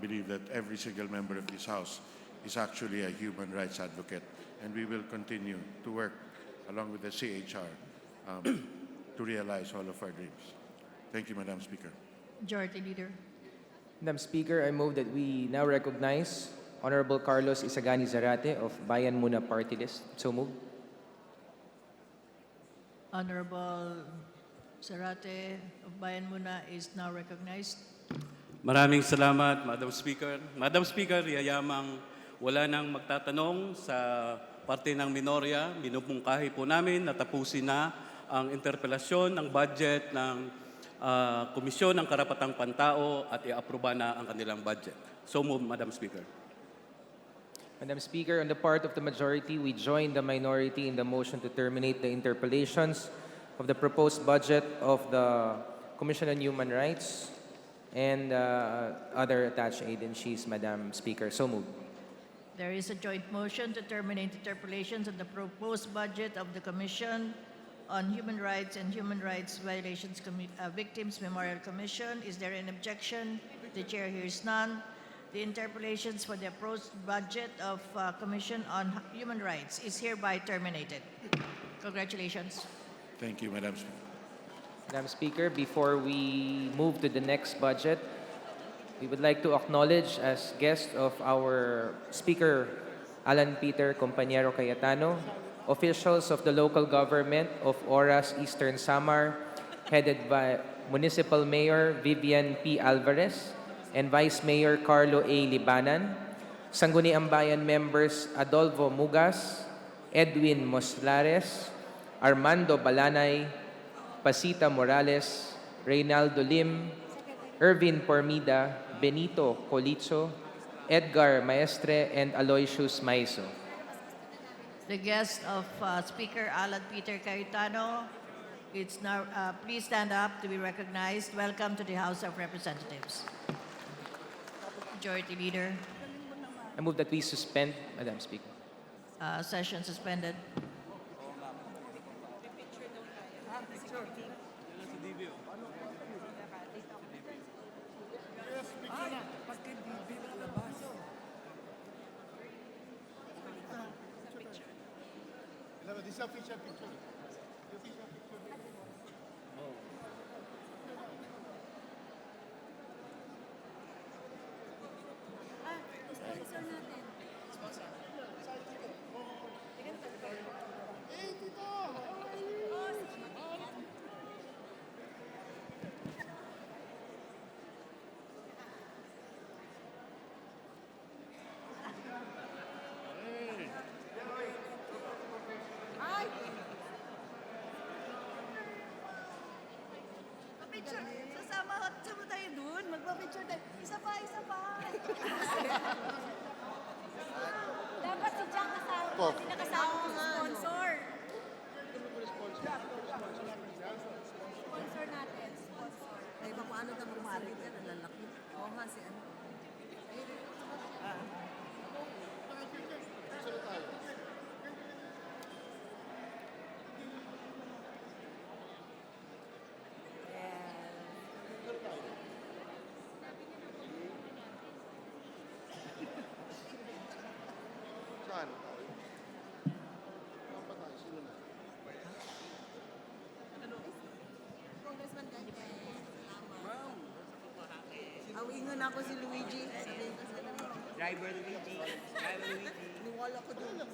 believe that every single member of this House is actually a human rights advocate, and we will continue to work along with the CHR to realize all of our dreams. Thank you, Madam Speaker. Majority Leader. Madam Speaker, I move that we now recognize Honorable Carlos Isagani Zarate of Bayan Muna Party List. So moved. Honorable Zarate of Bayan Muna is now recognized. Maraming salamat, Madam Speaker. Madam Speaker, yayamang wala nang magtatanong sa parte ng minorya. Minupungkahi po namin na tapusin na ang interpelasyon ng budget ng Komisyon ng Karapatang Pantao at i-aproba na ang kanilang budget. So move, Madam Speaker. Madam Speaker, on the part of the majority, we join the minority in the motion to terminate the interpellations of the proposed budget of the Commission on Human Rights and other attached agencies, Madam Speaker. So moved. There is a joint motion to terminate interpellations on the proposed budget of the Commission on Human Rights and Human Rights Violations Victims Memorial Commission. Is there an objection? The chair hears none. The interpellations for the proposed budget of Commission on Human Rights is hereby terminated. Congratulations. Thank you, Madam Speaker. Madam Speaker, before we move to the next budget, we would like to acknowledge as guest of our Speaker, Alan Peter Compañero Cayetano, officials of the local government of Oras Eastern Samar, headed by Municipal Mayor Vivian P. Alvarez and Vice Mayor Carlo A. Libanan, Sangguniang Bayan members Adolfo Mugas, Edwin Moslares, Armando Balanay, Pasita Morales, Reynaldo Lim, Ervin Pormida, Benito Colicho, Edgar Maestre, and Aloysius Maiso. The guest of Speaker Alan Peter Cayetano, it's now, please stand up to be recognized. Welcome to the House of Representatives. Majority Leader. I move that we suspend, Madam Speaker. Session suspended. Sasama tayo dun. Magpa-picture tayo. Isa pa. Dapat si Jack kasama. Hindi nakasama ko sa sponsor. Sponsor natin. Sponsor. Ay, paano na bumari ka? Nalalaki. Oo nga si ano. Awingan ako si Luigi. Driver Luigi. Niwala ko doon.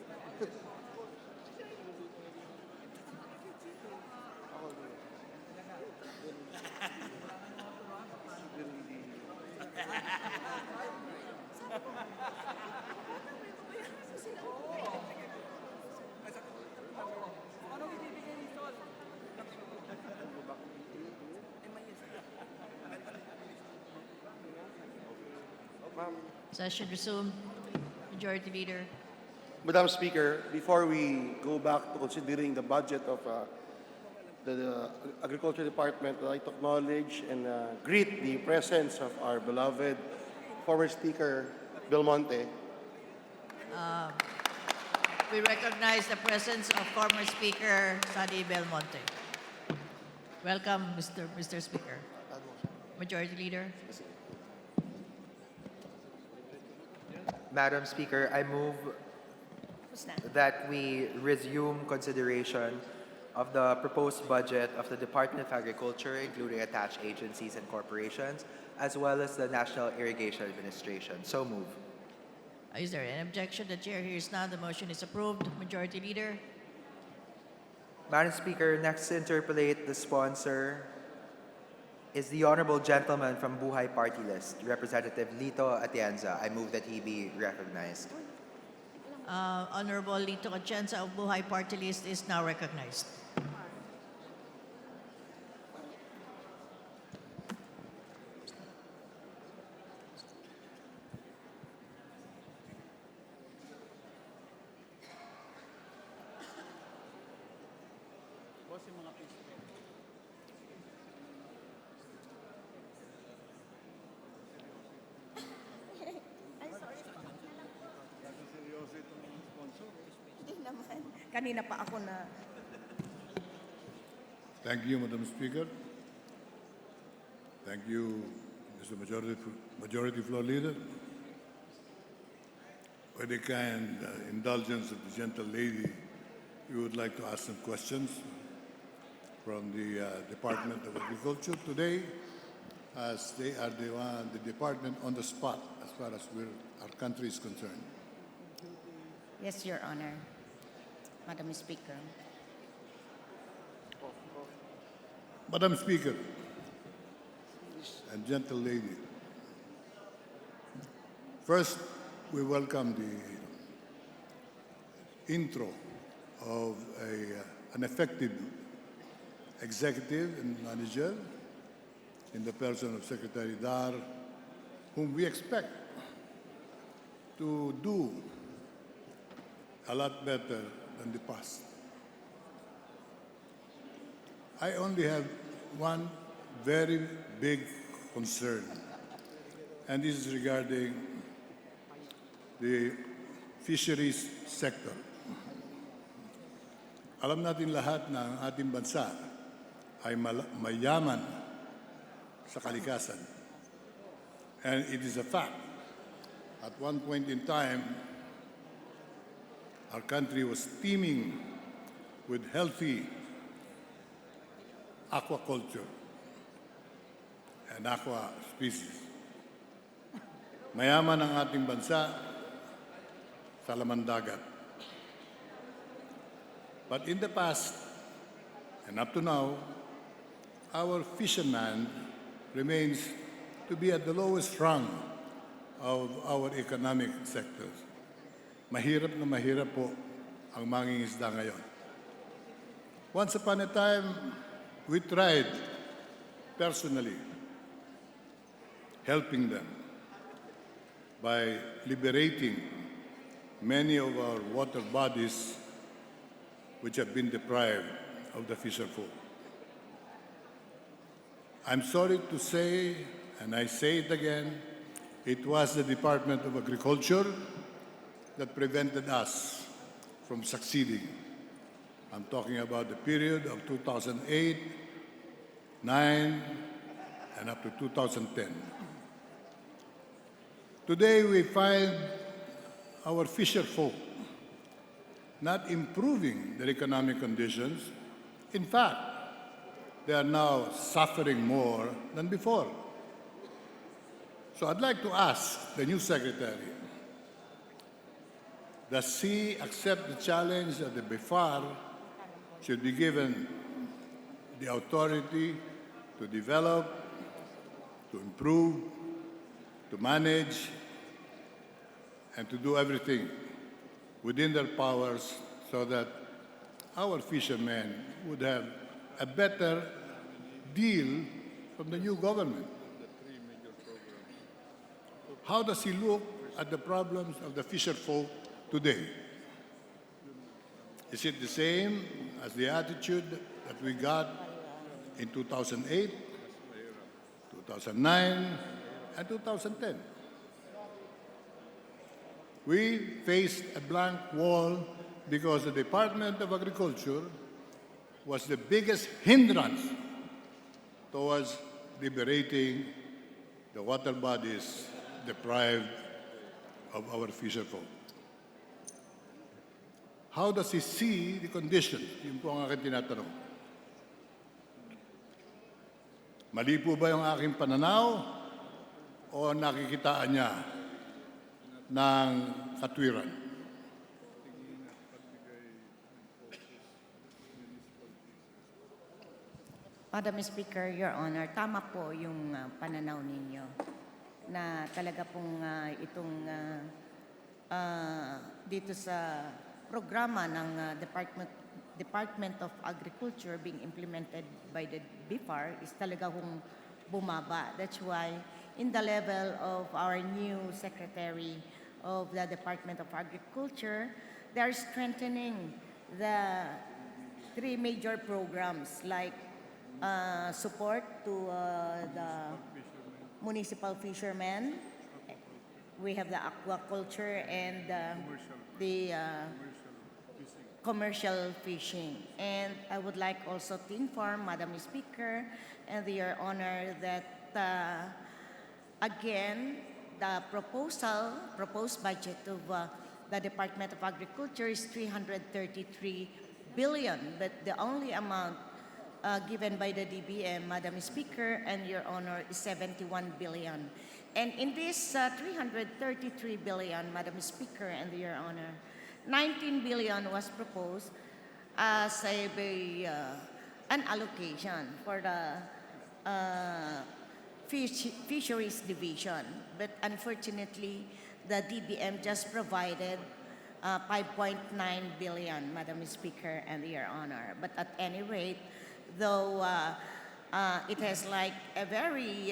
Session resumed. Majority Leader. Madam Speaker, before we go back to considering the budget of the Agriculture Department, I'd like to acknowledge and greet the presence of our beloved former Speaker Belmonte. we recognize the presence of former Speaker Sadi Belmonte. Welcome, Mr. Speaker. Majority Leader. Madam Speaker, I move that we resume consideration of the proposed budget of the Department of Agriculture, including attached agencies and corporations, as well as the National Irrigation Administration. So move. Is there an objection? The chair hears none. The motion is approved. Majority Leader. Madam Speaker, next to interpolate the sponsor is the Honorable Gentleman from Buhay Party List, Representative Lito Atienza. I move that he be recognized. Honorable Lito Atienza of Buhay Party List is now recognized. Kanina pa ako na... Thank you, Madam Speaker. Thank you, Mr. Majority Floor Leader. With the kind indulgence of the gentle lady, we would like to ask some questions from the Department of Agriculture today, as they are the department on the spot as far as our country is concerned. Yes, Your Honor. Madam Speaker. Madam Speaker and gentle lady, first we welcome the intro of an effective executive and manager in the person of Secretary Dar, whom we expect to do a lot better than the past. I only have one very big concern, and this is regarding the fisheries sector. Alam natin lahat na ang ating bansa ay mayaman sa kalikasan. And it is a fact. At one point in time, our country was teeming with healthy aquaculture and aqua species. Mayaman ang ating bansa sa laman dagat. But in the past, and up to now, our fisherman remains to be at the lowest rung of our economic sectors. Mahirap na mahirap po ang mangingisda ngayon. Once upon a time, we tried personally helping them by liberating many of our water bodies which have been deprived of the fisher folk. I'm sorry to say, and I say it again, it was the Department of Agriculture that prevented us from succeeding. I'm talking about the period of 2008, 9, and up to 2010. Today we find our fisher folk not improving their economic conditions. In fact, they are now suffering more than before. So I'd like to ask the new secretary, does he accept the challenge that the BIFAR should be given the authority to develop, to improve, to manage, and to do everything within their powers so that our fishermen would have a better deal from the new government? How does he look at the problems of the fisher folk today? Is it the same as the attitude that we got in 2008, 2009, and 2010? We faced a blank wall because the Department of Agriculture was the biggest hindrance towards liberating the water bodies deprived of our fisherfolk. How does he see the conditions? Yun po ang aking tinatanong. Mali po ba yung aking pananaw o nakikitaan niya ng katwiran? Madam Speaker, Your Honor, tama po yung pananaw ninyo na talaga pong dito sa programa ng Department of Agriculture being implemented by the BIFAR is talaga kung bumaba. That's why in the level of our new Secretary of the Department of Agriculture, they are strengthening the 3 major programs like support to the municipal fishermen. We have the aquaculture and the commercial fishing. And I would like also to inform Madam Speaker and Your Honor that again, the proposed budget of the Department of Agriculture is 333 billion, but the only amount given by the DBM, Madam Speaker and Your Honor, is 71 billion. And in this 333 billion, Madam Speaker and Your Honor, 19 billion was proposed as an allocation for the fisheries division. But unfortunately, the DBM just provided 5.9 billion, Madam Speaker and Your Honor. But at any rate, though it has like a very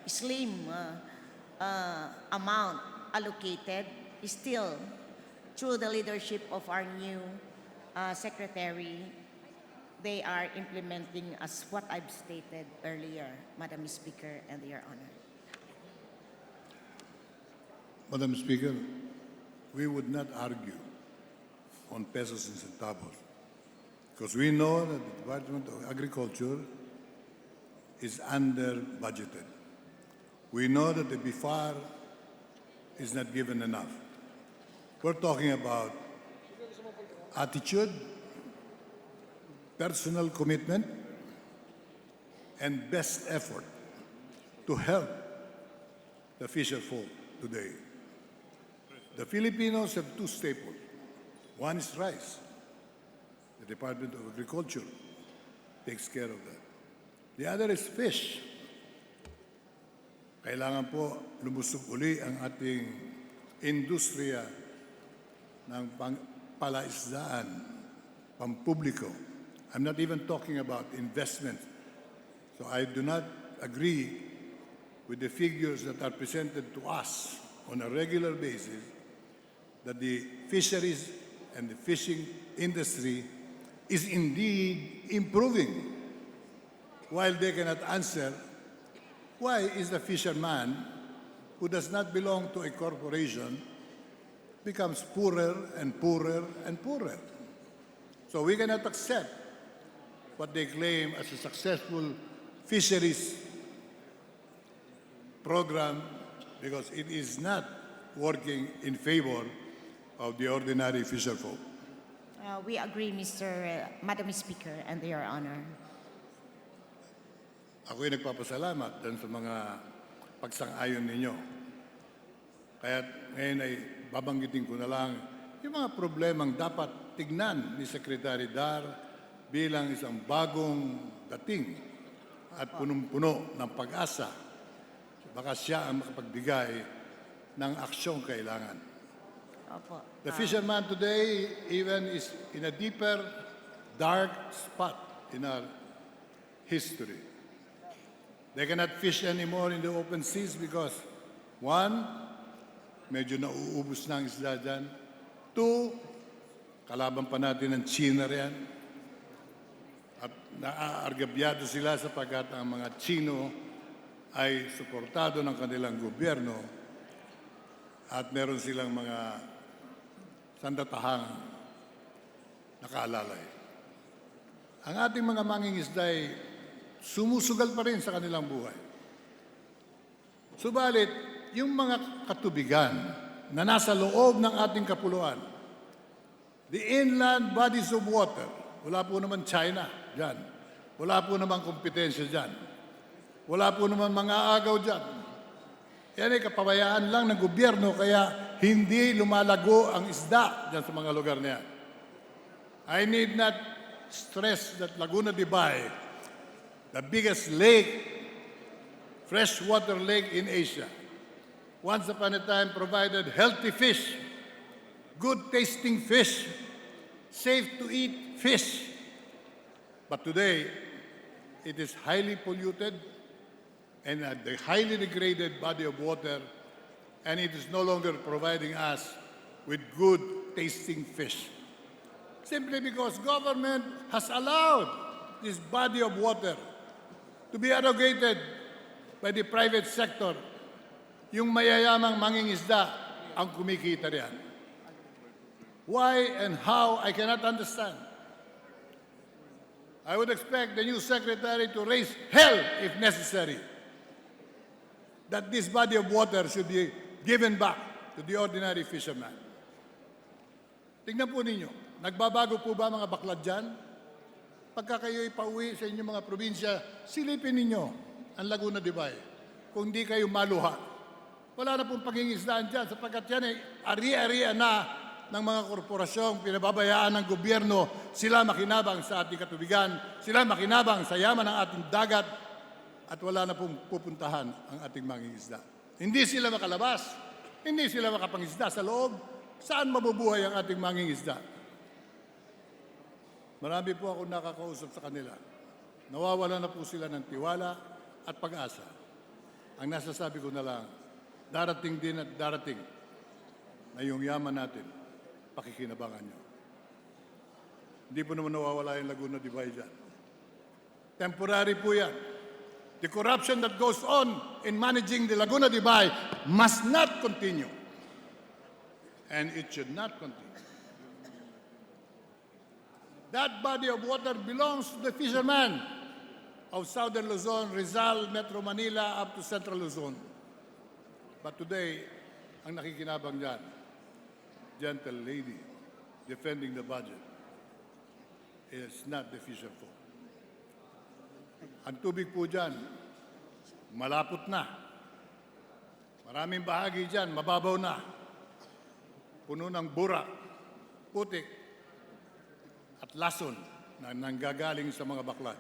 slim amount allocated, still, through the leadership of our new secretary, they are implementing as what I've stated earlier, Madam Speaker and Your Honor. Madam Speaker, we would not argue on pesos and centavos because we know that the Department of Agriculture is under budgeted. We know that the BIFAR is not given enough. We're talking about attitude, personal commitment, and best effort to help the fisherfolk today. The Filipinos have 2 staples. One is rice. The Department of Agriculture takes care of that. The other is fish. Kailangan po lumusog uli ang ating industriya ng palaisdaan, pampubliko. I'm not even talking about investment. So I do not agree with the figures that are presented to us on a regular basis that the fisheries and the fishing industry is indeed improving, while they cannot answer why is the fisherman who does not belong to a corporation becomes poorer and poorer and poorer. So we cannot accept what they claim as a successful fisheries program because it is not working in favor of the ordinary fisherfolk. We agree, Madam Speaker and Your Honor. Ako'y nagpapasalamat dun sa mga pagsang-ayon ninyo. Kaya ngayon ay babanggitin ko na lang yung mga problemang dapat tignan ni Secretary Dar bilang isang bagong dating at punong-puno ng pag-asa. Baka siya ang makapagbigay ng aksyong kailangan. Opo. The fisherman today even is in a deeper, dark spot in our history. They cannot fish anymore in the open seas because, 1, medyo nauubos na ang isda dyan. 2, kalaban pa natin ng China riyan. At naaargabyado sila sapagkat ang mga Chino ay suportado ng kanilang gobyerno at meron silang mga sandatahang nakaalalay. Ang ating mga mangingisda ay sumusugal pa rin sa kanilang buhay. Subalit, yung mga katubigan na nasa loob ng ating kapuluan, the inland bodies of water, wala po naman China dyan. Wala po naman kompetensya dyan. Wala po naman mga agaw dyan. Yan ay kapabayaan lang ng gobyerno kaya hindi lumalago ang isda dyan sa mga lugar na yan. I need not stress that Laguna de Bay, the biggest lake, freshwater lake in Asia, once upon a time provided healthy fish, good tasting fish, safe to eat fish. But today, it is highly polluted and a highly degraded body of water, and it is no longer providing us with good tasting fish. Simply because government has allowed this body of water to be arrogated by the private sector. Yung mayayamang mangingisda ang kumikita riyan. Why and how, I cannot understand. I would expect the new secretary to raise hell if necessary, that this body of water should be given back to the ordinary fisherman. Tingnan po ninyo, nagbabago po ba mga baklad dyan? Pagka kayo'y pauwi sa inyong mga probinsya, silipin ninyo ang Laguna de Bay. Kung di kayo maluha, wala na pong pangingisdaan dyan sapagkat yan ay ari-arian na ng mga korporasyong pinababayaan ng gobyerno. Sila makinabang sa ating katubigan, sila makinabang sa yaman ng ating dagat, at wala na pong pupuntahan ang ating mangingisda. Hindi sila makalabas, hindi sila makapangisda sa loob. Saan mabubuhay ang ating mangingisda? Marami po ako nakakausap sa kanila. Nawawala na po sila ng tiwala at pag-asa. Ang nasasabi ko na lang, darating din at darating na yung yaman natin, pakikinabangan nyo. Hindi po naman nawawala yung Laguna de Bay dyan. Temporary po yan. The corruption that goes on in managing the Laguna de Bay must not continue. And it should not continue. That body of water belongs to the fishermen of Southern Luzon, Rizal, Metro Manila, up to Central Luzon. But today, ang nakikinabang dyan, gentle lady defending the budget, is not the fisher folk. Ang tubig po dyan, malapot na. Maraming bahagi dyan, mababaw na. Puno ng burak, putik, at lason na nanggagaling sa mga baklad.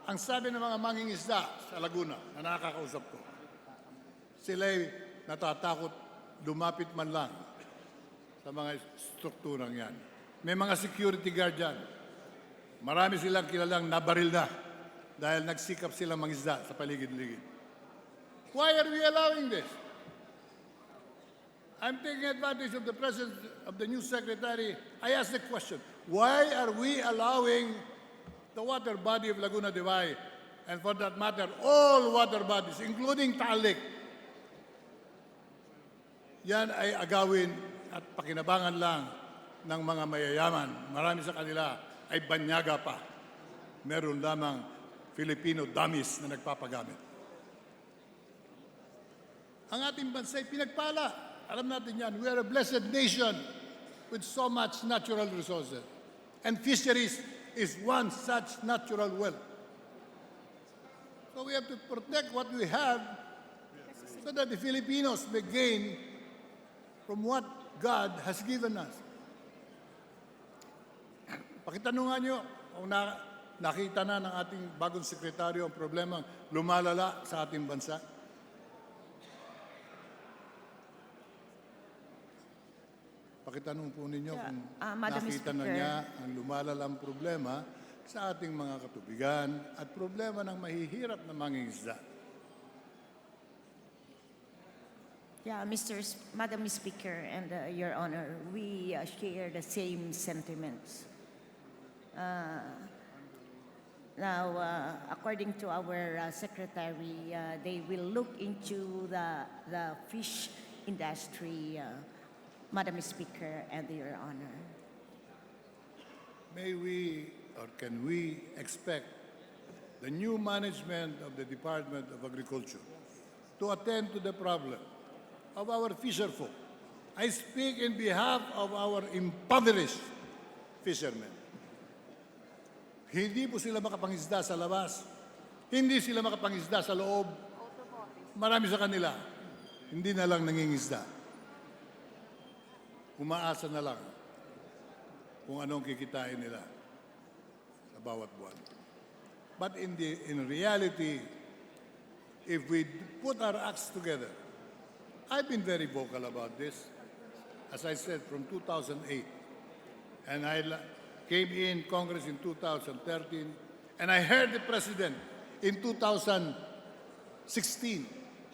Ang sabi ng mga mangingisda sa Laguna na nakakausap ko, sila'y natatakot lumapit man lang sa mga strukturang yan. May mga security guard dyan. Marami silang kilalang nabaril na dahil nagsikap silang mangisda sa paligid-ligid. Why are we allowing this? I'm taking advantage of the presence of the new secretary. I ask the question, why are we allowing the water body of Laguna de Bay, and for that matter, all water bodies, including Taal Lake, yan ay agawin at pakinabangan lang ng mga mayayaman. Marami sa kanila ay banyaga pa. Meron lamang Filipino dummies na nagpapagamit. Ang ating bansa ay pinagpala. Alam natin yan, we are a blessed nation with so much natural resources. And fisheries is one such natural wealth. So we have to protect what we have so that the Filipinos may gain from what God has given us. Pakitanungan nyo kung nakita na ng ating bagong sekretaryo ang problemang lumalala sa ating bansa. Pakitanong po ninyo kung nakita na niya ang lumalalang problema sa ating mga katubigan at problema ng mahihirap na mangingisda. Yeah, Madam Speaker and Your Honor, we share the same sentiments. Now, according to our secretary, they will look into the fish industry, Madam Speaker and Your Honor. may we or can we expect the new management of the Department of Agriculture to attend to the problem of our fisherfolk? I speak in behalf of our impoverished fishermen. Hindi po sila makapangisda sa labas. Hindi sila makapangisda sa loob. Marami sa kanila, hindi na lang nangingisda. Umaasa na lang kung anong kikitain nila sa bawat buwan. But in reality, if we put our acts together, I've been very vocal about this, as I said, from 2008. And I came in Congress in 2013, and I heard the President in 2016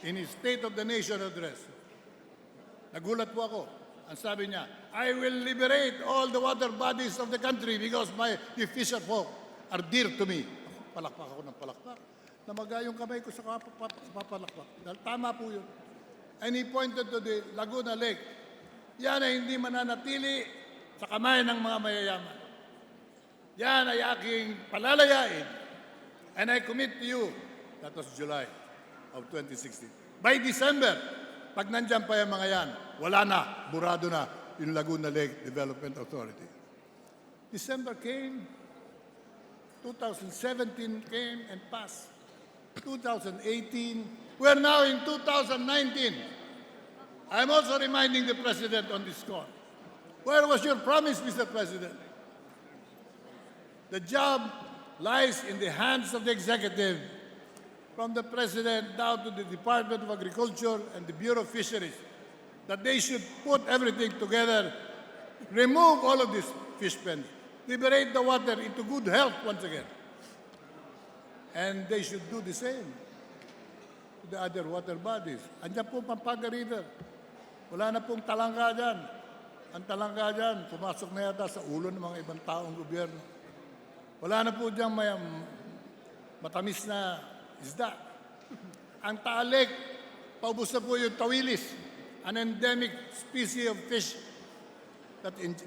in his State of the Nation address. Nagulat po ako. Ang sabi niya, I will liberate all the water bodies of the country because the fisher folk are dear to me. Palakpak ako ng palakpak. Namaga yung kamay ko sa papalakpak. Dahil tama po yun. And he pointed to the Laguna Lake. Yan ay hindi mananatili sa kamay ng mga mayayaman. Yan ay aking palalayain. And I commit to you, that was July of 2016. By December, pag nandyan pa yung mga yan, wala na, burado na yung Laguna Lake Development Authority. December came, 2017 came and passed. 2018, we're now in 2019. I'm also reminding the President on this score. Where was your promise, Mr. President? The job lies in the hands of the executive, from the President down to the Department of Agriculture and the Bureau of Fisheries, that they should put everything together, remove all of these fish pens, liberate the water into good health once again. And they should do the same to the other water bodies. Andiyan po Pampanga River. Wala na pong talangka dyan. Ang talangka dyan, pumasok na yata sa ulo ng mga ibang taong gobyerno. Wala na po dyan may matamis na isda. Ang taalik, paubos na po yung tawilis, an endemic species of fish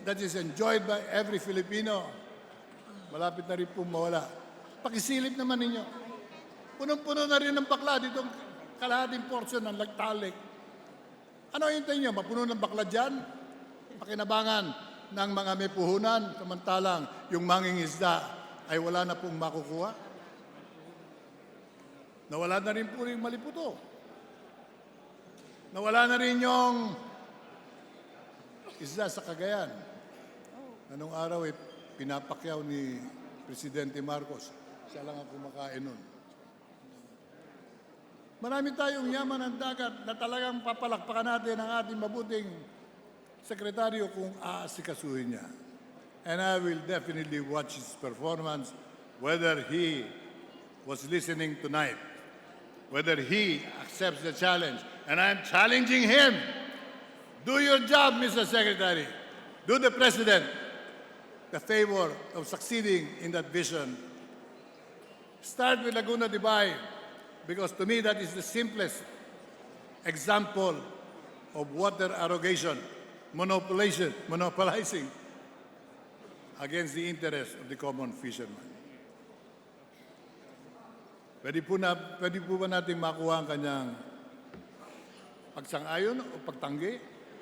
that is enjoyed by every Filipino. Malapit na rin po mawala. Pakisilip naman ninyo. Punong-puno na rin ng bakla ditong kalahating portion ng Lagtalik. Ano hintayin nyo? Mapuno ng bakla dyan? Pakinabangan ng mga may puhunan, samantalang yung mangingisda ay wala na pong makukuha. Nawala na rin po rin maliputo. Nawala na rin yung isda sa Cagayan. Anong araw ay pinapakyaw ni Presidente Marcos. Siya lang ang kumakain nun. Marami tayong yaman ng dagat na talagang papalakpakan natin ang ating mabuting sekretaryo kung aasikasuhin niya. And I will definitely watch his performance, whether he was listening tonight, whether he accepts the challenge. And I'm challenging him. Do your job, Mr. Secretary. Do the President the favor of succeeding in that vision. Start with Laguna de Bay, because to me that is the simplest example of water arrogation, monopolizing against the interest of the common fisherman. Pwede po ba natin makuha ang kanyang pagsang-ayon o pagtanggi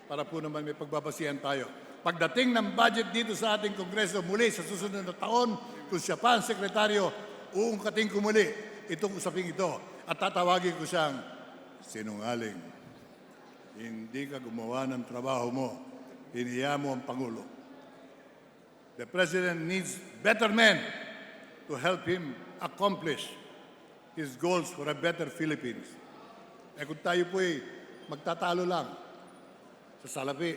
para po naman may pagbabasihan tayo. Pagdating ng budget dito sa ating Kongreso muli sa susunod na taon, kung siya pa ang sekretaryo, uungkatin ko muli itong usaping ito at tatawagin ko siyang sinungaling. Hindi ka gumawa ng trabaho mo. Hiniya mo ang Pangulo. The President needs better men to help him accomplish his goals for a better Philippines. Eh kung tayo po'y magtatalo lang sa salapi,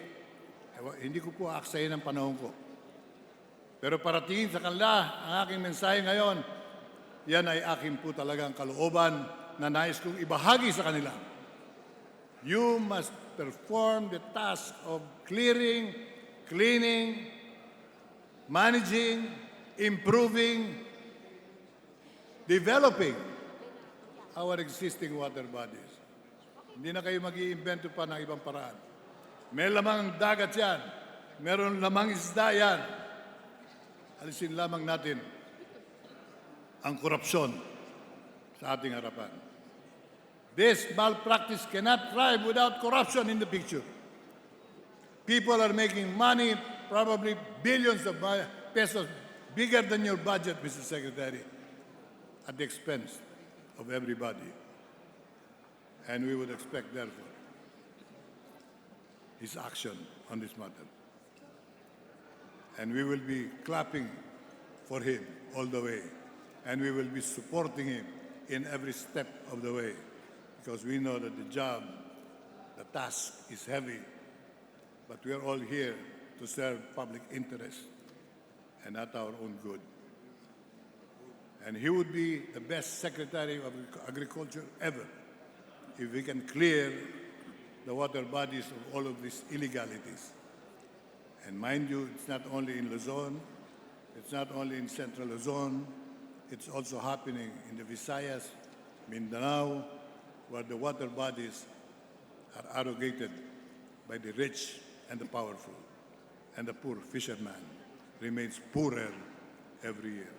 hindi ko po aaksayin ang panahon ko. Pero paratingin sa kanila ang aking mensahe ngayon, yan ay akin po talagang kalooban na nais kong ibahagi sa kanila. You must perform the task of clearing, cleaning, managing, improving, developing our existing water bodies. Hindi na kayo mag-iimbento pa ng ibang paraan. May lamang dagat yan. Meron lamang isda yan. alisin lamang natin ang korupsyon sa ating harapan. This malpractice cannot thrive without corruption in the picture. People are making money, probably billions of pesos, bigger than your budget, Mr. Secretary, at the expense of everybody. And we would expect, therefore, his action on this matter. And we will be clapping for him all the way. And we will be supporting him in every step of the way, because we know that the job, the task is heavy, but we are all here to serve public interest and not our own good. And he would be the best Secretary of Agriculture ever if we can clear the water bodies of all of these illegalities. And mind you, it's not only in Luzon, it's not only in Central Luzon, it's also happening in the Visayas, Mindanao, where the water bodies are arrogated by the rich and the powerful, and the poor fisherman remains poorer every year.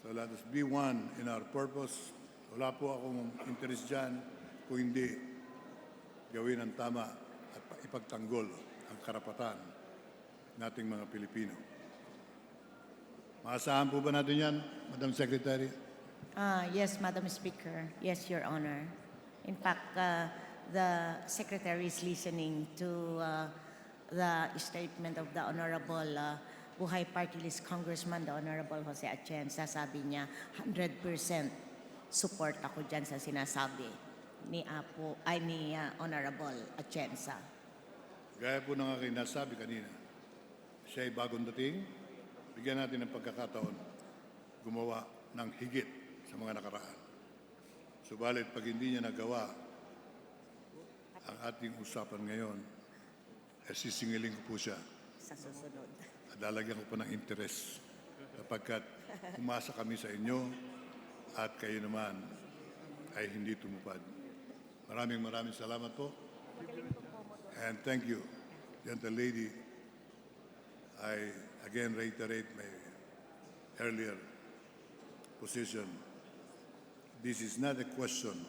So let us be one in our purpose. Wala po akong interest dyan kung hindi gawin ang tama at ipagtanggol ang karapatan nating mga Pilipino. Maasahan po ba natin yan, Madam Secretary? Yes, Madam Speaker. Yes, Your Honor. In fact, the Secretary is listening to the statement of the Honorable Buhay Party List Congressman, the Honorable Jose Atienza. Sabi niya, 100% support ako dyan sa sinasabi ni Honorable Atienza. Gaya po ng aking nasabi kanina, siya ay bagong dating, bigyan natin ng pagkakataon gumawa ng higit sa mga nakaraan. Subalit pag hindi niya nagawa ang ating usapan ngayon, sisingilin ko po siya. Sa susunod. At lalagyan ko pa ng interes sapagkat umasa kami sa inyo at kayo naman ay hindi tumupad. Maraming salamat po. And thank you, Gentle Lady. I again reiterate my earlier position. This is not a question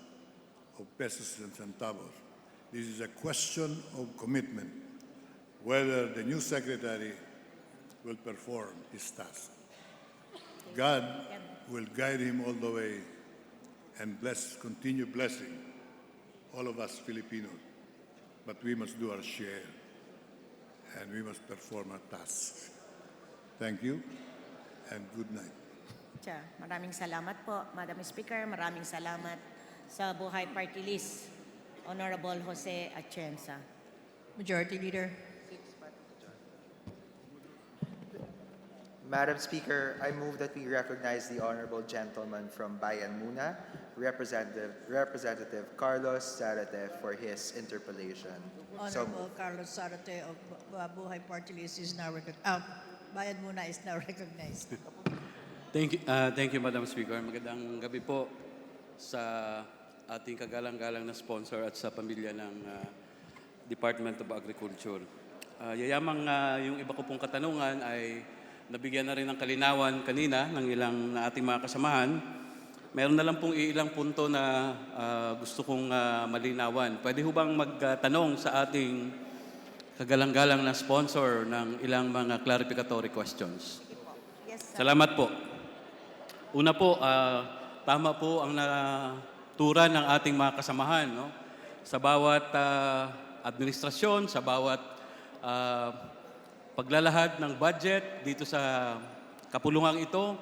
of pesos and centavos. This is a question of commitment, whether the new secretary will perform his task. God will guide him all the way and continue blessing all of us Filipinos. But we must do our share and we must perform our tasks. Thank you and good night. Maraming salamat po, Madam Speaker. Maraming salamat sa Buhay Party List, Honorable Jose Atienza. Majority Leader. Madam Speaker, I move that we recognize the honorable gentleman from Bayan Muna, Representative Carlos Zarate, for his interpellation. Honorable Carlos Zarate of Buhay Party List is now Bayan Muna is now recognized. Thank you, Madam Speaker. Magandang gabi po sa ating kagalang-galang na sponsor at sa pamilya ng Department of Agriculture. Yayamang yung iba ko pong katanungan ay nabigyan na rin ng kalinawan kanina ng ilang ating mga kasamahan. Meron na lang pong ilang punto na gusto kong malinawan. Pwede ho bang magtanong sa ating kagalang-galang na sponsor ng ilang mga clarificatory questions? Yes, Salamat po. Una po, tama po ang naturan ng ating mga kasamahan. No? Sa bawat administrasyon, sa bawat paglalahad ng budget dito sa kapulungang ito,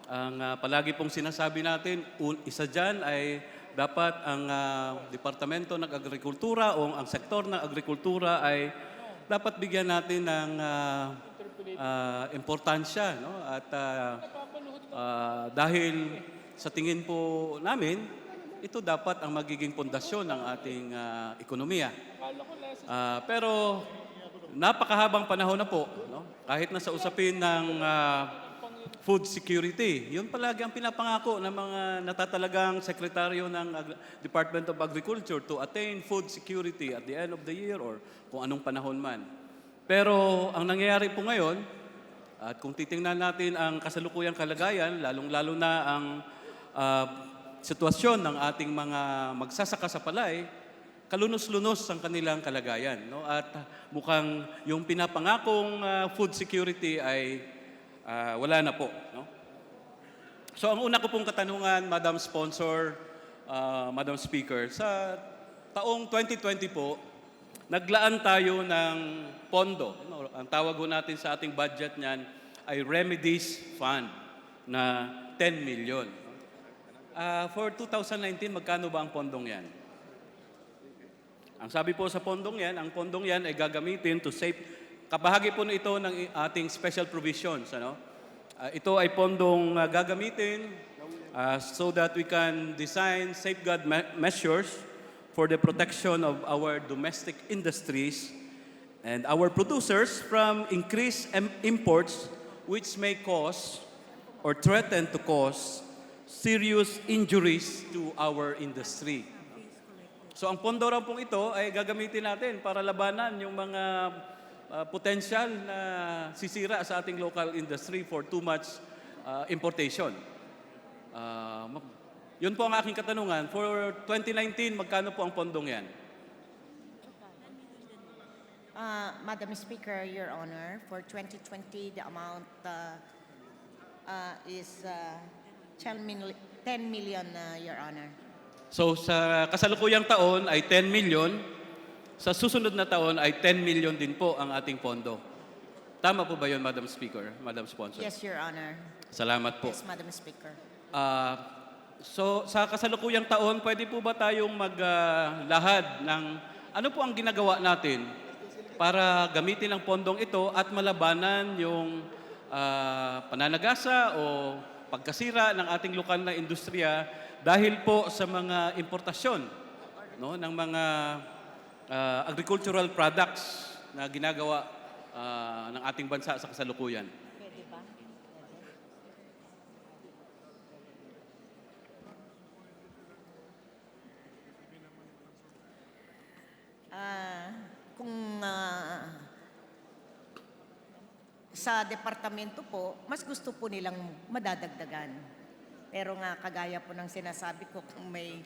ang palagi pong sinasabi natin, isa dyan ay dapat ang Departamento ng Agrikultura o ang sektor ng agrikultura ay dapat bigyan natin ng importansya. No? At dahil sa tingin po namin, ito dapat ang magiging pundasyon ng ating ekonomiya. Pero napakahabang panahon na po, no? Kahit na sa usapin ng food security, yun palagi ang pinapangako ng mga natatalagang sekretaryo ng Department of Agriculture to attain food security at the end of the year or kung anong panahon man. Pero ang nangyayari po ngayon, At kung titingnan natin ang kasalukuyang kalagayan, lalong-lalo na ang sitwasyon ng ating mga magsasaka sa palay, kalunos-lunos ang kanilang kalagayan. No? At mukhang yung pinapangakong food security ay wala na po. No? So ang una ko pong katanungan, Madam Sponsor, Madam Speaker, sa taong 2020 po, naglaan tayo ng pondo. No? Ang tawag ho natin sa ating budget niyan ay Remedies Fund na 10 million. For 2019, magkano ba ang pondong yan? Ang sabi po sa pondong yan, ang pondong yan ay gagamitin to save, kabahagi po na ito ng ating special provisions. Ano? Ito ay pondong gagamitin so that we can design safeguard measures for the protection of our domestic industries and our producers from increased imports which may cause or threaten to cause serious injuries to our industry. So ang pondo raw pong ito ay gagamitin natin para labanan yung mga potensyal na sisira sa ating local industry for too much importation. Yun po ang aking katanungan. For 2019, magkano po ang pondong yan? Madam Speaker, Your Honor, for 2020, the amount is 10 million, Your Honor. So sa kasalukuyang taon ay 10 million. Sa susunod na taon ay 10 million din po ang ating pondo. Tama po ba yun, Madam Speaker, Madam Sponsor? Yes, Your Honor. Salamat po. Yes, Madam Speaker. So sa kasalukuyang taon, pwede po ba tayong maglahad ng ano po ang ginagawa natin para gamitin ang pondong ito at malabanan yung pananagasa o pagkasira ng ating lokal na industriya dahil po sa mga importasyon, no, ng mga agricultural products na ginagawa ng ating bansa sa kasalukuyan. Kung sa departamento po, mas gusto po nilang madadagdagan. Pero nga, kagaya po ng sinasabi ko, kung may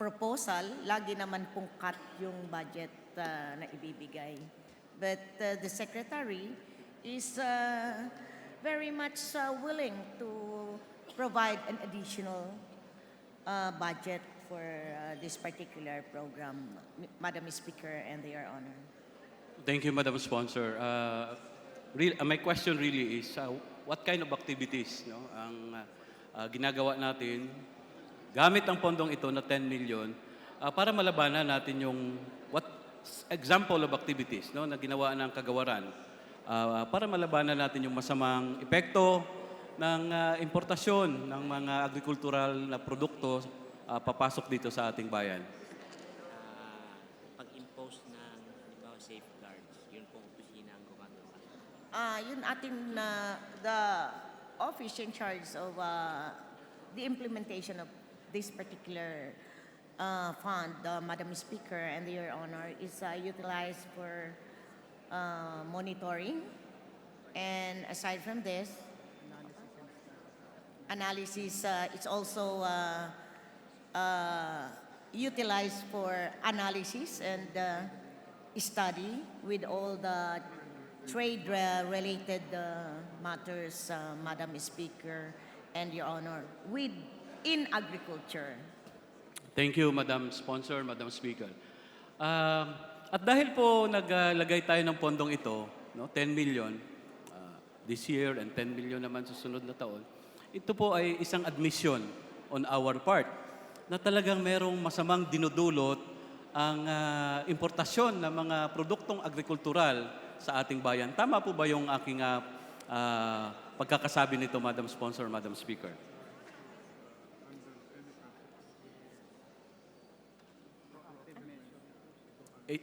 proposal, lagi naman pong cut yung budget na ibibigay. But the Secretary is very much willing to provide an additional budget for this particular program, Madam Speaker and Your Honor. Thank you, Madam Sponsor. My question really is, what kind of activities ang ginagawa natin gamit ang pondong ito na 10 million para malabanan natin yung what example of activities na ginawa ng kagawaran para malabanan natin yung masamang epekto ng importasyon ng mga agricultural na produkto papasok dito sa ating bayan. Pag-impose ng safeguards, yun pong opisina ang gumagawa. Yun atin the office in charge of the implementation of this particular fund, Madam Speaker and Your Honor, is utilized for monitoring. And aside from this, analysis, it's also utilized for analysis and study with all the trade-related matters, Madam Speaker and Your Honor, in agriculture. Thank you, Madam Sponsor, Madam Speaker. At dahil po naglagay tayo ng pondong ito, 10 million this year and 10 million naman sa sunod na taon, ito po ay isang admission on our part na talagang merong masamang dinudulot ang importasyon ng mga produktong agrikultural sa ating bayan. Tama po ba yung aking pagkakasabi nito, Madam Sponsor, Madam Speaker?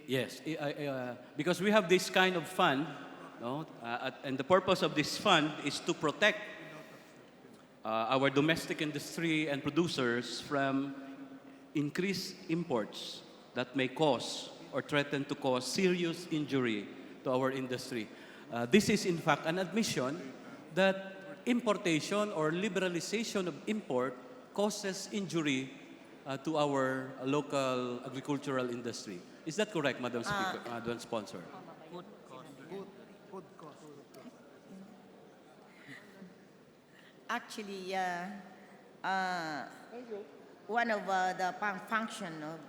Yes, because we have this kind of fund, and the purpose of this fund is to protect our domestic industry and producers from increased imports that may cause or threaten to cause serious injury to our industry. This is in fact an admission that importation or liberalization of import causes injury to our local agricultural industry. Is that correct, Madam Speaker, Madam Sponsor? Actually, one of the function of,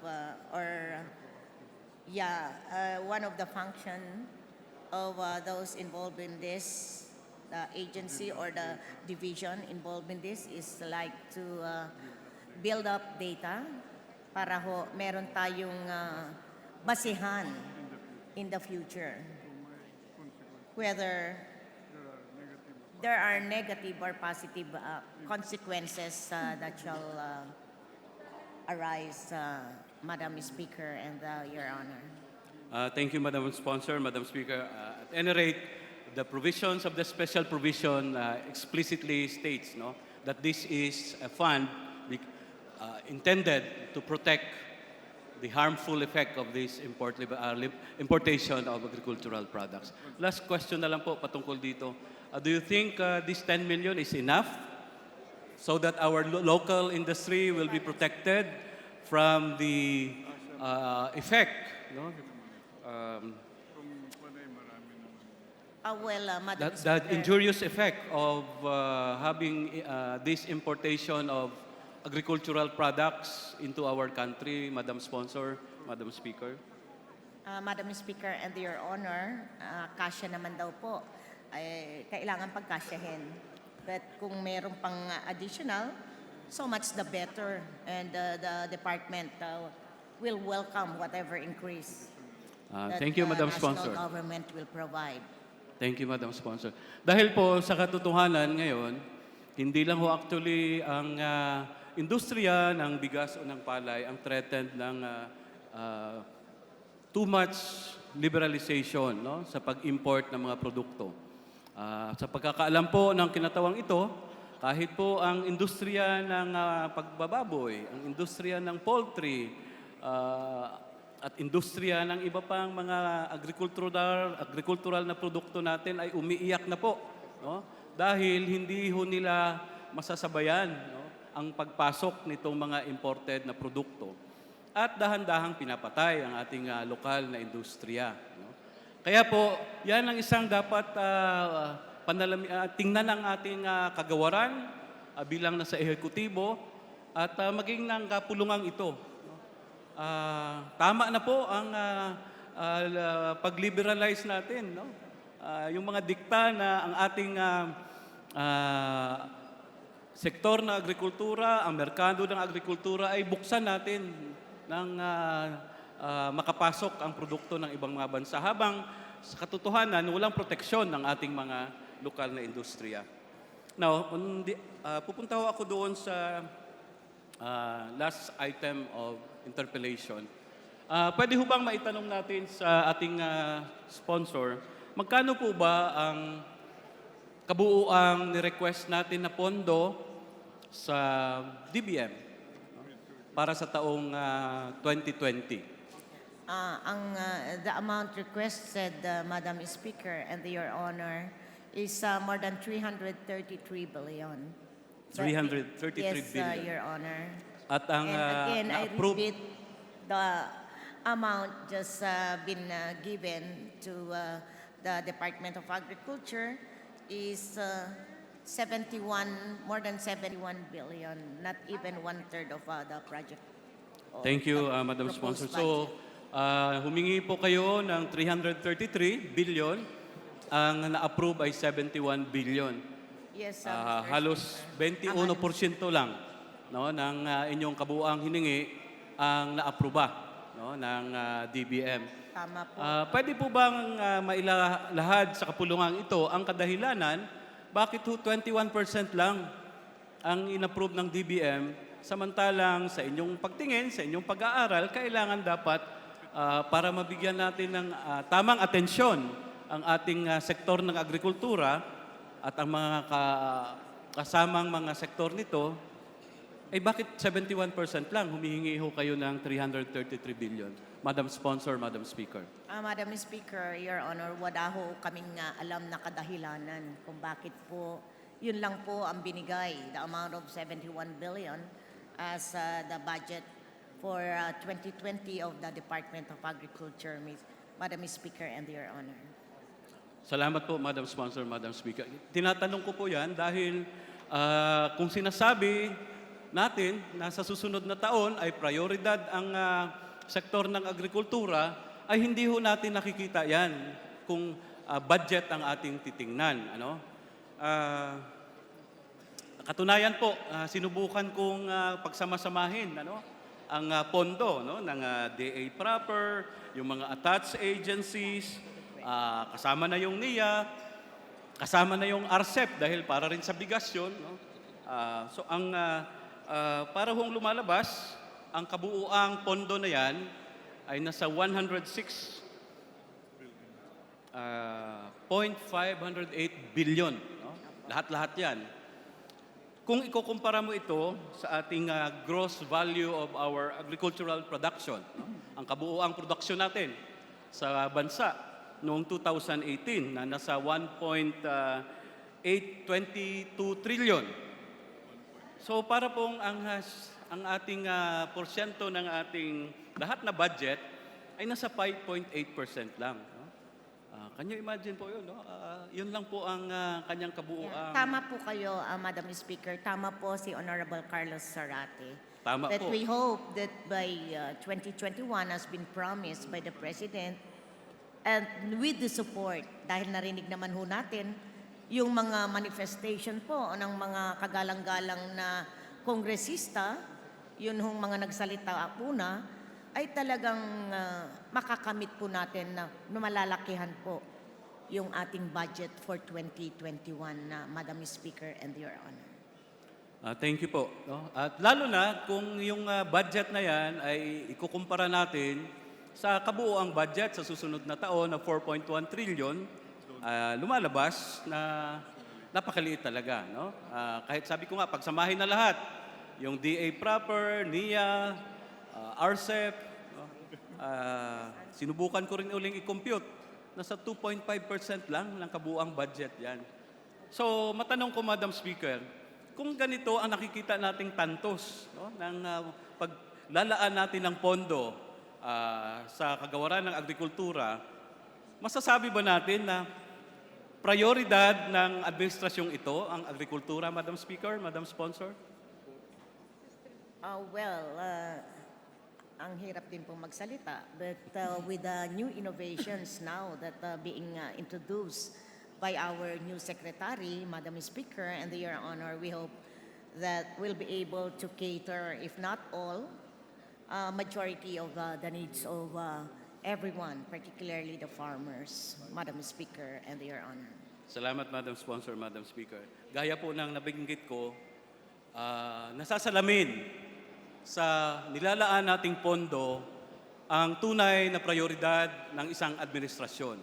one of the function of those involved in this, the agency or the division involved in this is like to build up data para ho meron tayong basihan in the future. Whether there are negative or positive consequences that shall arise, Madam Speaker and Your Honor. Thank you, Madam Sponsor, Madam Speaker. At any rate, the provisions of the special provision explicitly states that this is a fund intended to protect the harmful effect of this importation of agricultural products. Last question na lang po patungkol dito. Do you think this 10 million is enough so that our local industry will be protected from the effect, Madam that Speaker, injurious effect of having this importation of agricultural products into our country, Madam Sponsor, Madam Speaker? Madam Speaker and Your Honor, kasya naman daw po. Kailangan pagkasyahin. But kung merong pang additional, so much the better. And the department will welcome whatever increase that Thank you, Madam national Sponsor. government will provide. Thank you, Madam Sponsor. Dahil po sa katotohanan ngayon, hindi lang ho actually ang industriya ng bigas o ng palay ang threatened ng too much liberalization sa pag-import ng mga produkto. Sa pagkakaalam po ng kinatawang ito, kahit po ang industriya ng pagbababoy, ang industriya ng poultry, at industriya ng iba pang mga agricultural na produkto natin ay umiiyak na po. Dahil hindi ho nila masasabayan ang pagpasok nitong mga imported na produkto. At dahan-dahang pinapatay ang ating lokal na industriya. Kaya po, yan ang isang dapat tingnan ng ating kagawaran bilang nasa ehekutibo at maging ng kapulungan ito. Tama na po ang pag-liberalize natin. Yung mga dikta na ang ating sektor na agrikultura, ang merkado ng agrikultura ay buksan natin ng makapasok ang produkto ng ibang mga bansa habang sa katotohanan walang proteksyon ng ating mga lokal na industriya. Now, pupunta ako doon sa last item of interpellation. Pwede ho bang maitanong natin sa ating sponsor, magkano po ba ang kabuuang ni-request natin na pondo sa DBM para sa taong 2020? The amount requested, Madam Speaker and Your Honor, is more than 333 billion. 333 yes, billion. Your Honor. At ang And again, I na-approve, repeat, the amount just been given to the Department of Agriculture is more than 71 billion, not even one-third of the project. thank you, Madam Sponsor. So, humingi po kayo ng 333 billion, ang na-approve ay 71 billion. Yes, Halos 21% lang ng inyong kabuuang hiningi ang na-aproba ng DBM. Tama po. Pwede po bang mailahad sa kapulungan ito ang kadahilanan bakit 21% lang ang inapprove ng DBM samantalang sa inyong pagtingin, sa inyong pag-aaral, kailangan dapat para mabigyan natin ng tamang atensyon ang ating sektor ng agrikultura at ang mga kasamang mga sektor nito, Eh bakit 71% lang? Humihingi ho kayo ng 333 billion. Madam Sponsor, Madam Speaker. Madam Speaker, Your Honor, wala ho kaming alam na kadahilanan kung bakit po yun lang po ang binigay, the amount of 71 billion as the budget for 2020 of the Department of Agriculture, Madam Speaker and Your Honor. Salamat po, Madam Sponsor, Madam Speaker. Tinatanong ko po yan dahil kung sinasabi natin na sa susunod na taon ay prioridad ang sektor ng agrikultura, ay hindi ho natin nakikita yan kung budget ang ating titingnan. Ano? Katunayan po, sinubukan kong pagsamasamahin ang pondo ng DA proper, yung mga attached agencies, kasama na yung NIA, kasama na yung RCEP dahil para rin sa bigas yun. So para hong lumalabas, ang kabuuang pondo na yan ay nasa 106.508 billion. Lahat-lahat yan. Kung ikukumpara mo ito sa ating gross value of our agricultural production, ang kabuuang produksyon natin sa bansa noong 2018 na nasa 1.822 trillion. So para pong ang ating porsyento ng ating lahat na budget ay nasa 5.8% lang. Can you imagine po yun? Yun lang po ang kanyang kabuuan. Tama po kayo, Madam Speaker. Tama po si Honorable Carlos Zarate. Tama that po. we hope that by 2021 has been promised by the President and with the support, dahil narinig naman ho natin yung mga manifestation po ng mga kagalang-galang na kongresista, yun hong mga nagsalita po na, ay talagang makakamit po natin na malalakihan po yung ating budget for 2021, Madam Speaker and Your Honor. Thank you po. At lalo na kung yung budget na yan ay ikukumpara natin sa kabuuang budget sa susunod na taon na 4.1 trillion, lumalabas na napakaliit talaga. No? Kahit sabi ko nga, pagsamahin na lahat, yung DA proper, NIA, RCEP, sinubukan ko rin uling i-compute. Nasa 2.5% lang ng kabuuang budget yan. So, matanong ko, Madam Speaker, kung ganito ang nakikita nating tantos ng paglalaan natin ng pondo sa kagawaran ng agrikultura, masasabi ba natin na prioridad ng administrasyong ito ang agrikultura, Madam Speaker, Madam Sponsor? Ang hirap din pong magsalita, but with the new innovations now that being introduced by our new Secretary, Madam Speaker, and Your Honor, we hope that we'll be able to cater, if not all, majority of the needs of everyone, particularly the farmers, Madam Speaker, and Your Honor. Salamat, Madam Sponsor, Madam Speaker. Gaya po ng nabanggit ko, nasasalamin sa nilalaan nating pondo ang tunay na prioridad ng isang administrasyon.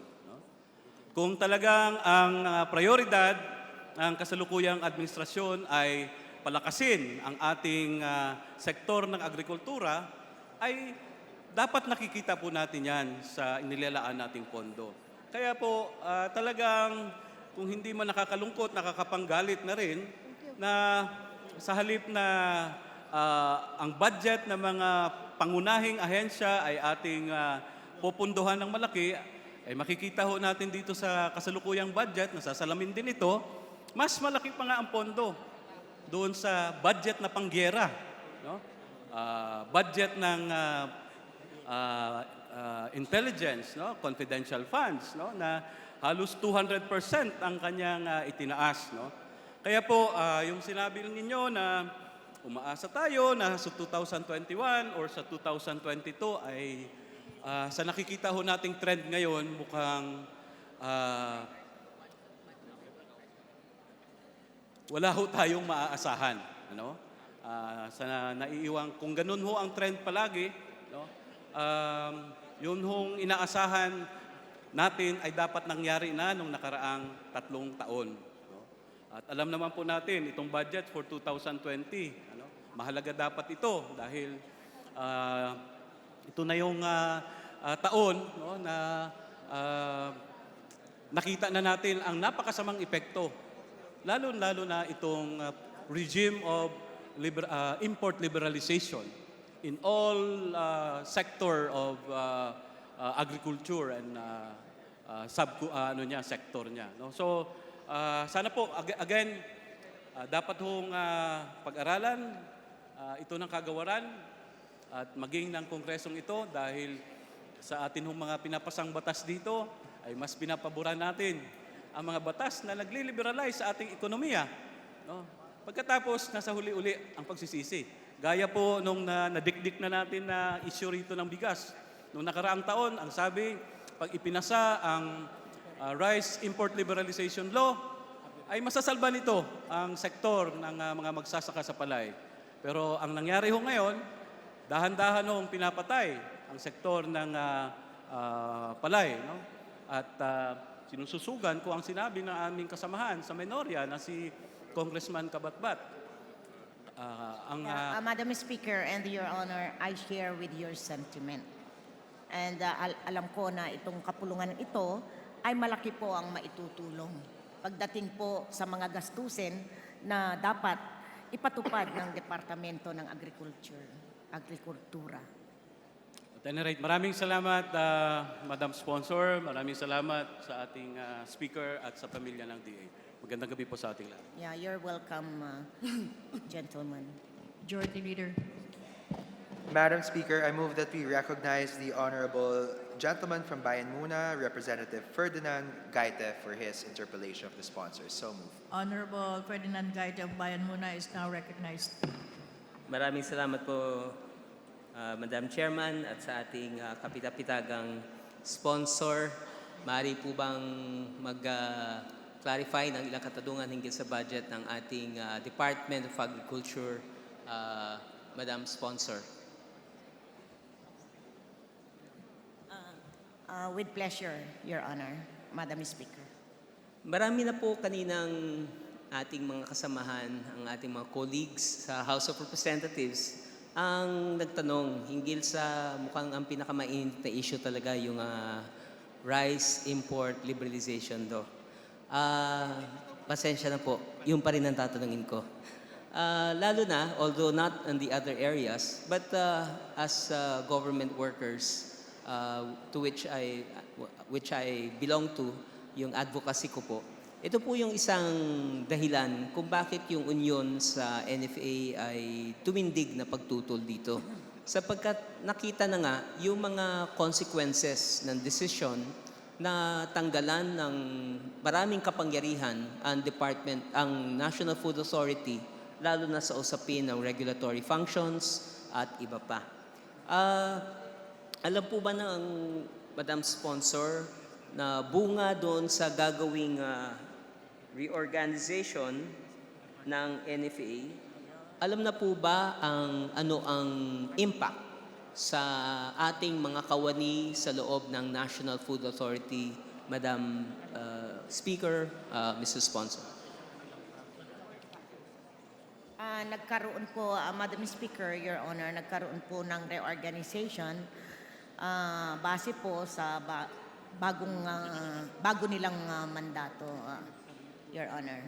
Kung talagang ang prioridad ng kasalukuyang administrasyon ay palakasin ang ating sektor ng agrikultura, ay dapat nakikita po natin yan sa inilalaan nating pondo. Kaya po talagang kung hindi man nakakalungkot, nakakapanggalit na rin na sa halip na ang budget ng mga pangunahing ahensya ay ating pupunduhan ng malaki, ay makikita ho natin dito sa kasalukuyang budget, nasasalamin din ito, mas malaki pa nga ang pondo doon sa budget na panggera, budget ng intelligence, confidential funds, na halos 200% ang kanyang itinaas. Kaya po, yung sinabi ninyo na umaasa tayo na sa 2021 or sa 2022 ay sa nakikita ho nating trend ngayon mukhang wala ho tayong maaasahan. Sa naiiwang, kung ganun ho ang trend palagi, yun hong inaasahan natin ay dapat nangyari na nung nakaraang 3 taon. At alam naman po natin, itong budget for 2020, mahalaga dapat ito dahil ito na yung taon, no, na nakita na natin ang napakasamang epekto, lalo-lalo na itong regime of import liberalization in all sector of agriculture and sector niya. No? So, sana po, again, dapat hong pag-aralan ito ng kagawaran at maging ng kongresong ito dahil sa atin hong mga pinapasang batas dito ay mas pinapaboran natin ang mga batas na nagli-liberalize sa ating ekonomiya. No? Pagkatapos, nasa huli-uli ang pagsisisi. Gaya po nung nadikdik na natin na issue rito ng bigas. Noong nakaraang taon, ang sabi, pag ipinasa ang Rice Import Liberalization Law, ay masasalba nito ang sektor ng mga magsasaka sa palay. Pero ang nangyari ho ngayon, dahan-dahan hong pinapatay ang sektor ng palay. No? At sinususugan ko ang sinabi ng aming kasamahan sa Menorya na si Congressman Kabatbat. Madam Speaker and Your Honor, I share with your sentiment. And alam ko na itong kapulungan ito ay malaki po ang maitutulong pagdating po sa mga gastusin na dapat ipatupad ng Departamento ng Agrikultura. At any rate, maraming salamat, Madam Sponsor. Maraming salamat sa ating speaker at sa pamilya ng DA. Magandang gabi po sa ating lahat. Yeah, you're welcome, gentlemen. Majority Leader. Madam Speaker, I move that we recognize the Honorable Gentleman from Bayan Muna, Representative Ferdinand Gaite, for his interpellation of the sponsors. So moved. Honorable Ferdinand Gaite of Bayan Muna is now recognized. Maraming salamat po, Madam Chairman, at sa ating kapitapitagang sponsor. Maaari po bang mag-clarify ng ilang katanungan hinggil sa budget ng ating Department of Agriculture, Madam Sponsor? With pleasure, Your Honor, Madam Speaker. Marami na po kaninang ating mga kasamahan, ang ating mga colleagues sa House of Representatives ang nagtanong hinggil sa mukhang ang pinakamainit na issue talaga yung rice import liberalization do. Pasensya na po, yun pa rin ang tatanungin ko. Lalo na, although not in the other areas, but as government workers, to which I belong to, yung advocacy ko po. Ito po yung isang dahilan kung bakit yung union sa NFA ay tumindig na pagtutol dito. Sapagkat nakita na nga yung mga consequences ng decision na tanggalan ng maraming kapangyarihan ang National Food Authority, lalo na sa usapin ng regulatory functions at iba pa. Alam po ba ng Madam Sponsor na bunga doon sa gagawing reorganization ng NFA, alam na po ba ang impact sa ating mga kawani sa loob ng National Food Authority, Madam Speaker, Mrs. Sponsor? Nagkaroon po, Madam Speaker, Your Honor, nagkaroon po ng reorganization base po sa bago nilang mandato, Your Honor.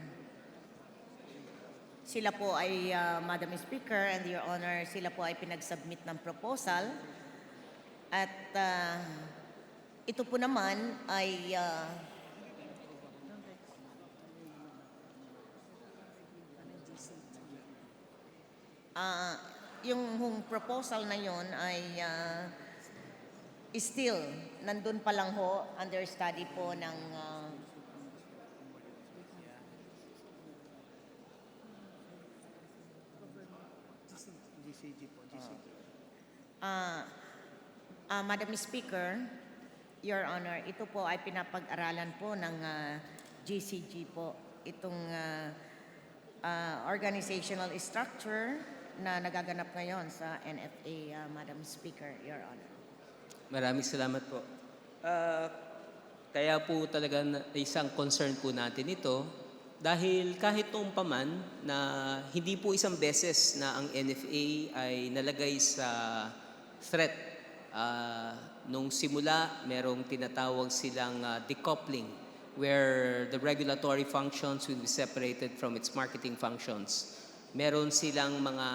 Sila po ay, Madam Speaker and Your Honor, sila po ay pinag-submit ng proposal at ito po naman ay yung proposal na yon ay still nandun pa lang ho, under study po ng Madam Speaker, Your Honor, ito po ay pinapag-aralan po ng GCG po. Itong organizational structure na nagaganap ngayon sa NFA, Madam Speaker, Your Honor. Maraming salamat po. Kaya po talaga isang concern po natin ito Dahil kahit noong paman na hindi po isang beses na ang NFA ay nalagay sa threat. Nung simula, merong tinatawag silang decoupling where the regulatory functions will be separated from its marketing functions. Meron silang mga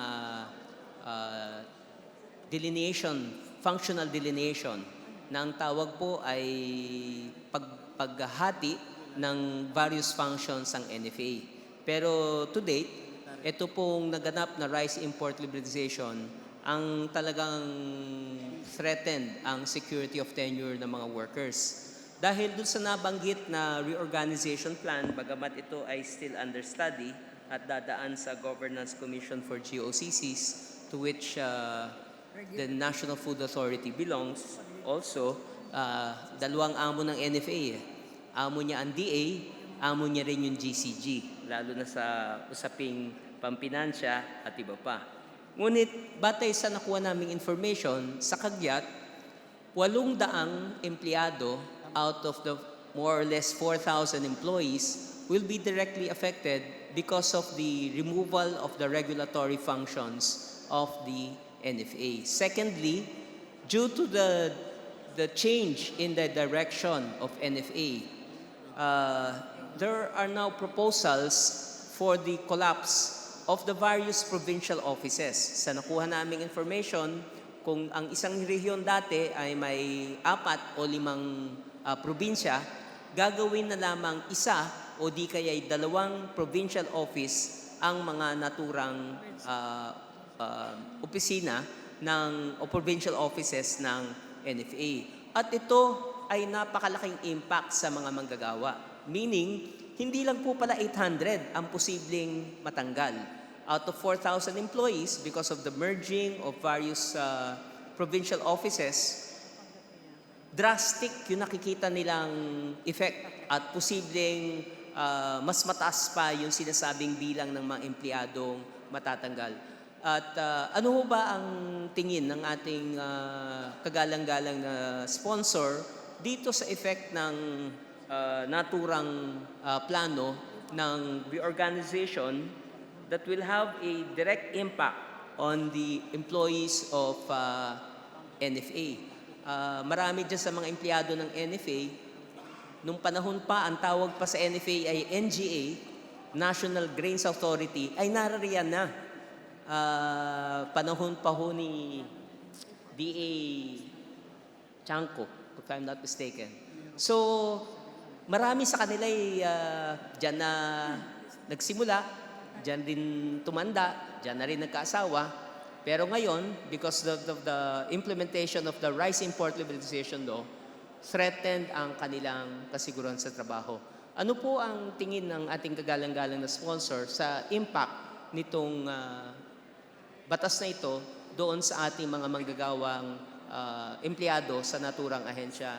delineation, functional delineation na ang tawag po ay paghahati ng various functions ang NFA. Pero to date, ito pong naganap na rice import liberalization ang talagang threatened ang security of tenure ng mga workers. Dahil dun sa nabanggit na reorganization plan, bagamat ito ay still under study at dadaan sa Governance Commission for GOCCs to which the National Food Authority belongs also, dalawang amo ng NFA. Amo niya ang DA, amo niya rin yung GCG, lalo na sa usaping pampinansya at iba pa. Ngunit, batay sa nakuha naming information, sa kagyat, 800 empleyado out of the more or less 4,000 employees will be directly affected because of the removal of the regulatory functions of the NFA. Secondly, due to the change in the direction of NFA, there are now proposals for the collapse of the various provincial offices. Sa nakuha naming information, kung ang isang rehiyon dati ay may 4 o 5 probinsya, gagawin na lamang isa o di kaya 2 provincial office ang mga naturang opisina o provincial offices ng NFA. At ito ay napakalaking impact sa mga manggagawa. Meaning, hindi lang po pala 800 ang posibleng matanggal. Out of 4,000 employees, because of the merging of various provincial offices, drastic yung nakikita nilang effect at posibleng mas mataas pa yung sinasabing bilang ng mga empleyadong matatanggal. At ano ho ba ang tingin ng ating kagalang-galang na sponsor dito sa effect ng naturang plano ng reorganization that will have a direct impact on the employees of NFA? Marami dyan sa mga empleyado ng NFA, nung panahon pa, ang tawag pa sa NFA ay NGA, National Grains Authority, ay narariyan na. Panahon pa ho ni D.A. Chanco, if I'm not mistaken. So, marami sa kanila ay dyan na nagsimula, dyan din tumanda, dyan na rin nagkaasawa. Pero ngayon, because of the implementation of the rice import liberalization law, threatened ang kanilang kasiguran sa trabaho. Ano po ang tingin ng ating kagalang-galang na sponsor sa impact nitong batas na ito doon sa ating mga manggagawang empleyado sa naturang ahensya,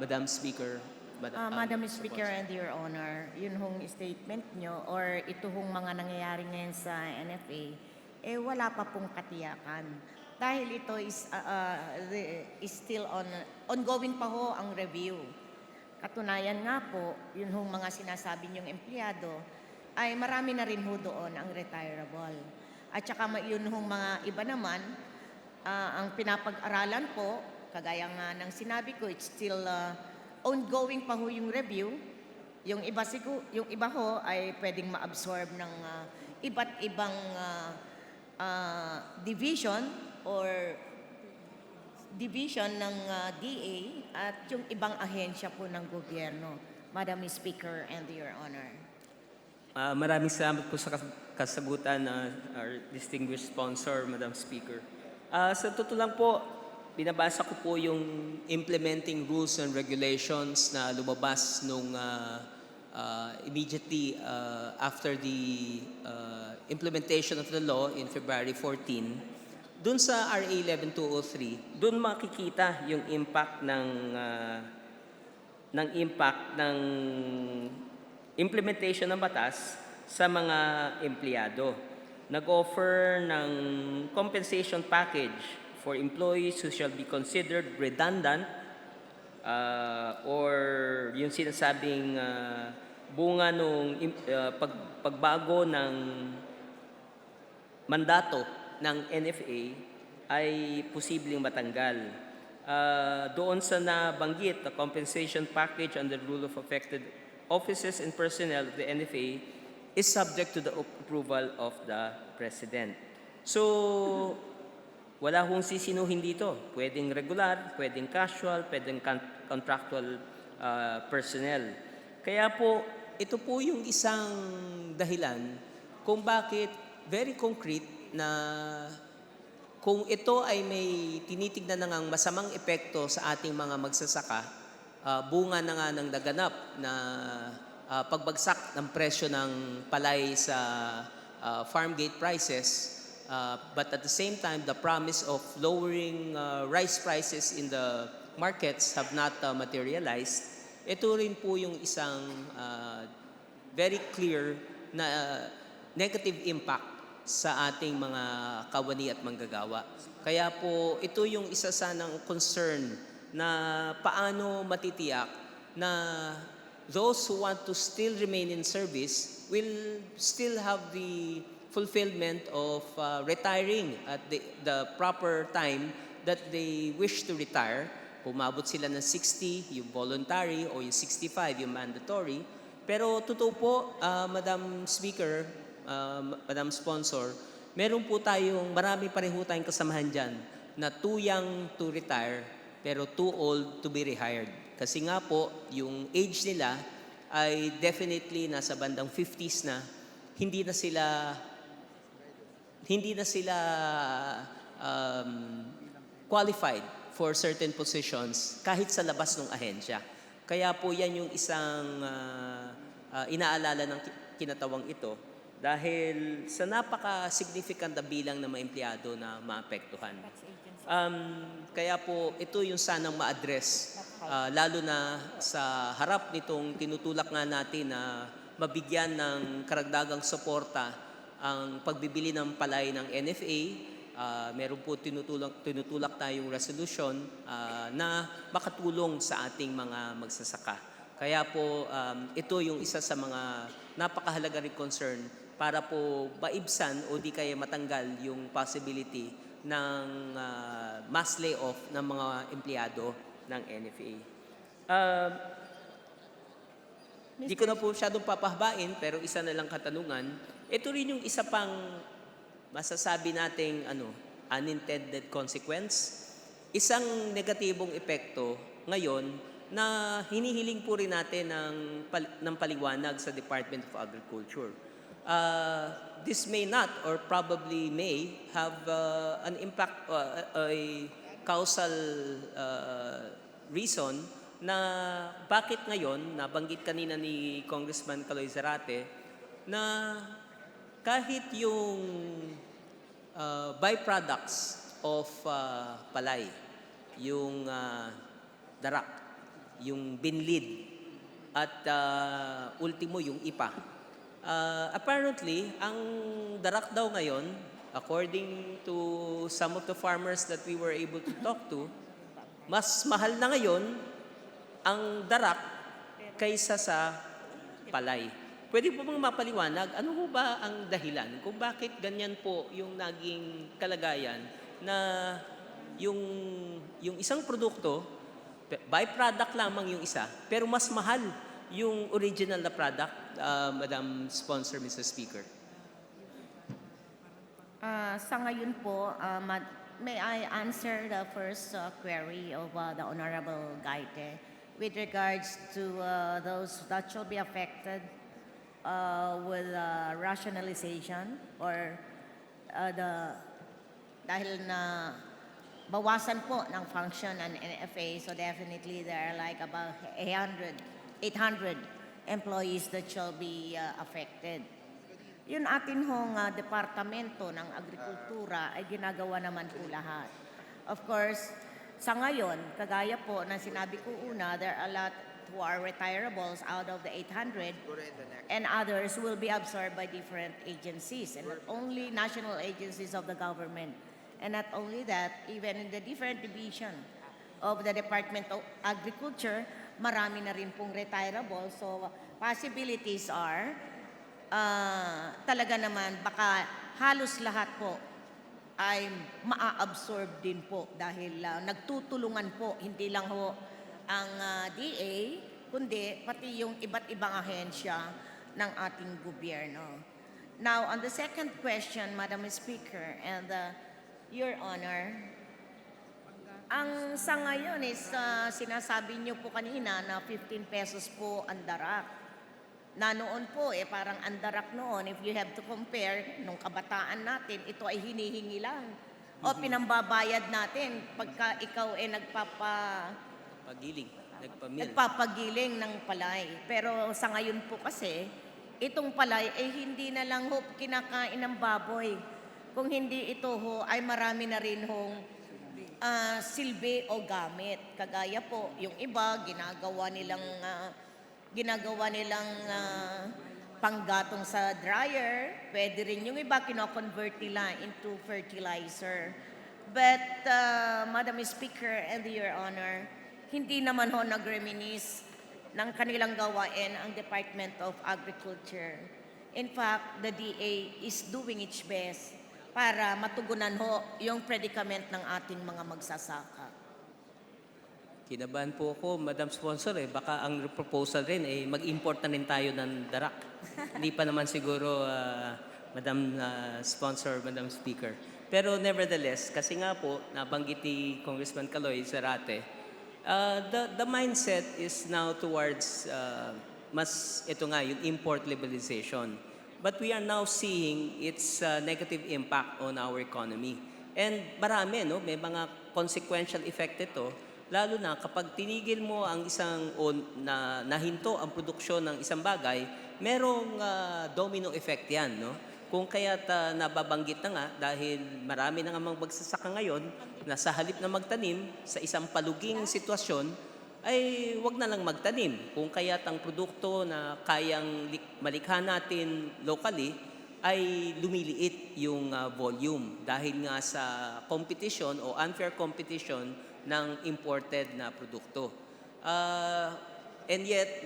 Madam Speaker? Madam Speaker and Your Honor, yun hong statement nyo or ito hong mga nangyayari ngayon sa NFA, wala pa pong katiyakan. Dahil ito is still ongoing pa ho ang review. Katunayan nga po, yun hong mga sinasabi niyong empleyado, ay marami na rin ho doon ang retirable. At saka yun hong mga iba naman, ang pinapag-aralan po, kagaya nga ng sinabi ko, it's still ongoing pa ho yung review. Yung iba ho ay pwedeng ma-absorb ng iba't ibang division ng DA at yung ibang ahensya po ng gobyerno. Madam Speaker and Your Honor. Maraming salamat po sa kasagutan ng our distinguished sponsor, Madam Speaker. Sa totoo lang po, binabasa ko po yung implementing rules and regulations na lumabas nung immediately after the implementation of the law in February 14. Doon sa RA 11203, doon makikita yung impact ng implementation ng batas sa mga empleyado. Nag-offer ng compensation package for employees who shall be considered redundant or yung sinasabing bunga nung pagbago ng mandato ng NFA ay posibleng matanggal. Doon sa nabanggit, the compensation package under the rule of affected offices and personnel of the NFA is subject to the approval of the President. So, wala hong sisinuhin dito. Pwedeng regular, pwedeng casual, pwedeng contractual personnel. Kaya po, ito po yung isang dahilan kung bakit very concrete na kung ito ay may tinitignan na ngang masamang epekto sa ating mga magsasaka, bunga na nga ng naganap na pagbagsak ng presyo ng palay sa farm gate prices, but at the same time, the promise of lowering rice prices in the markets have not materialized. Ito rin po yung isang very clear na negative impact sa ating mga kawani at manggagawa. Kaya po, ito yung isa sanang concern na paano matitiyak na those who want to still remain in service will still have the fulfillment of retiring at the proper time that they wish to retire. Umabot sila ng 60, yung voluntary, o yung 65, yung mandatory. Pero totoo po, Madam Speaker, Madam Sponsor, meron po marami pa rin tayong kasamahan dyan na too young to retire, pero too old to be rehired. Kasi nga po, yung age nila ay definitely nasa bandang 50s na, hindi na sila qualified for certain positions kahit sa labas ng ahensya. Kaya po yan yung isang inaalala ng kinatawang ito dahil sa napaka-significant na bilang ng mga empleyado na maapektuhan. Kaya po ito yung sanang ma-address, lalo na sa harap nitong tinutulak nga natin na mabigyan ng karagdagang suporta ang pagbibili ng palay ng NFA. Meron po tinutulak tayong resolution na makatulong sa ating mga magsasaka. Kaya po ito yung isa sa mga napakahalaga rin concern para po maibsan o di kaya matanggal yung possibility ng mass layoff ng mga empleyado ng NFA. Di ko na po masyadong papahbain, pero isa na lang katanungan. Ito rin yung isa pang masasabi nating unintended consequence. Isang negatibong epekto ngayon na hinihiling po rin natin ng paliwanag sa Department of Agriculture. This may not or probably may have an impact, a causal reason na bakit ngayon, nabanggit kanina ni Congressman Caloy Zarate, na kahit yung byproducts of palay, yung darak, yung binlid, at ultimo yung ipa. Apparently, ang darak daw ngayon, according to some of the farmers that we were able to talk to, mas mahal na ngayon ang darak kaysa sa palay. Pwede po bang mapaliwanag, ano po ba ang dahilan kung bakit ganyan po yung naging kalagayan na yung isang produkto, byproduct lamang yung isa, pero mas mahal yung original na product, Madam Sponsor, Mr. Speaker? Sa ngayon po, may I answer the first query of the Honorable Gaite with regards to those that shall be affected with rationalization or dahil na bawasan po ng function ng NFA, so definitely there are like about 800 employees that shall be affected. Yun atin hong Departamento ng Agrikultura ay ginagawa naman po lahat. Of course, sa ngayon, kagaya po na sinabi ko una, there are a lot who are retirables out of the 800 and others will be absorbed by different agencies and not only national agencies of the government. And not only that, even in the different division of the Department of Agriculture, marami na rin pong retirable. So possibilities are, talaga naman baka halos lahat po ay maa-absorb din po dahil nagtutulungan po, hindi lang ho ang DA, kundi pati yung iba't ibang ahensya ng ating gobyerno. Now, on the second question, Madam Speaker and Your Honor, ang sa ngayon is sinasabi niyo po kanina na 15 pesos po ang darak. Na noon po, parang ang darak noon, if you have to compare, nung kabataan natin, ito ay hinihingi lang. O pinambabayad natin pagka ikaw nagpapagiling ng palay. Pero sa ngayon po kasi, itong palay ay hindi na lang ho kinakain ng baboy. Kung hindi ito ho, ay marami na rin hong silbi o gamit. Kagaya po, yung iba, ginagawa nilang panggatong sa dryer. Pwede rin yung iba, kino-convert nila into fertilizer. But, Madam Speaker and Your Honor, hindi naman ho nag-reminisce ng kanilang gawain ang Department of Agriculture. In fact, the DA is doing its best para matugunan ho yung predicament ng ating mga magsasaka. Kinabahan po ako, Madam Sponsor, baka ang proposal rin, mag-import na rin tayo ng darak. Hindi pa naman siguro, Madam Sponsor, Madam Speaker. Pero nevertheless, kasi nga po, nabanggit ni Congressman Caloy Zarate, the mindset is now towards yung import liberalization. But we are now seeing its negative impact on our economy. And marami, may mga consequential effect ito, lalo na kapag tinigil mo ang nahinto ang produksyon ng isang bagay, merong domino effect yan, Kung kaya't nababanggit na nga dahil marami na nga mga magsasaka ngayon na sa halip na magtanim sa isang paluging sitwasyon ay wag na lang magtanim. Kung kaya't ang produkto na kayang malikha natin locally ay lumiliit yung volume dahil nga sa competition o unfair competition ng imported na produkto. And yet,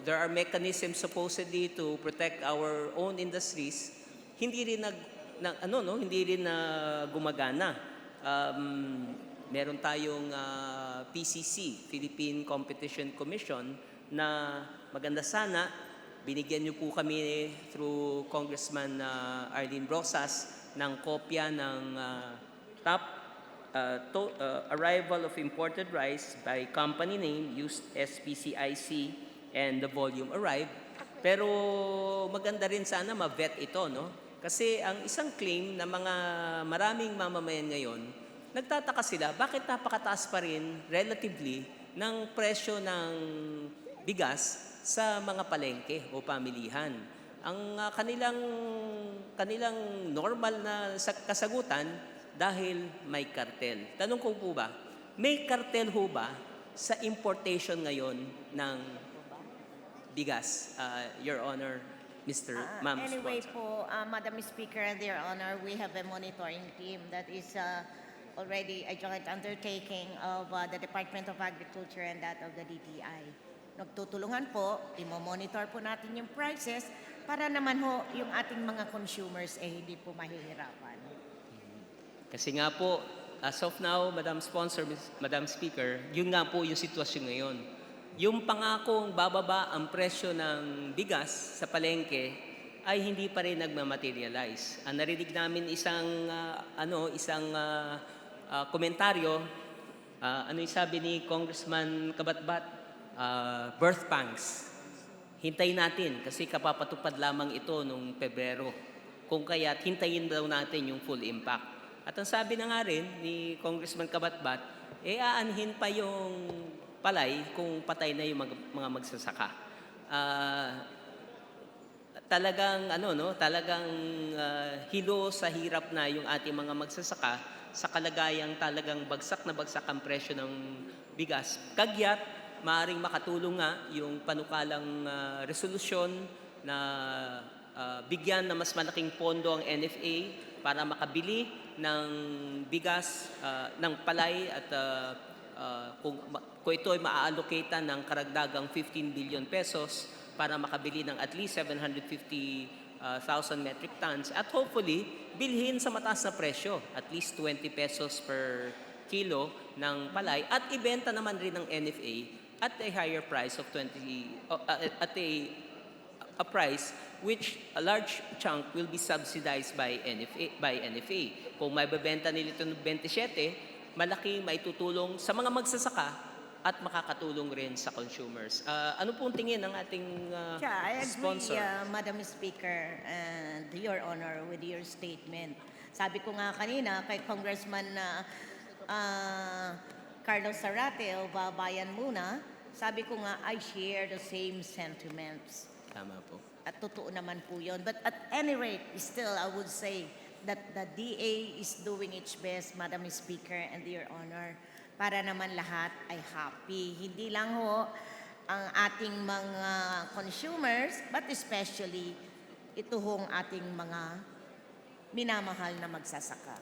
there are mechanisms supposedly to protect our own industries. Hindi rin gumagana. Meron tayong PCC, Philippine Competition Commission, na maganda sana binigyan niyo po kami through Congressman Arlene Rosas ng kopya ng arrival of imported rice by company name, used SPCIC, and the volume arrived. Pero maganda rin sana ma-vet ito, Kasi ang isang claim na mga maraming mamamayan ngayon, nagtataka sila, bakit napakataas pa rin relatively ng presyo ng bigas sa mga palengke o pamilihan. Ang kanilang normal na kasagutan, dahil may kartel. Tanong ko po ba, may kartel ho ba sa importation ngayon ng bigas, Your Honor, Ma'am Anyway Sponsor? po, Madam Speaker and Your Honor, we have a monitoring team that is already a joint undertaking of the Department of Agriculture and that of the DTI. Nagtutulungan po, imo-monitor po natin yung prices para naman ho yung ating mga consumers hindi po mahihirapan. Kasi nga po, as of now, Madam Sponsor, Madam Speaker, yun nga po yung sitwasyon ngayon. Yung pangakong bababa ang presyo ng bigas sa palengke ay hindi pa rin nagmamaterialize. Ang narinig namin isang komentaryo, ano yung sabi ni Congressman Kabatbat? Birth pangs. Hintayin natin kasi kapapatupad lamang ito nung Pebrero. Kung kaya't hintayin daw natin yung full impact. At ang sabi na nga rin ni Congressman Kabatbat, aanhin pa yung palay kung patay na yung mga magsasaka. Talagang hilo sa hirap na yung ating mga magsasaka sa kalagayang talagang bagsak na bagsak ang presyo ng bigas. Kagyat, maaaring makatulong nga yung panukalang resolusyon na bigyan na mas malaking pondo ang NFA para makabili ng bigas, ng palay at kung ito ay maa-allocate ng karagdagang 15 billion pesos para makabili ng at least 750,000 metric tons at hopefully bilhin sa mataas na presyo, at least 20 pesos per kilo ng palay at ibenta naman rin ng NFA at a higher price of at a price which a large chunk will be subsidized by NFA. Kung maibebenta nila ito ng 27, malaki maitutulong sa mga magsasaka at makakatulong rin sa consumers. Ano pong tingin ng ating I agree, sponsor? Madam Speaker, and Your Honor, with your statement. Sabi ko nga kanina kay Congressman Carlos Zarate o Babayan muna, sabi ko nga, I share the same sentiments. Tama po. At totoo naman po yun. But at any rate, still, I would say that the DA is doing its best, Madam Speaker and Your Honor, para naman lahat ay happy. Hindi lang ho ang ating mga consumers, but especially ito hong ating mga minamahal na magsasaka.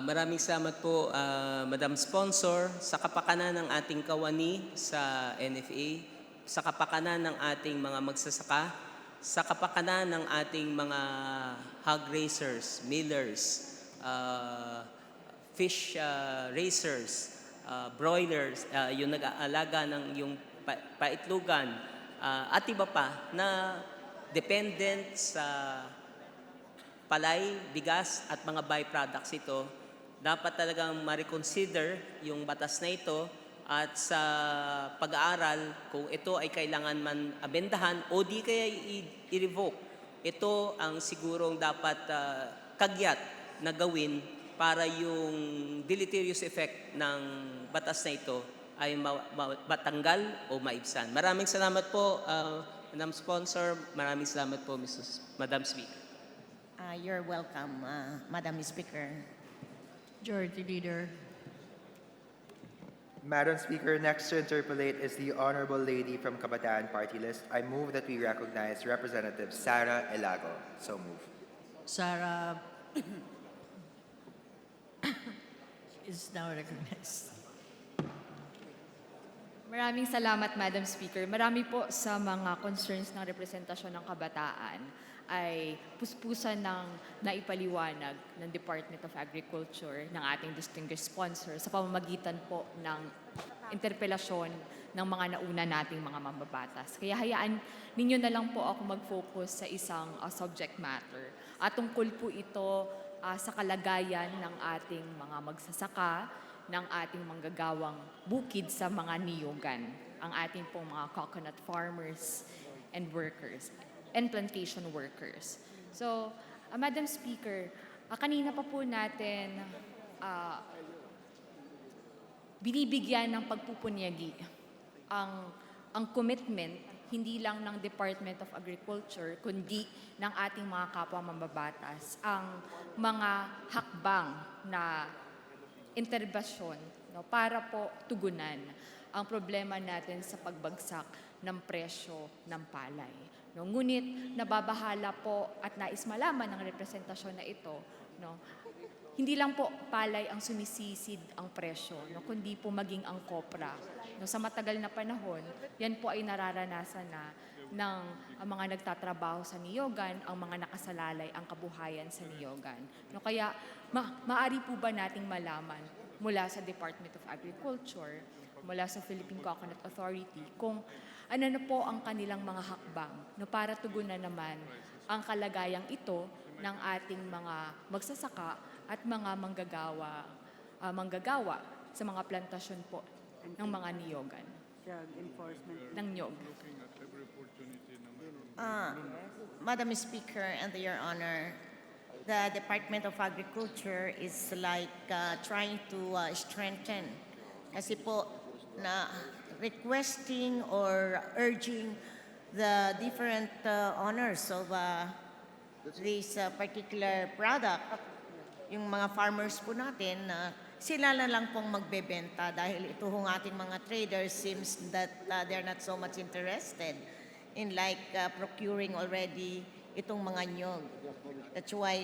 Maraming salamat po, Madam Sponsor, sa kapakanan ng ating kawani sa NFA, sa kapakanan ng ating mga magsasaka, sa kapakanan ng ating mga hog raisers, millers, fish raisers, broilers, yung nag-aalaga ng yung paitlugan, at iba pa na dependent sa palay, bigas at mga byproducts ito, dapat talagang ma-reconsider yung batas na ito at sa pag-aaral kung ito ay kailangan man abendahan o di kaya i-revoke. Ito ang sigurong dapat kagyat na gawin para yung deleterious effect ng batas na ito ay matanggal o maibsan. Maraming salamat po, Madam Sponsor. Maraming salamat po, Madam Speaker. You're welcome, Madam Speaker. Majority Leader. Madam Speaker, next to interpolate is the Honorable Lady from Kabataan Party List. I move that we recognize Representative Sara Elago. So move. Sarah is now recognized. Maraming salamat, Madam Speaker. Marami po sa mga concerns ng representasyon ng kabataan ay puspusan ng naipaliwanag ng Department of Agriculture ng ating distinguished sponsor sa pamamagitan po ng interpelasyon ng mga nauna nating mga mambabatas. Kaya hayaan ninyo na lang po ako mag-focus sa isang subject matter. At tungkol po ito sa kalagayan ng ating mga magsasaka, ng ating manggagawang bukid sa mga niyogan, ang ating pong mga coconut farmers and workers and plantation workers. So, Madam Speaker, kanina pa po natin binibigyan ng pagpupunyagi ang commitment hindi lang ng Department of Agriculture kundi ng ating mga kapwa mambabatas, ang mga hakbang na interbasyon para po tugunan ang problema natin sa pagbagsak ng presyo ng palay. Ngunit nababahala po at nais malaman ng representasyon na ito, hindi lang po palay ang sumisisid ang presyo, kundi po maging ang kopra. Sa matagal na panahon, yan po ay nararanasan na ng mga nagtatrabaho sa niyogan, ang mga nakasalalay ang kabuhayan sa niyogan. Kaya maari po ba nating malaman mula sa Department of Agriculture, mula sa Philippine Coconut Authority, kung ano na po ang kanilang mga hakbang para tugunan naman ang kalagayang ito ng ating mga magsasaka at mga manggagawa sa mga plantasyon po ng mga niyogan. Ng niyog. Madam Speaker and Your Honor, the Department of Agriculture is like trying to strengthen. Kasi po na requesting or urging the different owners of this particular product, yung mga farmers po natin, sila na lang pong magbebenta dahil ito hong ating mga traders seems that they're not so much interested in procuring already itong mga nyog. That's why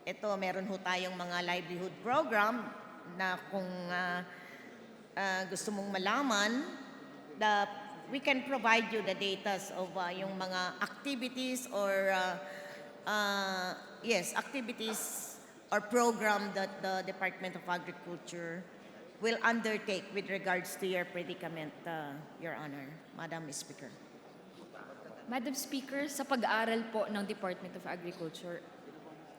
ito meron ho tayong mga livelihood program na kung gusto mong malaman, we can provide you the data of yung mga activities or activities or program that the Department of Agriculture will undertake with regards to your predicament, Your Honor, Madam Speaker. Madam Speaker, sa pag-aaral po ng Department of Agriculture,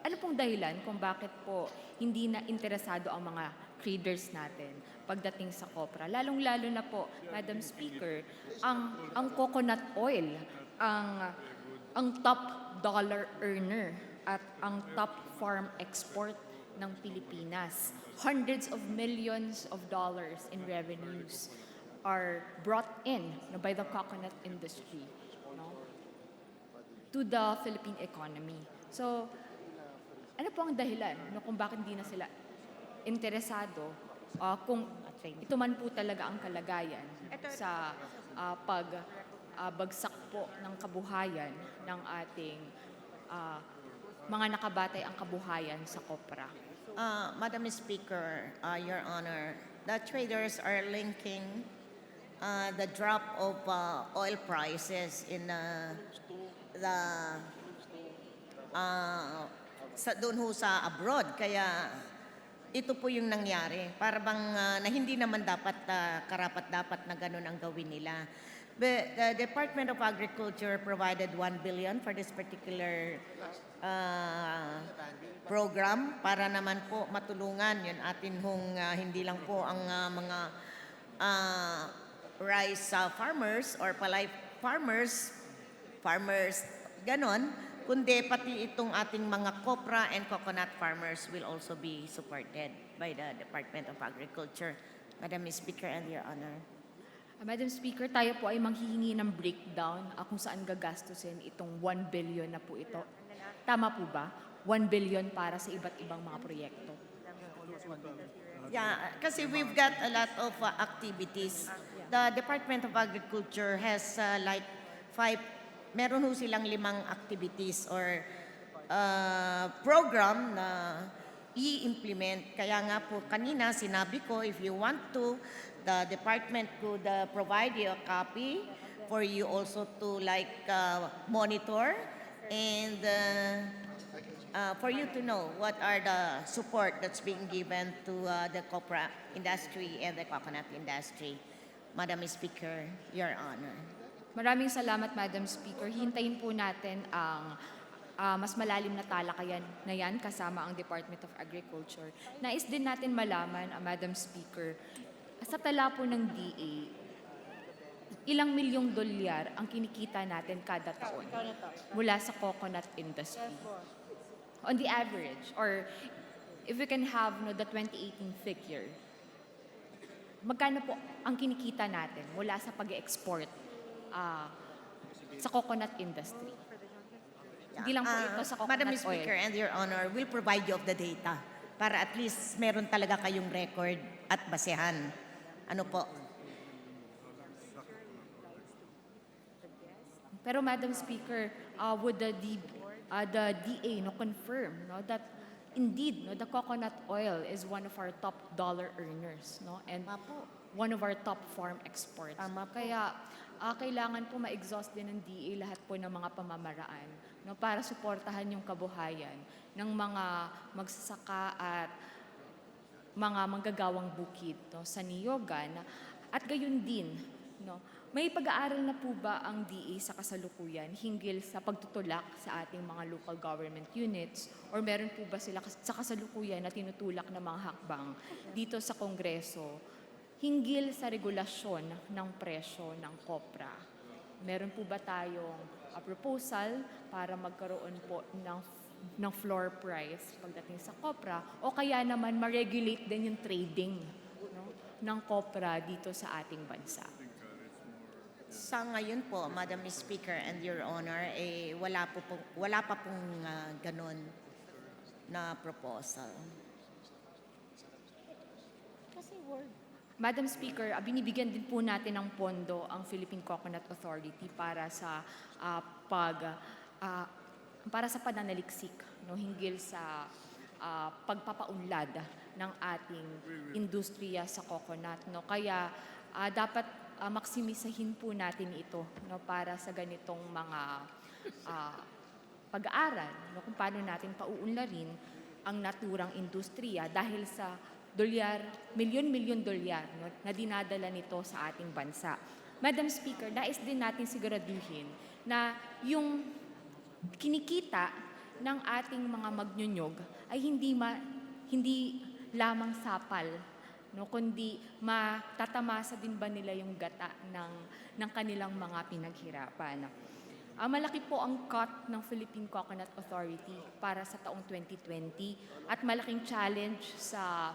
ano pong dahilan kung bakit po hindi na interesado ang mga traders natin pagdating sa kopra? Lalong-lalo na po, Madam Speaker, ang coconut oil, ang top dollar earner at ang top farm export ng Pilipinas. Hundreds of millions of dollars in revenues are brought in by the coconut industry to the Philippine economy. So, ano po ang dahilan kung bakit hindi na sila interesado kung ito man po talaga ang kalagayan sa pagbagsak po ng kabuhayan ng ating mga nakabatay ang kabuhayan sa kopra? Madam Speaker, Your Honor, the traders are linking the drop of oil prices in doon ho sa abroad. Kaya ito po yung nangyari. Para bang na hindi naman dapat karapat-dapat na ganun ang gawin nila. But the Department of Agriculture provided 1 billion for this particular program para naman po matulungan yun atin hong hindi lang po ang mga rice farmers or palay farmers, ganon, kundi pati itong ating mga copra and coconut farmers will also be supported by the Department of Agriculture. Madam Speaker and Your Honor. Madam Speaker, tayo po ay manghihingi ng breakdown kung saan gagastusin itong 1 billion na po ito. Tama po ba? 1 billion para sa iba't ibang mga proyekto. Yeah, kasi we've got a lot of activities. The Department of Agriculture has meron ho silang 5 activities or program na i-implement. Kaya nga po kanina sinabi ko, if you want to, the department could provide you a copy for you also to monitor and for you to know what are the support that's being given to the copra industry and the coconut industry. Madam Speaker, Your Honor. Maraming salamat, Madam Speaker. Hintayin po natin ang mas malalim na talakayan na yan kasama ang Department of Agriculture. Nais din natin malaman, Madam Speaker, sa tala po ng DA, ilang milyong dolyar ang kinikita natin kada taon mula sa coconut industry. On the average, or if we can have the 2018 figure, magkano po ang kinikita natin mula sa pag-export sa coconut industry? Hindi lang po ito sa coconut Madam Speaker oil. and Your Honor, we'll provide you of the data para at least meron talaga kayong record at basehan. Ano po? Pero Madam Speaker, would the DA confirm that indeed the coconut oil is one of our top dollar earners and one of our top farm exports. Kaya kailangan po ma-exhaust din ng DA lahat po ng mga pamamaraan para suportahan yung kabuhayan ng mga magsasaka at mga manggagawang bukid sa Niyogan. At gayon din, may pag-aaral na po ba ang DA sa kasalukuyan hinggil sa pagtutulak sa ating mga local government units? Or meron po ba sila sa kasalukuyan na tinutulak ng mga hakbang dito sa Kongreso hinggil sa regulasyon ng presyo ng kopra? Meron po ba tayong proposal para magkaroon po ng floor price pagdating sa kopra o kaya naman ma-regulate din yung trading ng kopra dito sa ating bansa? Sa ngayon po, Madam Speaker and Your Honor, wala pa pong ganon na proposal. Madam Speaker, binibigyan din po natin ng pondo ang Philippine Coconut Authority para sa pananaliksik hinggil sa pagpapaunlad ng ating industriya sa coconut. No? Kaya dapat maksimisahin po natin ito, no? Para sa ganitong mga pag-aaral, no? Kung paano natin pauunlarin ang naturang industriya dahil sa milyon-milyon dolyar, no? Na dinadala nito sa ating bansa. Madam Speaker, nais din natin siguraduhin na yung kinikita ng ating mga magnyunyog ay hindi lamang sapal, no, kundi matatamasa din ba nila yung gata ng kanilang mga pinaghirapan. Malaki po ang cut ng Philippine Coconut Authority para sa taong 2020 at malaking challenge sa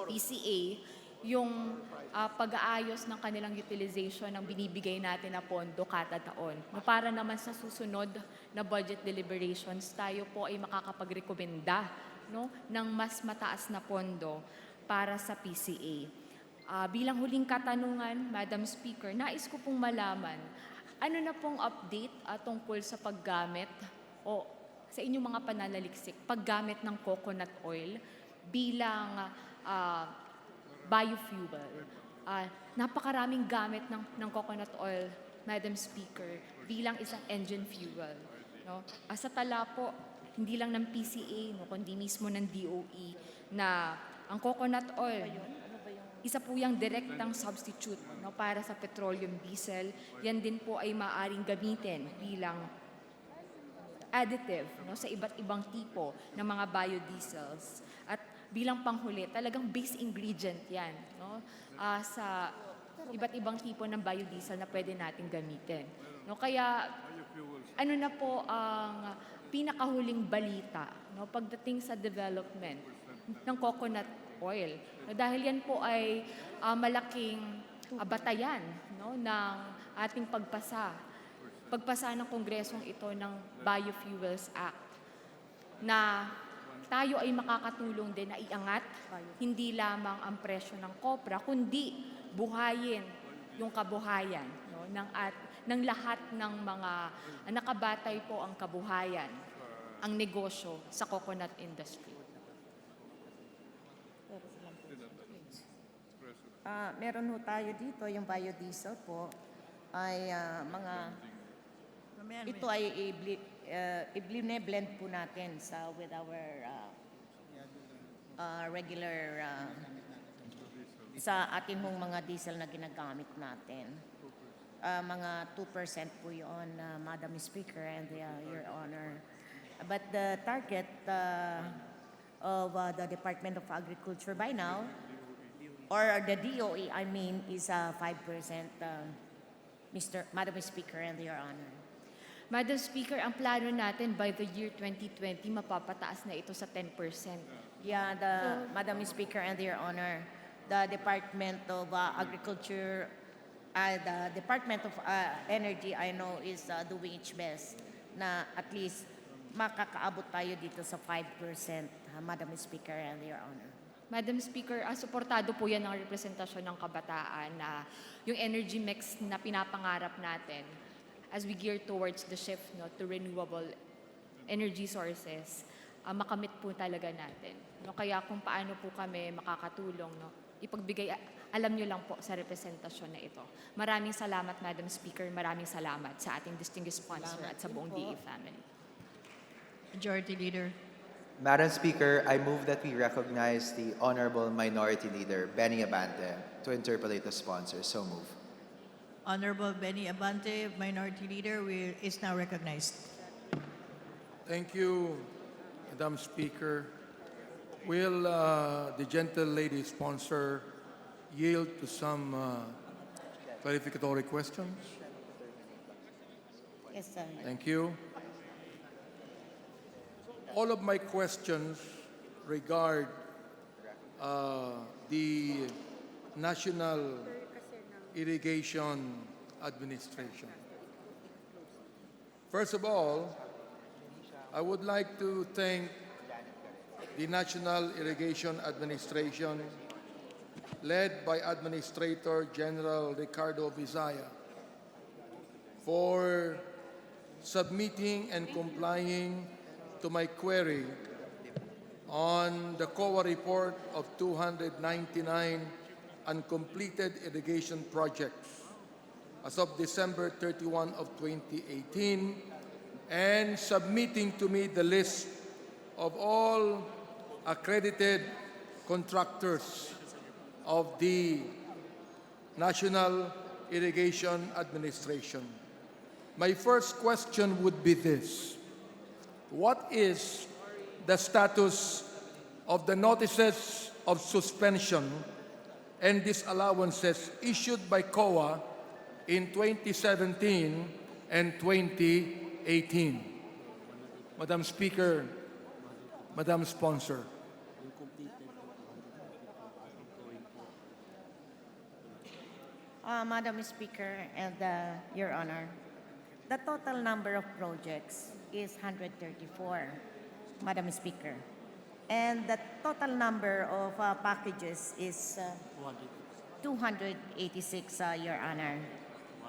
PCA yung pag-aayos ng kanilang utilization ng binibigay natin na pondo kada taon. Para naman sa susunod na budget deliberations, tayo po ay makakapagrekomenda, no, ng mas mataas na pondo para sa PCA. Bilang huling katanungan, Madam Speaker, nais ko pong malaman, ano na pong update tungkol sa paggamit o sa inyong mga pananaliksik, paggamit ng coconut oil bilang biofuel. Napakaraming gamit ng coconut oil, Madam Speaker, bilang isang engine fuel. No? Sa tala po, hindi lang ng PCA, no, kundi mismo ng DOE, na ang coconut oil, isa po yung direktang substitute, no, para sa petroleum diesel. Yan din po ay maaaring gamitin bilang additive, no, sa iba't ibang tipo ng mga biodiesels. At bilang panghuli, talagang base ingredient yan, no, sa iba't ibang tipo ng biodiesel na pwede natin gamitin. No, kaya ano na po ang pinakahuling balita, no, pagdating sa development ng coconut oil. No, dahil yan po ay malaking batayan, no, ng ating pagpasa ng Kongresong ito ng Biofuels Act, na tayo ay makakatulong din na iangat hindi lamang ang presyo ng kopra, kundi buhayin yung kabuhayan, no, ng lahat ng mga nakabatay po ang kabuhayan, ang negosyo sa coconut industry. Meron ho tayo dito, yung biodiesel po, ay ito ay i-blend po natin with our regular, sa ating mga diesel na ginagamit natin. Mga 2% po yun, Madam Speaker and Your Honor. But the target of the Department of Agriculture by now, or the DOE, I mean, is 5%, Madam Speaker and Your Honor. Madam Speaker, ang plano natin by the year 2020, mapapataas na ito sa 10%. Yeah, Madam Speaker and Your Honor, the Department of Agriculture, the Department of Energy, I know, is doing its best na at least makakaabot tayo dito sa 5%, Madam Speaker and Your Honor. Madam Speaker, suportado po yan ng representasyon ng kabataan na yung energy mix na pinapangarap natin as we gear towards the shift, no, to renewable energy sources, makamit po talaga natin. No, kaya kung paano po kami makakatulong, no, ipagbigay, alam nyo lang po sa representasyon na ito. Maraming salamat, Madam Speaker. Maraming salamat sa ating distinguished sponsor at sa buong DA family. Majority Leader. Madam Speaker, I move that we recognize the Honorable Minority Leader, Benny Abante, to interpolate the sponsor. So move. Honorable Benny Abante, Minority Leader, is now recognized. Thank you, Madam Speaker. Will the gentle lady sponsor yield to some clarificatory questions? Yes, sir. Thank you. All of my questions regard the National Irrigation Administration. First of all, I would like to thank the National Irrigation Administration, led by Administrator General Ricardo Visaya, for submitting and complying to my query on the COA report of 299 uncompleted irrigation projects as of December 31 of 2018, and submitting to me the list of all accredited contractors of the National Irrigation Administration. My first question would be this: what is the status of the notices of suspension and disallowances issued by COA in 2017 and 2018? Madam Speaker, Madam Sponsor. Madam Speaker and Your Honor, the total number of projects is 134, Madam Speaker. And the total number of packages is 286, Your Honor.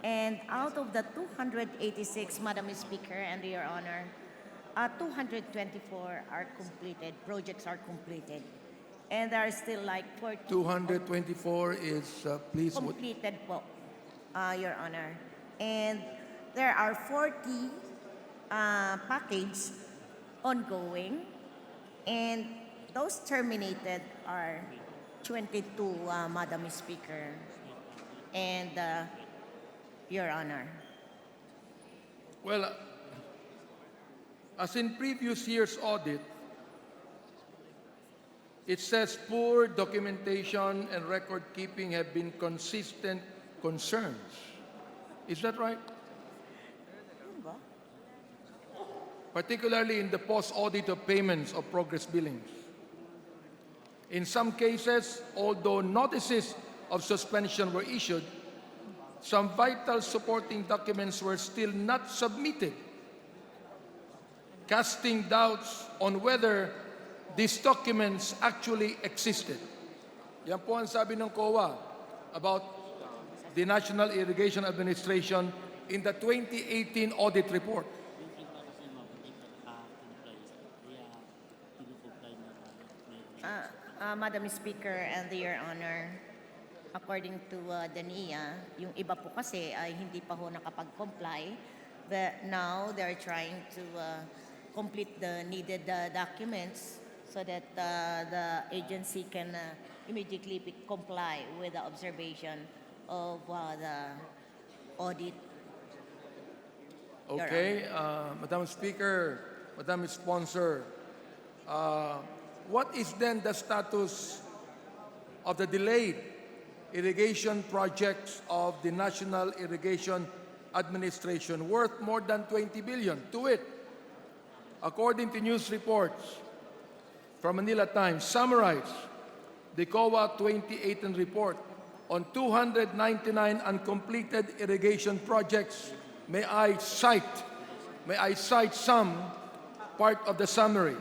And out of the 286, Madam Speaker and Your Honor, 224 are completed, projects are completed. And there are still like 40 224 is, please. completed po, Your Honor. And there are 40 packages ongoing, and those terminated are 22, Madam Speaker and Your Honor. Well, as in previous year's audit, it says poor documentation and record keeping have been consistent concerns. Is that right? Particularly in the post-audit of payments of progress billings. In some cases, although notices of suspension were issued, some vital supporting documents were still not submitted, casting doubts on whether these documents actually existed. Yan po ang sabi ng COA about the National Irrigation Administration in the 2018 audit report. Madam Speaker and Your Honor, according to the NIA, yung iba po kasi ay hindi pa ho nakapag-comply. But now they're trying to complete the needed documents so that the agency can immediately comply with the observation of the audit. Okay, Madam Speaker, Madam Sponsor, what is then the status of the delayed irrigation projects of the National Irrigation Administration worth more than 20 billion? To it, according to news reports from Manila Times, summarize the COA 2018 report on 299 uncompleted irrigation projects. May I cite some part of the summary.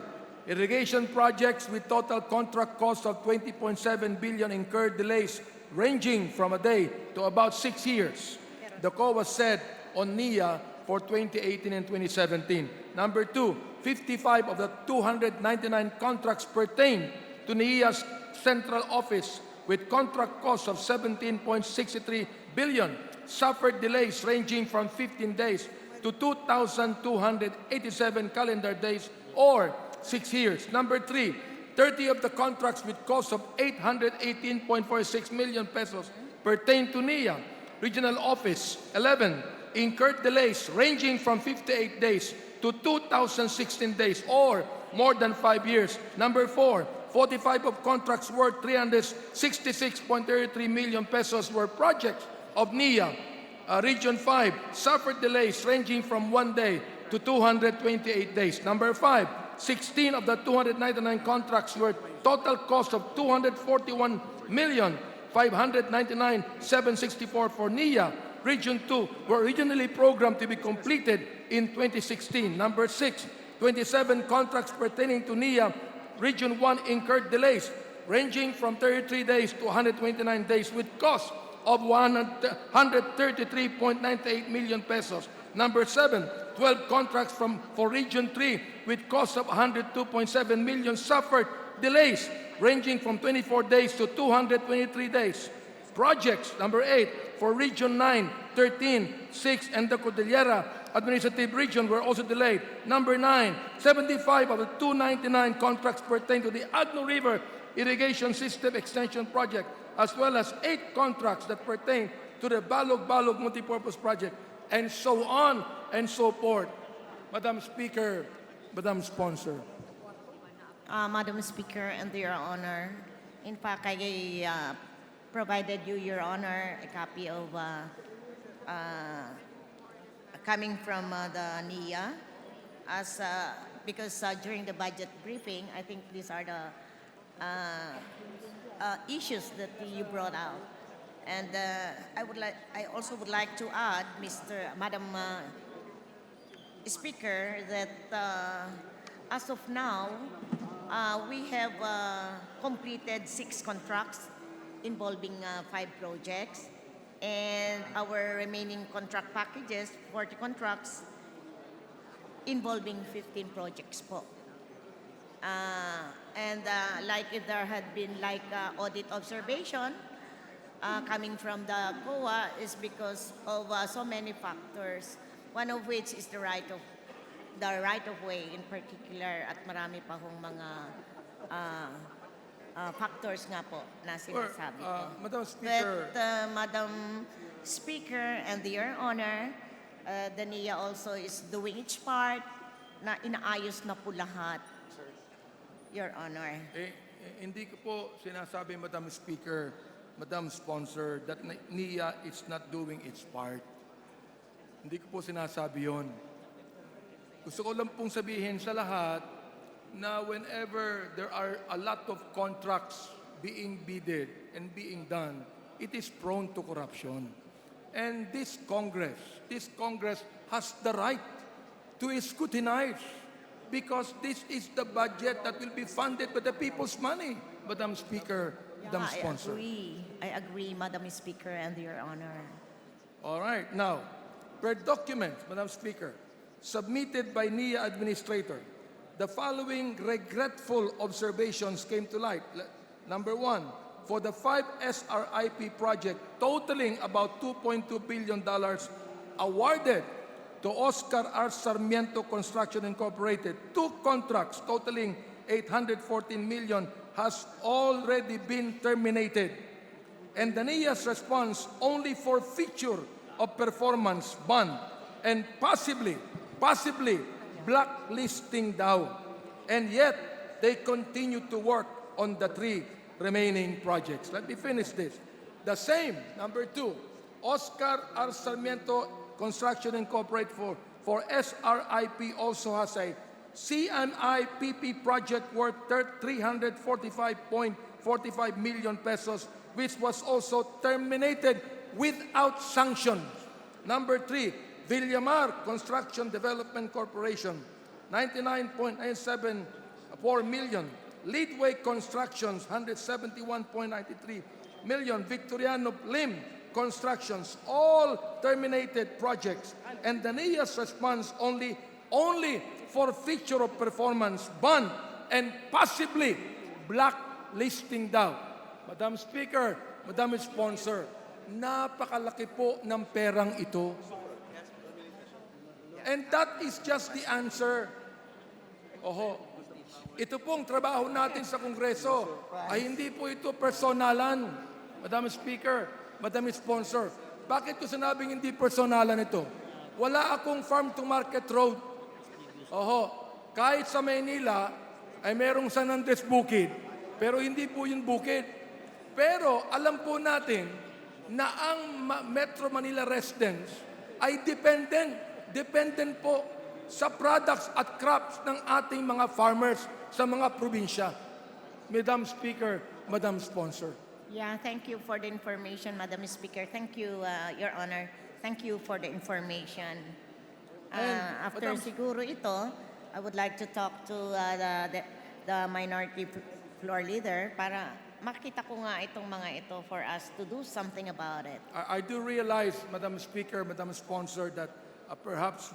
Irrigation projects with total contract cost of 20.7 billion incurred delays ranging from a day to about 6 years. The COA said on NIA for 2018 and 2017. Number two, 55 of the 299 contracts pertain to NIA's central office with contract costs of 17.63 billion, suffered delays ranging from 15 days to 2,287 calendar days or 6 years. Number three, 30 of the contracts with costs of 818.46 million pesos pertain to NIA Regional Office. 11 incurred delays ranging from 58 days to 2,016 days or more than 5 years. Number four, 45 of contracts worth 366.33 million pesos were projects of NIA Region 5 suffered delays ranging from 1 day to 228 days. Number five, 16 of the 299 contracts were total cost of 241,599,764 for NIA Region 2 were originally programmed to be completed in 2016. Number six, 27 contracts pertaining to NIA Region 1 incurred delays ranging from 33 days to 129 days with cost of 133.98 million pesos. Number 7, 12 contracts for Region 3 with cost of 102.7 million suffered delays ranging from 24 days to 223 days. Projects, number 8, for Region 9, 13, 6, and the Cordillera Administrative Region were also delayed. Number 9, 75 of the 299 contracts pertain to the Agno River Irrigation System Extension Project, as well as 8 contracts that pertain to the Balog-Balog Multipurpose Project, and so on and so forth. Madam Speaker, Madam Sponsor. Madam Speaker and Your Honor, in fact, I provided you, Your Honor, a copy of coming from the NIA, because during the budget briefing, I think these are the issues that you brought out. And I also would like to add, Madam Speaker, that as of now, we have completed 6 contracts involving 5 projects, and our remaining contract packages, 40 contracts, involving 15 projects po. And like if there had been like audit observation coming from the COA is because of so many factors, one of which is the right of way in particular, at marami pa hong mga factors nga po na sinasabi ko. Madam Speaker. But Madam Speaker and Your Honor, the NIA also is doing its part na inaayos na po lahat, Your Honor. Hindi ko po sinasabi, Madam Speaker, Madam Sponsor, that NIA is not doing its part. Hindi ko po sinasabi yon. Gusto ko lang pong sabihin sa lahat na whenever there are a lot of contracts being bidded and being done, it is prone to corruption. And this Congress has the right to scrutinize, because this is the budget that will be funded by the people's money, Madam Speaker, Madam Sponsor. I agree, Madam Speaker and Your Honor. All right. Now, per document, Madam Speaker, submitted by NIA Administrator, the following regretful observations came to light. Number 1, for the 5 SRIP project totaling about $2.2 billion awarded to Oscar R. Sarmiento Construction Incorporated, 2 contracts totaling $814 million has already been terminated. And the NIA's response only for feature of performance bond and possibly blacklisting daw. And yet, they continue to work on the 3 remaining projects. Let me finish this. The same, number 2, Oscar R. Sarmiento Construction Incorporated for SRIP also has a CMI PP project worth 345.45 million pesos, which was also terminated without sanctions. Number 3, Villamar Construction Development Corporation, 99.974 million. Leadway Constructions, 171.93 million. Victoriano Lim Constructions, all terminated projects. And the NIA's response only for feature of performance bond and possibly blacklisting daw. Madam Speaker, Madam Sponsor, napakalaki po ng perang ito. And that is just the answer. Ito pong trabaho natin sa Kongreso ay hindi po ito personalan. Madam Speaker, Madam Sponsor, bakit ito sinabing hindi personalan ito? Wala akong farm to market road. Kahit sa Maynila ay merong San Andres Bukid, pero hindi po yung bukid. Pero alam po natin na ang Metro Manila residents ay dependent po sa products at crops ng ating mga farmers sa mga probinsya. Madam Speaker, Madam Sponsor. Yeah, thank you for the information, Madam Speaker. Thank you, Your Honor. Thank you for the information. After siguro ito, I would like to talk to the minority floor leader para makita ko nga itong mga ito for us to do something about it. I do realize, Madam Speaker, Madam Sponsor, that perhaps,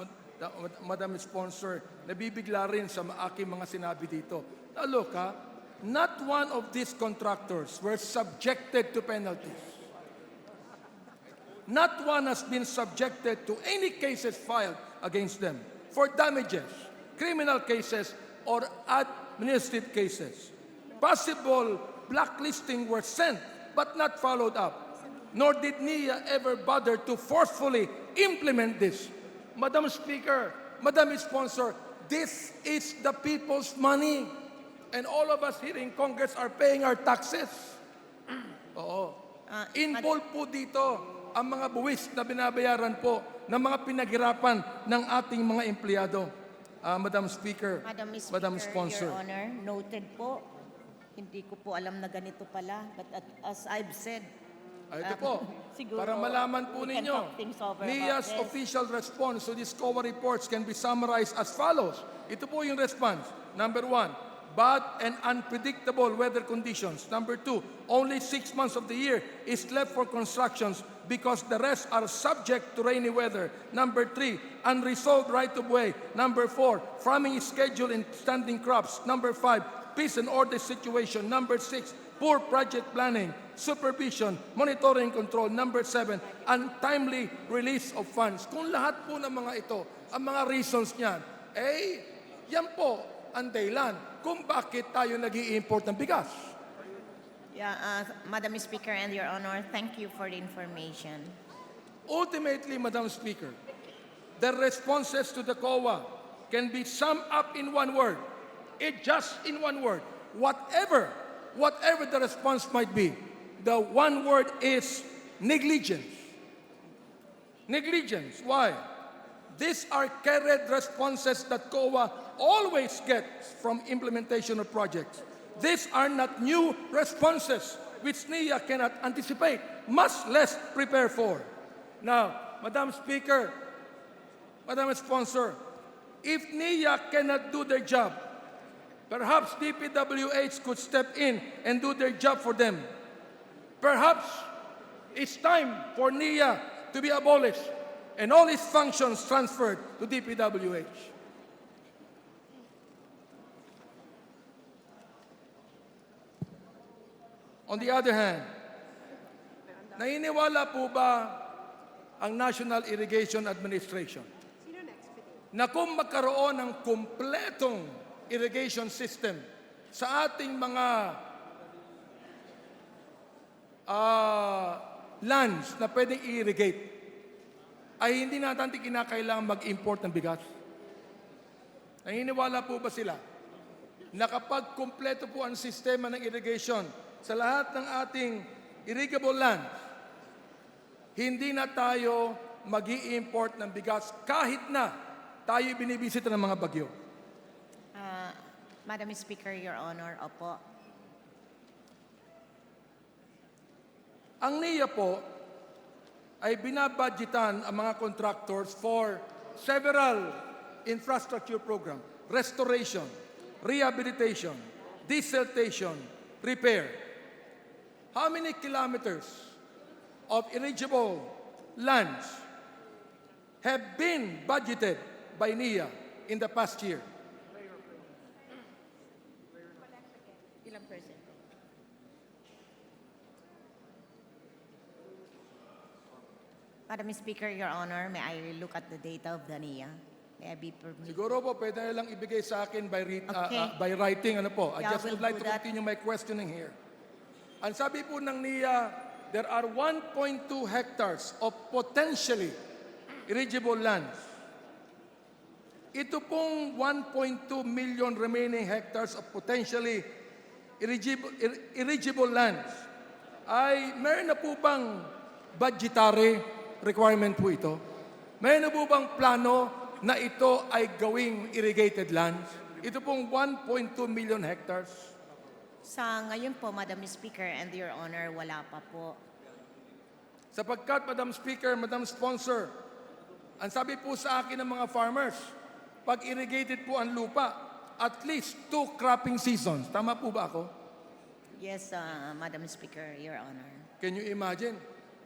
Madam Sponsor, nabibigla rin sa aking mga sinabi dito. Now look, not one of these contractors were subjected to penalties. Not one has been subjected to any cases filed against them for damages, criminal cases, or administrative cases. Possible blacklisting were sent but not followed up. Nor did NIA ever bother to forcefully implement this. Madam Speaker, Madam Sponsor, this is the people's money. And all of us here in Congress are paying our taxes. Oo. Involved po dito ang mga buwis na binabayaran po ng mga pinaghirapan ng ating mga empleyado. Madam Speaker, Madam Sponsor. Your Honor, noted po. Hindi ko po alam na ganito pala. But as I've said, Ito po, siguro para malaman po we can ninyo, talk things over NIA's about this. official response to these COA reports can be summarized as follows. Ito po yung response. Number 1, bad and unpredictable weather conditions. Number 2, only 6 months of the year is left for constructions because the rest are subject to rainy weather. Number 3, unresolved right-of-way. Number 4, farming schedule and standing crops. Number 5, peace and order situation. Number 6, poor project planning, supervision, monitoring control. Number 7, untimely release of funds. Kung lahat po ng mga ito, ang mga reasons niyan, yan po ang dahilan kung bakit tayo nag-i-import ng bigas. Yeah, Madam Speaker and Your Honor, thank you for the information. Ultimately, Madam Speaker, the responses to the COA can be summed up in one word. Just in one word. Whatever the response might be, the one word is negligence. Negligence. Why? These are carried responses that COA always gets from implementation of projects. These are not new responses which NIA cannot anticipate, much less prepare for. Now, Madam Speaker, Madam Sponsor, if NIA cannot do their job, perhaps DPWH could step in and do their job for them. Perhaps it's time for NIA to be abolished and all its functions transferred to DPWH. On the other hand, naniniwala po ba ang National Irrigation Administration na kung magkaroon ng kumpletong irrigation system sa ating mga lands na pwedeng i-irrigate, ay hindi natin kinakailangan mag-import ng bigas? Naniniwala po ba sila na kapag kumpleto po ang sistema ng irrigation sa lahat ng ating irrigable lands, hindi na tayo mag-i-import ng bigas kahit na tayo binibisita ng mga bagyo? Madam Speaker, Your Honor, opo. Ang NIA po ay binabudgetan ang mga contractors for several infrastructure programs: restoration, rehabilitation, desiltation, repair. How many kilometers of irrigable lands have been budgeted by NIA in the past year? Ilang percent? Madam Speaker, Your Honor, may I look at the data of the NIA? May I be permitted? Siguro po, pwede na lang ibigay sa akin Okay. by writing. Ano po? I Yeah, just we'll would like do to that. continue my questioning here. Ang sabi po ng NIA, there are 1.2 hectares of potentially irrigable lands. Ito pong 1.2 million remaining hectares of potentially irrigable lands ay meron na po bang budgetary requirement po ito? Meron na po bang plano na ito ay gawing irrigated lands? Ito pong 1.2 million hectares. Sa ngayon po, Madam Speaker and Your Honor, wala pa po. Sapagkat, Madam Speaker, Madam Sponsor, ang sabi po sa akin ng mga farmers, pag irrigated po ang lupa, at least 2 cropping seasons. Tama po ba ako? Yes, Madam Speaker, Your Honor. Can you imagine?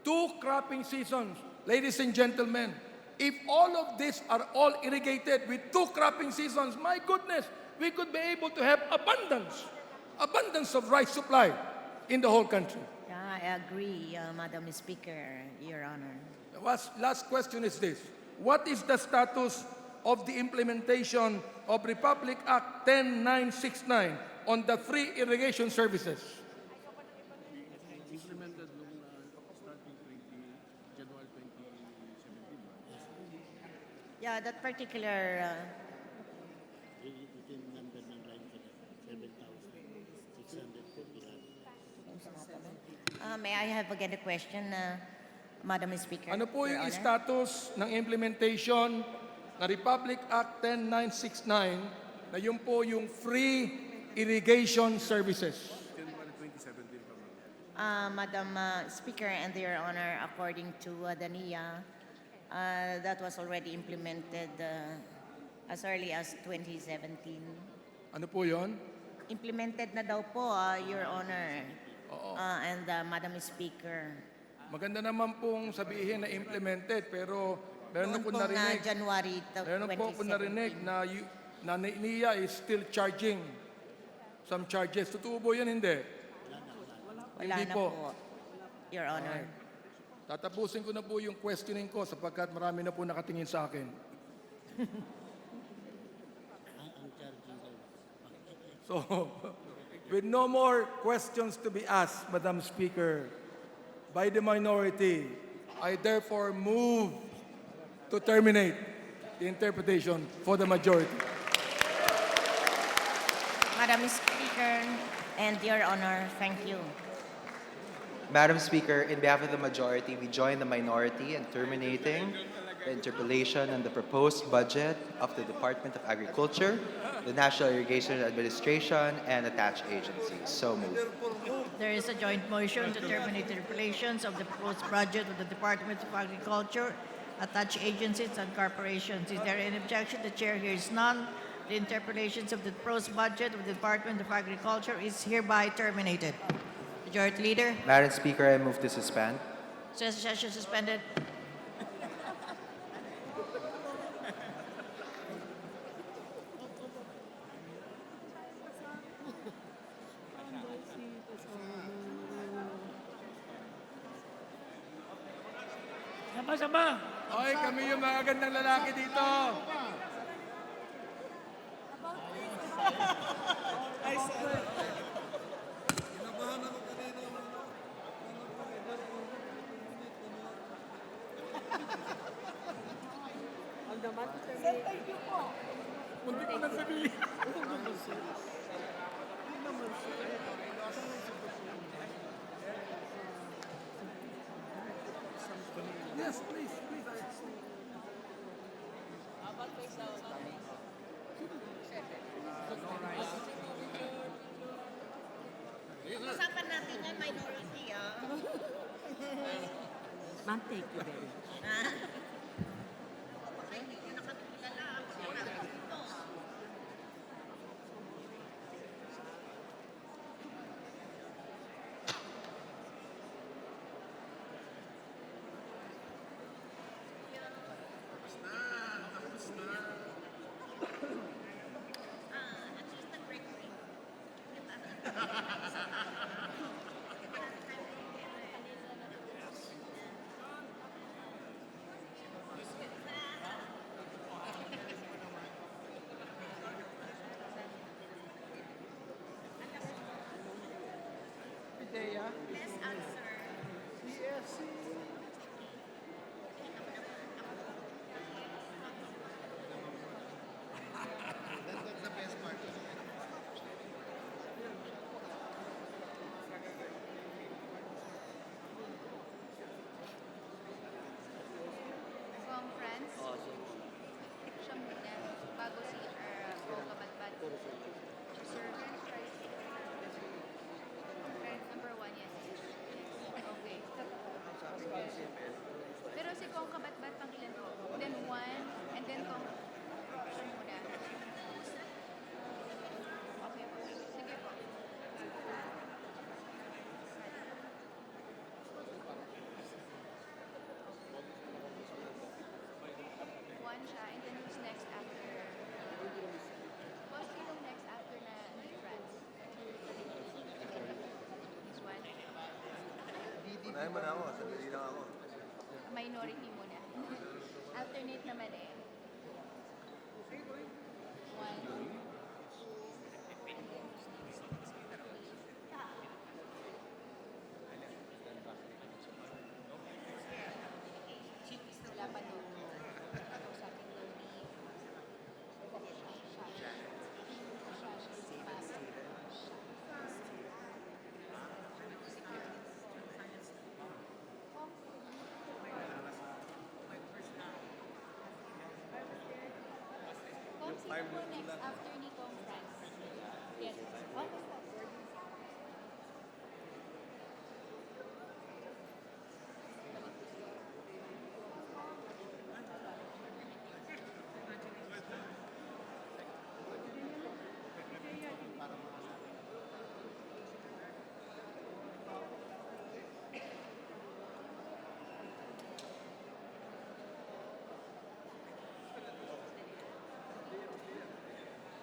2 cropping seasons. Ladies and gentlemen, If all of these are all irrigated with 2 cropping seasons, my goodness, we could be able to have abundance of rice supply in the whole country. Yeah, I agree, Madam Speaker, Your Honor. The last question is this. What is the status of the implementation of Republic Act 10969 on the free irrigation services? Implemented nung starting January 2017. Yeah, that particular Itin number ng line ko na, 7,649. may I have again a question, Madam Speaker? Ano po Your yung Honor? status ng implementation ng Republic Act 10969 na yun po yung free irrigation services? January 2017 pa, ma'am. Madam Speaker and Your Honor, according to the NIA, that was already implemented as early as 2017. Ano po yon? Implemented na daw po, Your Honor, and Madam Speaker. Maganda naman pong sabihin na implemented, pero meron na Noon po pong, narinig. January Meron na po narinig 2017. na NIA is still charging some charges. Totoo po yan, hindi? Wala Hindi na po. po, Your Honor. Tatapusin ko na po yung questioning ko sapagkat marami na po nakatingin sa akin. So, with no more questions to be asked, Madam Speaker, by the minority, I therefore move to terminate the interpretation for the majority. Madam Speaker and Your Honor, thank you. Madam Speaker, in behalf of the majority, we join the minority in terminating the interpellation on the proposed budget of the Department of Agriculture, the National Irrigation Administration, and attached agencies. So moved. There is a joint motion to terminate the relations of the proposed budget with the Department of Agriculture, attached agencies, and corporations. Is there any objection? The chair hears none. The interpolations of the proposed budget of the Department of Agriculture is hereby terminated. Majority Leader, Madam Speaker, I move to suspend. session suspended. Sama-sama! Okay, kami yung mga gandang lalaki dito. Munti ko na sabihin. Yes, please, please. Usapan natin yung minority, Ma'am, thank you very much. Minority muna. Alternate naman eh. Wala pa doon. Next after ni Kong France. Yes.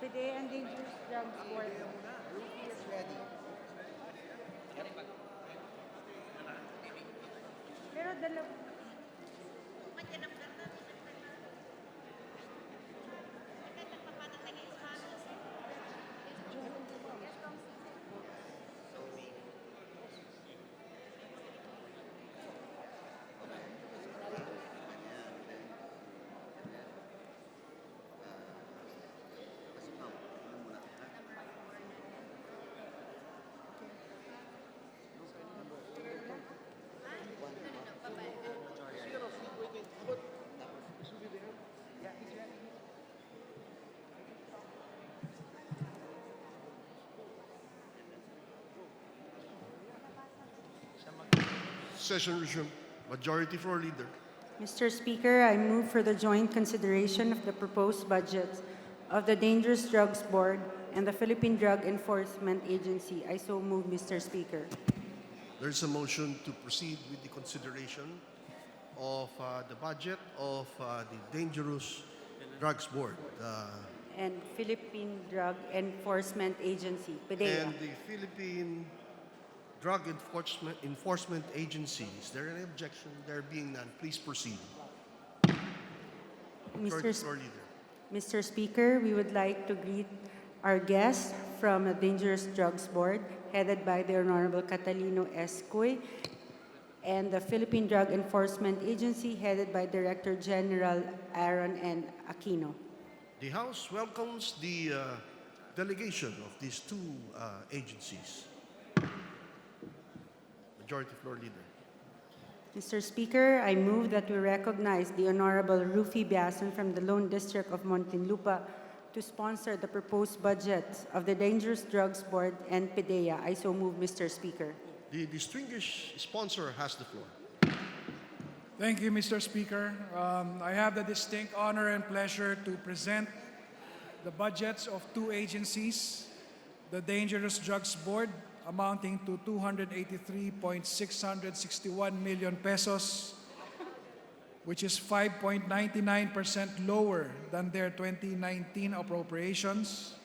Today, and Dangerous Drugs Board. Is ready. Pero dalawa. Session resumed. Majority Floor Leader. Mr. Speaker, I move for the joint consideration of the proposed budgets of the Dangerous Drugs Board and the Philippine Drug Enforcement Agency. I so move, Mr. Speaker. There is a motion to proceed with the consideration of the budget of the Dangerous Drugs Board And Philippine Drug Enforcement Agency, PDEA. and the Philippine Drug Enforcement Agency. Is there any objection? There being none, please proceed. Majority Floor Leader. Mr. Speaker, we would like to greet our guests from the Dangerous Drugs Board, headed by the Honorable Catalino S. Cuy, and the Philippine Drug Enforcement Agency, headed by Director General Aaron N. Aquino. The House welcomes the delegation of these two agencies. Majority Floor Leader. Mr. Speaker, I move that we recognize the Honorable Rufy Biason from the Lone District of Muntinlupa to sponsor the proposed budgets of the Dangerous Drugs Board and PDEA. I so move, Mr. Speaker. The distinguished sponsor has the floor. Thank you, Mr. Speaker. I have the distinct honor and pleasure to present the budgets of two agencies, the Dangerous Drugs Board, amounting to 283.661 million pesos, which is 5.99% lower than their 2019 appropriations,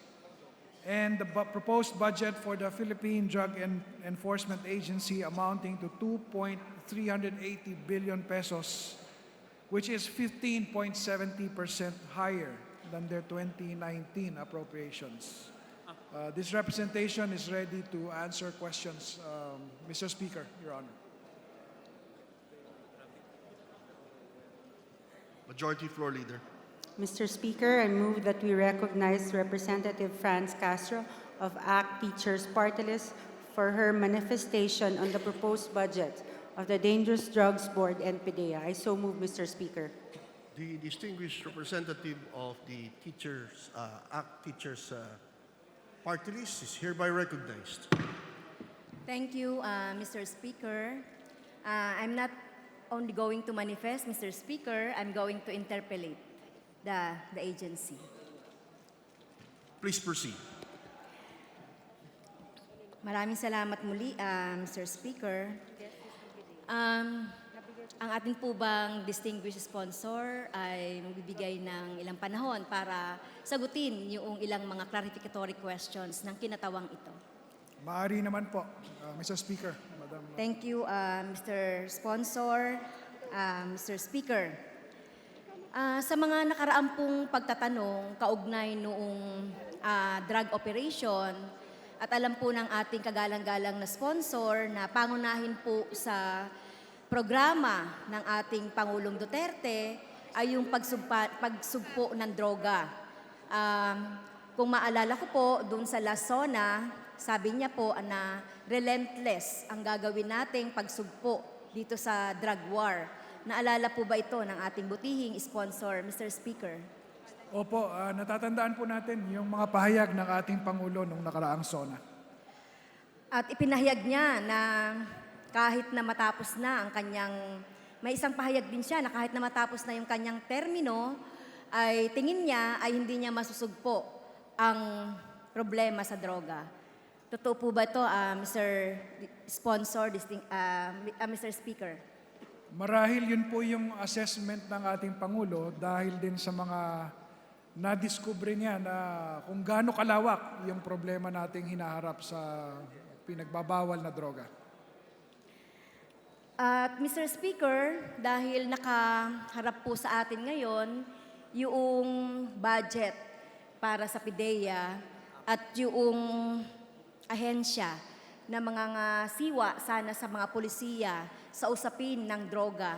and the proposed budget for the Philippine Drug Enforcement Agency amounting to 2.380 billion pesos, which is 15.70% higher than their 2019 appropriations. This representation is ready to answer questions. Mr. Speaker, Your Honor. Majority Floor Leader. Mr. Speaker, I move that we recognize Representative Franz Castro of ACT Teachers Party List for her manifestation on the proposed budget of the Dangerous Drugs Board and PDEA. I so move, Mr. Speaker. The distinguished representative of the teachers, ACT Teachers Party List is hereby recognized. Thank you, Mr. Speaker. I'm not only going to manifest, Mr. Speaker, I'm going to interpellate the agency. Please proceed. Maraming salamat muli, Mr. Speaker. Ang ating po bang distinguished sponsor ay magbibigay ng ilang panahon para sagutin yung ilang mga clarificatory questions ng kinatawang ito. Maaari naman po, Mr. Speaker, Thank you, Mr. Sponsor, Mr. Speaker. Sa mga nakaraang pong pagtatanong kaugnay noong drug operation at alam po ng ating kagalang-galang na sponsor na pangunahin po sa programa ng ating Pangulong Duterte ay yung pagsugpo ng droga. Kung maalala ko po, doon sa last zona, sabi niya po na relentless ang gagawin nating pagsugpo dito sa drug war. Naalala po ba ito ng ating butihing sponsor, Mr. Speaker? Opo, natatandaan po natin yung mga pahayag ng ating Pangulo nung nakaraang SONA. At ipinahayag niya na kahit na matapos na ang kanyang, may isang pahayag din siya na kahit na matapos na yung kanyang termino, ay tingin niya ay hindi niya masusugpo ang problema sa droga. Totoo po ba ito, Mr. Sponsor, Mr. Speaker? Marahil yun po yung assessment ng ating Pangulo dahil din sa mga nadiskubre niya na kung gaano kalawak yung problema nating hinaharap sa pinagbabawal na droga. At Mr. Speaker, dahil nakaharap po sa atin ngayon yung budget para sa PIDEA at yung ahensya na mga siwa sana sa mga polisiya sa usapin ng droga.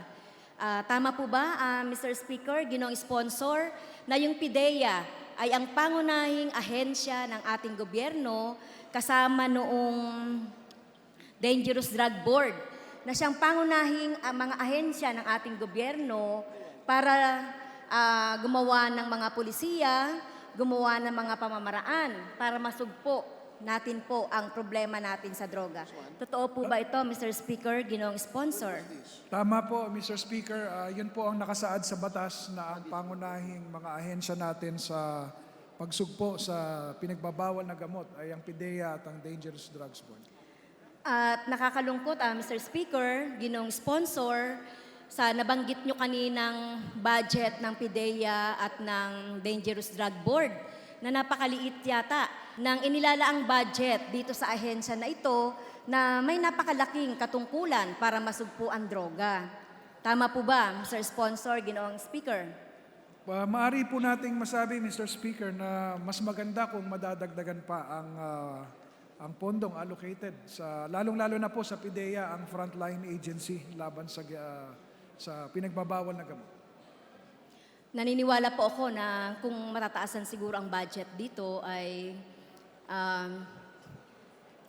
Tama po ba, Mr. Speaker, Ginoong Sponsor, na yung PIDEA ay ang pangunahing ahensya ng ating gobyerno kasama noong Dangerous Drug Board na siyang pangunahing mga ahensya ng ating gobyerno para gumawa ng mga polisiya, gumawa ng mga pamamaraan para masugpo natin po ang problema natin sa droga. Totoo po ba ito, Mr. Speaker, Ginoong Sponsor? Tama po, Mr. Speaker. Yun po ang nakasaad sa batas na ang pangunahing mga ahensya natin sa pagsugpo sa pinagbabawal na gamot ay ang PIDEA at ang Dangerous Drugs Board. At nakakalungkot, Mr. Speaker, Ginoong Sponsor, sa nabanggit nyo kaninang budget ng PIDEA at ng Dangerous Drug Board na napakaliit yata ng inilalaang budget dito sa ahensya na ito na may napakalaking katungkulan para masugpo ang droga. Tama po ba, Mr. Sponsor, Ginoong Speaker? Maaari po nating masabi, Mr. Speaker, na mas maganda kung madadagdagan pa ang pondong allocated sa lalong-lalo na po sa PIDEA, ang frontline agency laban sa pinagbabawal na gamot. Naniniwala po ako na kung matataasan siguro ang budget dito ay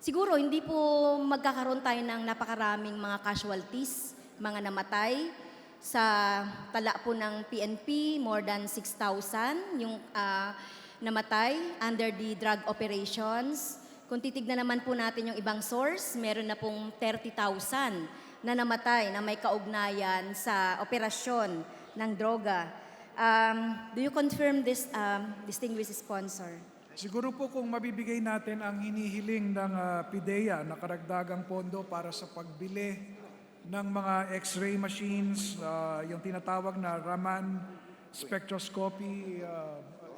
siguro hindi po magkakaroon tayo ng napakaraming mga casualties, mga namatay. Sa tala po ng PNP, more than 6,000 yung namatay under the drug operations. Kung titignan naman po natin yung ibang source, meron na pong 30,000 na namatay na may kaugnayan sa operasyon ng droga. Do you confirm this, distinguished sponsor? Siguro po kung mabibigay natin ang hinihiling ng PIDEA na karagdagang pondo para sa pagbili ng mga X-ray machines, yung tinatawag na Raman spectroscopy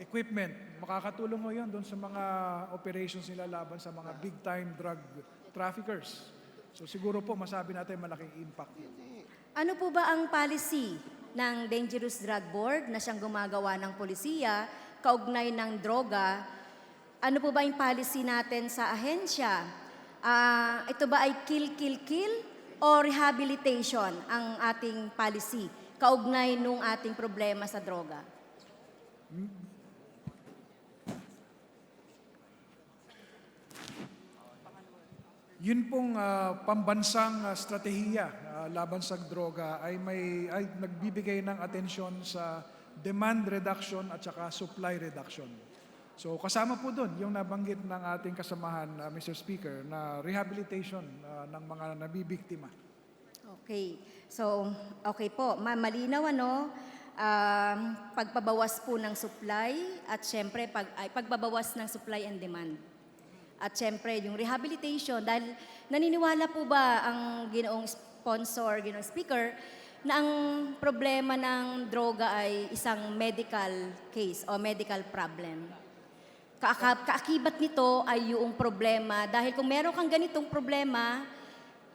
equipment, makakatulong mo yun doon sa mga operations nila laban sa mga big-time drug traffickers. So siguro po masabi natin malaking impact. Ano po ba ang policy ng Dangerous Drug Board na siyang gumagawa ng polisiya kaugnay ng droga? Ano po ba yung policy natin sa ahensya? Ito ba ay kill, kill, kill o rehabilitation ang ating policy kaugnay nung ating problema sa droga? Yun pong pambansang strategiya laban sa droga ay nagbibigay ng atensyon sa demand reduction at saka supply reduction. So kasama po doon yung nabanggit ng ating kasamahan, Mr. Speaker, na rehabilitation ng mga nabibiktima. Okay. So, okay po. Malinaw ano, pagpabawas po ng supply at syempre pagbabawas ng supply and demand. At syempre, yung rehabilitation, dahil naniniwala po ba ang Ginoong Sponsor, Ginoong Speaker, na ang problema ng droga ay isang medical case o medical problem. Kaakibat nito ay yung problema, dahil kung meron kang ganitong problema,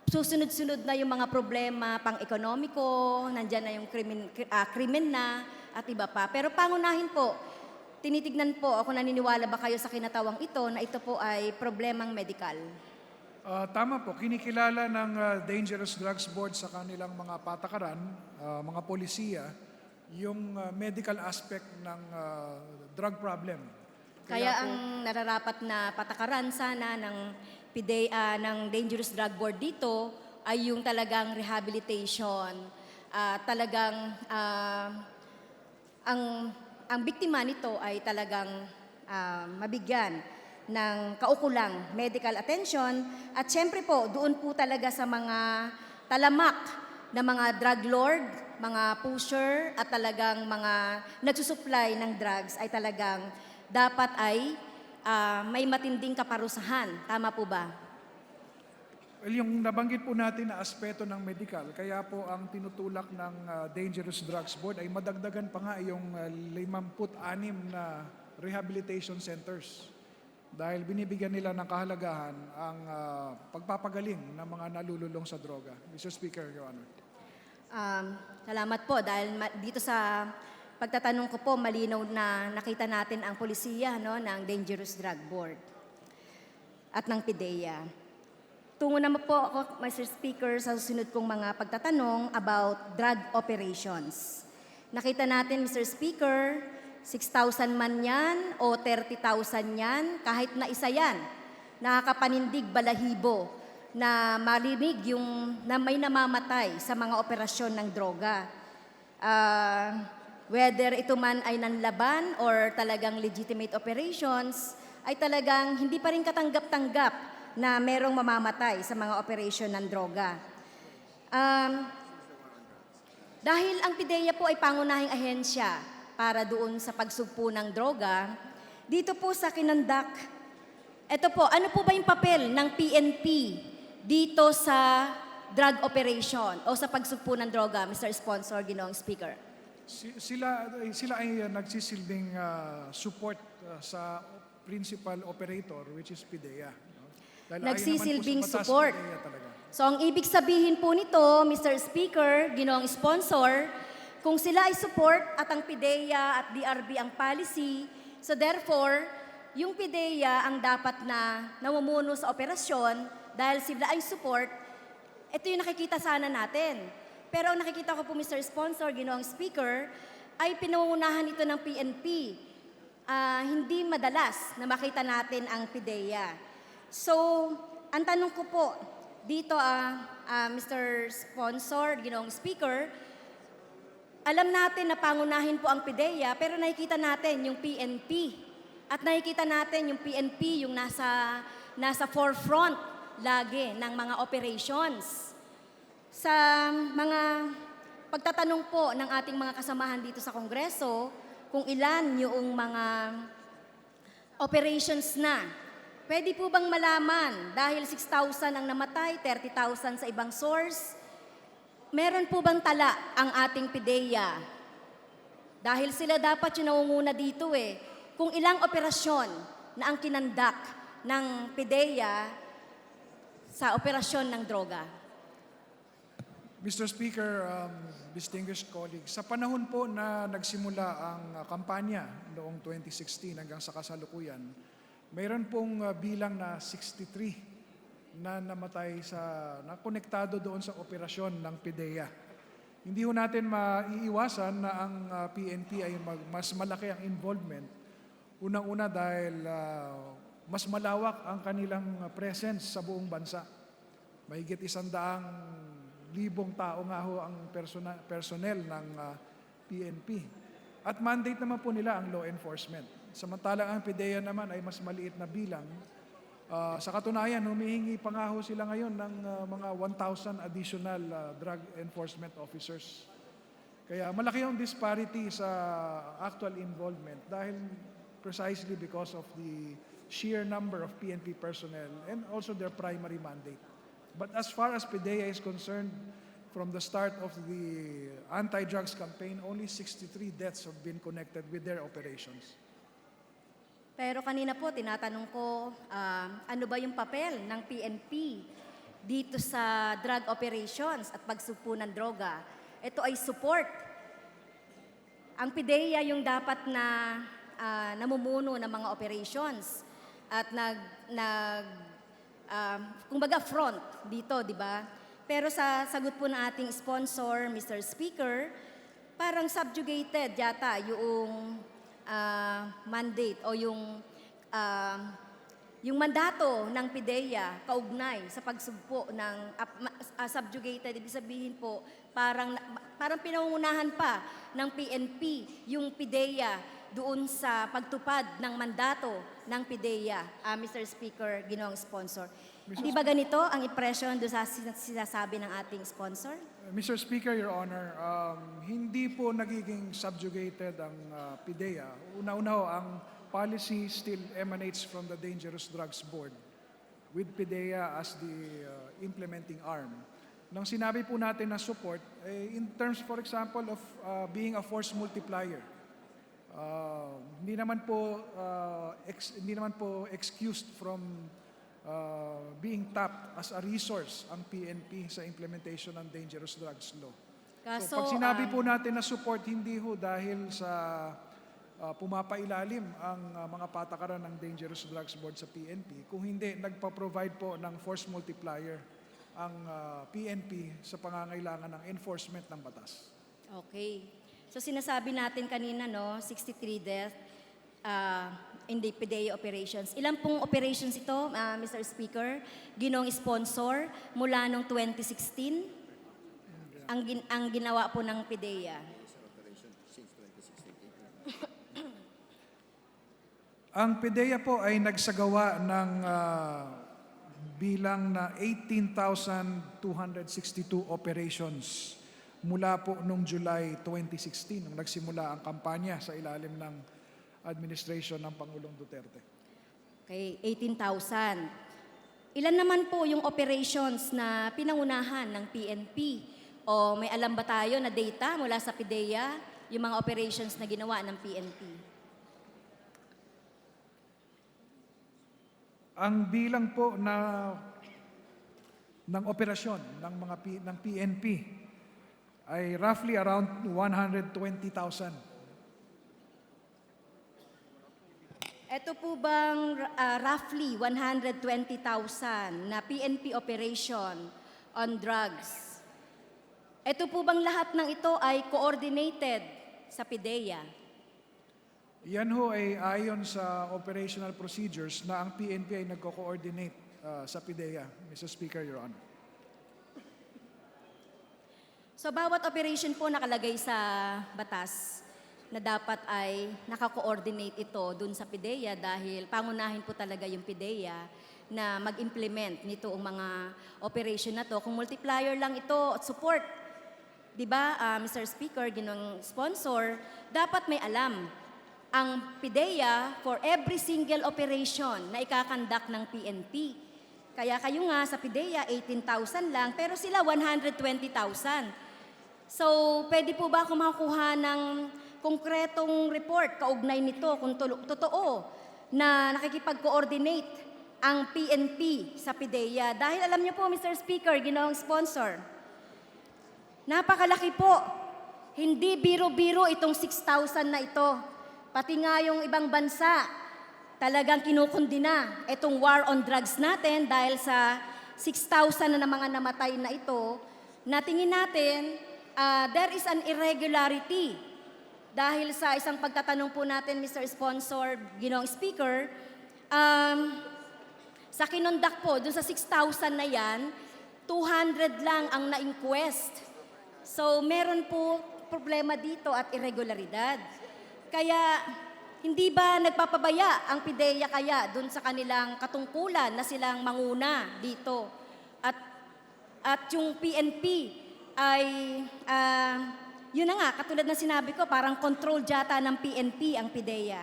susunod-sunod na yung mga problema pang-ekonomiko, nandyan na yung krimen na, at iba pa. Pero pangunahin po, tinitignan po, ako naniniwala ba kayo sa kinatawang ito na ito po ay problemang medikal? Tama po, kinikilala ng Dangerous Drugs Board sa kanilang mga patakaran, mga polisiya, yung medical aspect ng drug problem. Kaya ang nararapat na patakaran sana ng Dangerous Drug Board dito ay yung talagang rehabilitation, talagang ang biktima nito ay talagang mabigyan ng kaukulang medical attention at syempre po doon po talaga sa mga talamak na mga drug lord, mga pusher at talagang mga nagsusupply ng drugs ay talagang dapat ay may matinding kaparusahan. Tama po ba? Well, yung nabanggit po natin na aspeto ng medical, kaya po ang tinutulak ng Dangerous Drugs Board ay madagdagan pa nga yung 56 na rehabilitation centers. Dahil binibigyan nila ng kahalagahan ang pagpapagaling ng mga nalululong sa droga. Mr. Speaker, Your Honor. Salamat po dahil dito sa pagtatanong ko po, malinaw na nakita natin ang polisiya ng Dangerous Drug Board at ng PIDEA. Tungo naman po ako, Mr. Speaker, sa susunod kong mga pagtatanong about drug operations. Nakita natin, Mr. Speaker, 6,000 man yan o 30,000 yan, kahit na isa yan, nakakapanindig balahibo na marinig yung na may namamatay sa mga operasyon ng droga. Whether ito man ay nanlaban or talagang legitimate operations, ay talagang hindi pa rin katanggap-tanggap na merong mamamatay sa mga operasyon ng droga. Dahil ang PIDEA po ay pangunahing ahensya para doon sa pagsugpo ng droga, dito po sa kinandak, ito po, ano po ba yung papel ng PNP dito sa drug operation o sa pagsugpo ng droga, Mr. Sponsor, Ginoong Speaker? Sila ay nagsisilbing support sa principal operator, which is PIDEA. Nagsisilbing support. So ang ibig sabihin po nito, Mr. Speaker, Ginoong Sponsor, kung sila ay support at ang PIDEA at DRB ang policy, so therefore, yung PIDEA ang dapat na namumuno sa operasyon dahil sila ay support, ito yung nakikita sana natin. Pero ang nakikita ko po, Mr. Sponsor, Ginoong Speaker, ay pinangungunahan ito ng PNP. Hindi madalas na makita natin ang PIDEA. So, ang tanong ko po dito, Mr. Sponsor, Ginoong Speaker, alam natin na pangunahin po ang PIDEA, pero nakikita natin yung PNP. At nakikita natin yung PNP, yung nasa forefront lagi ng mga operations. Sa mga pagtatanong po ng ating mga kasamahan dito sa Kongreso, kung ilan yung mga operations na, pwede po bang malaman, dahil 6,000 ang namatay, 30,000 sa ibang source, meron po bang tala ang ating PIDEA? Dahil sila dapat yung nangunguna dito kung ilang operasyon na ang kinandak ng PIDEA sa operasyon ng droga. Mr. Speaker, distinguished colleagues, sa panahon po na nagsimula ang kampanya noong 2016 hanggang sa kasalukuyan, mayroon pong bilang na 63 na namatay na konektado doon sa operasyon ng PIDEA. Hindi ho natin maiiwasan na ang PNP ay mas malaki ang involvement. Unang-una dahil mas malawak ang kanilang presence sa buong bansa. Mahigit 100,000 tao nga ho ang personnel ng PNP. At mandate naman po nila ang law enforcement. Samantalang ang PIDEA naman ay mas maliit na bilang. Sa katunayan, humihingi pa nga ho sila ngayon ng mga 1,000 additional drug enforcement officers. Kaya malaki yung disparity sa actual involvement dahil precisely because of the sheer number of PNP personnel and also their primary mandate. But as far as PIDEA is concerned, from the start of the anti-drugs campaign, only 63 deaths have been connected with their operations. Pero kanina po, tinatanong ko, ano ba yung papel ng PNP dito sa drug operations at pagsugpo ng droga. Ito ay support. Ang PIDEA yung dapat na namumuno ng mga operations at kumbaga front dito, di ba? Pero sa sagot po ng ating sponsor, Mr. Speaker, parang subjugated yata yung mandate o yung mandato ng PIDEA kaugnay sa pagsugpo ng subjugated. Ibig sabihin po, parang pinangungunahan pa ng PNP yung PIDEA doon sa pagtupad ng mandato ng PIDEA, Mr. Speaker, ginoong sponsor. Hindi ba ganito ang impression doon sa sinasabi ng ating sponsor? Mr. Speaker, Your Honor, hindi po nagiging subjugated ang PIDEA. Una-una ho, ang policy still emanates from the Dangerous Drugs Board with PIDEA as the implementing arm. Nang sinabi po natin na support, in terms, for example, of being a force multiplier, hindi naman po excused from being tapped as a resource ang PNP sa implementation ng Dangerous Drugs Law. So pag sinabi po natin na support, hindi ho dahil sa pumapailalim ang mga patakaran ng Dangerous Drugs Board sa PNP, kung hindi nagpa-provide po ng force multiplier ang PNP sa pangangailangan ng enforcement ng batas. Okay. So sinasabi natin kanina, no, 63 deaths in the PIDEA operations. Ilan pong operations ito, Mr. Speaker? Ginong sponsor mula noong 2016 ang ginawa po ng PIDEA. Ang PIDEA po ay nagsagawa ng bilang na 18,262 operations mula po noong July 2016, nung nagsimula ang kampanya sa ilalim ng administration ng Pangulong Duterte. Okay, 18,000. Ilan naman po yung operations na pinangunahan ng PNP? O may alam ba tayo na data mula sa PIDEA, yung mga operations na ginawa ng PNP? Ang bilang po ng operasyon ng PNP ay roughly around 120,000. Ito po bang roughly 120,000 na PNP operation on drugs? Ito po bang lahat ng ito ay coordinated sa PIDEA? Yan ho ay ayon sa operational procedures na ang PNP ay nagko-coordinate sa PIDEA, Mr. Speaker, Your Honor. So bawat operation po nakalagay sa batas na dapat ay naka-coordinate ito dun sa PIDEA dahil pangunahin po talaga yung PIDEA na mag-implement nito ang mga operation na to. Kung multiplier lang ito at support, di ba, Mr. Speaker, ginong sponsor, dapat may alam ang PIDEA for every single operation na ikakandak ng PNP. Kaya kayo nga sa PIDEA, 18,000 lang, pero sila 120,000. So, pwede po ba ako makakuha ng konkretong report kaugnay nito kung totoo na nakikipag-coordinate ang PNP sa PIDEA? Dahil alam niyo po, Mr. Speaker, ginoong sponsor, napakalaki po. Hindi biro-biro itong 6,000 na ito. Pati nga yung ibang bansa, talagang kinukundina itong war on drugs natin dahil sa 6,000 na mga namatay na ito, na tingin natin there is an irregularity. Dahil sa isang pagtatanong po natin, Mr. Sponsor, Ginoong Speaker, sa kinondak po, dun sa 6,000 na yan, 200 lang ang na-inquest. So, meron po problema dito at irregularidad. Kaya, hindi ba nagpapabaya ang PIDEA kaya dun sa kanilang katungkulan na silang manguna dito? At yung PNP ay, yun na nga, katulad na sinabi ko, parang control data ng PNP ang PIDEA.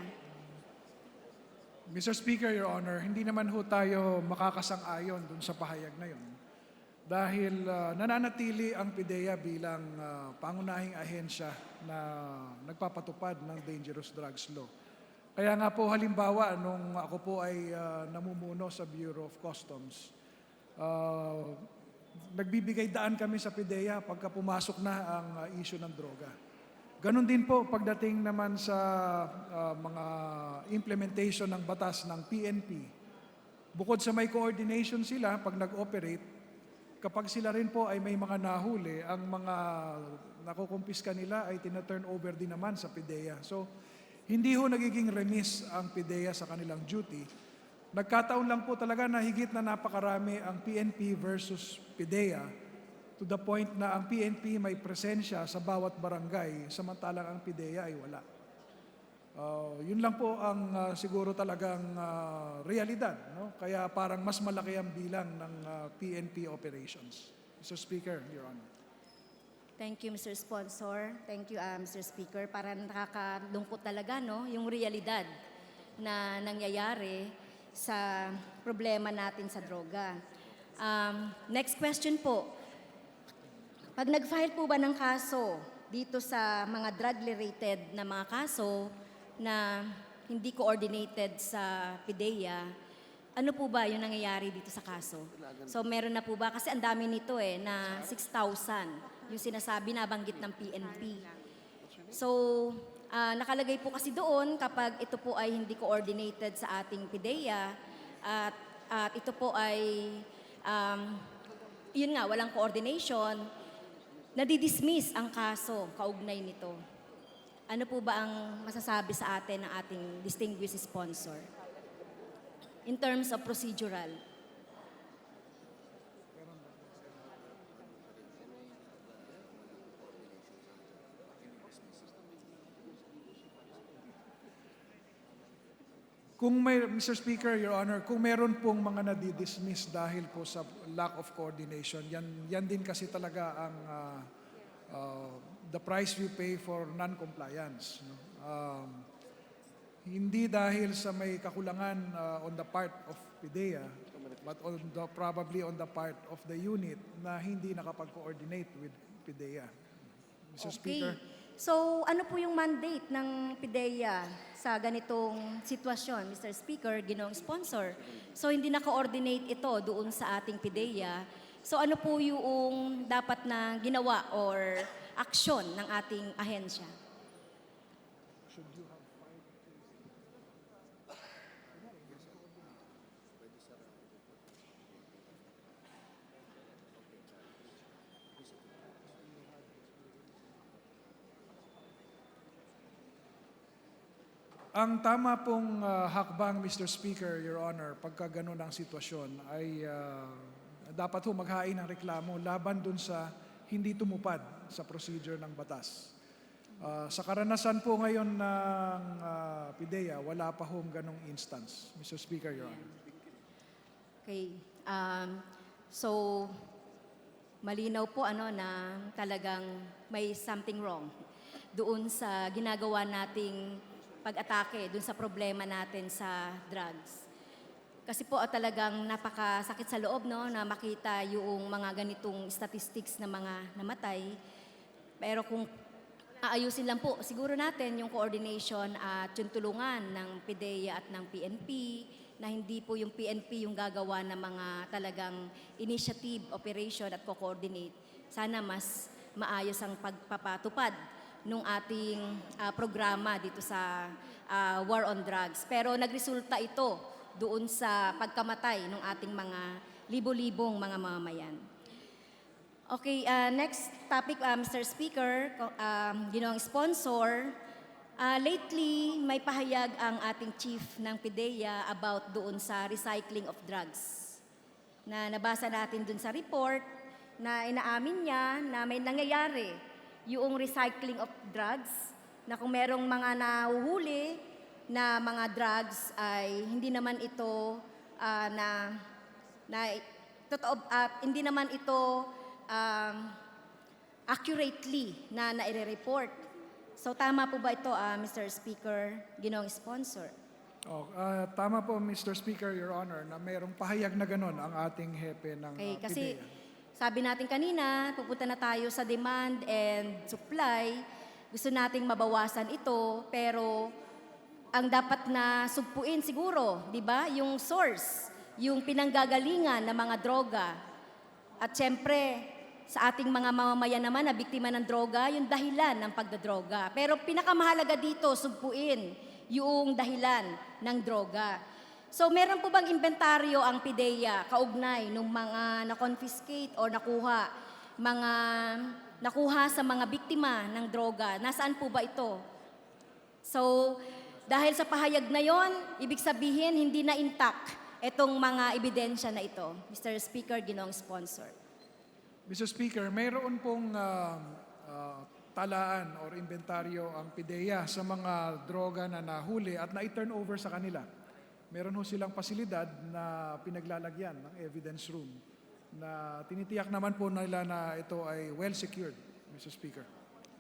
Mr. Speaker, Your Honor, hindi naman ho tayo makakasang-ayon dun sa pahayag na yun. Dahil nananatili ang PIDEA bilang pangunahing ahensya na nagpapatupad ng Dangerous Drugs Law. Kaya nga po halimbawa, nung ako po ay namumuno sa Bureau of Customs, nagbibigay daan kami sa PIDEA pagka pumasok na ang issue ng droga. Ganon din po pagdating naman sa mga implementation ng batas ng PNP. Bukod sa may coordination sila pag nag-operate, kapag sila rin po ay may mga nahuli, ang mga nakukumpiska nila ay tina-turn over din naman sa PIDEA. So, hindi ho nagiging remiss ang PIDEA sa kanilang duty. Nagkataon lang po talaga na higit na napakarami ang PNP versus PIDEA to the point na ang PNP may presensya sa bawat barangay, samantalang ang PIDEA ay wala. Yun lang po ang siguro talagang realidad. No? Kaya parang mas malaki ang bilang ng PNP operations. Mr. Speaker, Your Honor. Thank you, Mr. Sponsor. Thank you, Mr. Speaker. Parang nakakalungkot talaga, no? Yung realidad na nangyayari sa problema natin sa droga. Next question po. Pag nag-file po ba ng kaso dito sa mga drug-related na mga kaso na hindi coordinated sa PIDEA, ano po ba yung nangyayari dito sa kaso? So meron na po ba? Kasi ang dami nito na 6,000 yung sinasabi na banggit ng PNP. So nakalagay po kasi doon kapag ito po ay hindi coordinated sa ating PIDEA at ito po ay yun nga, walang coordination, nadidismiss ang kaso kaugnay nito. Ano po ba ang masasabi sa atin ng ating distinguished sponsor in terms of procedural? Kung may, Mr. Speaker, Your Honor, kung meron pong mga nadidismiss dahil po sa lack of coordination, yan din kasi talaga ang the price we pay for non-compliance. No? Hindi dahil sa may kakulangan on the part of PIDEA, but probably on the part of the unit na hindi nakapag-coordinate with PIDEA. Mr. Speaker. So, ano po yung mandate ng PIDEA sa ganitong sitwasyon, Mr. Speaker, ginoong sponsor? So, hindi naka-coordinate ito doon sa ating PIDEA. So, ano po yung dapat na ginawa or aksyon ng ating ahensya? Ang tama pong hakbang, Mr. Speaker, Your Honor, pagka ganun ang sitwasyon ay dapat ho maghain ng reklamo laban dun sa hindi tumupad sa procedure ng batas. Sa karanasan po ngayon ng PIDEA, wala pa hong ganong instance, Mr. Speaker, Your Honor. Okay. So, malinaw po na talagang may something wrong doon sa ginagawa nating pag-atake doon sa problema natin sa drugs. Kasi po talagang napakasakit sa loob na makita yung mga ganitong statistics na mga namatay. Pero kung aayusin lang po siguro natin yung coordination at yung tulungan ng PIDEA at ng PNP, na hindi po yung PNP yung gagawa ng mga talagang initiative, operation at co-coordinate. Sana mas maayos ang pagpapatupad nung ating programa dito sa war on drugs. Pero nagresulta ito doon sa pagkamatay ng ating mga libo-libong mga mamamayan. Okay, next topic, Mr. Speaker, ginoong sponsor. Lately, may pahayag ang ating chief ng PIDEA about doon sa recycling of drugs. Na nabasa natin doon sa report na inaamin niya na may nangyayari yung recycling of drugs, na kung merong mga nahuhuli na mga drugs ay hindi naman ito totoo, hindi naman ito accurately na naire-report. So tama po ba ito, Mr. Speaker, ginoong sponsor? Tama po, Mr. Speaker, Your Honor, na mayroong pahayag na ganon ang ating hepe ng Kasi PIDEA. sabi natin kanina, pupunta na tayo sa demand and supply. Gusto nating mabawasan ito, pero ang dapat na sugpuin siguro, di ba? Yung source yung pinanggagalingan ng mga droga. At syempre, sa ating mga mamamayan naman na biktima ng droga, yung dahilan ng pagdodroga. Pero pinakamahalaga dito, sugpuin yung dahilan ng droga. So meron po bang inventaryo ang PIDEA kaugnay nung mga na-confiscate or nakuha sa mga biktima ng droga? Nasaan po ba ito? So dahil sa pahayag na yon, ibig sabihin hindi na intact itong mga ebidensya na ito. Mr. Speaker, Ginoong Sponsor. Mr. Speaker, mayroon pong talaan or inventaryo ang PIDEA sa mga droga na nahuli at na-turn over sa kanila. Meron ho silang pasilidad na pinaglalagyan ng evidence room na tinitiyak naman po nila na ito ay well secured, Mr. Speaker.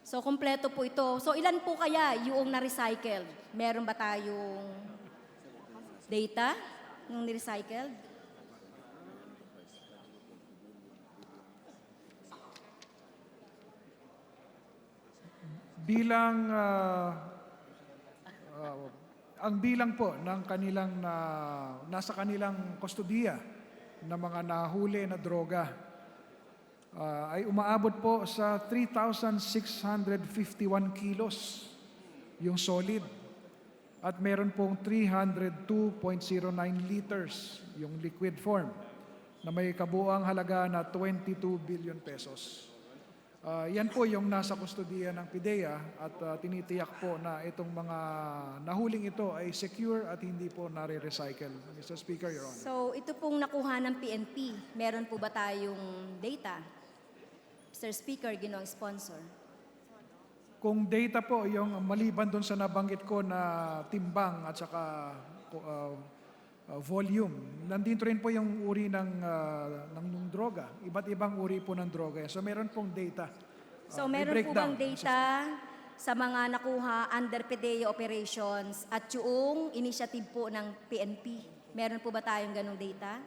So, kompleto po ito. So, ilan po kaya yung na-recycled? Meron ba tayong data ng ni-recycled? Bilang ang bilang po ng kanilang nasa kanilang kustodiya ng mga nahuli na droga ay umaabot po sa 3,651 kilos yung solid at meron pong 302.09 liters yung liquid form na may kabuuang halaga na 22 billion pesos. Yan po yung nasa kustodiya ng PIDEA at tinitiyak po na itong mga nahuling ito ay secure at hindi po nare-recycle. Mr. Speaker, Your Honor. So, ito pong nakuha ng PNP. Meron po ba tayong data? Mr. Speaker, Ginoong Sponsor. Kung data po, yung maliban doon sa nabanggit ko na timbang at saka volume, nandito rin po yung uri ng droga. Iba't ibang uri po ng droga. So meron pong data. So meron po bang data sa mga nakuha under PIDEA operations at yung initiative po ng PNP? Meron po ba tayong ganong data?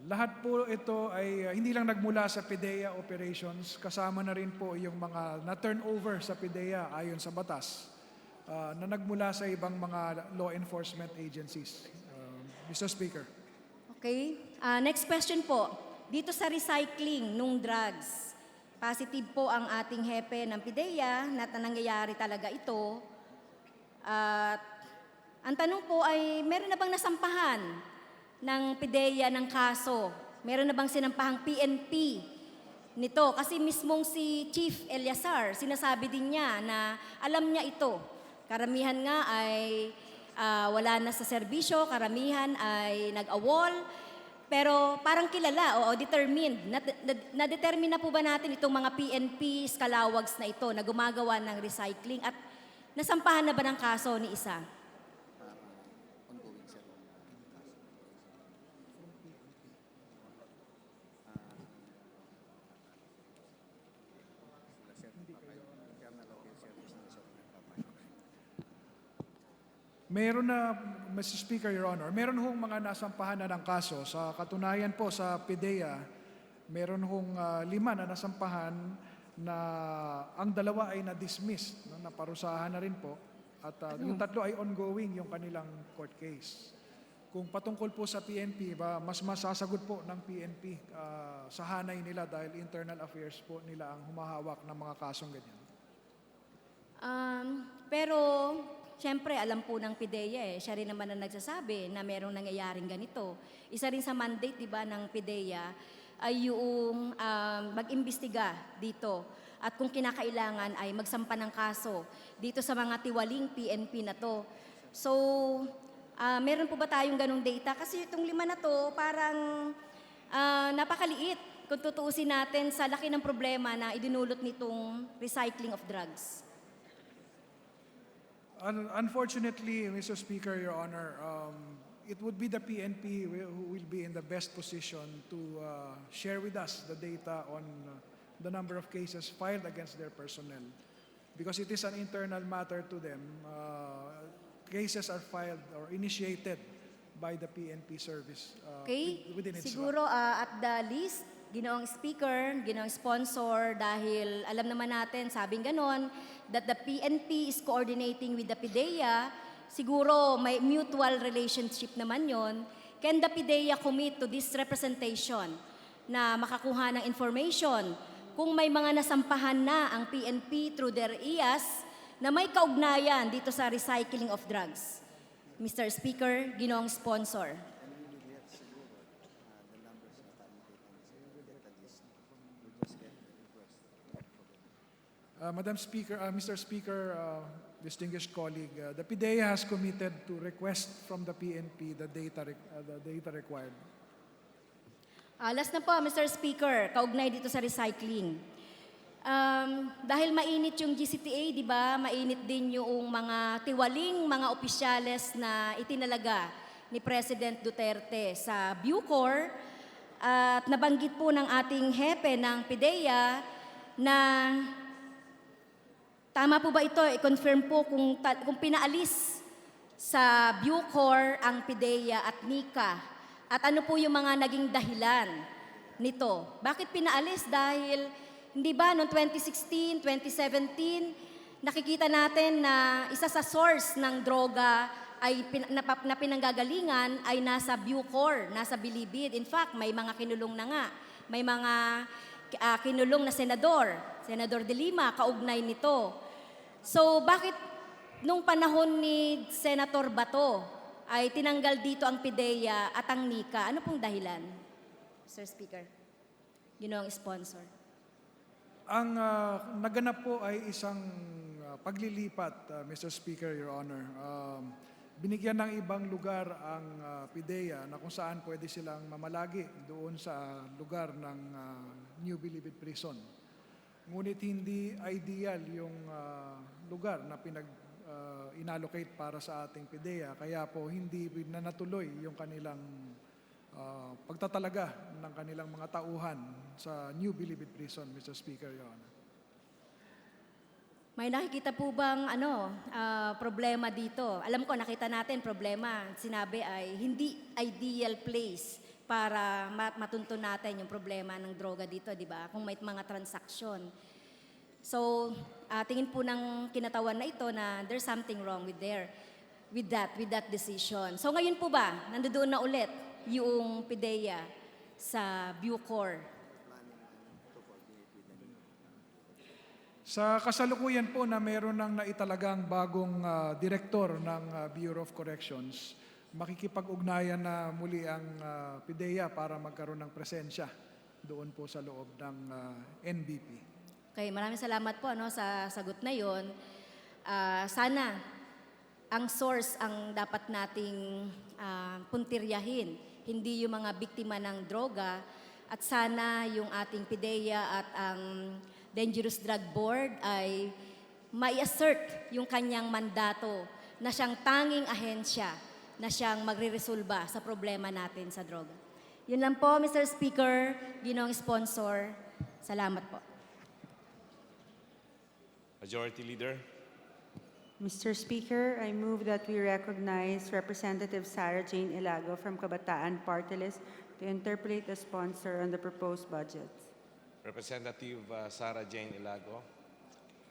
Lahat po ito ay hindi lang nagmula sa PIDEA operations, kasama na rin po yung mga na-turnover sa PIDEA ayon sa batas na nagmula sa ibang mga law enforcement agencies. Mr. Speaker. Okay. Next question po. Dito sa recycling ng drugs, positive po ang ating hepe ng PIDEA na nangyayari talaga ito. At ang tanong po ay, meron na bang nasampahan ng PIDEA ng kaso? Meron na bang sinampahang PNP nito? Kasi mismong si Chief Eliazar, sinasabi din niya na alam niya ito. Karamihan nga ay wala na sa serbisyo, karamihan ay nag-awol, pero parang kilala o determined. Na-determine na po ba natin itong mga PNP scalawags na ito na gumagawa ng recycling at nasampahan na ba ng kaso ni isa? Meron na, Mr. Speaker, Your Honor, meron hong mga nasampahan na ng kaso. Sa katunayan po sa PIDEA, meron hong 5 na nasampahan na ang 2 ay na-dismiss, no, naparusahan na rin po. At yung 3 ay ongoing yung kanilang court case. Kung patungkol po sa PNP, mas masasagot po ng PNP sa hanay nila dahil internal affairs po nila ang humahawak ng mga kasong ganyan. Pero siyempre, alam po ng PIDEA siya rin naman ang nagsasabi na merong nangyayaring ganito. Isa rin sa mandate, di ba, ng PIDEA ay yung mag-imbestiga dito. At kung kinakailangan ay magsampa ng kaso dito sa mga tiwaling PNP na to. So, meron po ba tayong ganong data? Kasi itong 5 na to parang napakaliit kung tutuusin natin sa laki ng problema na idinulot nitong recycling of drugs. Unfortunately, Mr. Speaker, Your Honor, it would be the PNP who will be in the best position to share with us the data on the number of cases filed against their personnel. Because it is an internal matter to them. Cases are filed or initiated by the PNP service within its Siguro at the least, Ginoong Speaker, Ginoong Sponsor, dahil alam naman natin, sabing ganon, that the PNP is coordinating with the PIDEA siguro may mutual relationship naman yon. Can the PIDEA commit to this representation na makakuha ng information kung may mga nasampahan na ang PNP through their IAS na may kaugnayan dito sa recycling of drugs? Mr. Speaker, Ginoong Sponsor. Madam Speaker, Mr. Speaker, distinguished colleague, the PIDEA has committed to request from the PNP the data required. Last na po, Mr. Speaker, kaugnay dito sa recycling. Dahil mainit yung GCTA, di ba? Mainit din yung mga tiwaling mga opisyales na itinalaga ni President Duterte sa Bucor. At nabanggit po ng ating hepe ng PIDEA na tama po ba ito? I-confirm po kung pinaalis sa Bucor ang PIDEA at NICA. At ano po yung mga naging dahilan nito? Bakit pinaalis? Dahil, hindi ba, noong 2016, 2017, nakikita natin na isa sa source ng droga ay na pinanggagalingan ay nasa Bucor, nasa Bilibid. In fact, may mga kinulong na nga. May mga kinulong na senador, Senador De Lima, kaugnay nito. So, bakit nung panahon ni Senator Bato ay tinanggal dito ang PIDEA at ang NICA? Ano pong dahilan, Mr. Speaker? Ginoong Sponsor. Ang naganap po ay isang paglilipat, Mr. Speaker, Your Honor. Binigyan ng ibang lugar ang PIDEA na kung saan pwede silang mamalagi doon sa lugar ng New Bilibid Prison. Ngunit hindi ideal yung lugar na inallocate para sa ating PIDEA. Kaya po hindi na natuloy yung kanilang pagtatalaga ng kanilang mga tauhan sa New Bilibid Prison, Mr. Speaker, Your Honor. May nakikita po bang problema dito? Alam ko, nakita natin problema. Sinabi ay hindi ideal place para matunto natin yung problema ng droga dito, di ba? Kung may mga transaksyon. So, tingin po ng kinatawan na ito na there's something wrong with that decision. So ngayon po ba, nandoon na ulit yung PIDEA sa Bucor? Sa kasalukuyan po na meron ng naitalagang bagong direktor ng Bureau of Corrections, makikipag-ugnayan na muli ang PIDEA para magkaroon ng presensya doon po sa loob ng NBP. Okay, maraming salamat po sa sagot na yon. Sana ang source ang dapat nating puntiryahin, hindi yung mga biktima ng droga, at sana yung ating PIDEA at ang Dangerous Drug Board ay mai-assert yung kanyang mandato na siyang tanging ahensya na siyang magre-resolba sa problema natin sa droga. Yun lang po, Mr. Speaker, Ginoong Sponsor. Salamat po. Majority Leader. Mr. Speaker, I move that we recognize Representative Sarah Jane Ilago from Kabataan Party List to interpolate the sponsor on the proposed budget. Representative Sarah Jane Ilago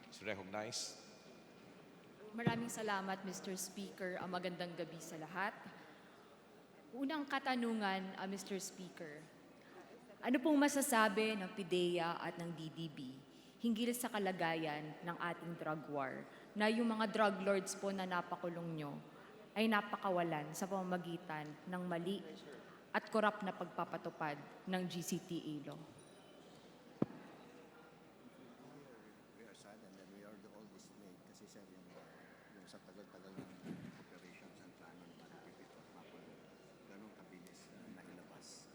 is recognized. Maraming salamat, Mr. Speaker. Magandang gabi sa lahat. Unang katanungan, Mr. Speaker. Ano pong masasabi ng PIDEA at ng DDB hinggil sa kalagayan ng ating drug war na yung mga drug lords po na napakulong nyo ay napakawalan sa pamamagitan ng mali at korap na pagpapatupad ng GCTA law? Sa tagal-tagal ng operations and planning para pipito at mapulo, ganun kabilis na ilabas.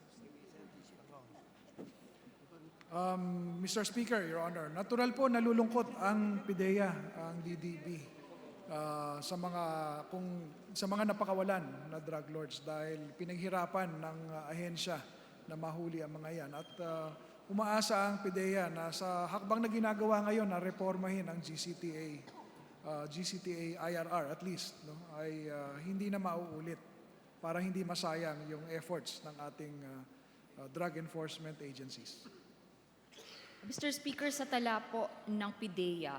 Mr. Speaker, Your Honor, natural po nalulungkot ang PIDEA, ang DDB, sa mga napakawalan na drug lords dahil pinaghirapan ng ahensya na mahuli ang mga yan. At umaasa ang PIDEA na sa hakbang na ginagawa ngayon na reformahin ang GCTA IRR at least, no, ay hindi na mauulit para hindi masayang yung efforts ng ating drug enforcement agencies. Mr. Speaker, sa tala po ng PIDEA,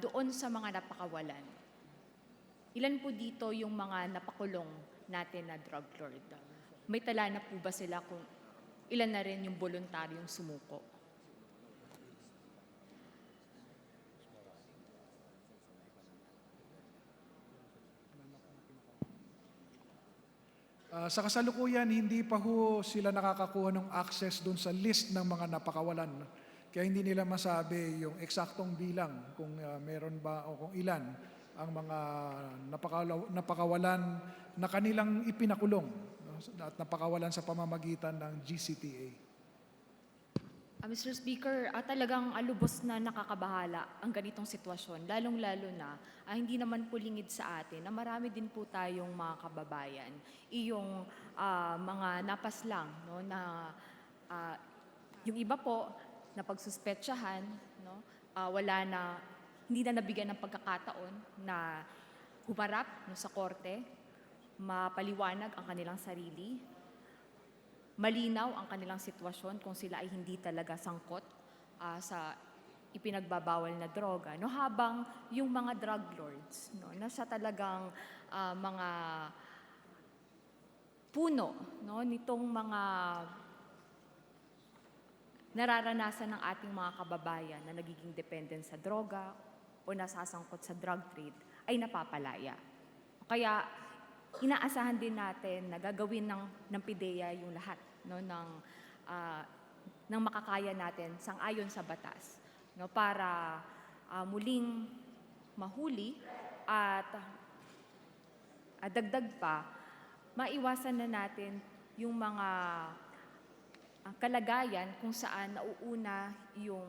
doon sa mga napakawalan, drug lords, ano pong masasabi niyo sa kanila? Ano pong masasabi niyo sa kanila? Um, Mr. Speaker, Your Honor, natural po nalulungkot ang PIDEA, ang DDB, sa mga napakawalan na drug lords dahil pinaghirapan ng ahensya na mahuli ang mga yan. At umaasa ang PIDEA na sa hakbang na ginagawa ngayon na reformahin ang GCTA IRR at least, no, ay hindi na mauulit para hindi masayang yung efforts ng ating drug enforcement agencies. Mr. Speaker, sa tala po ng PIDEA, Ilan po dito yung mga napakulong natin na drug lord? May tala na po ba sila kung ilan na rin yung voluntaryong sumuko? Sa kasalukuyan, hindi pa ho sila nakakakuha ng access dun sa list ng mga napakawalan. Kaya hindi nila masabi yung eksaktong bilang kung meron ba o kung ilan ang mga napakawalan na kanilang ipinakulong, no, at napakawalan sa pamamagitan ng GCTA. Mr. Speaker, talagang lubos na nakakabahala ang ganitong sitwasyon, lalong-lalo na hindi naman po lingid sa atin na marami din po tayong mga kababayan, iyong mga napaslang, no, na yung iba po na pagsuspetsyahan, no, wala na, hindi na nabigyan ng pagkakataon na humarap, no, sa korte, mapaliwanag ang kanilang sarili, malinaw ang kanilang sitwasyon kung sila ay hindi talaga sangkot sa ipinagbabawal na droga, no, habang yung mga drug lords, no, na siya talagang mga puno, no, nitong mga nararanasan ng ating mga kababayan na nagiging dependent sa droga o nasasangkot sa drug trade ay napapalaya. Kaya inaasahan din natin na gagawin ng PIDEA yung lahat, no, ng makakaya natin sang-ayon sa batas, no, para muling mahuli at dagdag pa, maiwasan na natin yung mga kalagayan kung saan nauuna yung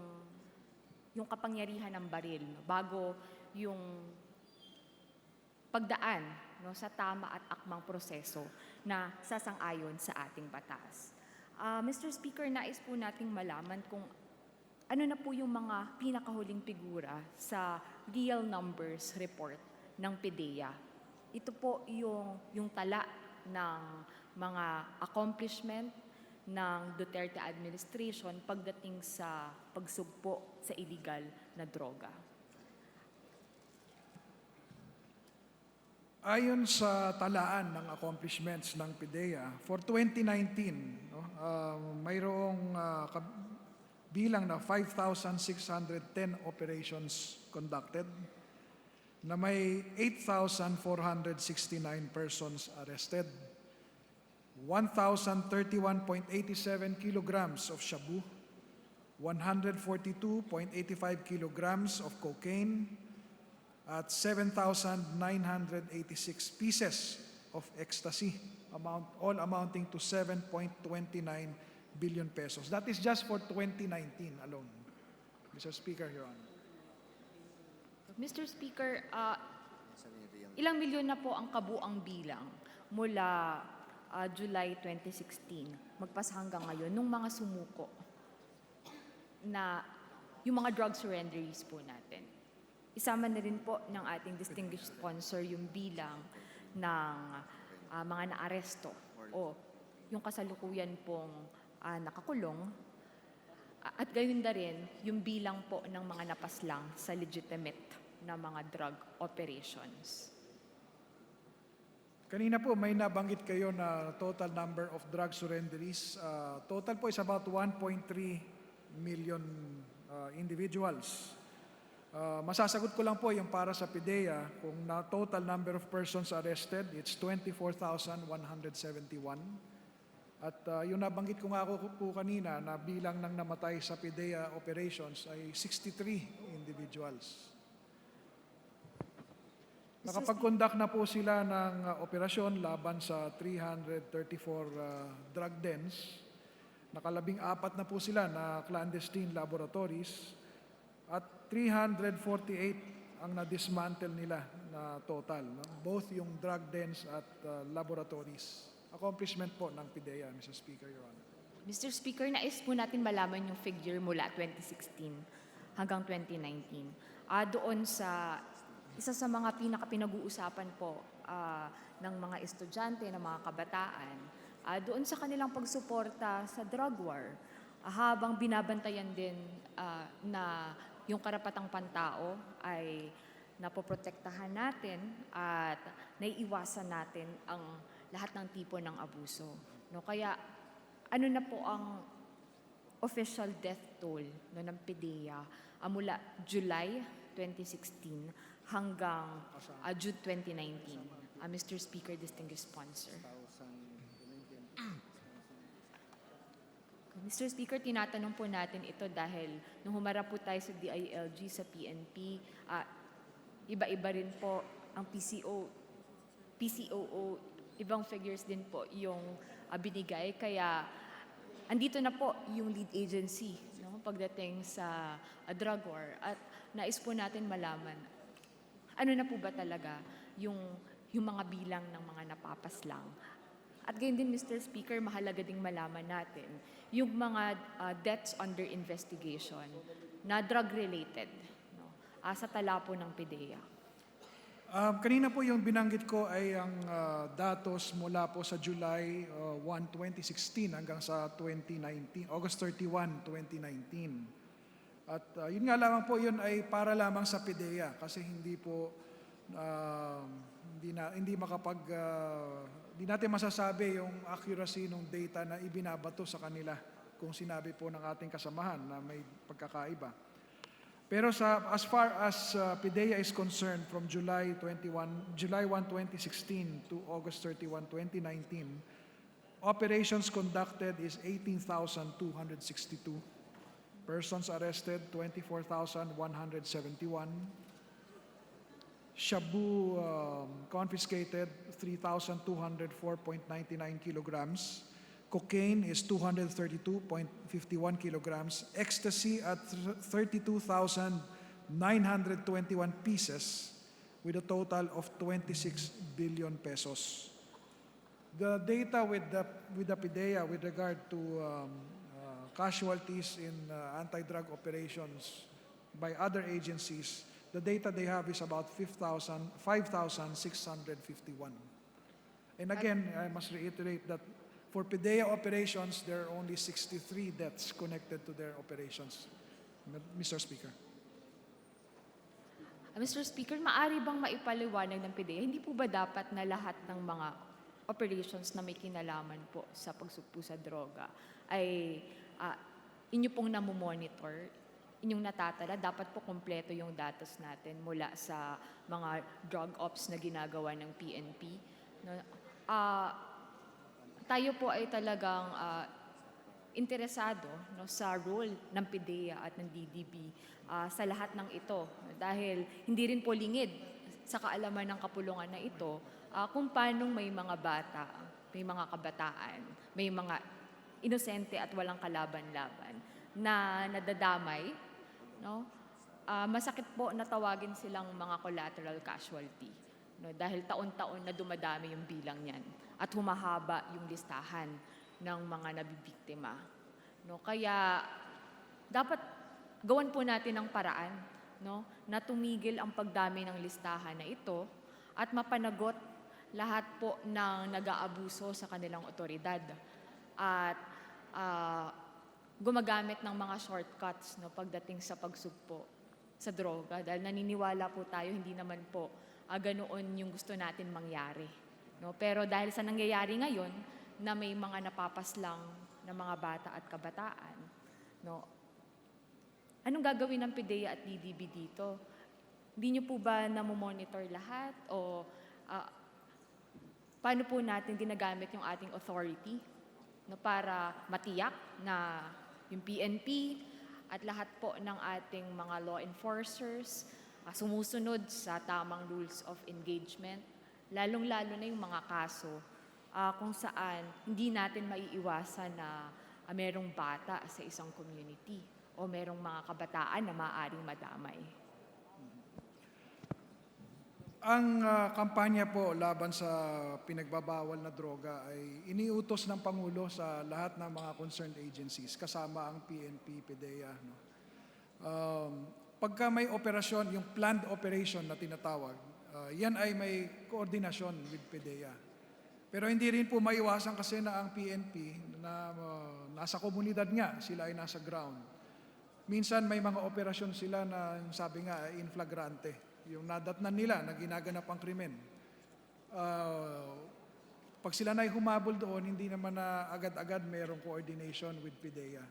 kapangyarihan ng baril, no, bago yung pagdaan, no, sa tama at akmang proseso na sasang-ayon sa ating batas. Mr. Speaker, nais po nating malaman kung ano na po yung mga pinakahuling figura sa real numbers report ng PIDEA. Ito po yung tala ng mga accomplishment ng Duterte administration pagdating sa pagsugpo sa illegal na droga. Ayon sa talaan ng accomplishments ng PIDEA, for 2019, no, mayroong bilang na 5,610 operations conducted, na may 8,469 persons arrested, 1,031.87 kilograms of shabu, 142.85 kilograms of cocaine, at 7,986 pieces of ecstasy, all amounting to 7.29 billion pesos. That is just for 2019 alone. Mr. Speaker, Your Honor. Mr. Speaker, ilang milyon na po ang kabuang bilang mula July 2016 magpas hanggang ngayon nung mga sumuko na yung mga drug surrenderies po natin? Isama na rin po ng ating distinguished sponsor yung bilang ng mga naaresto o yung kasalukuyan pong nakakulong, at gayon na rin yung bilang po ng mga napaslang sa legitimate na mga drug operations. Kanina po may nabanggit kayo na total number of drug surrenderies. Total po is about 1.3 million individuals. Masasagot ko lang po yung para sa PIDEA, kung na total number of persons arrested, it's 24,171. At yung nabanggit ko nga po kanina na bilang ng namatay sa PIDEA operations ay 63 individuals. Nakapag-conduct na po sila ng operasyon laban sa 334 drug dens. Nakalabing-4 na po sila na clandestine laboratories. At 348 ang na-dismantle nila na total, no? Both yung drug dens at laboratories. Accomplishment po ng PIDEA, Mr. Speaker, Your Honor. Mr. Speaker, nais po natin malaman yung figure mula 2016 hanggang 2019. Doon sa isa sa mga pinag-uusapan po ng mga estudyante, ng mga kabataan, doon sa kanilang pagsuporta sa drug war, habang binabantayan din na yung karapatang pantao ay napoprotektahan natin at naiiwasan natin ang lahat ng tipo ng abuso. No? Kaya ano na po ang official death toll no, ng PDEA mula July 2016 hanggang June 2019. Mr. Speaker, distinguished sponsor. Mr. Speaker, tinatanong po natin ito dahil nung humarap po tayo sa DILG, sa PNP, iba-iba rin po ang PCOO, ibang figures din po yung binigay. Kaya andito na po yung lead agency no, pagdating sa drug war at nais po natin malaman ano na po ba talaga yung mga bilang ng mga napapaslang. At gayon din, Mr. Speaker, mahalaga ding malaman natin yung mga deaths under investigation na drug-related no, sa tala po ng PDEA. Kanina po yung binanggit ko ay ang datos mula po sa July 1, 2016 hanggang sa 2019, August 31, 2019. At yun nga lamang po, yun ay para lamang sa PDEA kasi hindi po, hindi natin masasabi yung accuracy ng data na ibinabato sa kanila kung sinabi po ng ating kasamahan na may pagkakaiba. Pero as far as PDEA is concerned, from July 1, 2016 to August 31, 2019, operations conducted is 18,262. Persons arrested, 24,171. Shabu confiscated, 3,204.99 kilograms. Cocaine is 232.51 kilograms. Ecstasy at 32,921 pieces with a total of 26 billion pesos. The data with the PDEA with regard to casualties in anti-drug operations by other agencies, the data they have is about 5,651. And again, I must reiterate that for PDEA operations, there are only 63 deaths connected to their operations. Mr. Speaker. Mr. Speaker, maaari bang maipaliwanag ng PDEA, hindi po ba dapat na lahat ng mga operations na may kinalaman po sa pagsugpo sa droga ay inyo pong namomonitor, inyong natatala, dapat po kompleto yung datos natin mula sa mga drug ops na ginagawa ng PNP. No? Tayo po ay talagang interesado no, sa role ng PDEA at ng DDB sa lahat ng ito. Dahil hindi rin po lingid sa kaalaman ng kapulungan na ito kung paano may mga bata, may mga kabataan, may mga inosente at walang kalaban-laban na nadadamay. No? Masakit po na tawagin silang mga collateral casualty. No? Dahil taon-taon na dumadami yung bilang niyan at humahaba yung listahan ng mga nabibiktima. No? Kaya dapat gawan po natin ng paraan no? na tumigil ang pagdami ng listahan na ito at mapanagot lahat po ng nag-aabuso sa kanilang otoridad. At gumagamit ng mga shortcuts no, pagdating sa pagsugpo sa droga. Dahil naniniwala po tayo, hindi naman po ganoon yung gusto natin mangyari. No? Pero dahil sa nangyayari ngayon, na may mga napapaslang na mga bata at kabataan, no? Anong gagawin ng PDEA at DDB dito? Hindi nyo po ba namomonitor lahat? O paano po natin ginagamit yung ating authority no, para matiyak na yung PNP at lahat po ng ating mga law enforcers sumusunod sa tamang rules of engagement, lalong-lalo na yung mga kaso kung saan hindi natin maiiwasan na merong bata sa isang community o merong mga kabataan na maaaring madamay. Ang kampanya po laban sa pinagbabawal na droga ay iniutos ng Pangulo sa lahat ng mga concerned agencies, kasama ang PNP, PDEA. No? Pagka may operasyon, yung planned operation na tinatawag, yan ay may koordinasyon with PDEA. Pero hindi rin po maiwasan kasi na ang PNP na nasa komunidad nga, sila ay nasa ground. Minsan may mga operasyon sila na sabi nga in flagrante. yung nadatnan nila na ginaganap ang krimen. Pag sila na humabol doon, hindi naman na agad-agad mayroong coordination with PIDEA.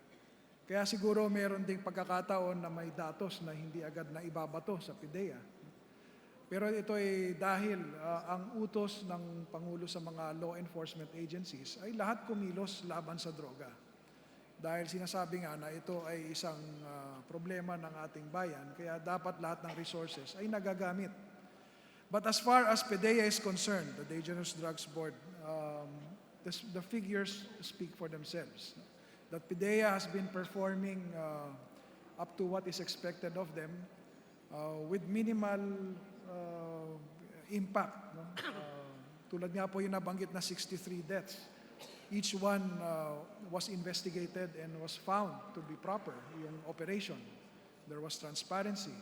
Kaya siguro meron ding pagkakataon na may datos na hindi agad na ibabato sa PIDEA. Pero ito ay dahil ang utos ng Pangulo sa mga law enforcement agencies ay lahat kumilos laban sa droga. Dahil sinasabi nga na ito ay isang problema ng ating bayan, kaya dapat lahat ng resources ay nagagamit. But as far as PIDEA is concerned, the Dangerous Drugs Board, the figures speak for themselves. That PIDEA has been performing up to what is expected of them with minimal impact. No? Tulad nga po yung nabanggit na 63 deaths. Each one was investigated and was found to be proper, yung operation. There was transparency.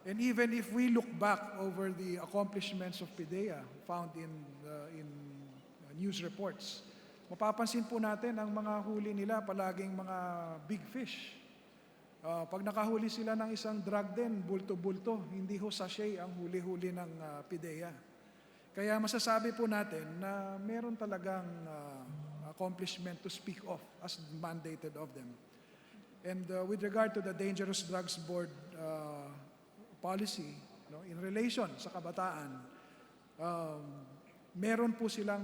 And even if we look back over the accomplishments of PIDEA found in news reports, mapapansin po natin ang mga huli nila palaging mga big fish. Pag nakahuli sila ng isang drug den, bulto-bulto, hindi ho sachet ang huli-huli ng PIDEA. Kaya masasabi po natin na meron talagang accomplishment to speak of as mandated of them. And with regard to the Dangerous Drugs Board policy, no, in relation sa kabataan, meron po silang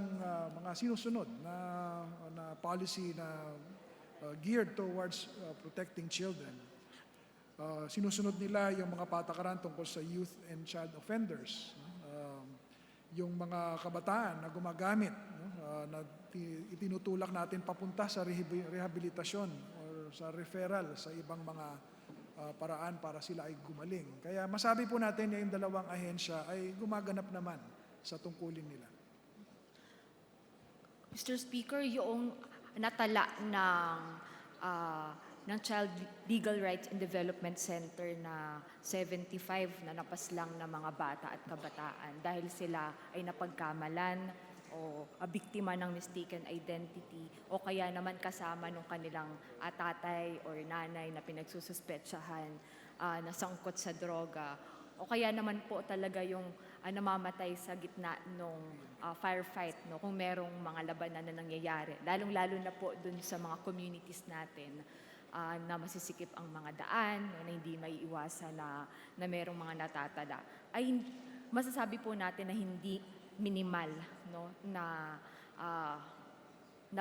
mga sinusunod na policy na geared towards protecting children. Sinusunod nila yung mga patakaran tungkol sa youth and child offenders, yung mga kabataan na gumagamit, na itinutulak natin papunta sa rehabilitasyon or sa referral sa ibang mga paraan para sila ay gumaling. Kaya masabi po natin na yung dalawang ahensya ay gumaganap naman sa tungkulin nila. Mr. Speaker, yung natala ng Child Legal Rights and Development Center na 75 na napaslang na mga bata at kabataan dahil sila ay napagkamalan o biktima ng mistaken identity o kaya naman kasama nung kanilang tatay or nanay na pinagsususpetsahan na sangkot sa droga o kaya naman po talaga yung namamatay sa gitna ng firefight, no, kung merong mga labanan na nangyayari, lalong-lalo na po dun sa mga communities natin na masisikip ang mga daan, no, na hindi may iwasan na merong mga natatala, ay masasabi po natin na hindi minimal, no, na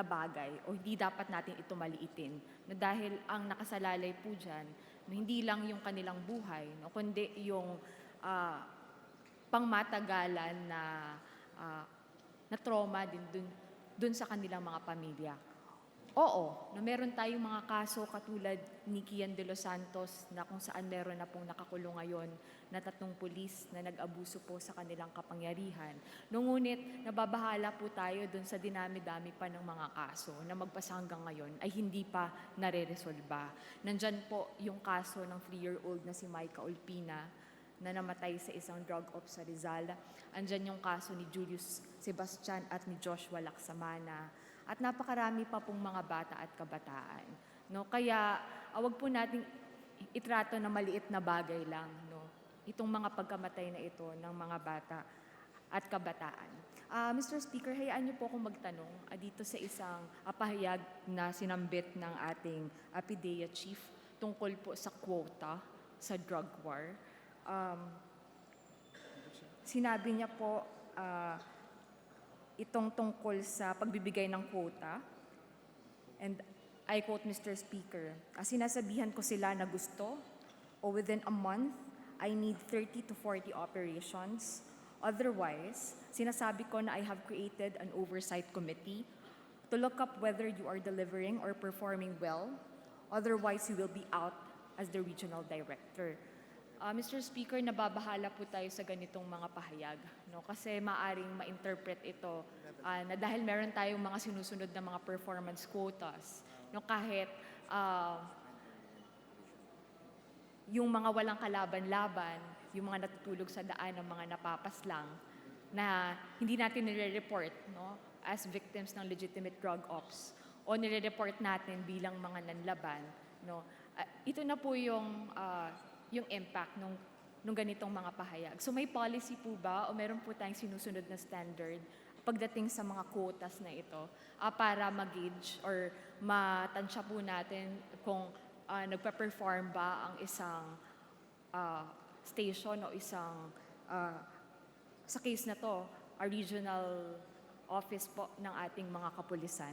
bagay o hindi dapat natin ito maliitin. No, dahil ang nakasalalay po dyan, no, hindi lang yung kanilang buhay, no, kundi yung pangmatagalan na trauma din dun sa kanilang mga pamilya. Oo, na meron tayong mga kaso katulad ni Kian de los Santos na kung saan meron na pong nakakulong ngayon na 3 pulis na nag-abuso po sa kanilang kapangyarihan. Ngunit nababahala po tayo dun sa dinami-dami pa ng mga kaso na magpasa hanggang ngayon ay hindi pa nare-resolba. Nandyan po yung kaso ng 3-year-old na si Micah Olpina na namatay sa isang drug ops sa Rizal. Andyan yung kaso ni Julius Sebastian at ni Joshua Laksamana. At napakarami pa pong mga bata at kabataan. No? Kaya wag po nating itrato na maliit na bagay lang, no? Itong mga pagkamatay na ito ng mga bata at kabataan. Mr. Speaker, hayaan niyo po akong magtanong dito sa isang pahayag na sinambit ng ating PIDEA chief tungkol po sa quota sa drug war. Sinabi niya po itong tungkol sa pagbibigay ng quota. And I quote, Mr. Speaker, sinasabihan ko sila na gusto o within a month, I need 30 to 40 operations. Otherwise, sinasabi ko na I have created an oversight committee to look up whether you are delivering or performing well. Otherwise, you will be out as the regional director. Mr. Speaker, nababahala po tayo sa ganitong mga pahayag, no? Kasi maaring ma-interpret ito na dahil meron tayong mga sinusunod na mga performance quotas, no, kahit yung mga walang kalaban-laban, yung mga natutulog sa daan ng mga napapaslang na hindi natin nire-report, no, as victims ng legitimate drug ops o nire-report natin bilang mga nanlaban, no. Ito na po yung impact ng nung ganitong mga pahayag. So may policy po ba o meron po tayong sinusunod na standard pagdating sa mga quotas na ito para mag-gauge or matansya po natin kung nagpa-perform ba ang isang station o isang, sa case na to, a regional office po ng ating mga kapulisan.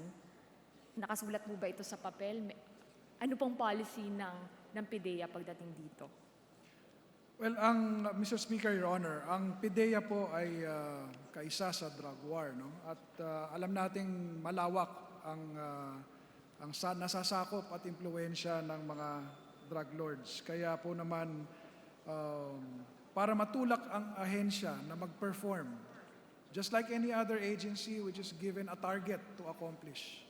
Nakasulat po ba ito sa papel? Ano pong policy ng PIDEA pagdating dito? Well, Mr. Speaker, Your Honor, ang PIDEA po ay kaisa sa drug war, no? At alam nating malawak ang nasasakop at impluwensya ng mga drug lords. Kaya po naman, para matulak ang ahensya na mag-perform, just like any other agency which is given a target to accomplish.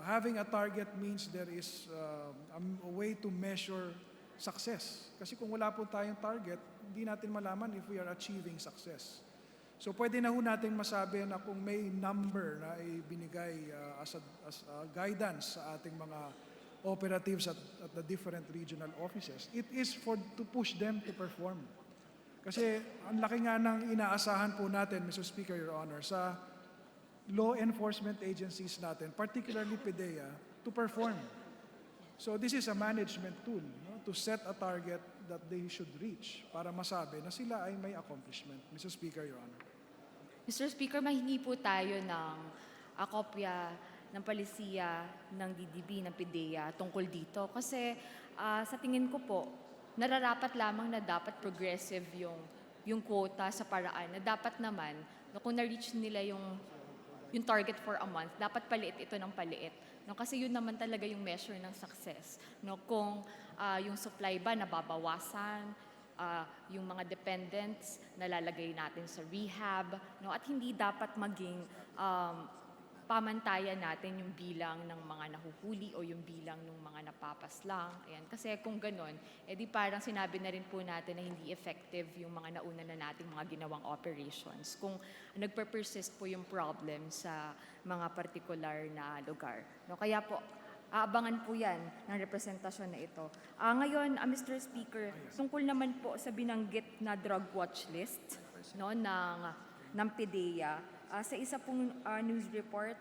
Having a target means there is a way to measure success. Kasi kung wala po tayong target, hindi natin malaman if we are achieving success. So pwede na ho natin masabi na kung may number na ibinigay as a guidance sa ating mga operatives at the different regional offices, it is to push them to perform. Kasi ang laki nga ng inaasahan po natin, Mr. Speaker, Your Honor, sa law enforcement agencies natin, particularly PIDEA, to perform. So this is a management tool, no, to set a target that they should reach para masabi na sila ay may accomplishment. Mr. Speaker, Your Honor. Mr. Speaker, mahingi po tayo ng kopya ng palisiya ng DDB, ng PIDEA tungkol dito. Kasi sa tingin ko po, nararapat lamang na dapat progressive yung quota sa paraan na dapat naman na kung na-reach nila yung target for a month, dapat paliit ito ng paliit. No, kasi yun naman talaga yung measure ng success. No, kung yung supply ba nababawasan, yung mga dependents nalalagay natin sa rehab, no, at hindi dapat maging pamantayan natin yung bilang ng mga nahuhuli o yung bilang ng mga napapaslang. Ayan. Kasi kung ganon, edi parang sinabi na rin po natin na hindi effective yung mga nauna na nating mga ginawang operations. Kung nagper-persist po yung problem sa mga particular na lugar. No, kaya po, aabangan po yan ng representasyon na ito. Ngayon, Mr. Speaker, tungkol naman po sa binanggit na drug watch list, no, ng PIDEA, sa isa pong news report,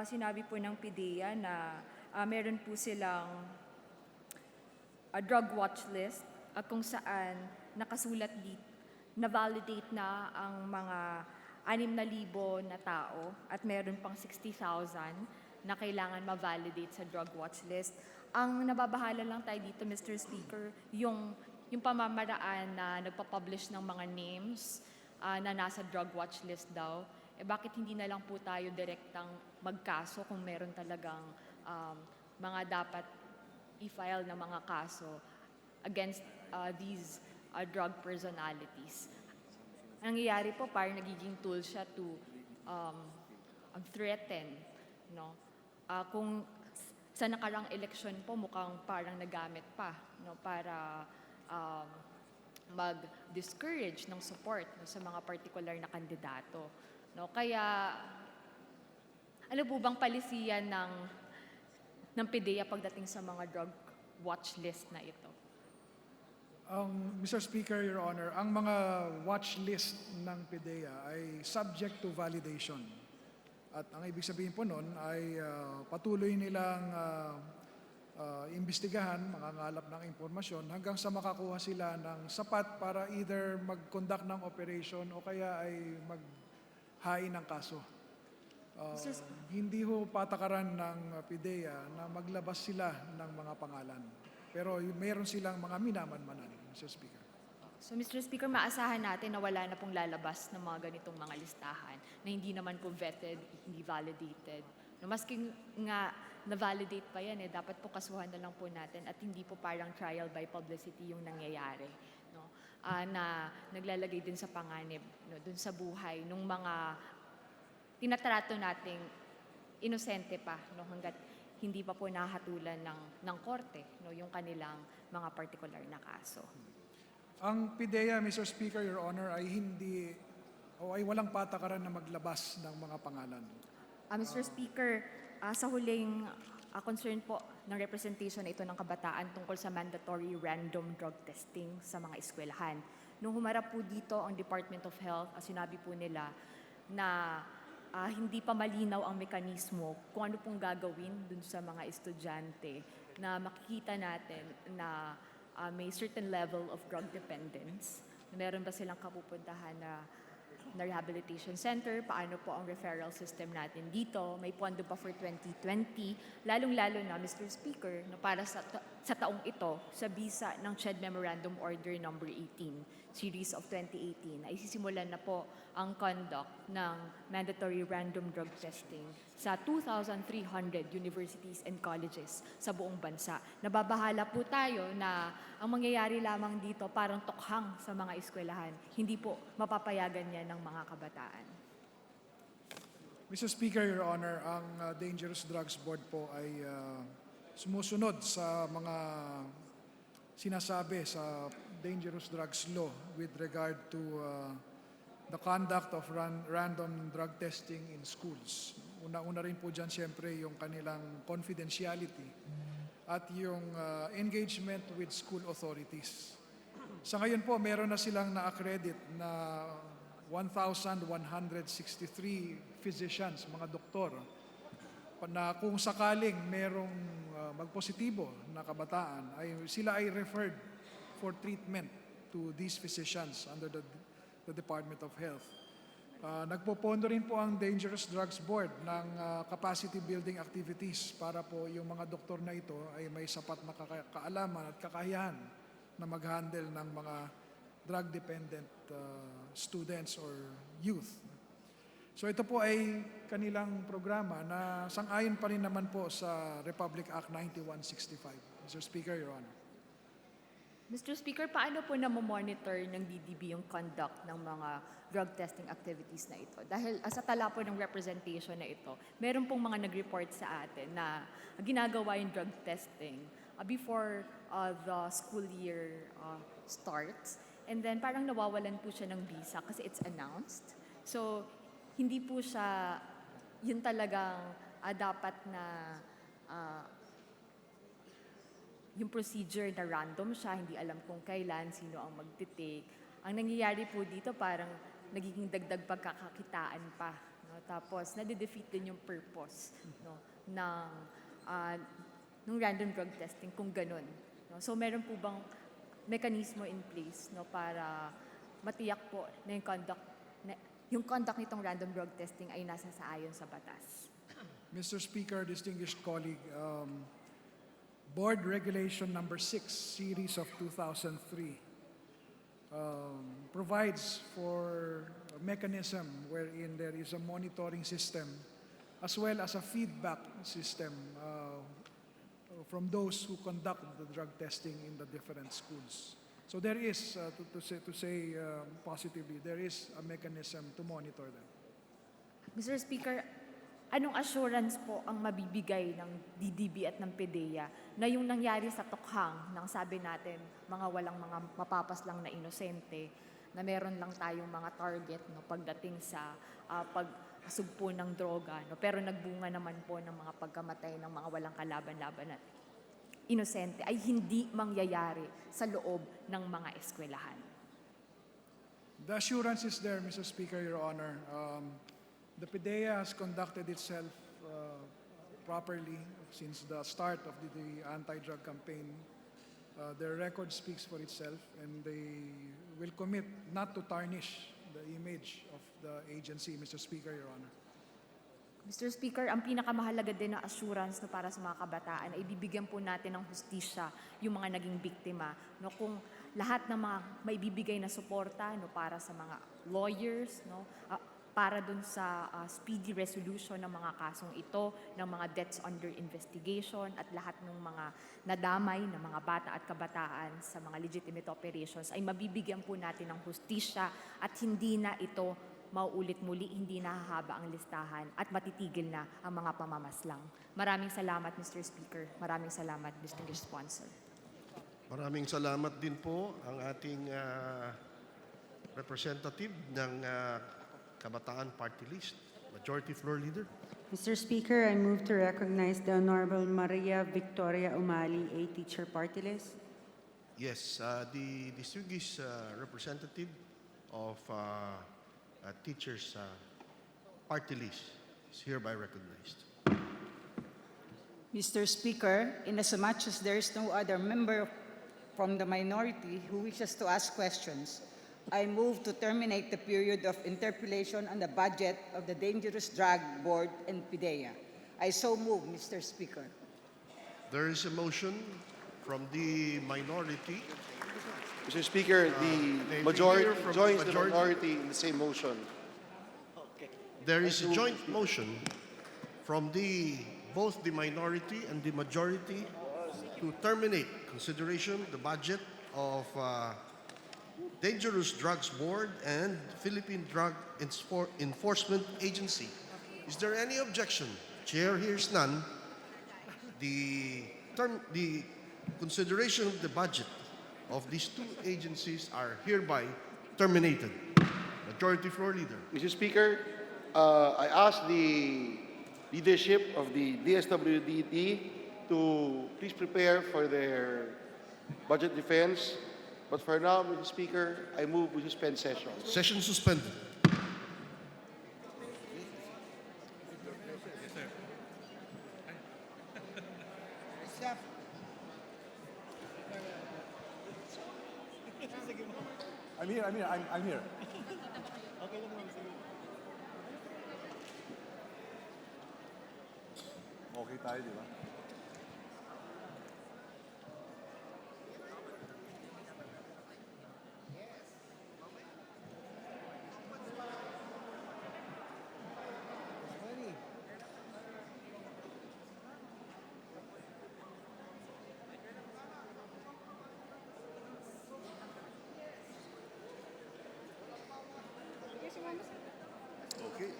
sinabi po ng PIDEA na meron po silang drug watch list kung saan nakasulat dito, na-validate na ang mga 6,000 na tao at meron pang 60,000 na kailangan ma-validate sa drug watch list. Ang nababahala lang tayo dito, Mr. Speaker, yung pamamaraan na nagpa-publish ng mga names na nasa drug watch list daw, bakit hindi na lang po tayo direktang magkaso kung meron talagang mga dapat i-file na mga kaso against these drug personalities. Ang nangyayari po, parang nagiging tool siya to threaten, no? Kung sa nakarang election po, mukhang parang nagamit pa, no, para mag-discourage ng support, no, sa mga particular na kandidato. No, kaya ano po bang palisiyan ng PIDEA pagdating sa mga drug watch list na ito? Mr. Speaker, Your Honor, ang mga watch list ng PIDEA ay subject to validation. At ang ibig sabihin po nun ay patuloy nilang imbestigahan, makangalap ng impormasyon hanggang sa makakuha sila ng sapat para either mag-conduct ng operation o kaya ay hain ng kaso. Hindi ho patakaran ng PIDEA na maglabas sila ng mga pangalan. Pero meron silang mga minamanmanan, Mr. Speaker. So, Mr. Speaker, maasahan natin na wala na pong lalabas ng mga ganitong mga listahan na hindi naman po vetted, hindi validated. No, maski nga na-validate pa yan, dapat po kasuhan na lang po natin at hindi po parang trial by publicity yung nangyayari. No? Na naglalagay din sa panganib, no, dun sa buhay ng mga tinatrato nating inosente pa, no, hanggat hindi pa po nahatulan ng korte, no, yung kanilang mga particular na kaso. Ang PIDEA, Mr. Speaker, Your Honor, ay ay walang patakaran na maglabas ng mga pangalan. Mr. Speaker, sa huling concern po ng representation na ito ng kabataan tungkol sa mandatory random drug testing sa mga eskwelahan. Nung humarap po dito ang Department of Health, sinabi po nila na hindi pa malinaw ang mekanismo kung ano pong gagawin dun sa mga estudyante na makikita natin na may certain level of drug dependence. Meron ba silang kapupuntahan na rehabilitation center? Paano po ang referral system natin dito? May pondo pa for 2020? Lalong-lalo na, Mr. Speaker, na para sa taong ito, sa bisa ng CHED Memorandum Order Number 18, Series of 2018, ay sisimulan na po ang conduct ng mandatory random drug testing sa 2,300 universities and colleges sa buong bansa. Nababahala po tayo na ang mangyayari lamang dito parang tukhang sa mga eskwelahan. Hindi po mapapayagan yan ng mga kabataan. Mr. Speaker, Your Honor, ang Dangerous Drugs Board po ay sumusunod sa mga sinasabi sa Dangerous Drugs Law with regard to the conduct of random drug testing in schools. Una-una rin po dyan siyempre yung kanilang confidentiality at yung engagement with school authorities. Sa ngayon po, meron na silang na-accredit na 1,163 physicians, mga doktor, na kung sakaling merong magpositibo na kabataan, sila ay referred for treatment to these physicians under the Department of Health. Nagpopondo rin po ang Dangerous Drugs Board ng capacity building activities para po yung mga doktor na ito ay may sapat na kaalaman at kakayahan na mag-handle ng mga drug-dependent students or youth. So ito po ay kanilang programa na sang-ayon pa rin naman po sa Republic Act 9165. Mr. Speaker, Your Honor. Mr. Speaker, paano po namomonitor ng DDB yung conduct ng mga drug testing activities na ito? Dahil sa tala po ng representation na ito, meron pong mga nag-report sa atin na ginagawa yung drug testing before the school year starts. And then parang nawawalan po siya ng visa kasi it's announced. So hindi po siya yun talagang dapat na yung procedure na random siya, hindi alam kung kailan, sino ang magtitake. Ang nangyayari po dito parang nagiging dagdag pagkakakitaan pa. No? Tapos nade-defeat din yung purpose no, ng random drug testing kung ganun. No? So meron po bang mekanismo in place no, para matiyak po na yung conduct nitong random drug testing ay nasa saayon sa batas? Mr. Speaker, distinguished colleague, Board Regulation Number 6, Series of 2003, provides for a mechanism wherein there is a monitoring system as well as a feedback system from those who conduct the drug testing in the different schools. So there is, to say positively, there is a mechanism to monitor them. Mr. Speaker, anong assurance po ang mabibigay ng DDB at ng PDEA na yung nangyari sa tukhang ng sabi natin mga walang mga mapapaslang na inosente, na meron lang tayong mga target no, pagdating sa pagsugpo ng droga, no, pero nagbunga naman po ng mga pagkamatay ng mga walang kalaban-laban at inosente ay hindi mangyayari sa loob ng mga eskwelahan? The assurance is there, Mr. Speaker, Your Honor. The PDEA has conducted itself properly since the start of the anti-drug campaign. Their record speaks for itself, and they will commit not to tarnish the image of the agency, Mr. Speaker, Your Honor. Mr. Speaker, ang pinakamahalaga din na assurance no, para sa mga kabataan ay bibigyan po natin ng hustisya yung mga naging biktima. No, kung lahat ng mga maibibigay na suporta no, para sa mga lawyers, no, para dun sa speedy resolution ng mga kasong ito, ng mga deaths under investigation at lahat ng mga nadamay ng mga bata at kabataan sa mga legitimate operations ay mabibigyan po natin ng hustisya at hindi na ito mauulit muli, hindi nahahaba ang listahan at matitigil na ang mga pamamaslang. Maraming salamat, Mr. Speaker. Maraming salamat, distinguished sponsor. Maraming salamat din po ang ating representative ng Kabataan Party List, Majority Floor Leader. Mr. Speaker, I move to recognize the Honorable Maria Victoria Umali, a teacher party list. Yes, the distinguished representative of teachers party list is hereby recognized. Mr. Speaker, inasmuch as there is no other member from the minority who wishes to ask questions, I move to terminate the period of interpellation on the budget of the Dangerous Drug Board and PIDEA. I so move, Mr. Speaker. There is a motion from the minority. Mr. Speaker, the majority joins the minority in the same motion. There is a joint motion from both the minority and the majority to terminate consideration the budget of Dangerous Drugs Board and Philippine Drug Enforcement Agency. Is there any objection? Chair hears none. The consideration of the budget of these two agencies are hereby terminated. Majority Floor Leader. Mr. Speaker, I ask the leadership of the DSWDT to please prepare for their budget defense. But for now, Mr. Speaker, I move we suspend session. Session suspended. I'm here. Okay tayo, di ba? Okay.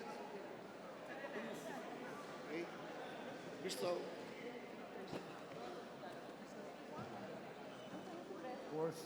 Okay. Crystal. Of course.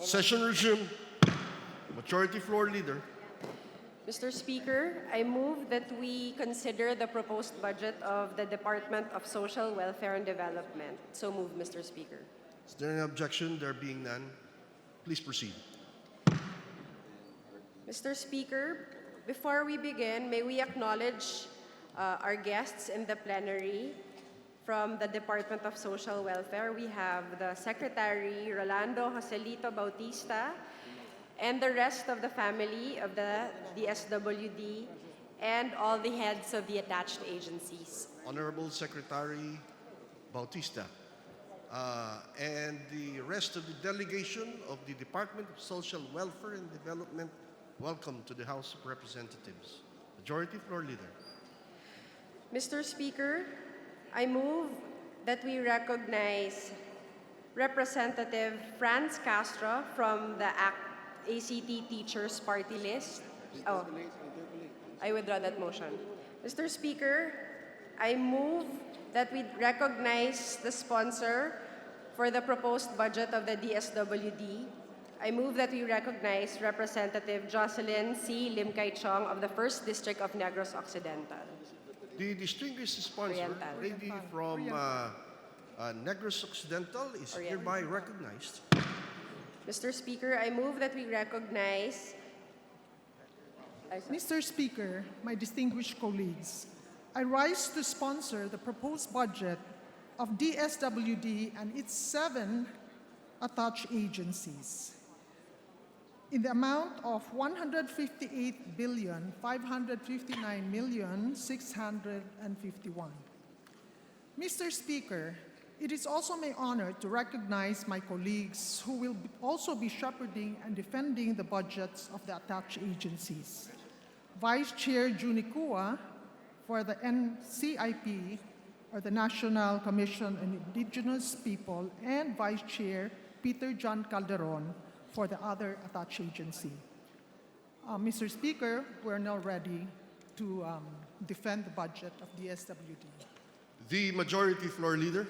Session resumed. Majority Floor Leader. Mr. Speaker, I move that we consider the proposed budget of the Department of Social Welfare and Development. So move, Mr. Speaker. Is there any objection? There being none, please proceed. Mr. Speaker, before we begin, may we acknowledge our guests in the plenary. From the Department of Social Welfare, we have the Secretary Rolando Joselito Bautista, and the rest of the family of the DSWD, and all the heads of the attached agencies. Honorable Secretary Bautista, and the rest of the delegation of the Department of Social Welfare and Development, welcome to the House of Representatives. Majority Floor Leader. Mr. Speaker, I move that we recognize Representative Franz Castro from the ACT Teachers Party List. Oh, I withdraw that motion. Mr. Speaker, I move that we recognize the sponsor for the proposed budget of the DSWD. I move that we recognize Representative Jocelyn C. Limcay Chong of the 1st District of Negros Occidental. The distinguished sponsor, Oriental. lady from Negros Occidental, is hereby recognized. Mr. Speaker, I move that we recognize... Mr. Speaker, my distinguished colleagues, I rise to sponsor the proposed budget of DSWD and its 7 attached agencies in the amount of 158,559,651. Mr. Speaker, it is also my honor to recognize my colleagues who will also be shepherding and defending the budgets of the attached agencies. Vice Chair Junicua for the NCIP, or the National Commission on Indigenous People, and Vice Chair Peter John Calderon for the other attached agency. Mr. Speaker, we're now ready to defend the budget of the DSWD. The Majority Floor Leader.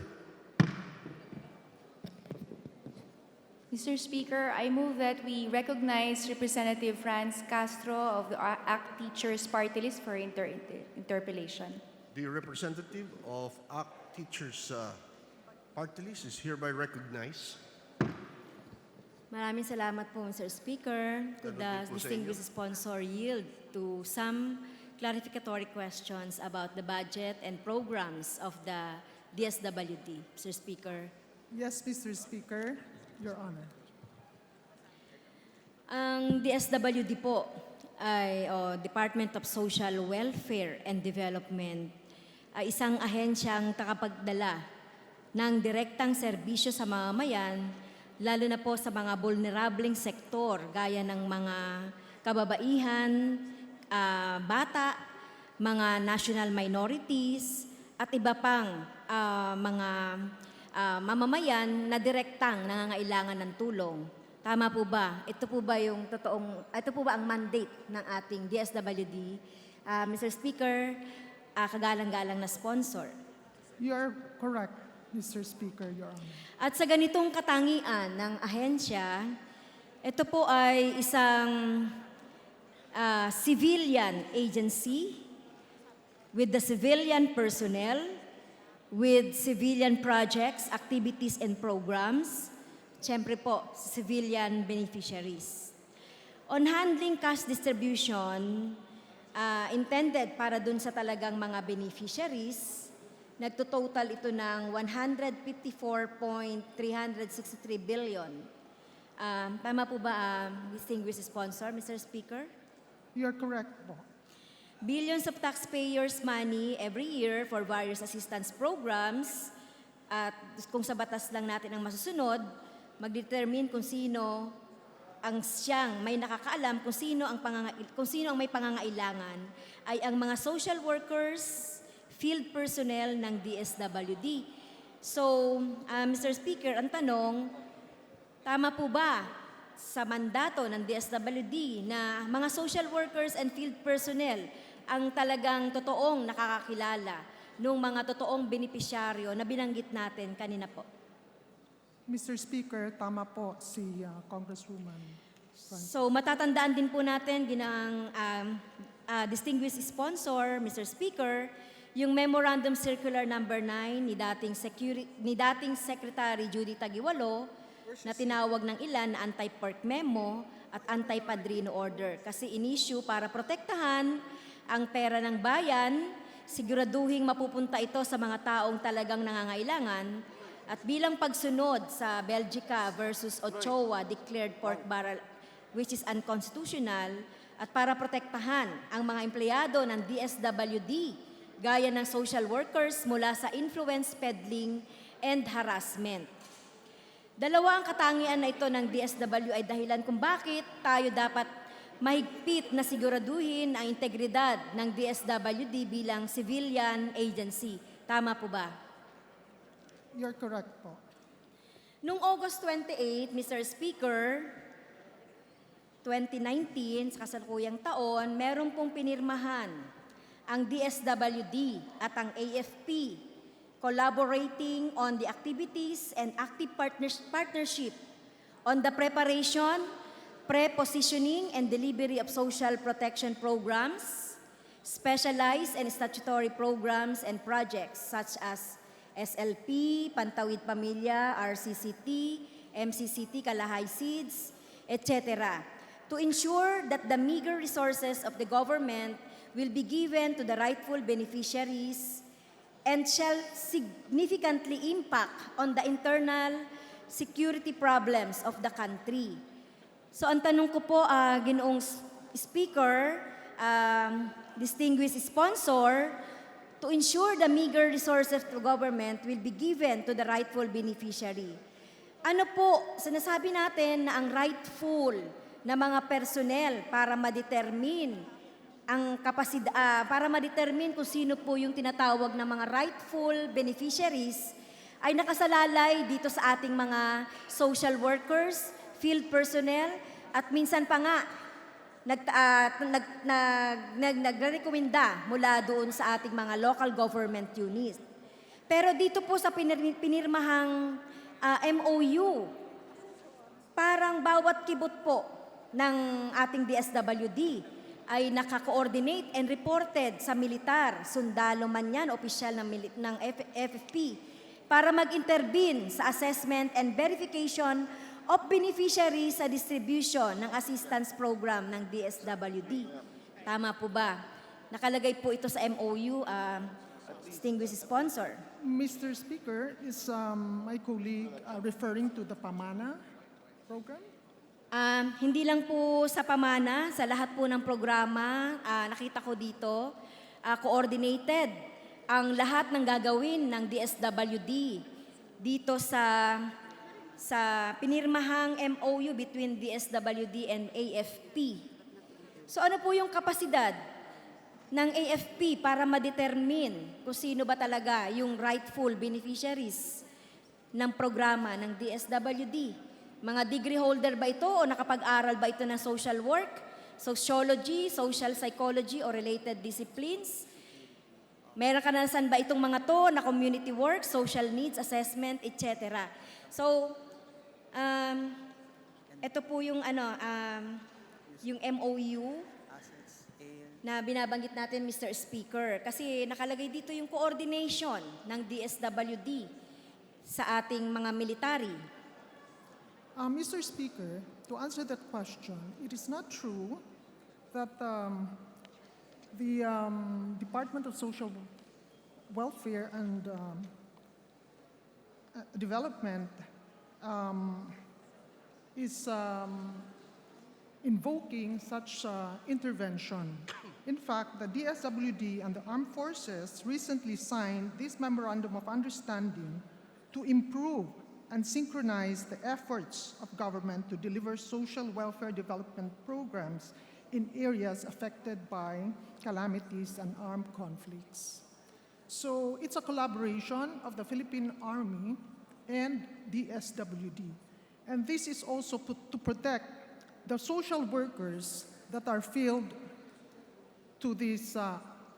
Mr. Speaker, I move that we recognize Representative Franz Castro of the ACT Teachers Party List for interpellation. The representative of ACT Teachers Party List is hereby recognized. Maraming salamat po, Mr. Speaker. Could the distinguished sponsor yield to some clarificatory questions about the budget and programs of the DSWD, Mr. Speaker? Yes, Mr. Speaker, Your Honor. Ang DSWD po ay Department of Social Welfare and Development ay isang ahensyang takapagdala ng direktang serbisyo sa mamamayan, lalo na po sa mga vulnerableng sektor gaya ng mga kababaihan, bata, mga national minorities, at iba pang mga mamamayan na direktang nangangailangan ng tulong. Tama po ba? Ito po ba ang mandate ng ating DSWD? Mr. Speaker, kagalang-galang na sponsor. You are correct, Mr. Speaker, Your Honor. At sa ganitong katangian ng ahensya, ito po ay isang civilian agency with the civilian personnel, with civilian projects, activities, and programs, siyempre po, civilian beneficiaries. On handling cash distribution, intended para dun sa talagang mga beneficiaries, nagtototal ito ng 154.363 billion. Tama po ba, distinguished sponsor, Mr. Speaker? You are correct po. Billions of taxpayers' money every year for various assistance programs, at kung sa batas lang natin ang masusunod, mag-determine kung sino ang siyang may nakakaalam kung sino ang may pangangailangan ay ang mga social workers, field personnel ng DSWD. So, Mr. Speaker, ang tanong, tama po ba sa mandato ng DSWD na mga social workers and field personnel ang talagang totoong nakakakilala ng mga totoong benepisyaryo na binanggit natin kanina po? Mr. Speaker, tama po si Congresswoman. So matatandaan din po natin, ginang distinguished sponsor, Mr. Speaker, yung Memorandum Circular Number 9 ni dating Secretary Judy Taguiwalo na tinawag ng ilan na anti-pork memo at anti-padrino order kasi in-issue para protektahan ang pera ng bayan, siguraduhing mapupunta ito sa mga taong talagang nangangailangan at bilang pagsunod sa Belgica versus Ochoa declared pork barrel which is unconstitutional at para protektahan ang mga empleyado ng DSWD gaya ng social workers mula sa influence peddling and harassment. Dalawa ang katangian na ito ng DSW ay dahilan kung bakit tayo dapat mahigpit na siguraduhin ang integridad ng DSWD bilang civilian agency. Tama po ba? You're correct po. Noong August 28, Mr. Speaker, 2019, sa kasalukuyang taon, meron pong pinirmahan ang DSWD at ang AFP collaborating on the activities and active partnership on the preparation, pre-positioning, and delivery of social protection programs, specialized and statutory programs and projects such as SLP, Pantawid Pamilya, RCCT, MCCT, Kalahay Seeds, etc. to ensure that the meager resources of the government will be given to the rightful beneficiaries and shall significantly impact on the internal security problems of the country. So ang tanong ko po, Ginoong Speaker, distinguished sponsor, to ensure the meager resources of the government will be given to the rightful beneficiary. Ano po, sinasabi natin na ang rightful na mga personnel para ma-determine ang para ma-determine kung sino po yung tinatawag na mga rightful beneficiaries ay nakasalalay dito sa ating mga social workers, field personnel, at minsan pa nga nagrekomenda mula doon sa ating mga local government units. Pero dito po sa pinirmahang MOU, parang bawat kibot po ng ating DSWD ay naka-coordinate and reported sa militar, sundalo man yan, opisyal ng FFP, para mag-intervene sa assessment and verification of beneficiaries sa distribution ng assistance program ng DSWD. Tama po ba? Nakalagay po ito sa MOU, distinguished sponsor. Mr. Speaker, is my colleague referring to the PAMANA program? Hindi lang po sa pamana, sa lahat po ng programa, nakita ko dito, coordinated ang lahat ng gagawin ng DSWD dito sa pinirmahang MOU between DSWD and AFP. So ano po yung kapasidad ng AFP para ma-determine kung sino ba talaga yung rightful beneficiaries ng programa ng DSWD? Mga degree holder ba ito o nakapag-aral ba ito ng social work, sociology, social psychology o related disciplines? Meron karanasan ba itong mga to na community work, social needs assessment, etc. So, ito po yung yung MOU na binabanggit natin, Mr. Speaker, kasi nakalagay dito yung coordination ng DSWD sa ating mga military. Mr. Speaker, to answer that question, it is not true that the Department of Social Welfare and Development is invoking such intervention. In fact, the DSWD and the Armed Forces recently signed this Memorandum of Understanding to improve and synchronize the efforts of government to deliver social welfare development programs in areas affected by calamities and armed conflicts. So it's a collaboration of the Philippine Army and DSWD. And this is also to protect the social workers that are filled to these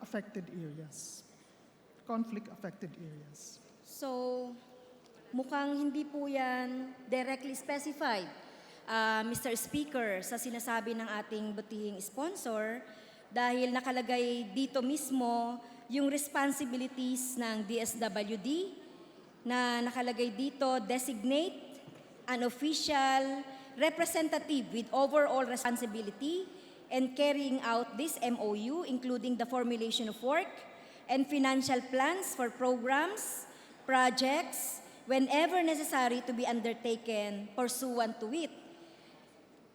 affected areas, conflict-affected areas. So, mukhang hindi po yan directly specified, Mr. Speaker, sa sinasabi ng ating butihing sponsor dahil nakalagay dito mismo yung responsibilities ng DSWD na nakalagay dito, designate an official representative with overall responsibility and carrying out this MOU, including the formulation of work and financial plans for programs, projects, whenever necessary to be undertaken pursuant to it.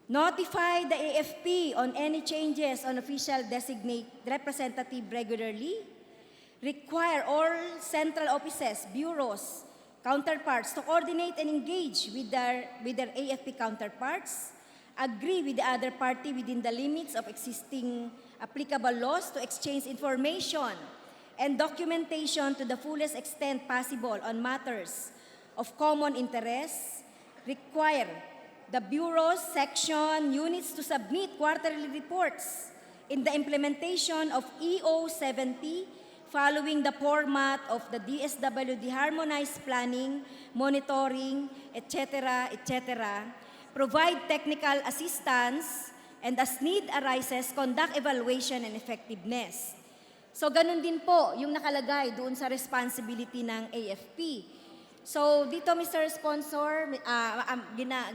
Notify the AFP on any changes on official designate representative regularly. Require all central offices, bureaus, counterparts to coordinate and engage with their AFP counterparts. Agree with the other party within the limits of existing applicable laws to exchange information and documentation to the fullest extent possible on matters of common interest. Require the bureaus, section, units to submit quarterly reports in the implementation of EO 70 following the format of the DSWD harmonized planning, monitoring, etc., etc. Provide technical assistance and as need arises, conduct evaluation and effectiveness. So ganun din po yung nakalagay doon sa responsibility ng AFP. So dito Mr. Sponsor,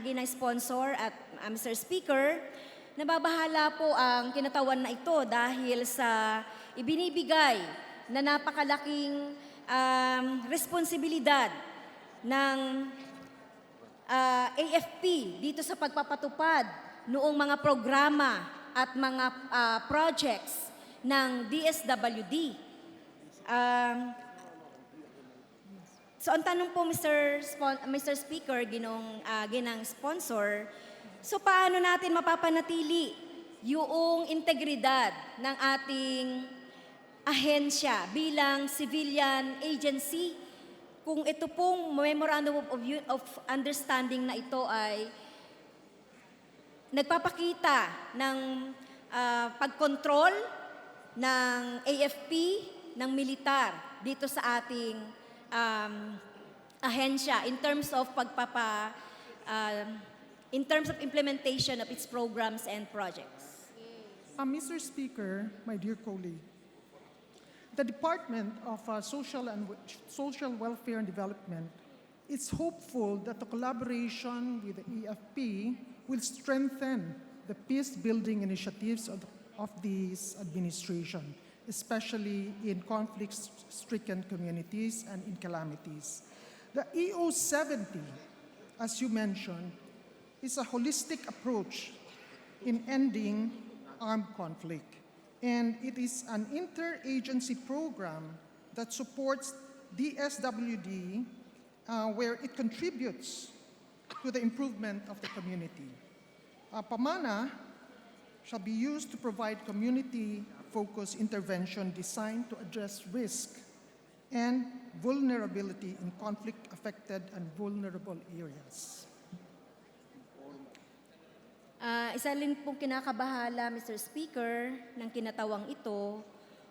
gina-sponsor at Mr. Speaker, nababahala po ang kinatawan na ito dahil sa ibinibigay na napakalaking responsibilidad ng AFP dito sa pagpapatupad noong mga programa at mga projects ng DSWD. So ang tanong po Mr. Speaker, ginang sponsor, so paano natin mapapanatili yung integridad ng ating ahensya bilang civilian agency kung ito pong Memorandum of Understanding na ito ay nagpapakita ng pagkontrol ng AFP, ng militar dito sa ating ahensya in terms of in terms of implementation of its programs and projects. Mr. Speaker, my dear colleague, the Department of Social Welfare and Development is hopeful that the collaboration with the EFP will strengthen the peace-building initiatives of this administration, especially in conflict-stricken communities and in calamities. The EO 70, as you mentioned, is a holistic approach in ending armed conflict. And it is an interagency program that supports DSWD where it contributes to the improvement of the community. PAMANA shall be used to provide community-focused intervention designed to address risk and vulnerability in conflict-affected and vulnerable areas. Isa rin pong kinakabahala, Mr. Speaker, ng kinatawang ito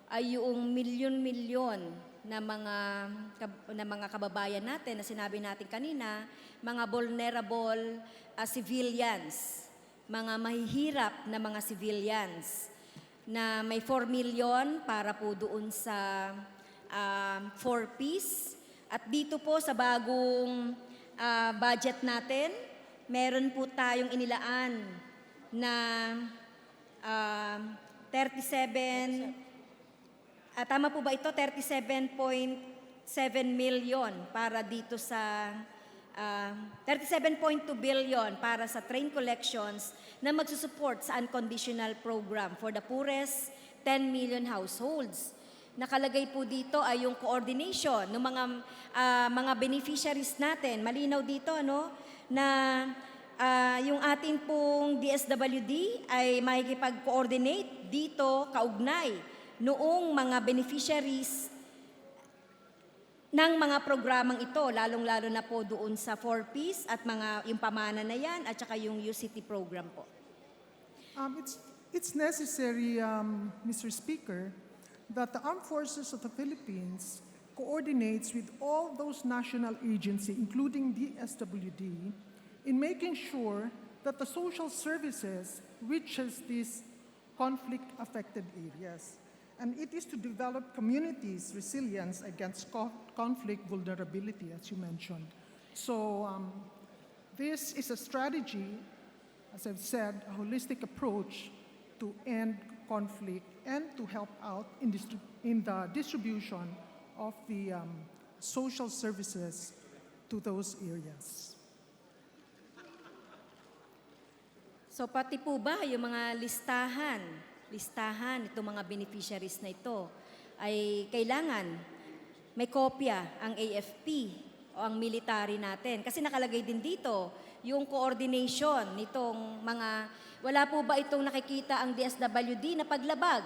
ay yung milyon-milyon na mga kababayan natin na sinabi natin kanina, mga vulnerable civilians, mga mahihirap na mga civilians na may 4 million para po doon sa 4Ps. At dito po sa bagong budget natin, meron po tayong inilaan na 37, tama po ba ito? 37.7 million para dito sa 37.2 billion para sa train collections na magsusupport sa unconditional program for the poorest 10 million households. Nakalagay po dito ay yung coordination ng mga beneficiaries natin. Malinaw dito na yung ating pong DSWD ay makikipag-coordinate dito kaugnay noong mga beneficiaries ng mga programang ito, lalong-lalo na po doon sa 4Ps at yung pamana na yan at saka yung UCT program po? It's necessary, Mr. Speaker, that the Armed Forces of the Philippines coordinates with all those national agencies, including DSWD, in making sure that the social services reaches these conflict-affected areas. And it is to develop communities' resilience against conflict vulnerability, as you mentioned. So this is a strategy, as I've said, a holistic approach to end conflict and to help out in the distribution of the social services to those areas. So pati po ba yung mga listahan itong mga beneficiaries na ito ay kailangan may kopya ang AFP o ang military natin? Kasi nakalagay din dito yung coordination nitong wala po ba itong nakikita ang DSWD na paglabag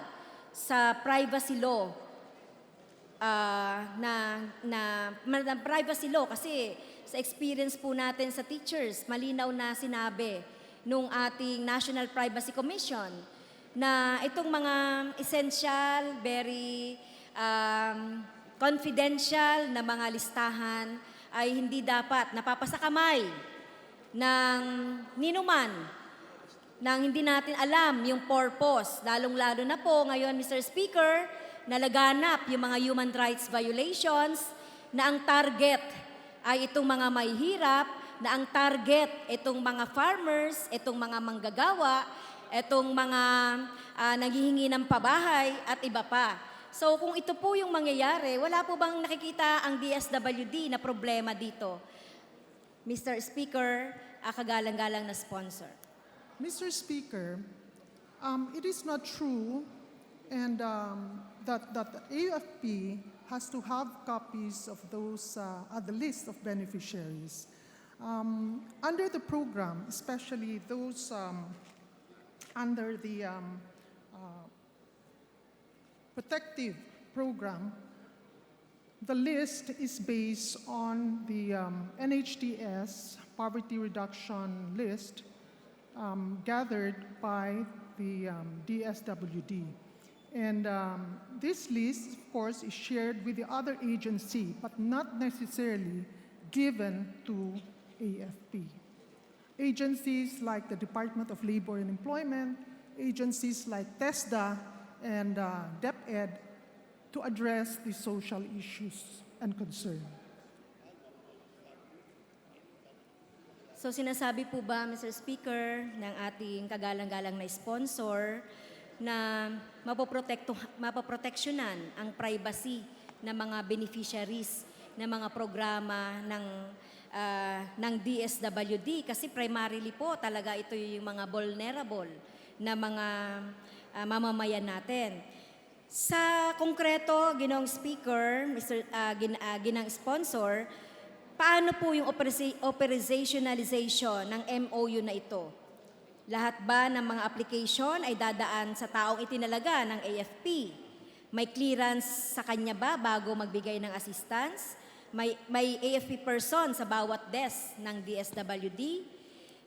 sa privacy law? Privacy law kasi sa experience po natin sa teachers, malinaw na sinabi nung ating National Privacy Commission na itong mga essential, very confidential na mga listahan ay hindi dapat napapasakamay ng ninuman nang hindi natin alam yung purpose. Lalong-lalo na po ngayon, Mr. Speaker, nalaganap yung mga human rights violations na ang target ay itong mga mahihirap, na ang target itong mga farmers, itong mga manggagawa, itong mga naghihingi ng pabahay at iba pa. So kung ito po yung mangyayari, wala po bang nakikita ang DSWD na problema dito? Mr. Speaker, kagalang-galang na sponsor. Mr. Speaker, it is not true and that the AFP has to have copies of those, the list of beneficiaries. Under the program, especially those under the protective program, the list is based on the NHTS poverty reduction list gathered by the DSWD. And this list, of course, is shared with the other agency, but not necessarily given to AFP. Agencies like the Department of Labor and Employment, agencies like TESDA and DepEd to address the social issues and concern. So sinasabi po ba, Mr. Speaker, ng ating kagalang-galang na sponsor na mapoproteksyonan ang privacy ng mga beneficiaries ng mga programa ng DSWD kasi primarily po talaga ito yung mga vulnerable na mga mamamayan natin. Sa konkreto, Ginoong Speaker, Ginang Sponsor, paano po yung operationalization ng MOU na ito? Lahat ba ng mga application ay dadaan sa taong itinalaga ng AFP? May clearance sa kanya ba bago magbigay ng assistance? May AFP person sa bawat desk ng DSWD?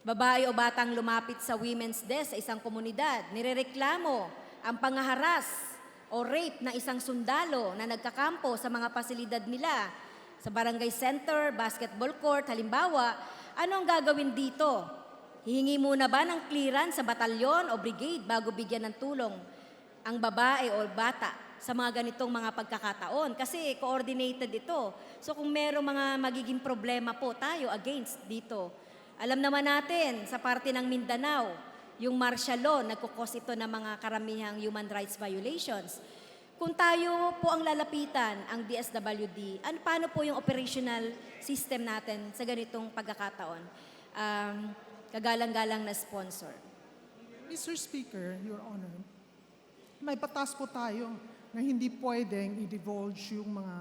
Babae o batang lumapit sa women's desk sa isang komunidad, nirereklamo ang pangaharas o rape ng isang sundalo na nagkakampo sa mga pasilidad nila, sa barangay center, basketball court, halimbawa, ano ang gagawin dito? Hihingi muna ba ng clearance sa batalyon o brigade bago bigyan ng tulong ang babae o bata sa mga ganitong mga pagkakataon? Kasi coordinated ito. So kung merong mga magiging problema po tayo against dito, alam naman natin sa parte ng Mindanao, yung martial law, nagkukos ito ng mga karamihang human rights violations. Kung tayo po ang lalapitan, ang DSWD, paano po yung operational system natin sa ganitong pagkakataon? Kagalang-galang na sponsor. Mr. Speaker, Your Honor, may batas po tayo na hindi pwedeng i-divulge yung mga,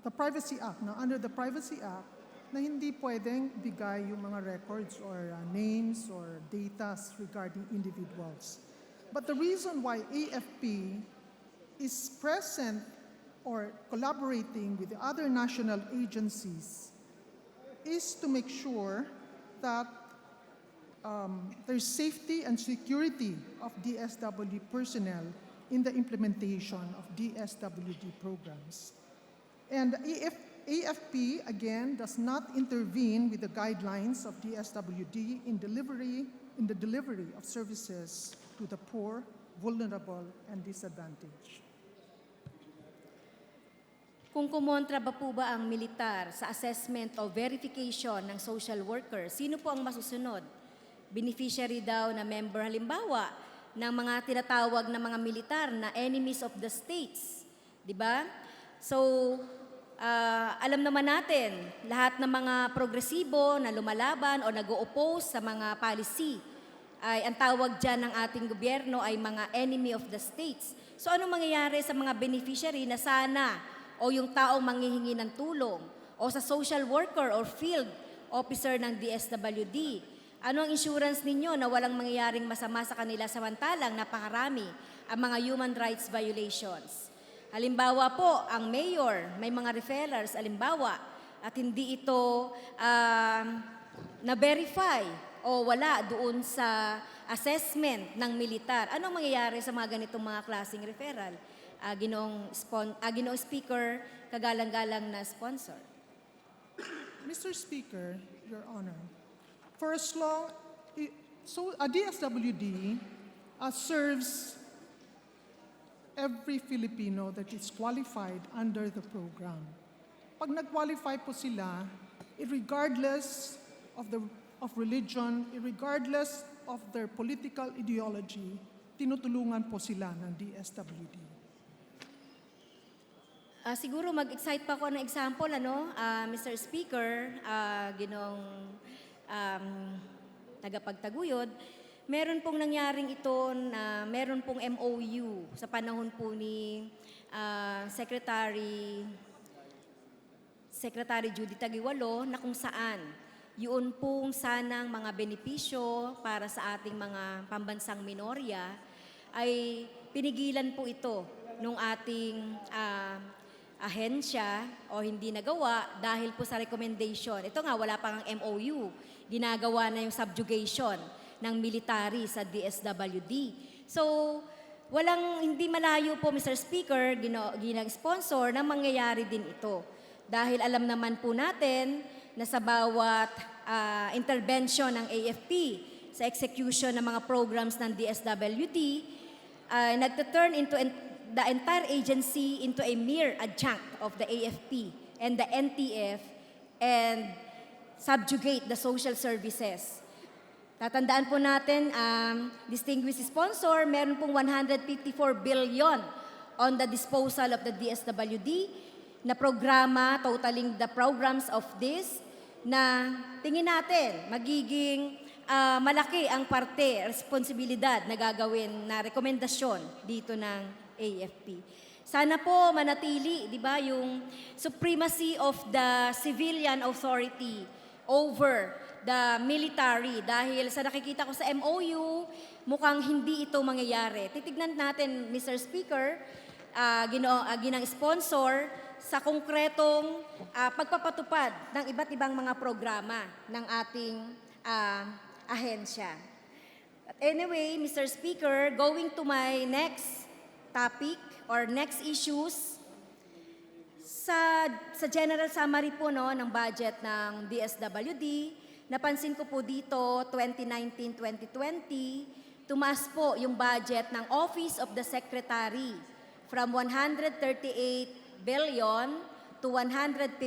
the Privacy Act. Now, under the Privacy Act, na hindi pwedeng bigay yung mga records or names or data regarding individuals. But the reason why AFP is present or collaborating with the other national agencies is to make sure that there's safety and security of DSWD personnel in the implementation of DSWD programs. And AFP, again, does not intervene with the guidelines of DSWD in the delivery of services to the poor, vulnerable, and disadvantaged. Kung kumontra ba po ba ang militar sa assessment o verification ng social worker, sino po ang masusunod? Beneficiary daw na member halimbawa ng mga tinatawag na mga militar na enemies of the states. Di ba? So, alam naman natin, lahat ng mga progresibo na lumalaban o nag-o-oppose sa mga policy, ay ang tawag dyan ng ating gobyerno ay mga enemy of the states. So, ano mangyayari sa mga beneficiary na sana o yung taong manghihingi ng tulong o sa social worker or field officer ng DSWD? Ano ang insurance ninyo na walang mangyayaring masama sa kanila samantalang napakarami ang mga human rights violations? Halimbawa po, ang mayor, may mga referrals, halimbawa, at hindi ito na-verify o wala doon sa assessment ng militar. Ano ang mangyayari sa mga ganitong mga klaseng referral? Ginoong Speaker, kagalang-galang na sponsor. Mr. Speaker, Your Honor, for as long, a DSWD serves every Filipino that is qualified under the program. Pag nag-qualify po sila, regardless of religion, regardless of their political ideology, tinutulungan po sila ng DSWD. Siguro mag-excite pa ako ng example, Mr. Speaker, ginong tagapagtaguyod, meron pong nangyaring ito na meron pong MOU sa panahon po ni Secretary Judy Taguiwalo na kung saan yun pong sanang mga benepisyo para sa ating mga pambansang minorya ay pinigilan po ito nung ating ahensya o hindi nagawa dahil po sa recommendation. Ito nga, wala pang MOU. Ginagawa na yung subjugation ng military sa DSWD. So, hindi malayo po, Mr. Speaker, ginag-sponsor na mangyayari din ito. Dahil alam naman po natin na sa bawat intervention ng AFP sa execution ng mga programs ng DSWD, nagtuturn into the entire agency into a mere adjunct of the AFP and the NTF and subjugate the social services. Tatandaan po natin, distinguished sponsor, meron pong 154 billion on the disposal of the DSWD na programa, totaling the programs of this, na tingin natin magiging malaki ang parte, responsibilidad na gagawin na rekomendasyon dito ng AFP. Sana po manatili, di ba, yung supremacy of the civilian authority over the military. Dahil sa nakikita ko sa MOU, mukhang hindi ito mangyayari. Titignan natin, Mr. Speaker, ginang sponsor sa konkretong pagpapatupad ng iba't ibang mga programa ng ating ahensya. But anyway, Mr. Speaker, going to my next topic or next issues, sa general summary po ng budget ng DSWD, napansin ko po dito 2019-2020, tumaas po yung budget ng Office of the Secretary from 138 billion to 156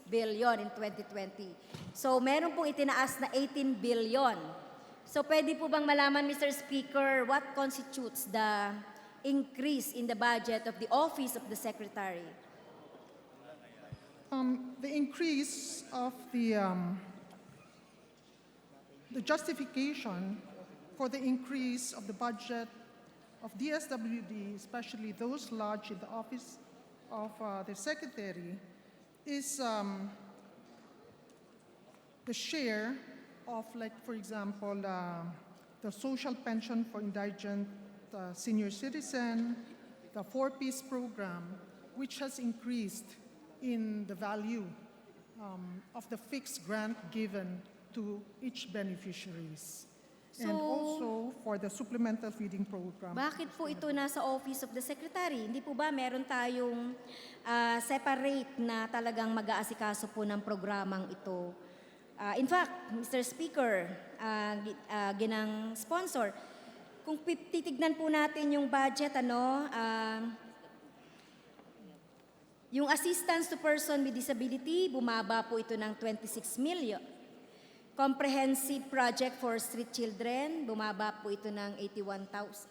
billion in 2020. So meron pong itinaas na 18 billion. So pwede po bang malaman, Mr. Speaker, what constitutes the increase in the budget of the Office of the Secretary? The increase of the justification for the increase of the budget of DSWD, especially those lodged in the Office of the Secretary, is the share of, like, for example, the social pension for indigent senior citizen, the 4-piece program, which has increased in the value of the fixed grant given to each beneficiaries. And So, also for the supplemental feeding program. Bakit po ito nasa Office of the Secretary? Hindi po ba meron tayong separate na talagang mag-aasikaso po ng programang ito? In fact, Mr. Speaker, ginang sponsor, kung titignan po natin yung budget, yung assistance to person with disability, bumaba po ito ng 26 million. Comprehensive project for street children, bumaba po ito ng 81,000.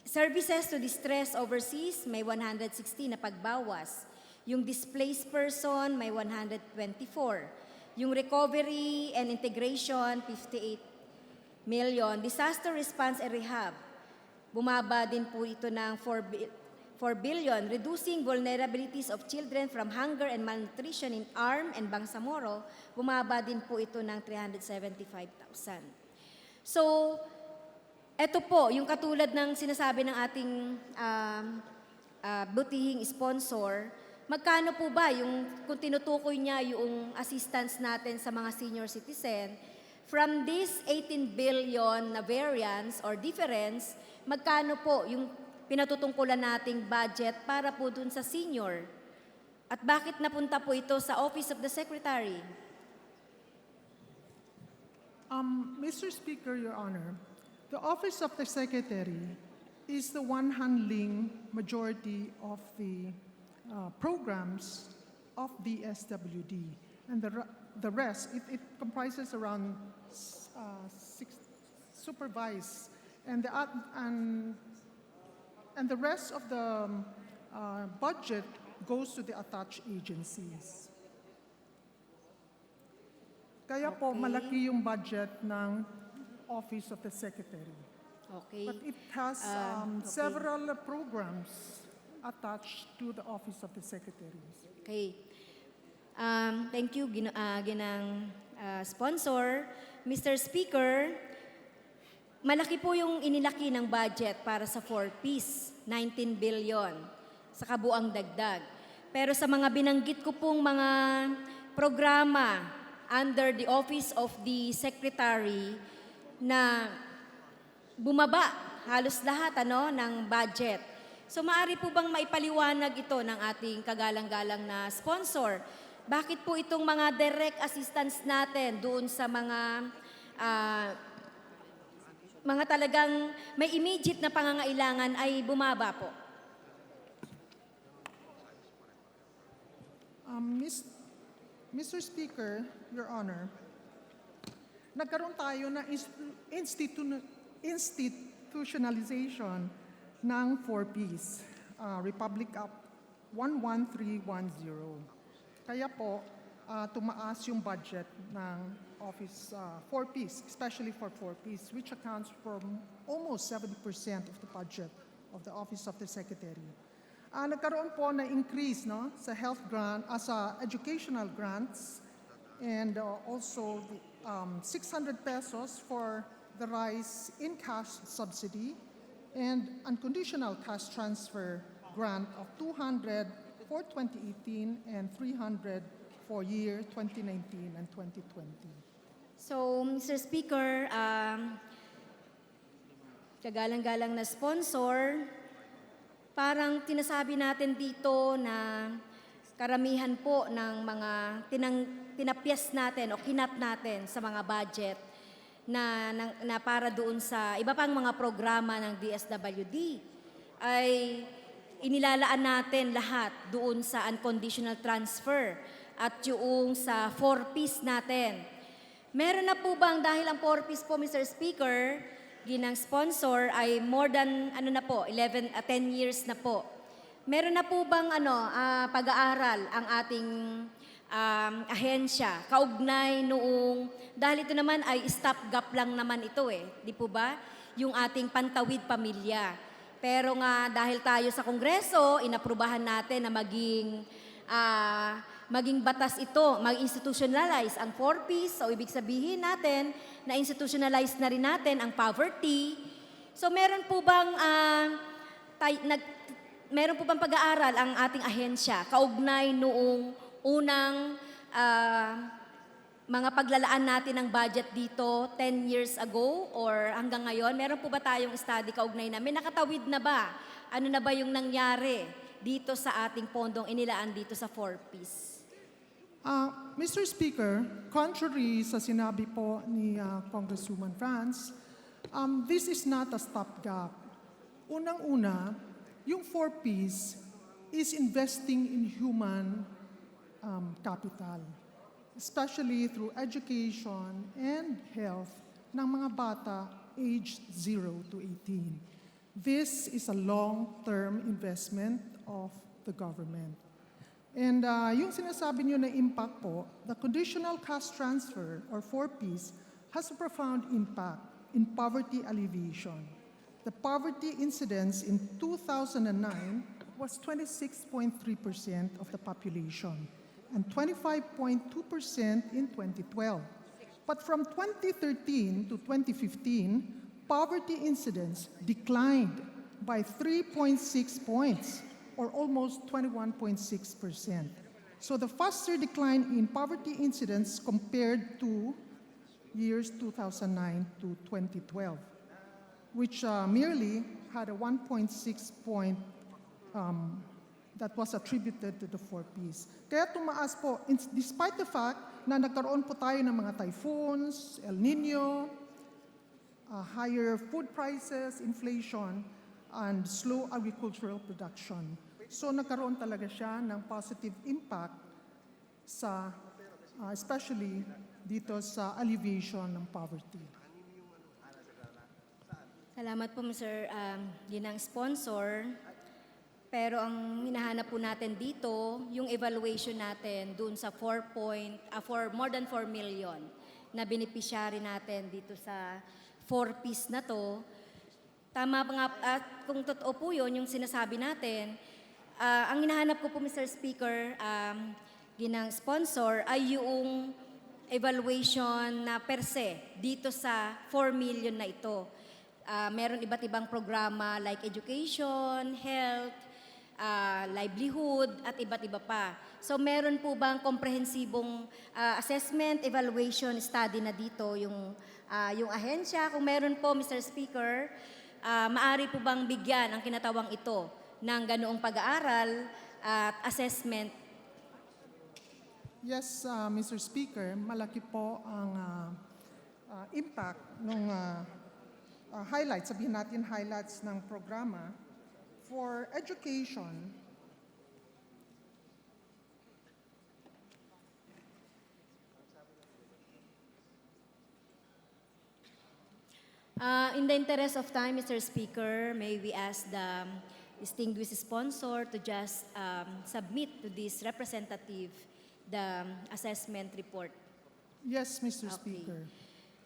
Services to distress overseas, may 160 na pagbawas. Yung displaced person, may 124. Yung recovery and integration, 58 million. Disaster response and rehab, bumaba din po ito ng 4 billion, reducing vulnerabilities of children from hunger and malnutrition in ARM and Bangsamoro, bumaba din po ito ng 375,000. So, eto po, yung katulad ng sinasabi ng ating butihing sponsor, magkano po ba yung, kung tinutukoy niya yung assistance natin sa mga senior citizen, from this 18 billion na variance or difference, magkano po yung pinatutungkulan nating budget para po dun sa senior? At bakit napunta po ito sa Office of the Secretary? Mr. Speaker, Your Honor, the Office of the Secretary is the one handling majority of the programs of the SWD. And the rest, it comprises around 6 supervised. And the rest of the budget goes to the attached agencies. Kaya po, malaki yung budget ng Office of the Secretary. Okay. But it has several programs attached to the Office of the Secretary. Okay. Thank you, ginang sponsor. Mr. Speaker, malaki po yung inilaki ng budget para sa 4Ps, 19 billion sa kabuang dagdag. Pero sa mga binanggit ko pong mga programa under the Office of the Secretary na bumaba halos lahat ng budget. So maaari po bang maipaliwanag ito ng ating kagalang-galang na sponsor? Bakit po itong mga direct assistance natin doon sa mga talagang may immediate na pangangailangan ay bumaba po? Mr. Speaker, Your Honor, nagkaroon tayo ng institutionalization ng 4Ps, Republic Act 11310. Kaya po, tumaas yung budget ng Office 4Ps, especially for 4Ps, which accounts for almost 70% of the budget of the Office of the Secretary. Nagkaroon po na increase sa health grant, sa educational grants, and also 600 pesos for the rice in cash subsidy, and unconditional cash transfer grant of 200 for 2018 and 300 for year 2019 and 2020. So, Mr. Speaker, kagalang-galang na sponsor, parang tinasabi natin dito na karamihan po ng mga tinapyas natin o kinat natin sa mga budget na para doon sa iba pang mga programa ng DSWD ay inilalaan natin lahat doon sa unconditional transfer at yung sa 4Ps natin. Meron na po bang, dahil ang 4Ps po, Mr. Speaker, ginang sponsor ay more than 10 years na po. Meron na po bang pag-aaral ang ating ahensya kaugnay noong, dahil ito naman ay stopgap lang naman ito di po ba? Yung ating pantawid pamilya. Pero nga dahil tayo sa Kongreso, inaprubahan natin na maging batas ito, mag-institutionalize ang 4Ps, so ibig sabihin natin na institutionalize na rin natin ang poverty. So meron po bang meron po bang pag-aaral ang ating ahensya kaugnay noong unang mga paglalaan natin ng budget dito 10 years ago or hanggang ngayon? Meron po ba tayong study kaugnay na? May nakatawid na ba? Ano na ba yung nangyari dito sa ating pondong inilaan dito sa 4Ps? Mr. Speaker, contrary sa sinabi po ni Congresswoman Franz, this is not a stopgap. Unang-una, yung 4Ps is investing in human capital, especially through education and health ng mga bata aged 0 to 18. This is a long-term investment of the government. And yung sinasabi niyo na impact po, the conditional cash transfer or 4Ps has a profound impact in poverty alleviation. The poverty incidence in 2009 was 26.3% of the population and 25.2% in 2012. But from 2013 to 2015, poverty incidence declined by 3.6 points, or almost 21.6%. So the faster decline in poverty incidence compared to years 2009 to 2012, which merely had a 1.6 point that was attributed to the 4Ps. Kaya tumaas po, despite the fact na nagkaroon po tayo ng mga typhoons, El Nino, higher food prices, inflation, and slow agricultural production. So nagkaroon talaga siya ng positive impact sa, especially dito sa alleviation ng poverty. Salamat po, Mr. Ginang Sponsor. Pero ang hinahanap po natin dito, yung evaluation natin dun sa more than 4 million na beneficiary natin dito sa 4Ps na to. Tama pa nga, kung totoo po yun, yung sinasabi natin, ang hinahanap ko po, Mr. Speaker, Ginang Sponsor, ay yung evaluation na per se dito sa 4 million na ito. Meron iba't ibang programa like education, health, livelihood, at iba't iba pa. So meron po bang komprehensibong assessment, evaluation, study na dito yung ahensya? Kung meron po, Mr. Speaker, maaari po bang bigyan ang kinatawang ito ng ganoong pag-aaral at assessment? Yes, Mr. Speaker, malaki po ang impact ng highlights, sabihin natin highlights ng programa for education. In the interest of time, Mr. Speaker, may we ask the distinguished sponsor to just submit to this representative the assessment report. Yes, Mr. Speaker.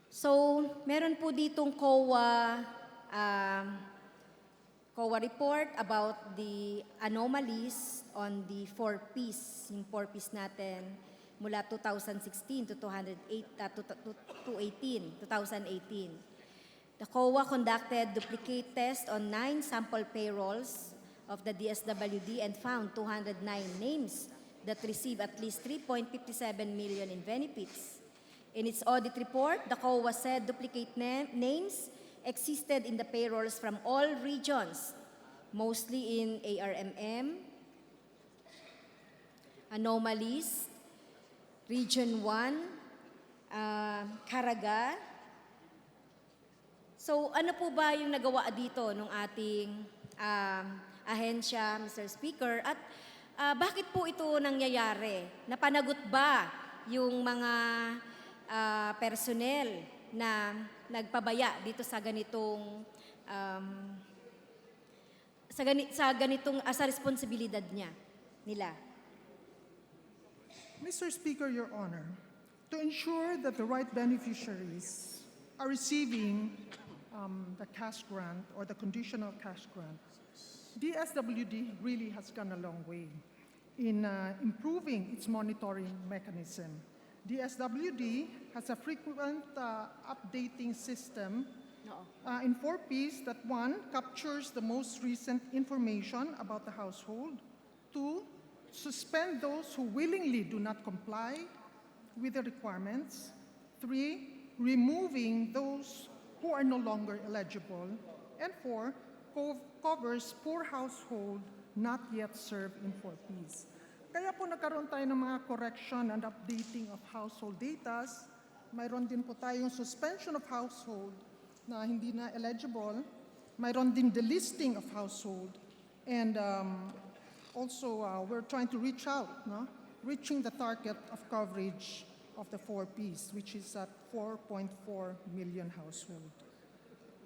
So, meron po ditong COA report about the anomalies on the 4Ps, yung 4Ps natin mula 2016 to 2018. The COA conducted duplicate tests on 9 sample payrolls of the DSWD and found 209 names that receive at least 3.57 million in benefits. In its audit report, the COA said duplicate names existed in the payrolls from all regions, mostly in ARMM, anomalies, Region 1, Caraga. So ano po ba yung nagawa dito ng ating ahensya, Mr. Speaker? At bakit po ito nangyayari? Napanagot ba yung mga personnel na nagpabaya dito sa ganitong sa responsibilidad nila? Mr. Speaker, Your Honor, to ensure that the right beneficiaries are receiving the cash grant or the conditional cash grant, DSWD really has gone a long way in improving its monitoring mechanism. DSWD has a frequent updating system in 4Ps, that 1, captures the most recent information about the household. 2, suspend those who willingly do not comply with the requirements. 3, removing those who are no longer eligible. And 4, covers poor household not yet served in 4Ps. Kaya po nagkaroon tayo ng mga correction and updating of household data. Mayroon din po tayong suspension of household na hindi na eligible. Mayroon din delisting of household. And also, we're trying to reach out, no? Reaching the target of coverage of the 4Ps, which is at 4.4 million household.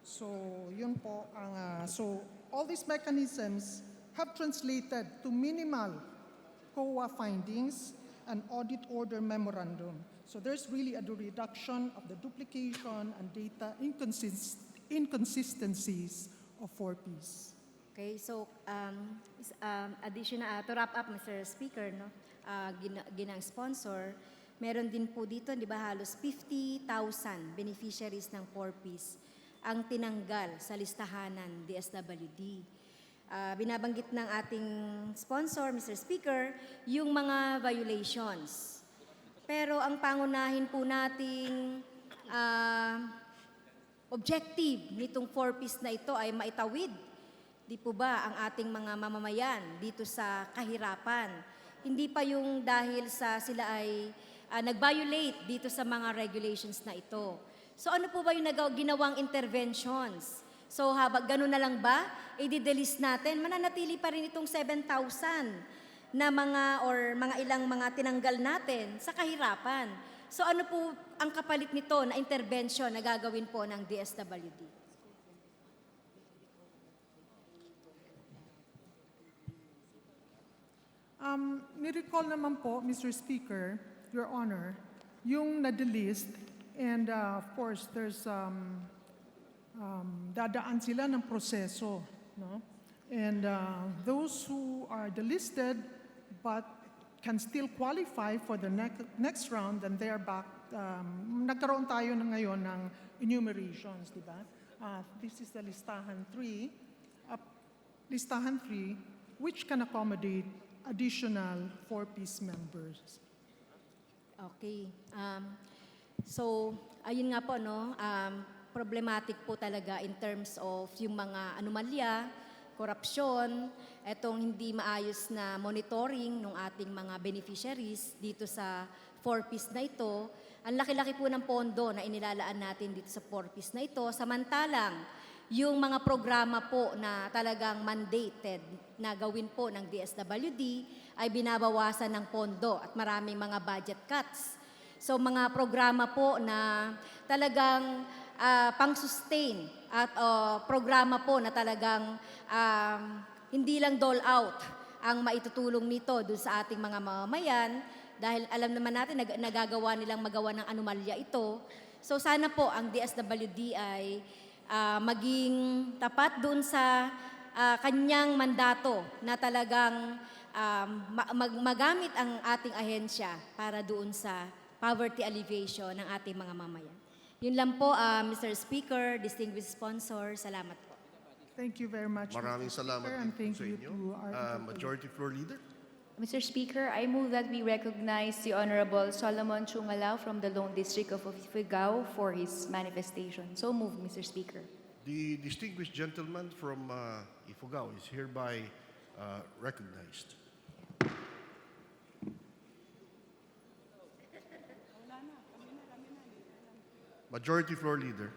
So, yun po ang, so all these mechanisms have translated to minimal COA findings and audit order memorandum. So there's really a reduction of the duplication and data inconsistencies of 4Ps. Okay, so additional, to wrap up, Mr. Speaker, no, ginang sponsor, meron din po dito, di ba, halos 50,000 beneficiaries ng 4Ps ang tinanggal sa listahan ng DSWD. Binabanggit ng ating sponsor, Mr. Speaker, yung mga violations. Pero ang pangunahin po nating objective nitong 4Ps na ito ay maitawid, di po ba, ang ating mga mamamayan dito sa kahirapan. Hindi pa yung dahil sa sila ay nag-violate dito sa mga regulations na ito. So ano po ba yung ginawang interventions? So habang ganun na lang ba, i-delist natin, mananatili pa rin itong 7,000 na mga ilang mga tinanggal natin sa kahirapan. So ano po ang kapalit nito na intervention na gagawin po ng DSWD? Ni-recall naman po, Mr. Speaker, Your Honor, yung na-delist, and of course, there's dadaan sila ng proseso, no? And those who are delisted but can still qualify for the next round, and they are back. Nagkaroon tayo na ngayon ng enumerations, di ba? This is the listahan 3, which can accommodate additional 4Ps members. Okay. So, ayun nga po, no? Problematic po talaga in terms of yung mga anomalya, korupsyon, etong hindi maayos na monitoring ng ating mga beneficiaries dito sa 4Ps na ito. Ang laki-laki po ng pondo na inilalaan natin dito sa 4Ps na ito. Samantalang, yung mga programa po na talagang mandated na gawin po ng DSWD ay binabawasan ng pondo at maraming mga budget cuts. So mga programa po na talagang pang-sustain at programa po na talagang hindi lang dole out ang maitutulong nito doon sa ating mga mamamayan dahil alam naman natin nagagawa nilang magawa ng anomalya ito. So sana po ang DSWD ay maging tapat doon sa kanyang mandato na talagang magamit ang ating ahensya para doon sa poverty alleviation ng ating mga mamayan. Yun lang po, Mr. Speaker, distinguished sponsor, salamat po. Thank you very much, Maraming Mr. salamat Speaker, and din thank sa you inyo. to our Majority Floor Leader. Mr. Speaker, I move that we recognize the Honorable Solomon Chungalao from the Lone District of Ifugao for his manifestation. So moved, Mr. Speaker. The distinguished gentleman from Ifugao is hereby recognized. Majority Floor Leader.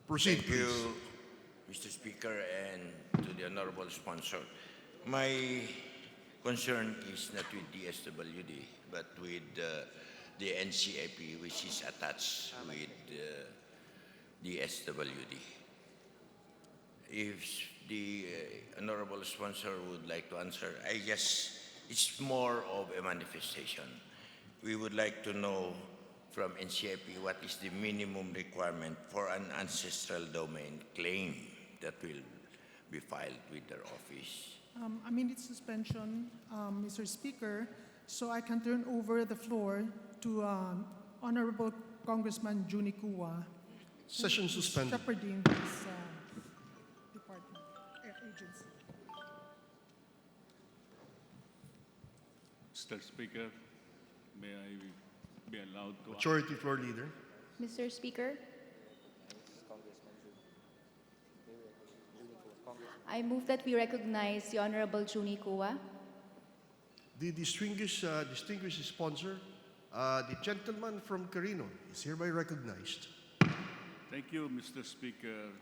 Proceed, Thank you, please. Mr. Speaker, and to the honorable sponsor. My concern is not with DSWD, but with the NCIP, which is attached with DSWD. If the honorable sponsor would like to answer, it's more of a manifestation. We would like to know from NCIP what is the minimum requirement for an ancestral domain claim that will be filed with their office. I mean, it's suspension, Mr. Speaker, so I can turn over the floor to Honorable Congressman Juni Kua. Session suspended. Shepherding this department, agency. Mr. Speaker, may I be allowed to... Majority Floor Leader. Mr. Speaker, I move that we recognize the Honorable Juni Kua. The distinguished sponsor, the gentleman from Carino, is hereby recognized. Thank you, Mr. Speaker.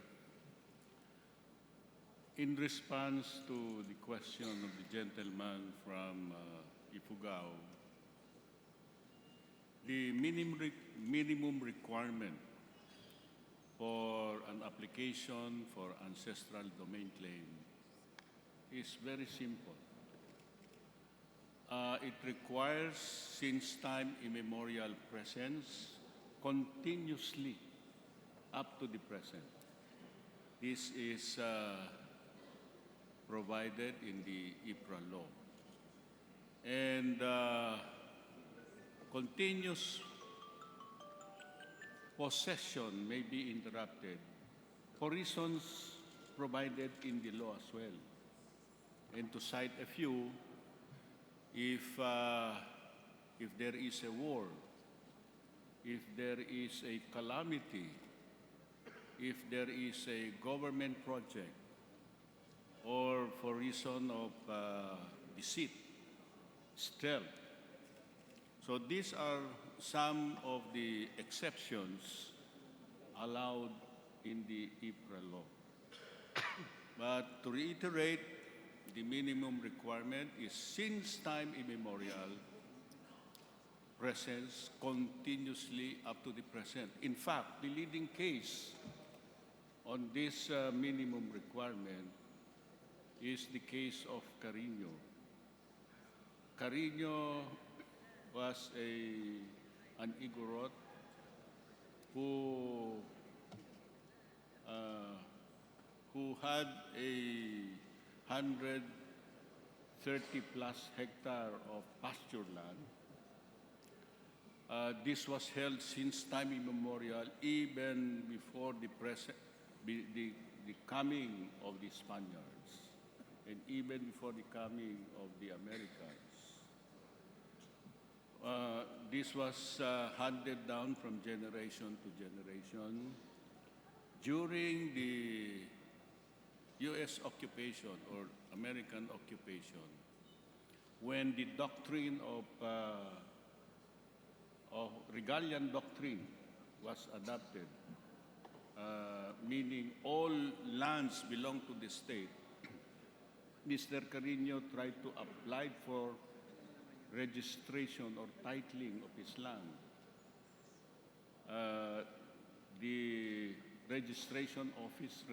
In response to the question of the gentleman from Ifugao, the minimum requirement for an application for ancestral domain claim is very simple. It requires since time immemorial presence continuously up to the present. This is provided in the IPRA law. And continuous possession may be interrupted for reasons provided in the law as well. And to cite a few, if there is a war, if there is a calamity, if there is a government project, or for reason of deceit, stealth. So these are some of the exceptions allowed in the IPRA law. But to reiterate, the minimum requirement is since time immemorial, presence continuously up to the present. In fact, the leading case on this minimum requirement is the case of Carino. Carino was an Igorot who had a 130 plus hectare of pasture land. This was held since time immemorial, even before the coming of the Spaniards, and even before the coming of the Americans. This was handed down from generation to generation during the U.S. occupation or American occupation, when the doctrine of Regalian doctrine was adopted, meaning all lands belong to the state. Mr. Carino tried to apply for registration or titling of his land. The registration office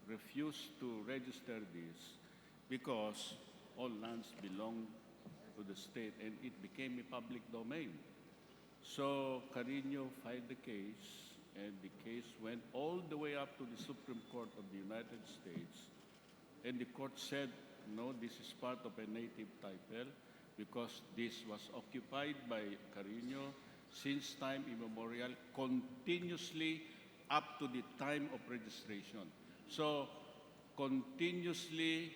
refused to register this because all lands belong to the state and it became a public domain. So Carino filed the case, and the case went all the way up to the Supreme Court of the United States, and the court said, no, this is part of a native title because this was occupied by Carino since time immemorial, continuously up to the time of registration. So, continuously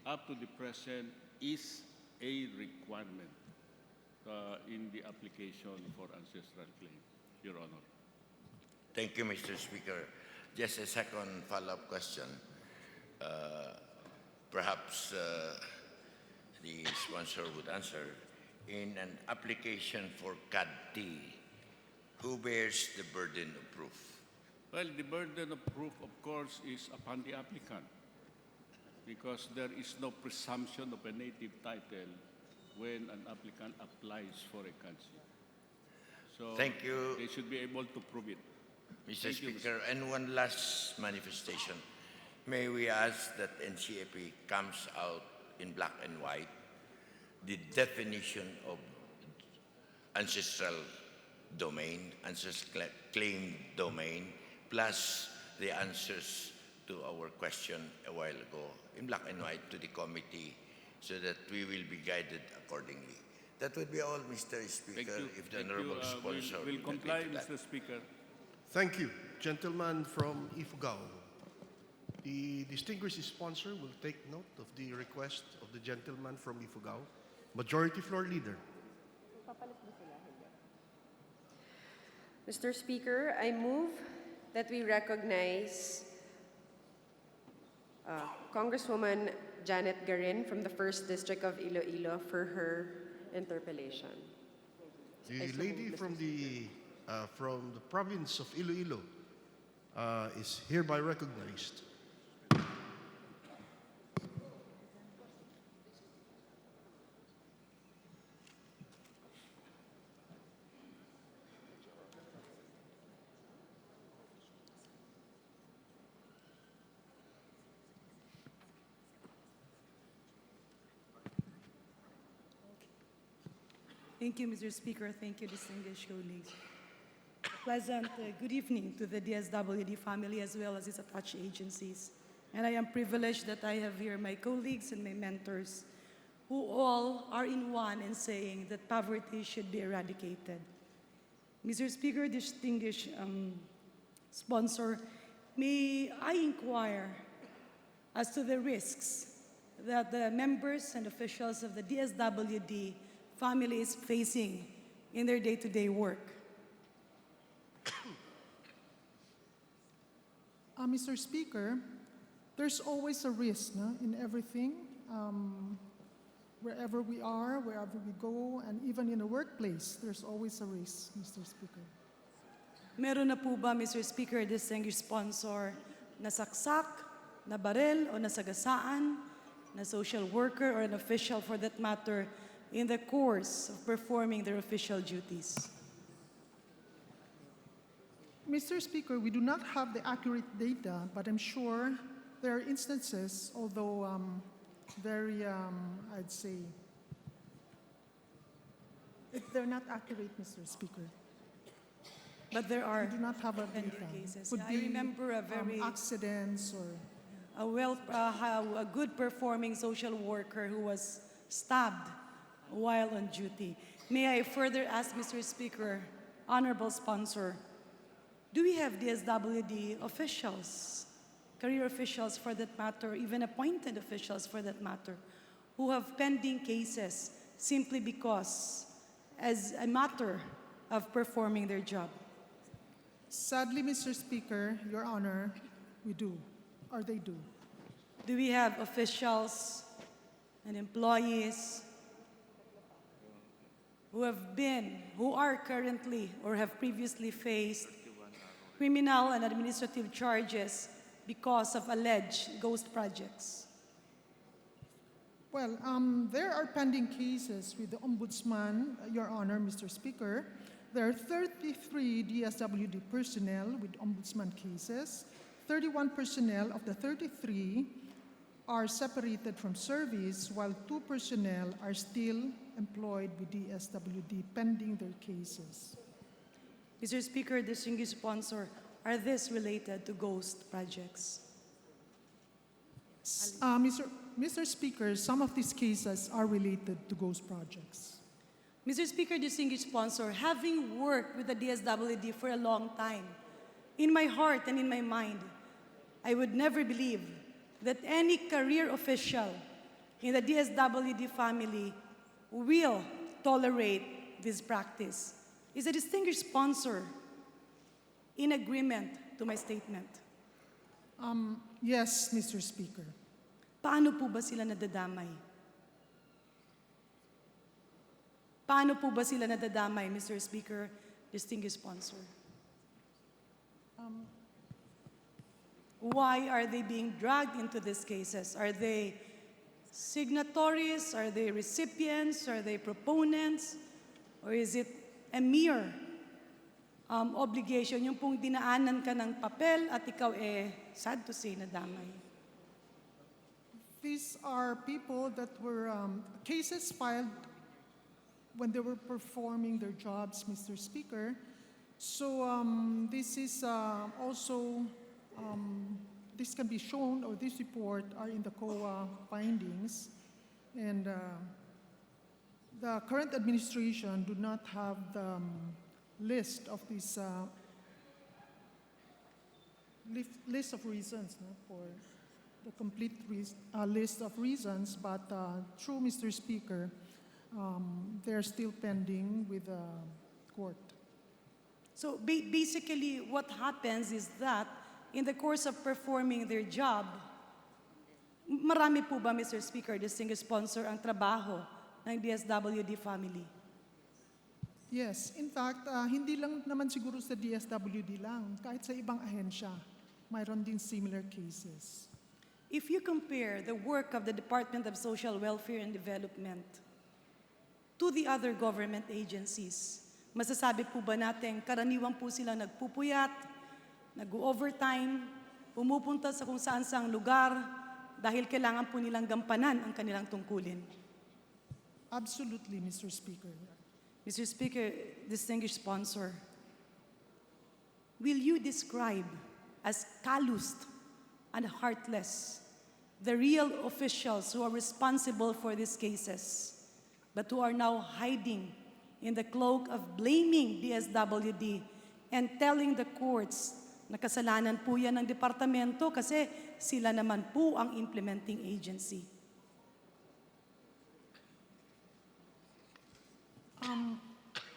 up to the present is a requirement in the application for ancestral claim, Your Honor. Thank you, Mr. Speaker. Just a second follow-up question. Perhaps the sponsor would answer. In an application for CAD-T, who bears the burden of proof? Well, the burden of proof, of course, is upon the applicant because there is no presumption of a native title when an applicant applies for a CAD-C. So Thank you. They should be able to prove it. Mr. Speaker, and one last manifestation. May we ask that NCAP comes out in black and white the definition of ancestral domain, ancestral claim domain, plus the answers to our question a while ago in black and white to the committee so that we will be guided accordingly. That would be all, Mr. Speaker, Thank you. if the Thank Honorable you. Sponsor We'll would comply, agree to that. Mr. Speaker. Thank you. Gentleman from Ifugao. The distinguished sponsor will take note of the request of the gentleman from Ifugao. Majority Floor Leader. Mr. Speaker, I move that we recognize Congresswoman Janet Garin from the 1st District of Iloilo for her interpellation. The lady from the province of Iloilo is hereby recognized. Thank you, Mr. Speaker. Thank you, distinguished colleagues. Pleasant good evening to the DSWD family as well as its attached agencies. And I am privileged that I have here my colleagues and my mentors who all are in one in saying that poverty should be eradicated. Mr. Speaker, distinguished sponsor, may I inquire as to the risks that the members and officials of the DSWD family is facing in their day-to-day work? Mr. Speaker, there's always a risk in everything, wherever we are, wherever we go, and even in the workplace, there's always a risk, Mr. Speaker. Meron na po ba, Mr. Speaker, distinguished sponsor, nasaksak, nabarel o nasagasaan, na social worker or an official for that matter, in the course of performing their official duties? Mr. Speaker, we do not have the accurate data, but I'm sure there are instances, although very, I'd say, they're not accurate, Mr. Speaker. But there are We do not have a many data. cases. Could I be remember a very accidents or a good performing social worker who was stabbed while on duty. May I further ask, Mr. Speaker, honorable sponsor, do we have DSWD officials, career officials for that matter, even appointed officials for that matter, who have pending cases simply because as a matter of performing their job? Sadly, Mr. Speaker, Your Honor, we do, or they do. Do we have officials and employees who are currently or have previously faced criminal and administrative charges because of alleged ghost projects? Well, there are pending cases with the Ombudsman, Your Honor, Mr. Speaker. There are 33 DSWD personnel with Ombudsman cases. 31 personnel of the 33 are separated from service, while 2 personnel are still employed with DSWD pending their cases. Mr. Speaker, distinguished sponsor, are these related to ghost projects? Mr. Speaker, some of these cases are related to ghost projects. Mr. Speaker, distinguished sponsor, having worked with the DSWD for a long time, in my heart and in my mind, I would never believe that any career official in the DSWD family will tolerate this practice. Is a distinguished sponsor in agreement to my statement? Yes, Mr. Speaker. Paano po ba sila nadadamay? Paano po ba sila nadadamay, Mr. Speaker, distinguished sponsor? Why are they being dragged into these cases? Are they signatories? Are they recipients? Are they proponents? Or is it a mere obligation, yung pong dinaanan ka ng papel at ikaw sad to say, nadamay? These are people that were cases filed when they were performing their jobs, Mr. Speaker. So this is also this can be shown, or this report are in the COA findings, and the current administration do not have the list of this list of reasons, no, for the complete list of reasons, but through Mr. Speaker, they're still pending with the court. So basically, what happens is that in the course of performing their job, marami po ba, Mr. Speaker, distinguished sponsor, ang trabaho ng DSWD family? Yes, in fact, hindi lang naman siguro sa DSWD lang, kahit sa ibang ahensya, mayroon din similar cases. If you compare the work of the Department of Social Welfare and Development to the other government agencies, masasabi po ba natin karaniwan po sila nagpupuyat, nag-overtime, pumupunta sa kung saan-saang lugar dahil kailangan po nilang gampanan ang kanilang tungkulin? Absolutely, Mr. Speaker. Mr. Speaker, distinguished sponsor, will you describe as calloused and heartless the real officials who are responsible for these cases, but who are now hiding in the cloak of blaming DSWD and telling the courts na kasalanan po yan ng departamento kasi sila naman po ang implementing agency?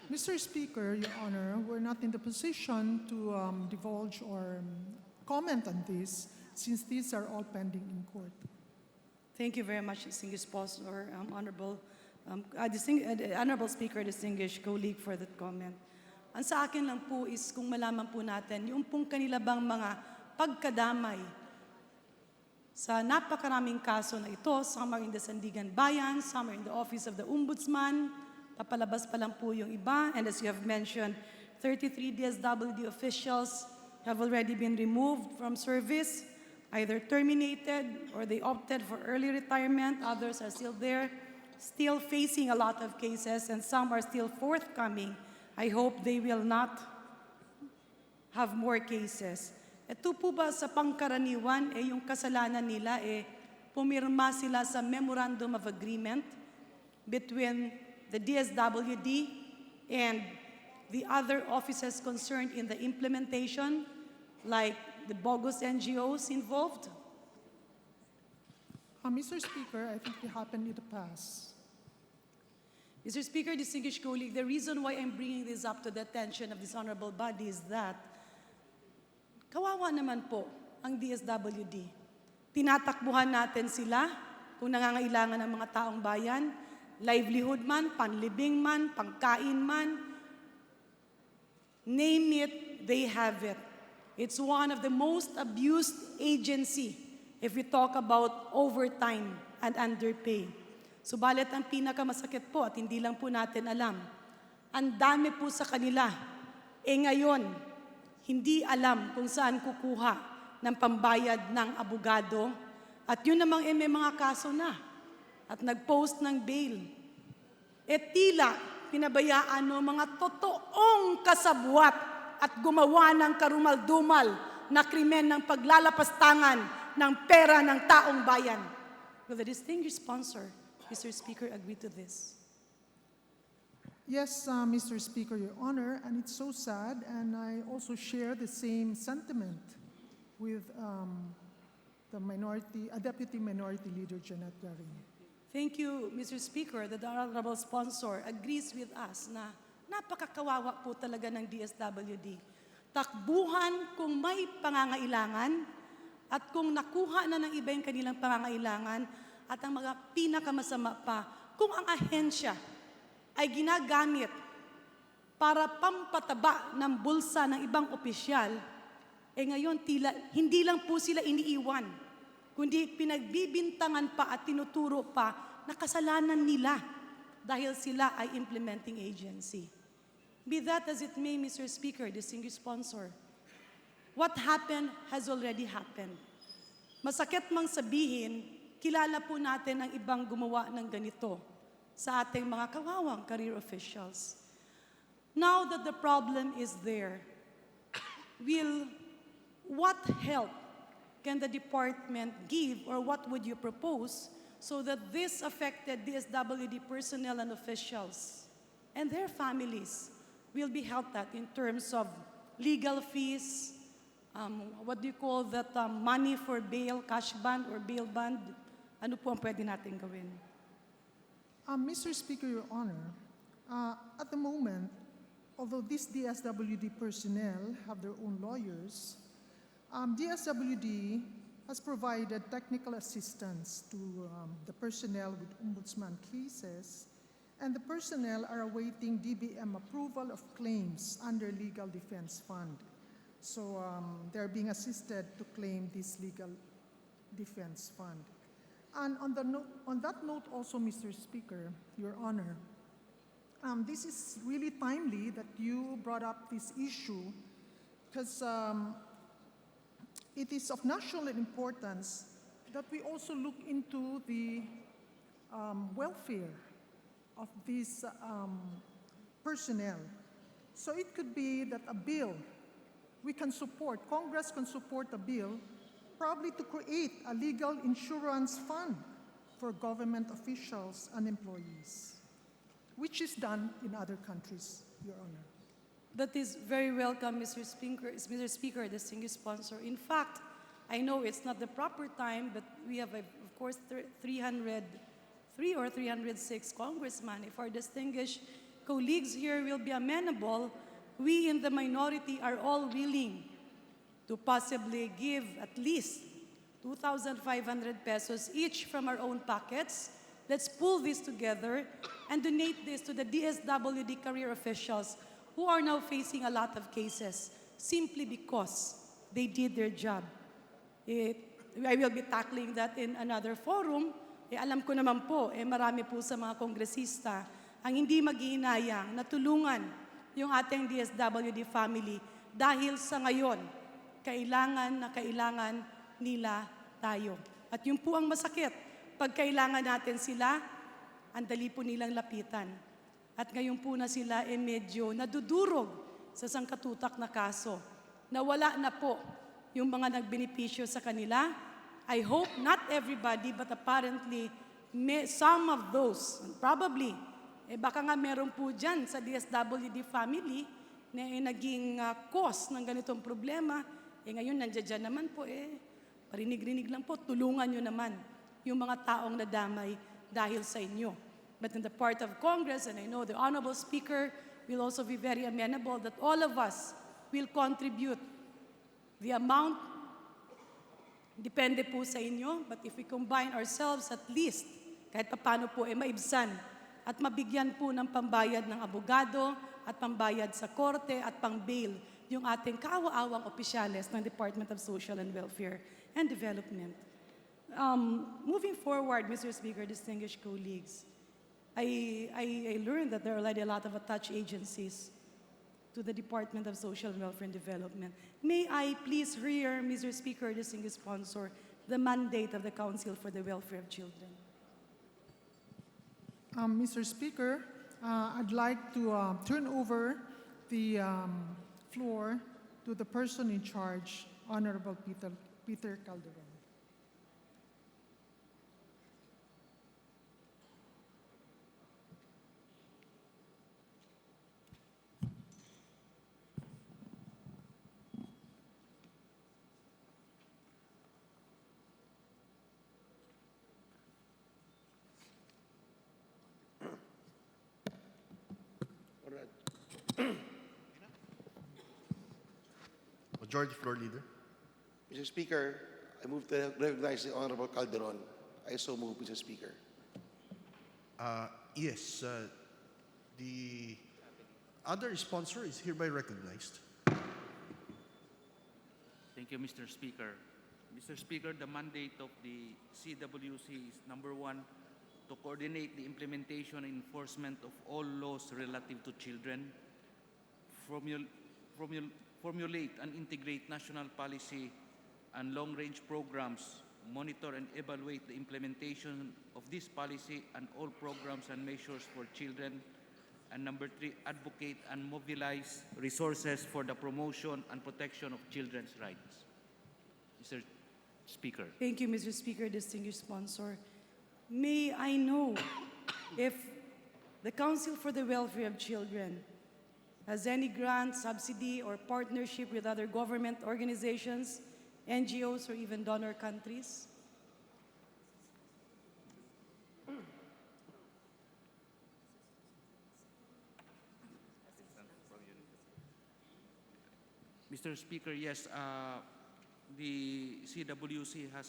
Mr. Speaker, Your Honor, we're not in the position to divulge or comment on this, since these are all pending in court. Thank you very much, distinguished sponsor, honorable Speaker, distinguished colleague, for that comment. Ang sa akin lang po is kung malaman po natin, yung pong kanila bang mga pagkadamay sa napakaraming kaso na ito, some are in the Sandigan Bayan, some are in the Office of the Ombudsman, papalabas pa lang po yung iba, and as you have mentioned, 33 DSWD officials have already been removed from service, either terminated or they opted for early retirement. Others are still there, still facing a lot of cases, and some are still forthcoming. I hope they will not have more cases. Ito po ba sa pangkaraniwan, yung kasalanan nila, pumirma sila sa Memorandum of Agreement between the DSWD and the other offices concerned in the implementation, like the bogus NGOs involved? Mr. Speaker, I think it happened in the past. Mr. Speaker, distinguished colleague, the reason why I'm bringing this up to the attention of this honorable body is that kawawa naman po ang DSWD. Tinatakbuhan natin sila kung nangangailangan ng mga taong bayan, livelihood man, panlibing man, pangkain man, name it, they have it. It's one of the most abused agency if we talk about overtime and underpay. Subalit ang pinakamasakit po at hindi lang po natin alam, ang dami po sa kanila, ngayon, hindi alam kung saan kukuha ng pambayad ng abogado at yun namang may mga kaso na at nag-post ng bail. Tila pinabayaan ng mga totoong kasabwat at gumawa ng karumal-dumal na krimen ng paglalapastangan ng pera ng taong bayan. Will the distinguished sponsor, Mr. Speaker, agree to this? Yes, Mr. Speaker, Your Honor, and it's so sad, and I also share the same sentiment with the Deputy Minority Leader Janet Garin. Thank you, Mr. Speaker, that the honorable sponsor agrees with us na napakakawawa po talaga ng DSWD. Takbuhan kung may pangangailangan at kung nakuha na ng iba yung kanilang pangangailangan at ang mga pinakamasama pa, kung ang ahensya ay ginagamit para pampataba ng bulsa ng ibang opisyal, ngayon tila, hindi lang po sila iniiwan, kundi pinagbibintangan pa at tinuturo pa na kasalanan nila dahil sila ay implementing agency. Be that as it may, Mr. Speaker, distinguished sponsor, what happened has already happened. Masakit mang sabihin, kilala po natin ang ibang gumawa ng ganito sa ating mga kawawang career officials. Now that the problem is there, what help can the department give, or what would you propose so that this affected DSWD personnel and officials and their families will be helped at in terms of legal fees, what do you call that, money for bail, cash bond or bail bond? Ano po ang pwede natin gawin? Mr. Speaker, Your Honor, at the moment, although these DSWD personnel have their own lawyers, DSWD has provided technical assistance to the personnel with ombudsman cases, and the personnel are awaiting DBM approval of claims under Legal Defense Fund. So they're being assisted to claim this Legal Defense Fund. And on that note also, Mr. Speaker, Your Honor, this is really timely that you brought up this issue because it is of national importance that we also look into the welfare of these personnel. So it could be that a bill we can support, Congress can support a bill probably to create a legal insurance fund for government officials and employees, which is done in other countries, Your Honor. That is very welcome, Mr. Speaker, distinguished sponsor. In fact, I know it's not the proper time, but we have, of course, 303 or 306 congressmen. If our distinguished colleagues here will be amenable, we in the minority are all willing to possibly give at least 2,500 pesos each from our own pockets. Let's pull this together and donate this to the DSWD career officials who are now facing a lot of cases simply because they did their job. I will be tackling that in another forum. Alam ko naman po, marami po sa mga kongresista ang hindi maghihinayang na tulungan yung ating DSWD family dahil sa ngayon, kailangan nila tayo. At yun po ang masakit. Pag kailangan natin sila, ang dali po nilang lapitan. At ngayon po na sila medyo nadudurog sa sangkatutak na kaso. Nawala na po yung mga nagbenepisyo sa kanila. I hope not everybody, but apparently some of those, probably, baka nga meron po dyan sa DSWD family na naging cause ng ganitong problema. Ngayon, nandiyan naman po, parinig-rinig lang po, tulungan nyo naman yung mga taong nadamay dahil sa inyo. But in the part of Congress, and I know the Honorable Speaker will also be very amenable, that all of us will contribute the amount. Depende po sa inyo, but if we combine ourselves at least, kahit paano po maibsan at mabigyan po ng pambayad ng abogado at pambayad sa korte at pang-bail yung ating kaawa-awang opisyales ng Department of Social and Welfare and Development. Moving forward, Mr. Speaker, distinguished colleagues, I learned that there are already a lot of attached agencies to the Department of Social and Welfare and Development. May I please hear, Mr. Speaker, distinguished sponsor, the mandate of the Council for the Welfare of Children? Mr. Speaker, I'd like to turn over the floor to the person in charge, Honorable Peter Calderon. Majority Floor Leader. Mr. Speaker, I move to recognize the Honorable Calderon. I so move, Mr. Speaker. Yes, the other sponsor is hereby recognized. Thank you, Mr. Speaker. Mr. Speaker, the mandate of the CWC is number one, to coordinate the implementation and enforcement of all laws relative to children, formulate and integrate national policy and long-range programs, monitor and evaluate the implementation of this policy and all programs and measures for children, and number three, advocate and mobilize resources for the promotion and protection of children's rights. Mr. Speaker. Thank you, Mr. Speaker, distinguished sponsor. May I know if the Council for the Welfare of Children has any grant, subsidy, or partnership with other government organizations, NGOs, or even donor countries? Mr. Speaker, yes, the CWC has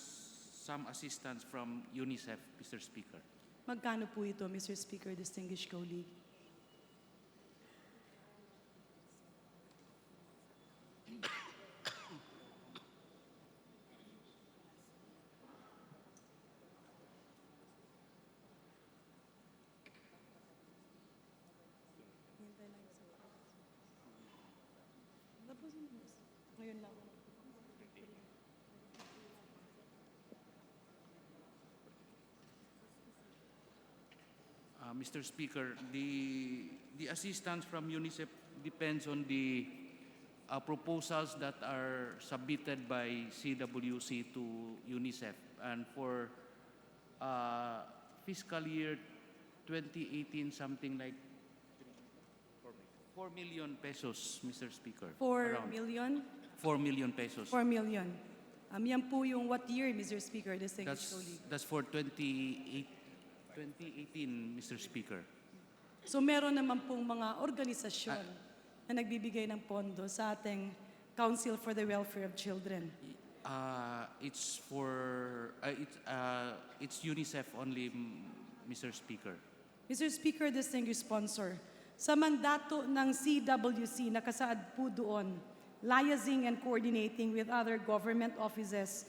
some assistance from UNICEF, Mr. Speaker. Magkano po ito, Mr. Speaker, distinguished colleague? Ngayon lang. Mr. Speaker, the assistance from UNICEF depends on the proposals that are submitted by CWC to UNICEF. And for fiscal year 2018, something like 4 million pesos, Mr. Speaker. 4 Around million? 4 million pesos. 4 million. Yan po yung what year, Mr. Speaker, distinguished colleague? That's for 2018, Mr. Speaker. So meron naman pong mga organisasyon na nagbibigay ng pondo sa ating Council for the Welfare of Children. It's for it's UNICEF only, Mr. Speaker. Mr. Speaker, distinguished sponsor, sa mandato ng CWC, nakasaad po doon, liaising and coordinating with other government offices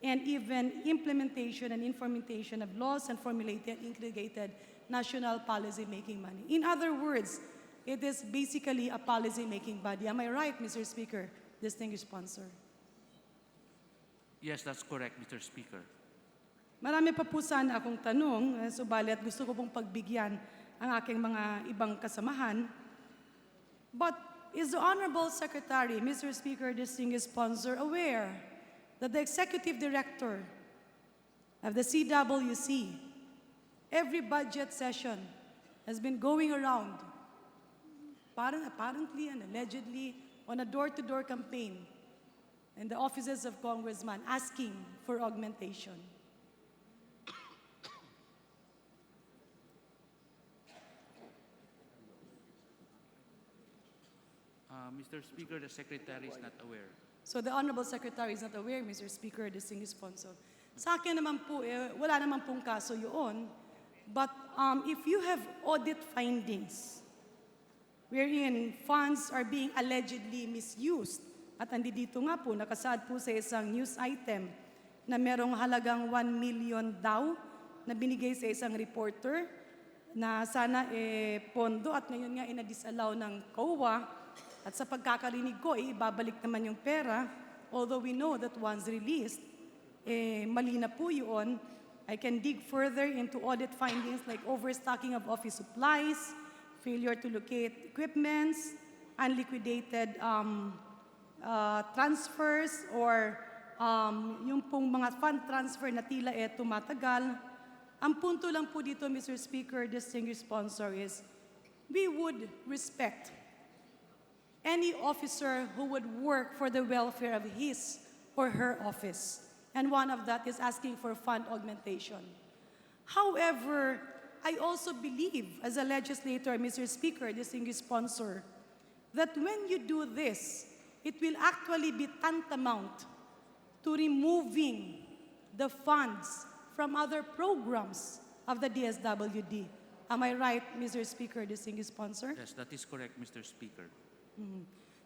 and even implementation and implementation of laws and formulated integrated national policy making money. In other words, it is basically a policy making body. Am I right, Mr. Speaker, distinguished sponsor? Yes, that's correct, Mr. Speaker. Marami pa po sana akong tanong, subalit gusto ko pong pagbigyan ang aking mga ibang kasamahan. But is the Honorable Secretary, Mr. Speaker, distinguished sponsor, aware that the Executive Director of the CWC, every budget session, has been going around, apparently and allegedly, on a door-to-door campaign in the offices of congressmen asking for augmentation? Mr. Speaker, the Secretary is not aware. So the Honorable Secretary is not aware, Mr. Speaker, distinguished sponsor. Sa akin naman po, wala naman pong kaso yun. But if you have audit findings wherein funds are being allegedly misused, at dito nga po, nakasaad po sa isang news item na merong halagang 1 million daw na binigay sa isang reporter na sana pondo at ngayon nga ina-disallow ng COA. At sa pagkakarinig ko, ibabalik naman yung pera. Although we know that once released, mali na po yun. I can dig further into audit findings like overstocking of office supplies, failure to locate equipments, unliquidated transfers, or yung pong mga fund transfer na tila tumatagal. Ang punto lang po dito, Mr. Speaker, distinguished sponsor, is we would respect any officer who would work for the welfare of his or her office. And one of that is asking for fund augmentation. However, I also believe, as a legislator, Mr. Speaker, distinguished sponsor, that when you do this, it will actually be tantamount to removing the funds from other programs of the DSWD. Am I right, Mr. Speaker, distinguished sponsor? Yes, that is correct, Mr. Speaker.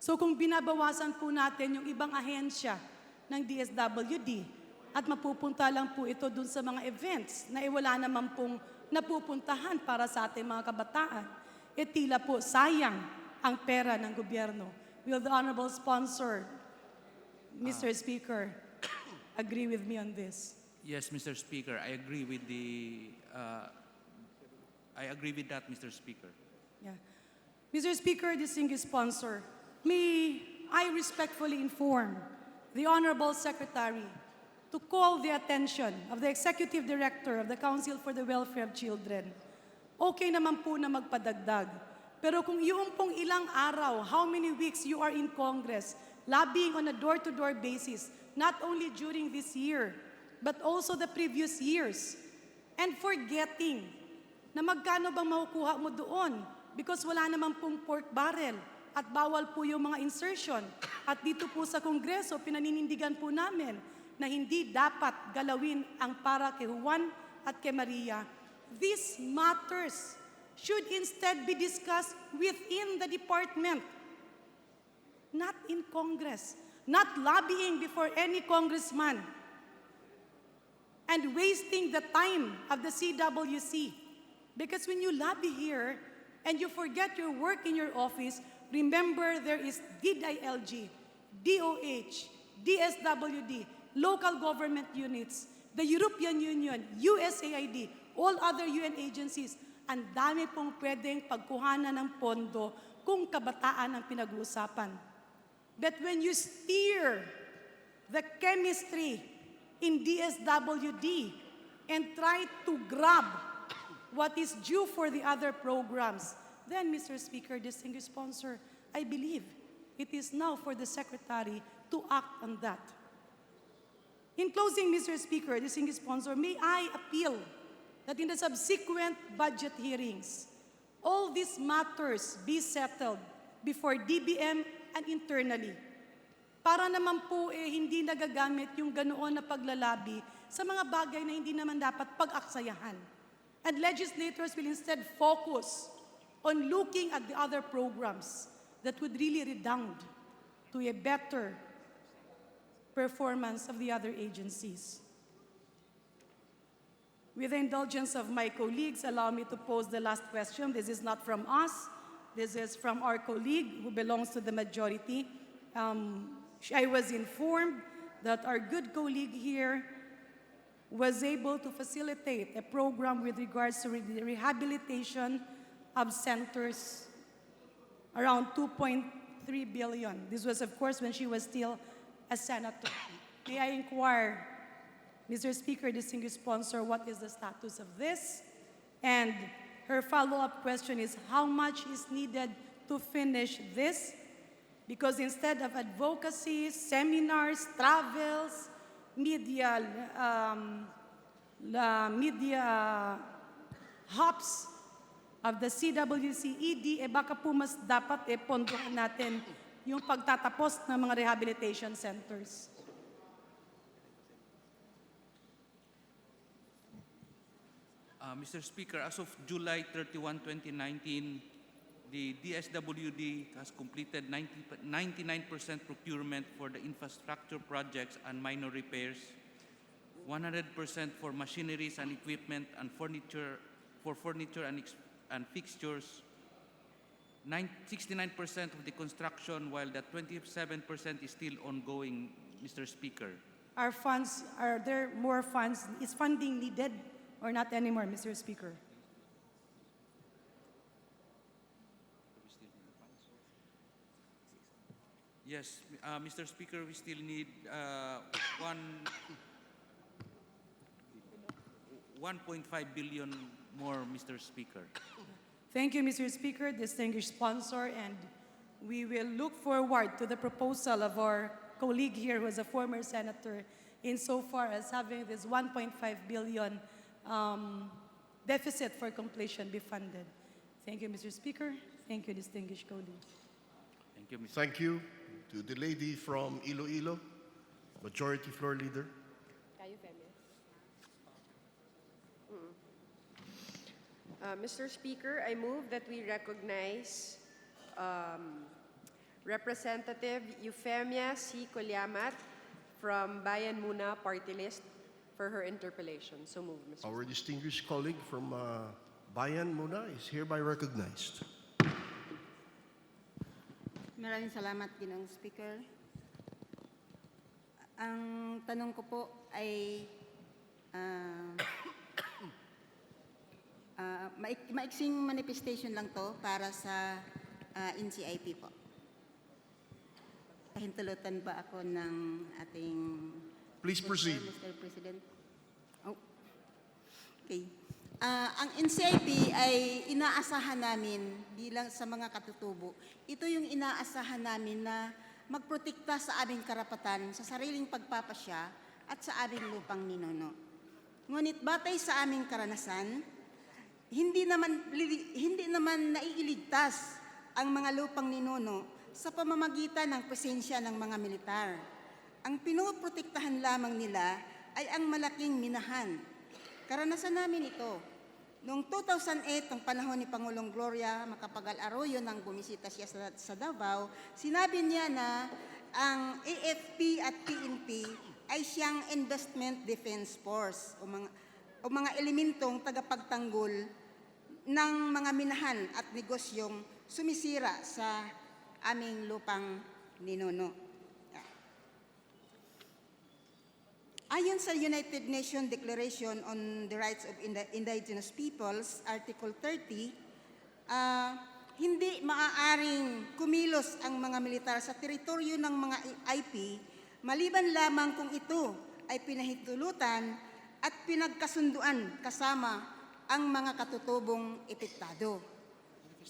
So kung binabawasan po natin yung ibang ahensya ng DSWD at mapupunta lang po ito dun sa mga events na wala naman pong napupuntahan para sa ating mga kabataan, tila po sayang ang pera ng gobyerno. Will the Honorable Sponsor, Mr. Speaker, agree with me on this? Yes, Mr. Speaker, I agree with that, Mr. Speaker. Yeah. Mr. Speaker, distinguished sponsor, may I respectfully inform the Honorable Secretary to call the attention of the Executive Director of the Council for the Welfare of Children. Okay naman po na magpadagdag. Pero kung yung pong ilang araw, how many weeks you are in Congress, lobbying on a door-to-door basis, not only during this year, but also the previous years, and forgetting na magkano bang makukuha mo doon because wala naman pong pork barrel at bawal po yung mga insertion. At dito po sa Kongreso, pinaninindigan po namin na hindi dapat galawin ang para kay Juan at kay Maria. These matters should instead be discussed within the department, not in Congress, not lobbying before any congressman, and wasting the time of the CWC. Because when you lobby here and you forget your work in your office, remember there is DILG, DOH, DSWD, local government units, the European Union, USAID, all other UN agencies. Ang dami pong pwedeng pagkuhanan ng pondo kung kabataan ang pinag-uusapan. But when you steer the chemistry in DSWD and try to grab what is due for the other programs, then, Mr. Speaker, distinguished sponsor, I believe it is now for the Secretary to act on that. In closing, Mr. Speaker, distinguished sponsor, may I appeal that in the subsequent budget hearings, all these matters be settled before DBM and internally. Para naman po hindi nagagamit yung ganoon na paglalabi sa mga bagay na hindi naman dapat pag-aksayahan. And legislators will instead focus on looking at the other programs that would really redound to a better performance of the other agencies. With the indulgence of my colleagues, allow me to pose the last question. This is not from us. This is from our colleague who belongs to the majority. I was informed that our good colleague here was able to facilitate a program with regards to the rehabilitation of centers around 2.3 billion. This was, of course, when she was still a senator. May I inquire, Mr. Speaker, distinguished sponsor, what is the status of this? And her follow-up question is, how much is needed to finish this? Because instead of advocacy, seminars, travels, media hops of the CWC-ED, baka po mas dapat pondohan natin yung pagtatapos ng mga rehabilitation centers. Mr. Speaker, as of July 31, 2019, the DSWD has completed 99% procurement for the infrastructure projects and minor repairs, 100% for machineries and equipment and furniture and fixtures, 69% of the construction, while the 27% is still ongoing, Mr. Speaker. Are there more funds? Is funding needed or not anymore, Mr. Speaker? Yes, Mr. Speaker, we still need 1.5 billion more, Mr. Speaker. Thank you, Mr. Speaker, distinguished sponsor, and we will look forward to the proposal of our colleague here who is a former senator insofar as having this 1.5 billion deficit for completion be funded. Thank you, Mr. Speaker. Thank you, distinguished colleague. Thank you, Mr. Thank you to the lady from Iloilo, Majority Floor Leader. Mr. Speaker, I move that we recognize Representative Euphemia C. Colyamat from Bayan Muna Party List for her interpellation. So moved, Mr. Our distinguished colleague from Bayan Muna is hereby recognized. Maraming salamat, Ginoong Speaker. Ang tanong ko po ay maiksing manifestation lang to para sa NCIP po. Pahintulutan ba ako ng ating Please proceed. Mr. President. Oh. Okay. Ang NCIP ay inaasahan namin bilang sa mga katutubo. Ito yung inaasahan namin na magprotekta sa aming karapatan sa sariling pagpapasya at sa aming lupang ninuno. Ngunit batay sa aming karanasan, hindi naman naiiligtas ang mga lupang ninuno sa pamamagitan ng presensya ng mga militar. Ang pinoprotektahan lamang nila ay ang malaking minahan. Karanasan namin ito. Noong 2008, ang panahon ni Pangulong Gloria Macapagal Arroyo nang bumisita siya sa Davao, sinabi niya na ang AFP at PNP ay siyang Investment Defense Force o mga elementong tagapagtanggol ng mga minahan at negosyong sumisira sa aming lupang ninuno. Ayon sa United Nations Declaration on the Rights of Indigenous Peoples, Article 30, hindi maaaring kumilos ang mga militar sa teritoryo ng mga IP maliban lamang kung ito ay pinahintulutan at pinagkasunduan kasama ang mga katutubong epektado.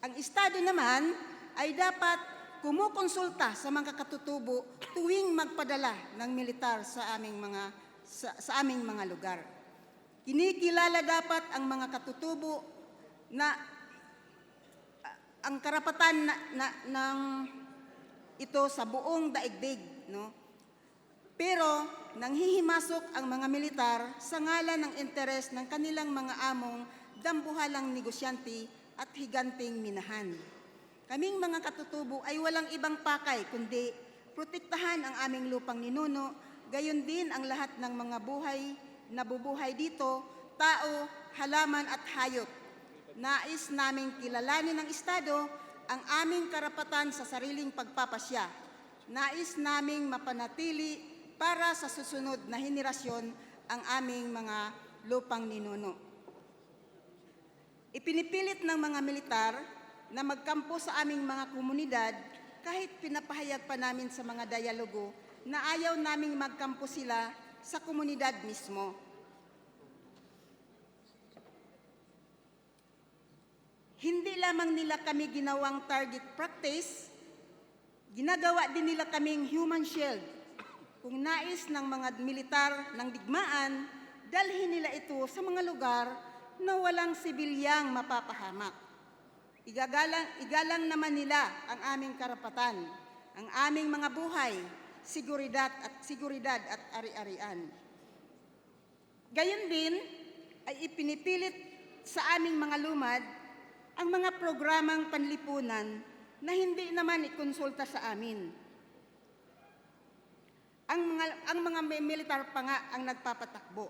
Ang Estado naman ay dapat kumukonsulta sa mga katutubo tuwing magpadala ng militar sa aming mga lugar. Kinikilala dapat ang mga katutubo na ang karapatan ng ito sa buong daigdig, no? Pero nanghihimasok ang mga militar sa ngalan ng interes ng kanilang mga among dambuhalang negosyante at higanting minahan. Kaming mga katutubo ay walang ibang pakay kundi protektahan ang aming lupang ninuno, gayon din ang lahat ng mga nabubuhay dito, tao, halaman at hayop. Nais naming kilalanin ng Estado ang aming karapatan sa sariling pagpapasya. Nais naming mapanatili para sa susunod na henerasyon ang aming mga lupang ninuno. Ipinipilit ng mga militar na magkampo sa aming mga komunidad kahit pinapahayag pa namin sa mga dialogo na ayaw naming magkampo sila sa komunidad mismo. Hindi lamang nila kami ginawang target practice, ginagawa din nila kaming human shield. Kung nais ng mga militar ng digmaan, dalhin nila ito sa mga lugar na walang sibilyang mapapahamak. Igalang naman nila ang aming karapatan, ang aming mga buhay, seguridad at ari-arian. Gayon din ay ipinipilit sa aming mga lumad ang mga programang panlipunan na hindi naman ikonsulta sa amin. Ang mga militar pa nga ang nagpapatakbo.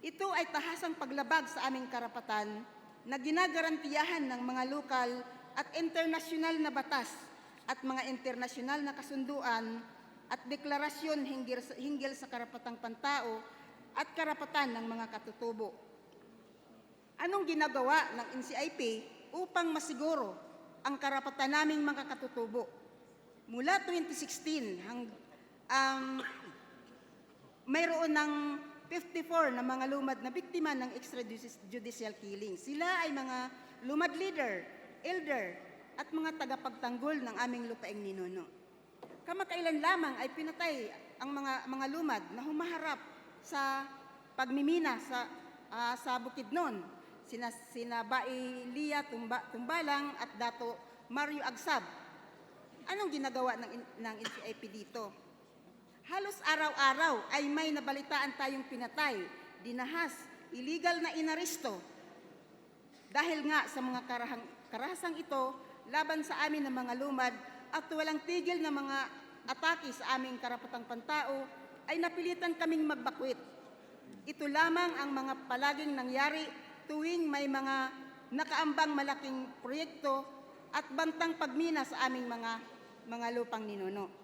Ito ay tahasang paglabag sa aming karapatan na ginagarantiyahan ng mga lokal at internasyonal na batas at mga internasyonal na kasunduan at deklarasyon hinggil sa karapatang pantao at karapatan ng mga katutubo. Anong ginagawa ng NCIP upang masiguro ang karapatan naming mga katutubo? Mula 2016 mayroon ng 54 na mga lumad na biktima ng extrajudicial killing. Sila ay mga lumad leader, elder, at mga tagapagtanggol ng aming lupaing ninuno. Kamakailan lamang ay pinatay ang mga lumad na humaharap sa pagmimina sa Bukidnon. Sina Bai Lia Tumbalang at Dato Mario Agsab. Anong ginagawa ng NCIP dito? Halos araw-araw ay may nabalitaan tayong pinatay, dinahas, illegal na inaresto. Dahil nga sa mga karahasang ito, laban sa amin ng mga lumad at walang tigil na mga atake sa aming karapatang pantao, ay napilitan kaming magbakwit. Ito lamang ang mga palaging nangyari tuwing may mga nakaambang malaking proyekto at bantang pagmina sa aming mga lupang ninuno.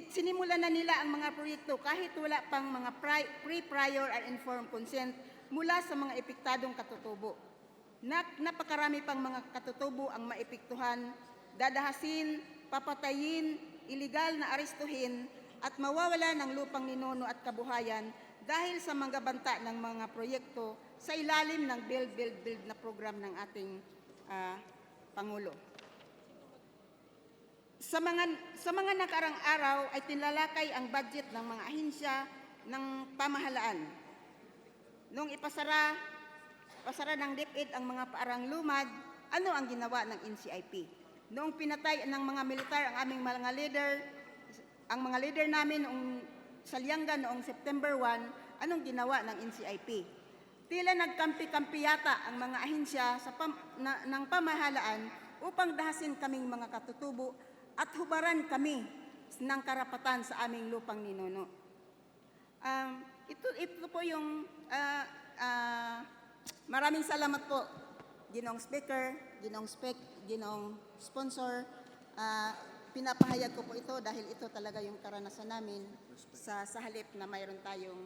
Sinimulan na nila ang mga proyekto kahit wala pang mga pre-prior and informed consent mula sa mga epektadong katutubo. Napakarami pang mga katutubo ang maepektuhan, dadahasin, papatayin, iligal na arestuhin at mawawala ng lupang ninuno at kabuhayan dahil sa mga banta ng mga proyekto sa ilalim ng Build, Build, Build na program ng ating Pangulo. Sa mga nakarang araw ay tinlalakay ang budget ng mga ahensya ng pamahalaan. Noong ipasara ng DepEd ang mga paarang lumad, ano ang ginawa ng NCIP? Noong pinatay ng mga militar ang aming mga leader namin sa Lianga noong September 1, anong ginawa ng NCIP? Tila nagkampi-kampi yata ang mga ahensya ng pamahalaan upang dahasin kaming mga katutubo at hubaran kami ng karapatan sa aming lupang ninuno. Ito po yung maraming salamat po, Ginoong Speaker, Ginoong Sponsor. Pinapahayag ko po ito dahil ito talaga yung karanasan namin sa halip na mayroon tayong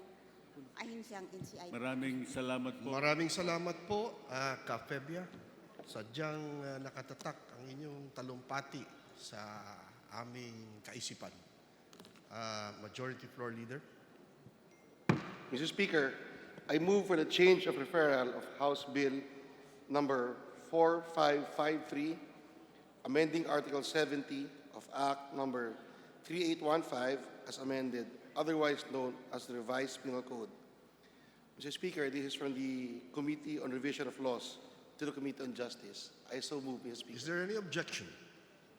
ahensyang NCIP. Maraming salamat po. Maraming salamat po, Ka-Febia. Sadyang nakatatak ang inyong talumpati sa aming kaisipan. Majority Floor Leader. Mr. Speaker, I move for the change of referral of House Bill number 4553, amending Article 70 of Act number 3815 as amended, otherwise known as the Revised Penal Code. Mr. Speaker, this is from the Committee on Revision of Laws to the Committee on Justice. I so move, Mr. Speaker. Is there any objection?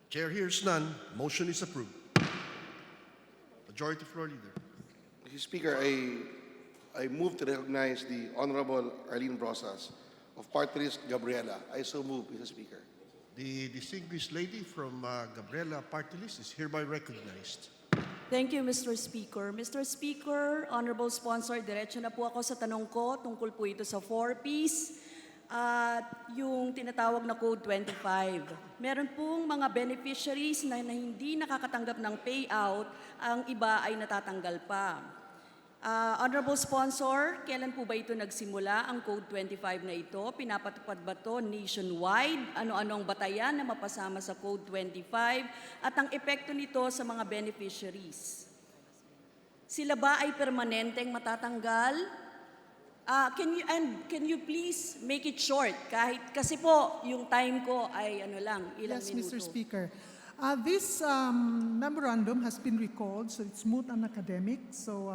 Chair hears none. Motion is approved. Majority Floor Leader. Mr. Speaker, I move to recognize the Honorable Arlene Brosas of Party List Gabriela. I so move, Mr. Speaker. The distinguished lady from Gabriela Party List is hereby recognized. Thank you, Mr. Speaker. Mr. Speaker, Honorable Sponsor, diretso na po ako sa tanong ko. Tungkol po ito sa 4Ps at yung tinatawag na Code 25. Meron pong mga beneficiaries na hindi nakakatanggap ng payout, ang iba ay natatanggal pa. Honorable Sponsor, kailan po ba ito nagsimula, ang Code 25 na ito? Pinapatupad ba ito nationwide? Ano-anong batayan na mapasama sa Code 25? At ang epekto nito sa mga beneficiaries? Sila ba ay permanenteng matatanggal? Can you please make it short? Kasi po, yung time ko ay ilang Yes, minuto. Mr. Speaker. This memorandum has been recalled, so it's moot and academic. So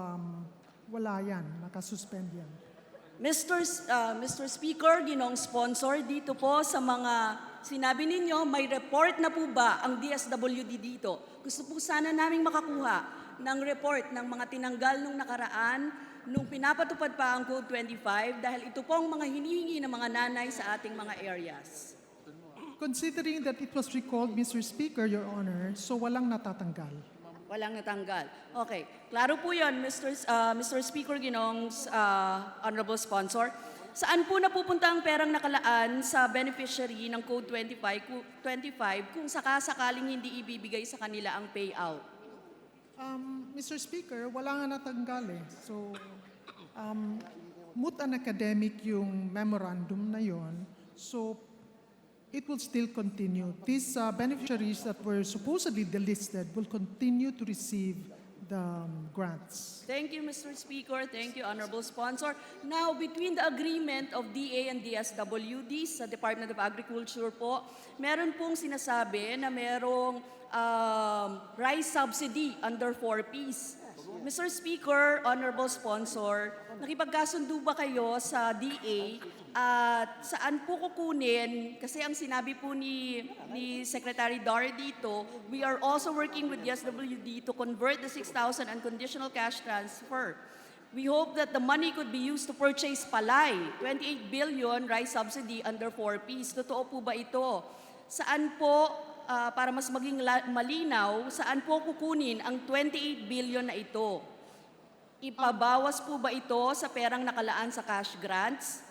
wala yan, nakasuspend yan. Mr. Speaker, Ginoong Sponsor, dito po sa mga sinabi ninyo, may report na po ba ang DSWD dito? Gusto po sana naming makakuha ng report ng mga tinanggal nung nakaraan, nung pinapatupad pa ang Code 25, dahil ito pong mga hinihingi ng mga nanay sa ating mga areas. Considering that it was recalled, Mr. Speaker, Your Honor, so walang natatanggal. Walang natanggal. Okay. Klaro po yun, Mr. Speaker, Ginoong Honorable Sponsor. Saan po napupunta ang perang nakalaan sa beneficiary ng Code 25 kung sakasakaling hindi ibibigay sa kanila ang payout? Mr. Speaker, wala nga natanggal eh. So, moot and academic yung memorandum na yon. So, it will still continue. These beneficiaries that were supposedly delisted will continue to receive the grants. Thank you, Mr. Speaker. Thank you, Honorable Sponsor. Now, between the agreement of DA and DSWD sa Department of Agriculture po, meron pong sinasabi na merong rice subsidy under 4Ps. Mr. Speaker, Honorable Sponsor, nakipagkasundo ba kayo sa DA at saan po kukunin? Kasi ang sinabi po ni Secretary Dar dito, we are also working with DSWD to convert the 6,000 unconditional cash transfer. We hope that the money could be used to purchase palay, 28 billion rice subsidy under 4Ps. Totoo po ba ito? Saan po, para mas maging malinaw, saan po kukunin ang 28 billion na ito? Ipabawas po ba ito sa perang nakalaan sa cash grants?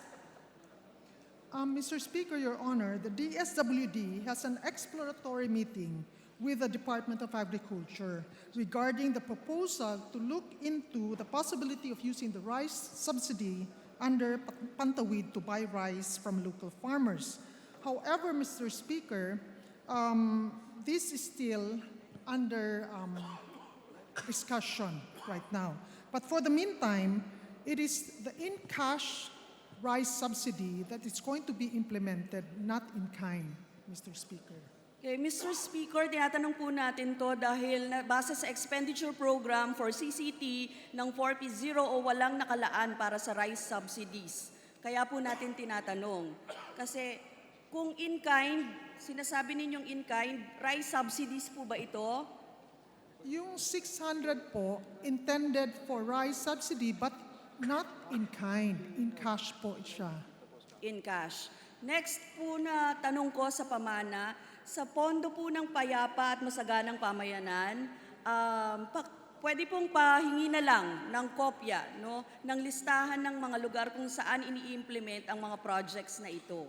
Mr. Speaker, Your Honor, the DSWD has an exploratory meeting with the Department of Agriculture regarding the proposal to look into the possibility of using the rice subsidy under Pantawid to buy rice from local farmers. However, Mr. Speaker, this is still under discussion right now. But for the meantime, it is the in-cash rice subsidy that is going to be implemented, not in kind, Mr. Speaker. Okay, Mr. Speaker, tinatanong po natin to dahil base sa expenditure program for CCT ng 4P0 o walang nakalaan para sa rice subsidies. Kaya po natin tinatanong. Kasi kung in-kind, sinasabi ninyong in-kind, rice subsidies po ba ito? Yung 600 po, intended for rice subsidy, but not in kind. In cash po siya. In cash. Next po na tanong ko sa pamana, sa pondo po ng payapa at masaganang pamayanan, pwede pong pahingi na lang ng kopya ng listahan ng mga lugar kung saan ini-implement ang mga projects na ito.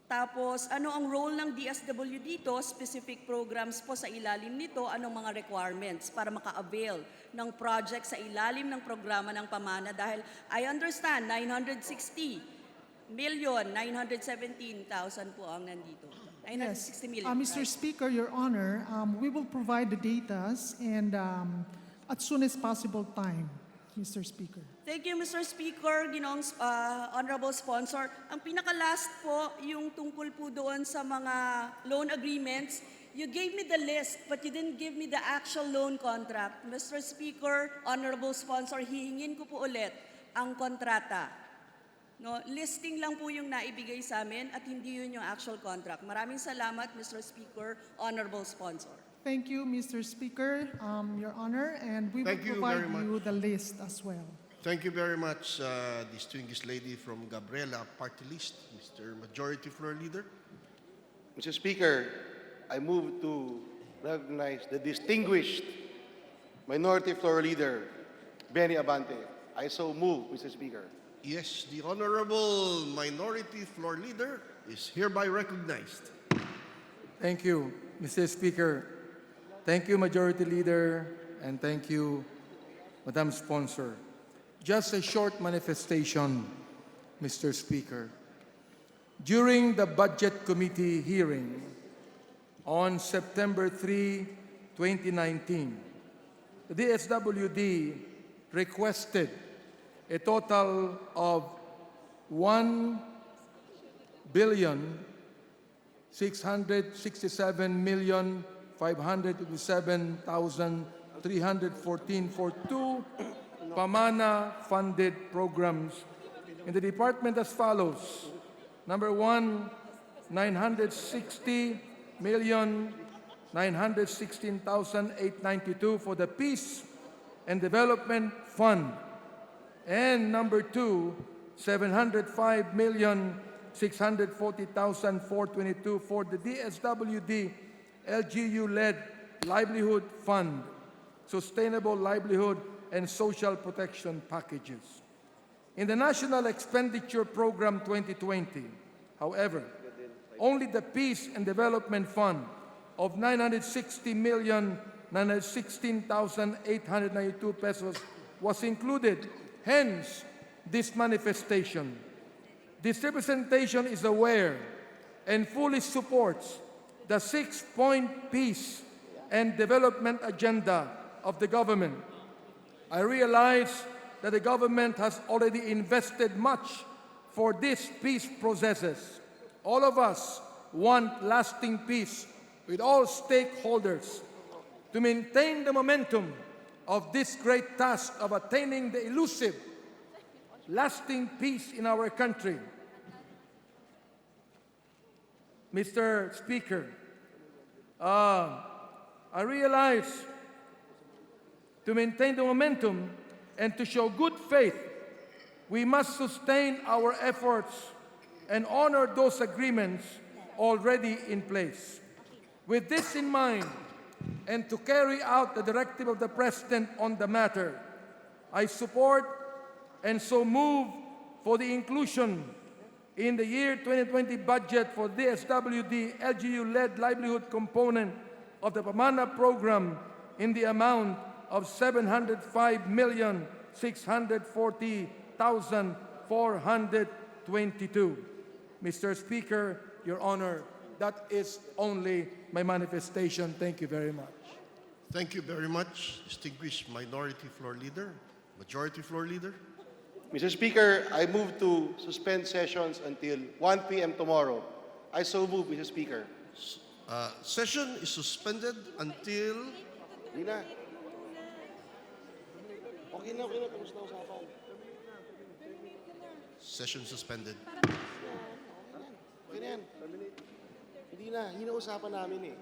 Tapos, ano ang role ng DSW dito, specific programs po sa ilalim nito, anong mga requirements para maka-avail ng project sa ilalim ng programa ng pamana dahil I understand 960,917,000 po ang nandito. 960 million. Mr. Speaker, Your Honor, we will provide the datas and as soon as possible time, Mr. Speaker. Thank you, Mr. Speaker, Ginoong Honorable Sponsor. Ang pinaka-last po, yung tungkol po doon sa mga loan agreements, you gave me the list, but you didn't give me the actual loan contract. Mr. Speaker, Honorable Sponsor, hihingin ko po ulit ang kontrata. Listing lang po yung naibigay sa amin at hindi yun yung actual contract. Maraming salamat, Mr. Speaker, Honorable Sponsor. Thank you, Mr. Speaker, Your Honor, and we will Thank you provide very much. you the list as well. Thank you very much, distinguished lady from Gabriela Party List, Mr. Majority Floor Leader. Mr. Speaker, I move to recognize the distinguished Minority Floor Leader, Benny Abante. I so move, Mr. Speaker. Yes, the Honorable Minority Floor Leader is hereby recognized. Thank you, Mr. Speaker. Thank you, Majority Leader, and thank you, Madam Sponsor. Just a short manifestation, Mr. Speaker. During the Budget Committee hearing on September 3, 2019, the DSWD requested a total of 1,667,557,314 for two PAMANA-funded programs in the department as follows. Number one, 960,916,892 for the Peace and Development Fund. And number two, 705,640,422 for the DSWD LGU-led Livelihood Fund, Sustainable Livelihood and Social Protection Packages. In the National Expenditure Program 2020, however, only the Peace and Development Fund of 960,916,892 pesos was included. Hence, this manifestation. This representation is aware and fully supports the 6-point peace and development agenda of the government. I realize that the government has already invested much for these peace processes. All of us want lasting peace with all stakeholders. To maintain the momentum of this great task of attaining the elusive, lasting peace in our country. Mr. Speaker, I realize to maintain the momentum and to show good faith, we must sustain our efforts and honor those agreements already in place. With this in mind, and to carry out the directive of the President on the matter, I support and so move for the inclusion in the year 2020 budget for the DSWD LGU-led livelihood component of the PAMANA program in the amount of 705,640,422. Mr. Speaker, Your Honor, that is only my manifestation. Thank you very much. Thank you very much, distinguished Minority Floor Leader. Majority Floor Leader. Mr. Speaker, I move to suspend sessions until 1 p.m. tomorrow. I so move, Mr. Speaker. Session is suspended until... Hindi na. Okay na. Tapos na usapan. Session suspended. Okay na yan. Hindi na usapan namin eh.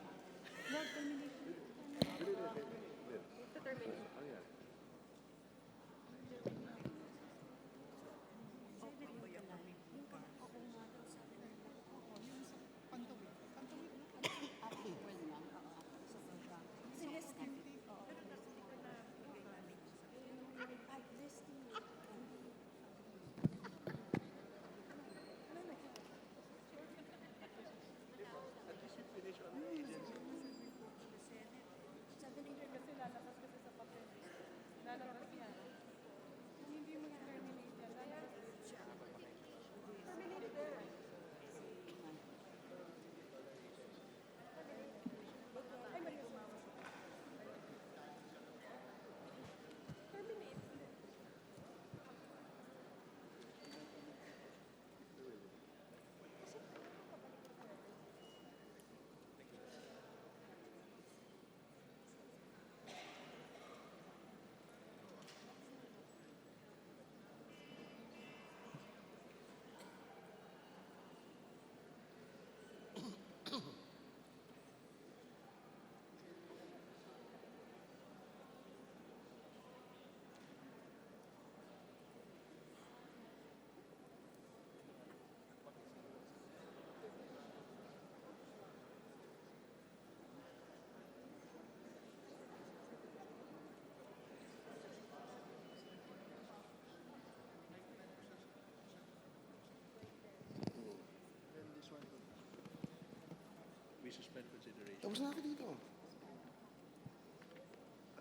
Suspend consideration. Tapos na ako dito.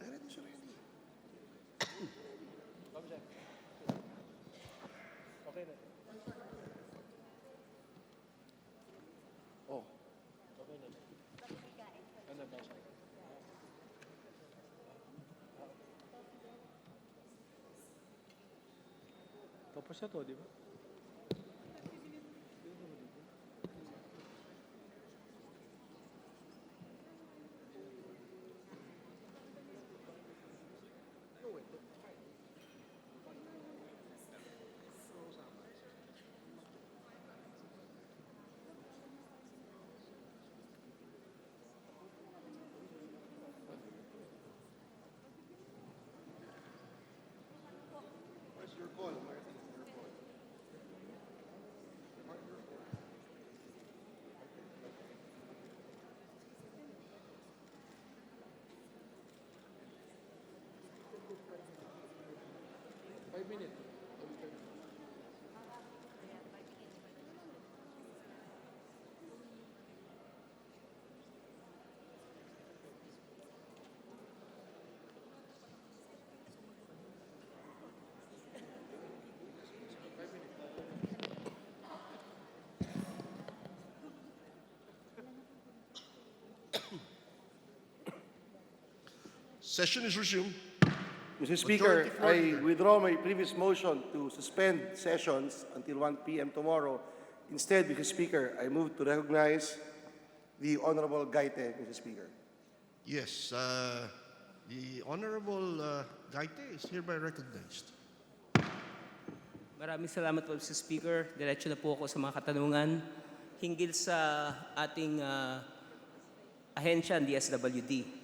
Ay, ready siya, ready. Okay na. Oh. Okay na. Ano ba siya? Tapos na to, di ba? Where's your call, Martin? Your call. Session is resumed. Mr. Speaker, Majority Floor I Leader. withdraw my previous motion to suspend sessions until 1 p.m. tomorrow. Instead, Mr. Speaker, I move to recognize the Honorable Gaite, Mr. Speaker. Yes, the Honorable Gaite is hereby recognized. Maraming salamat po, Mr. Speaker. Diretso na po ako sa mga katanungan hinggil sa ating ahensya, ang DSWD.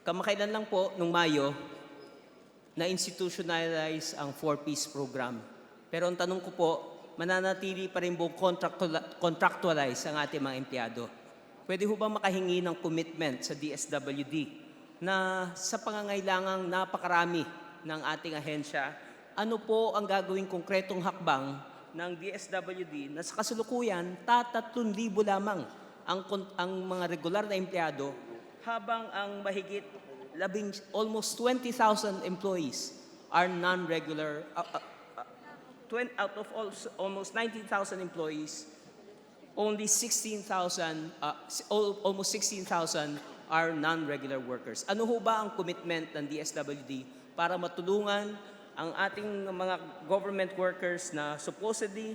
Kamakailan lang po, nung Mayo, na-institutionalize ang 4-piece program. Pero ang tanong ko po, mananatili pa rin buong contractualize ang ating mga empleyado. Pwede ho bang makahingi ng commitment sa DSWD na sa pangangailangang napakarami ng ating ahensya, ano po ang gagawing konkretong hakbang ng DSWD na sa kasalukuyan, 3,000 lamang ang mga regular na empleyado habang ang mahigit almost 20,000 employees are non-regular. Out of almost 19,000 employees, only 16,000, almost 16,000 are non-regular workers. Ano ho ba ang commitment ng DSWD para matulungan ang ating mga government workers na supposedly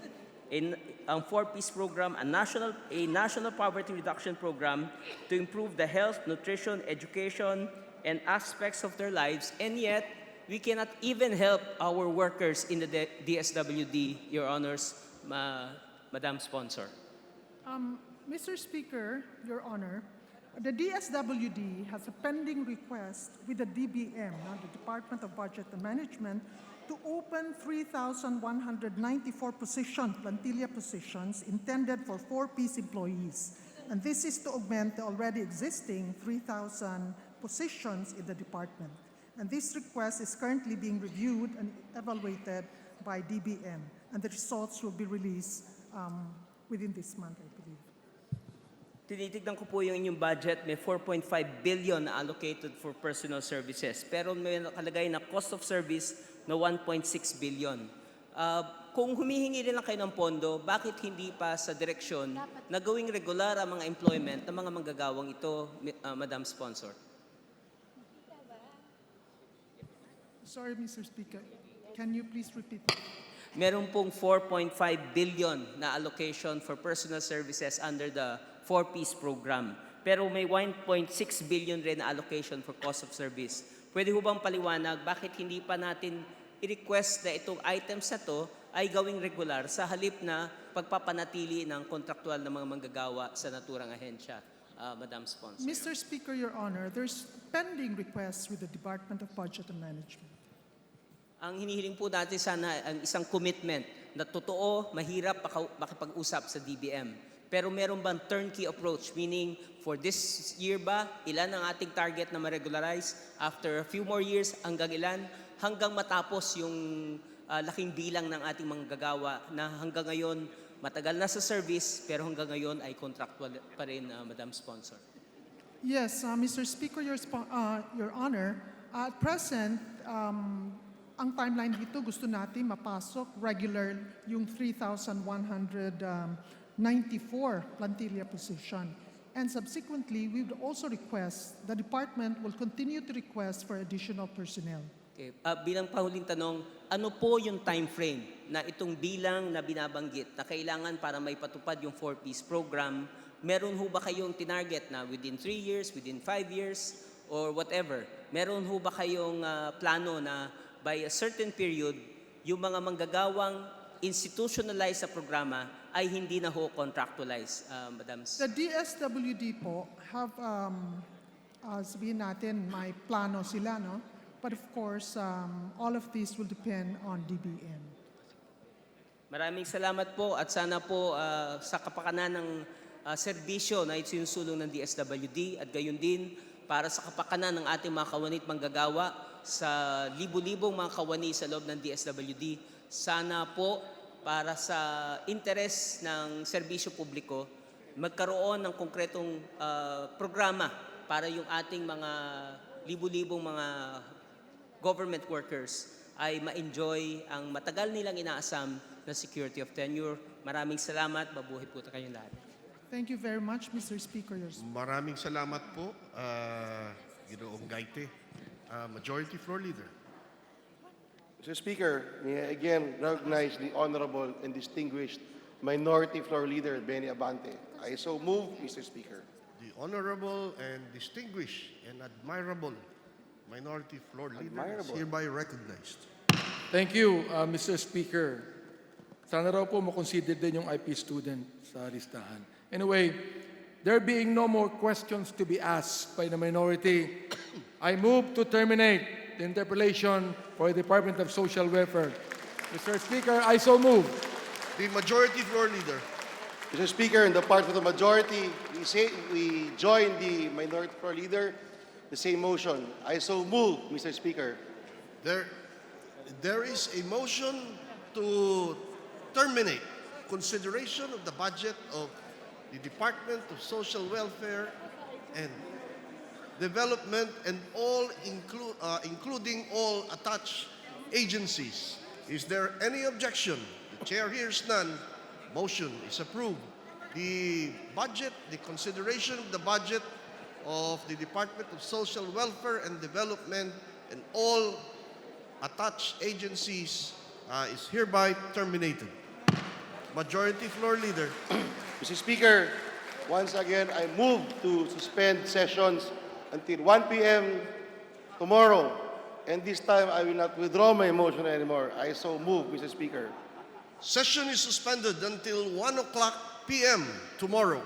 ang 4-piece program, a national poverty reduction program to improve the health, nutrition, education, and aspects of their lives, and yet we cannot even help our workers in the DSWD, Your Honors, Madam Sponsor. Mr. Speaker, Your Honor, the DSWD has a pending request with the DBM, the Department of Budget and Management, to open 3,194 plantilla positions intended for 4-piece employees. And this is to augment the already existing 3,000 positions in the department. And this request is currently being reviewed and evaluated by DBM, and the results will be released within this month, I believe. Tinitignan ko po yung inyong budget, may 4.5 billion na allocated for personal services. Pero may nakalagay na cost of service na 1.6 billion. Kung humihingi rin lang kayo ng pondo, bakit hindi pa sa direksyon na gawing regular ang mga employment ng mga manggagawang ito, Madam Sponsor? Sorry, Mr. Speaker. Can you please repeat? Meron pong 4.5 billion na allocation for personal services under the 4-piece program. Pero may 1.6 billion rin na allocation for cost of service. Pwede ho bang paliwanag bakit hindi pa natin i-request na itong items na to ay gawing regular sa halip na pagpapanatili ng kontraktual na mga manggagawa sa naturang ahensya, Madam Sponsor? Mr. Speaker, Your Honor, there's pending requests with the Department of Budget and Management. Ang hinihiling po natin sana ang isang commitment na totoo, mahirap makipag-usap sa DBM. Pero meron bang turnkey approach? Meaning, for this year ba, ilan ang ating target na ma-regularize? After a few more years, hanggang ilan? Hanggang matapos yung laking bilang ng ating mga gagawa na hanggang ngayon, matagal na sa service, pero hanggang ngayon ay contractual pa rin, Madam Sponsor. Yes, Mr. Speaker, Your Honor, at present, ang timeline dito, gusto natin mapasok regular yung 3,194 plantilla position. And subsequently, we would also request, the department will continue to request for additional personnel. Okay. Bilang pahuling tanong, ano po yung time frame na itong bilang na binabanggit na kailangan para may patupad yung 4-piece program? Meron ho ba kayong tinarget na within 3 years, within 5 years, or whatever? Meron ho ba kayong plano na by a certain period, yung mga manggagawang institutionalized sa programa ay hindi na ho contractualized, Madam? The DSWD po have, sabihin natin, may plano sila, no? But of course, all of this will depend on DBM. Maraming salamat po at sana po sa kapakanan ng serbisyo na isinusulong ng DSWD at gayon din para sa kapakanan ng ating mga kawani at manggagawa sa libu-libong mga kawani sa loob ng DSWD. Sana po para sa interes ng serbisyo publiko, magkaroon ng konkretong programa para yung ating mga libu-libong mga government workers ay ma-enjoy ang matagal nilang inaasam na security of tenure. Maraming salamat. Mabuhay po kayong lahat. Thank you very much, Mr. Speaker. Maraming salamat po, Ginoong Gaite. Majority Floor Leader. Mr. Speaker, may I again recognize the honorable and distinguished Minority Floor Leader, Benny Abante. I so move, Mr. Speaker. The honorable and distinguished and admirable Minority Floor Leader is hereby recognized. Thank you, Mr. Speaker. Sana raw po makonsider din yung IP student sa listahan. Anyway, there being no more questions to be asked by the minority, I move to terminate the interpellation for the Department of Social Welfare. Mr. Speaker, I so move. The Majority Floor Leader. Mr. Speaker, in the part of the majority, we join the Minority Floor Leader, the same motion. I so move, Mr. Speaker. There is a motion to terminate consideration of the budget of the Department of Social Welfare and Development and all including all attached agencies. Is there any objection? The chair hears none. Motion is approved. The consideration of the budget of the Department of Social Welfare and Development and all attached agencies is hereby terminated. Majority Floor Leader. Mr. Speaker, once again, I move to suspend sessions until 1 p.m. tomorrow. And this time, I will not withdraw my motion anymore. I so move, Mr. Speaker. Session is suspended until 1 o'clock p.m. tomorrow.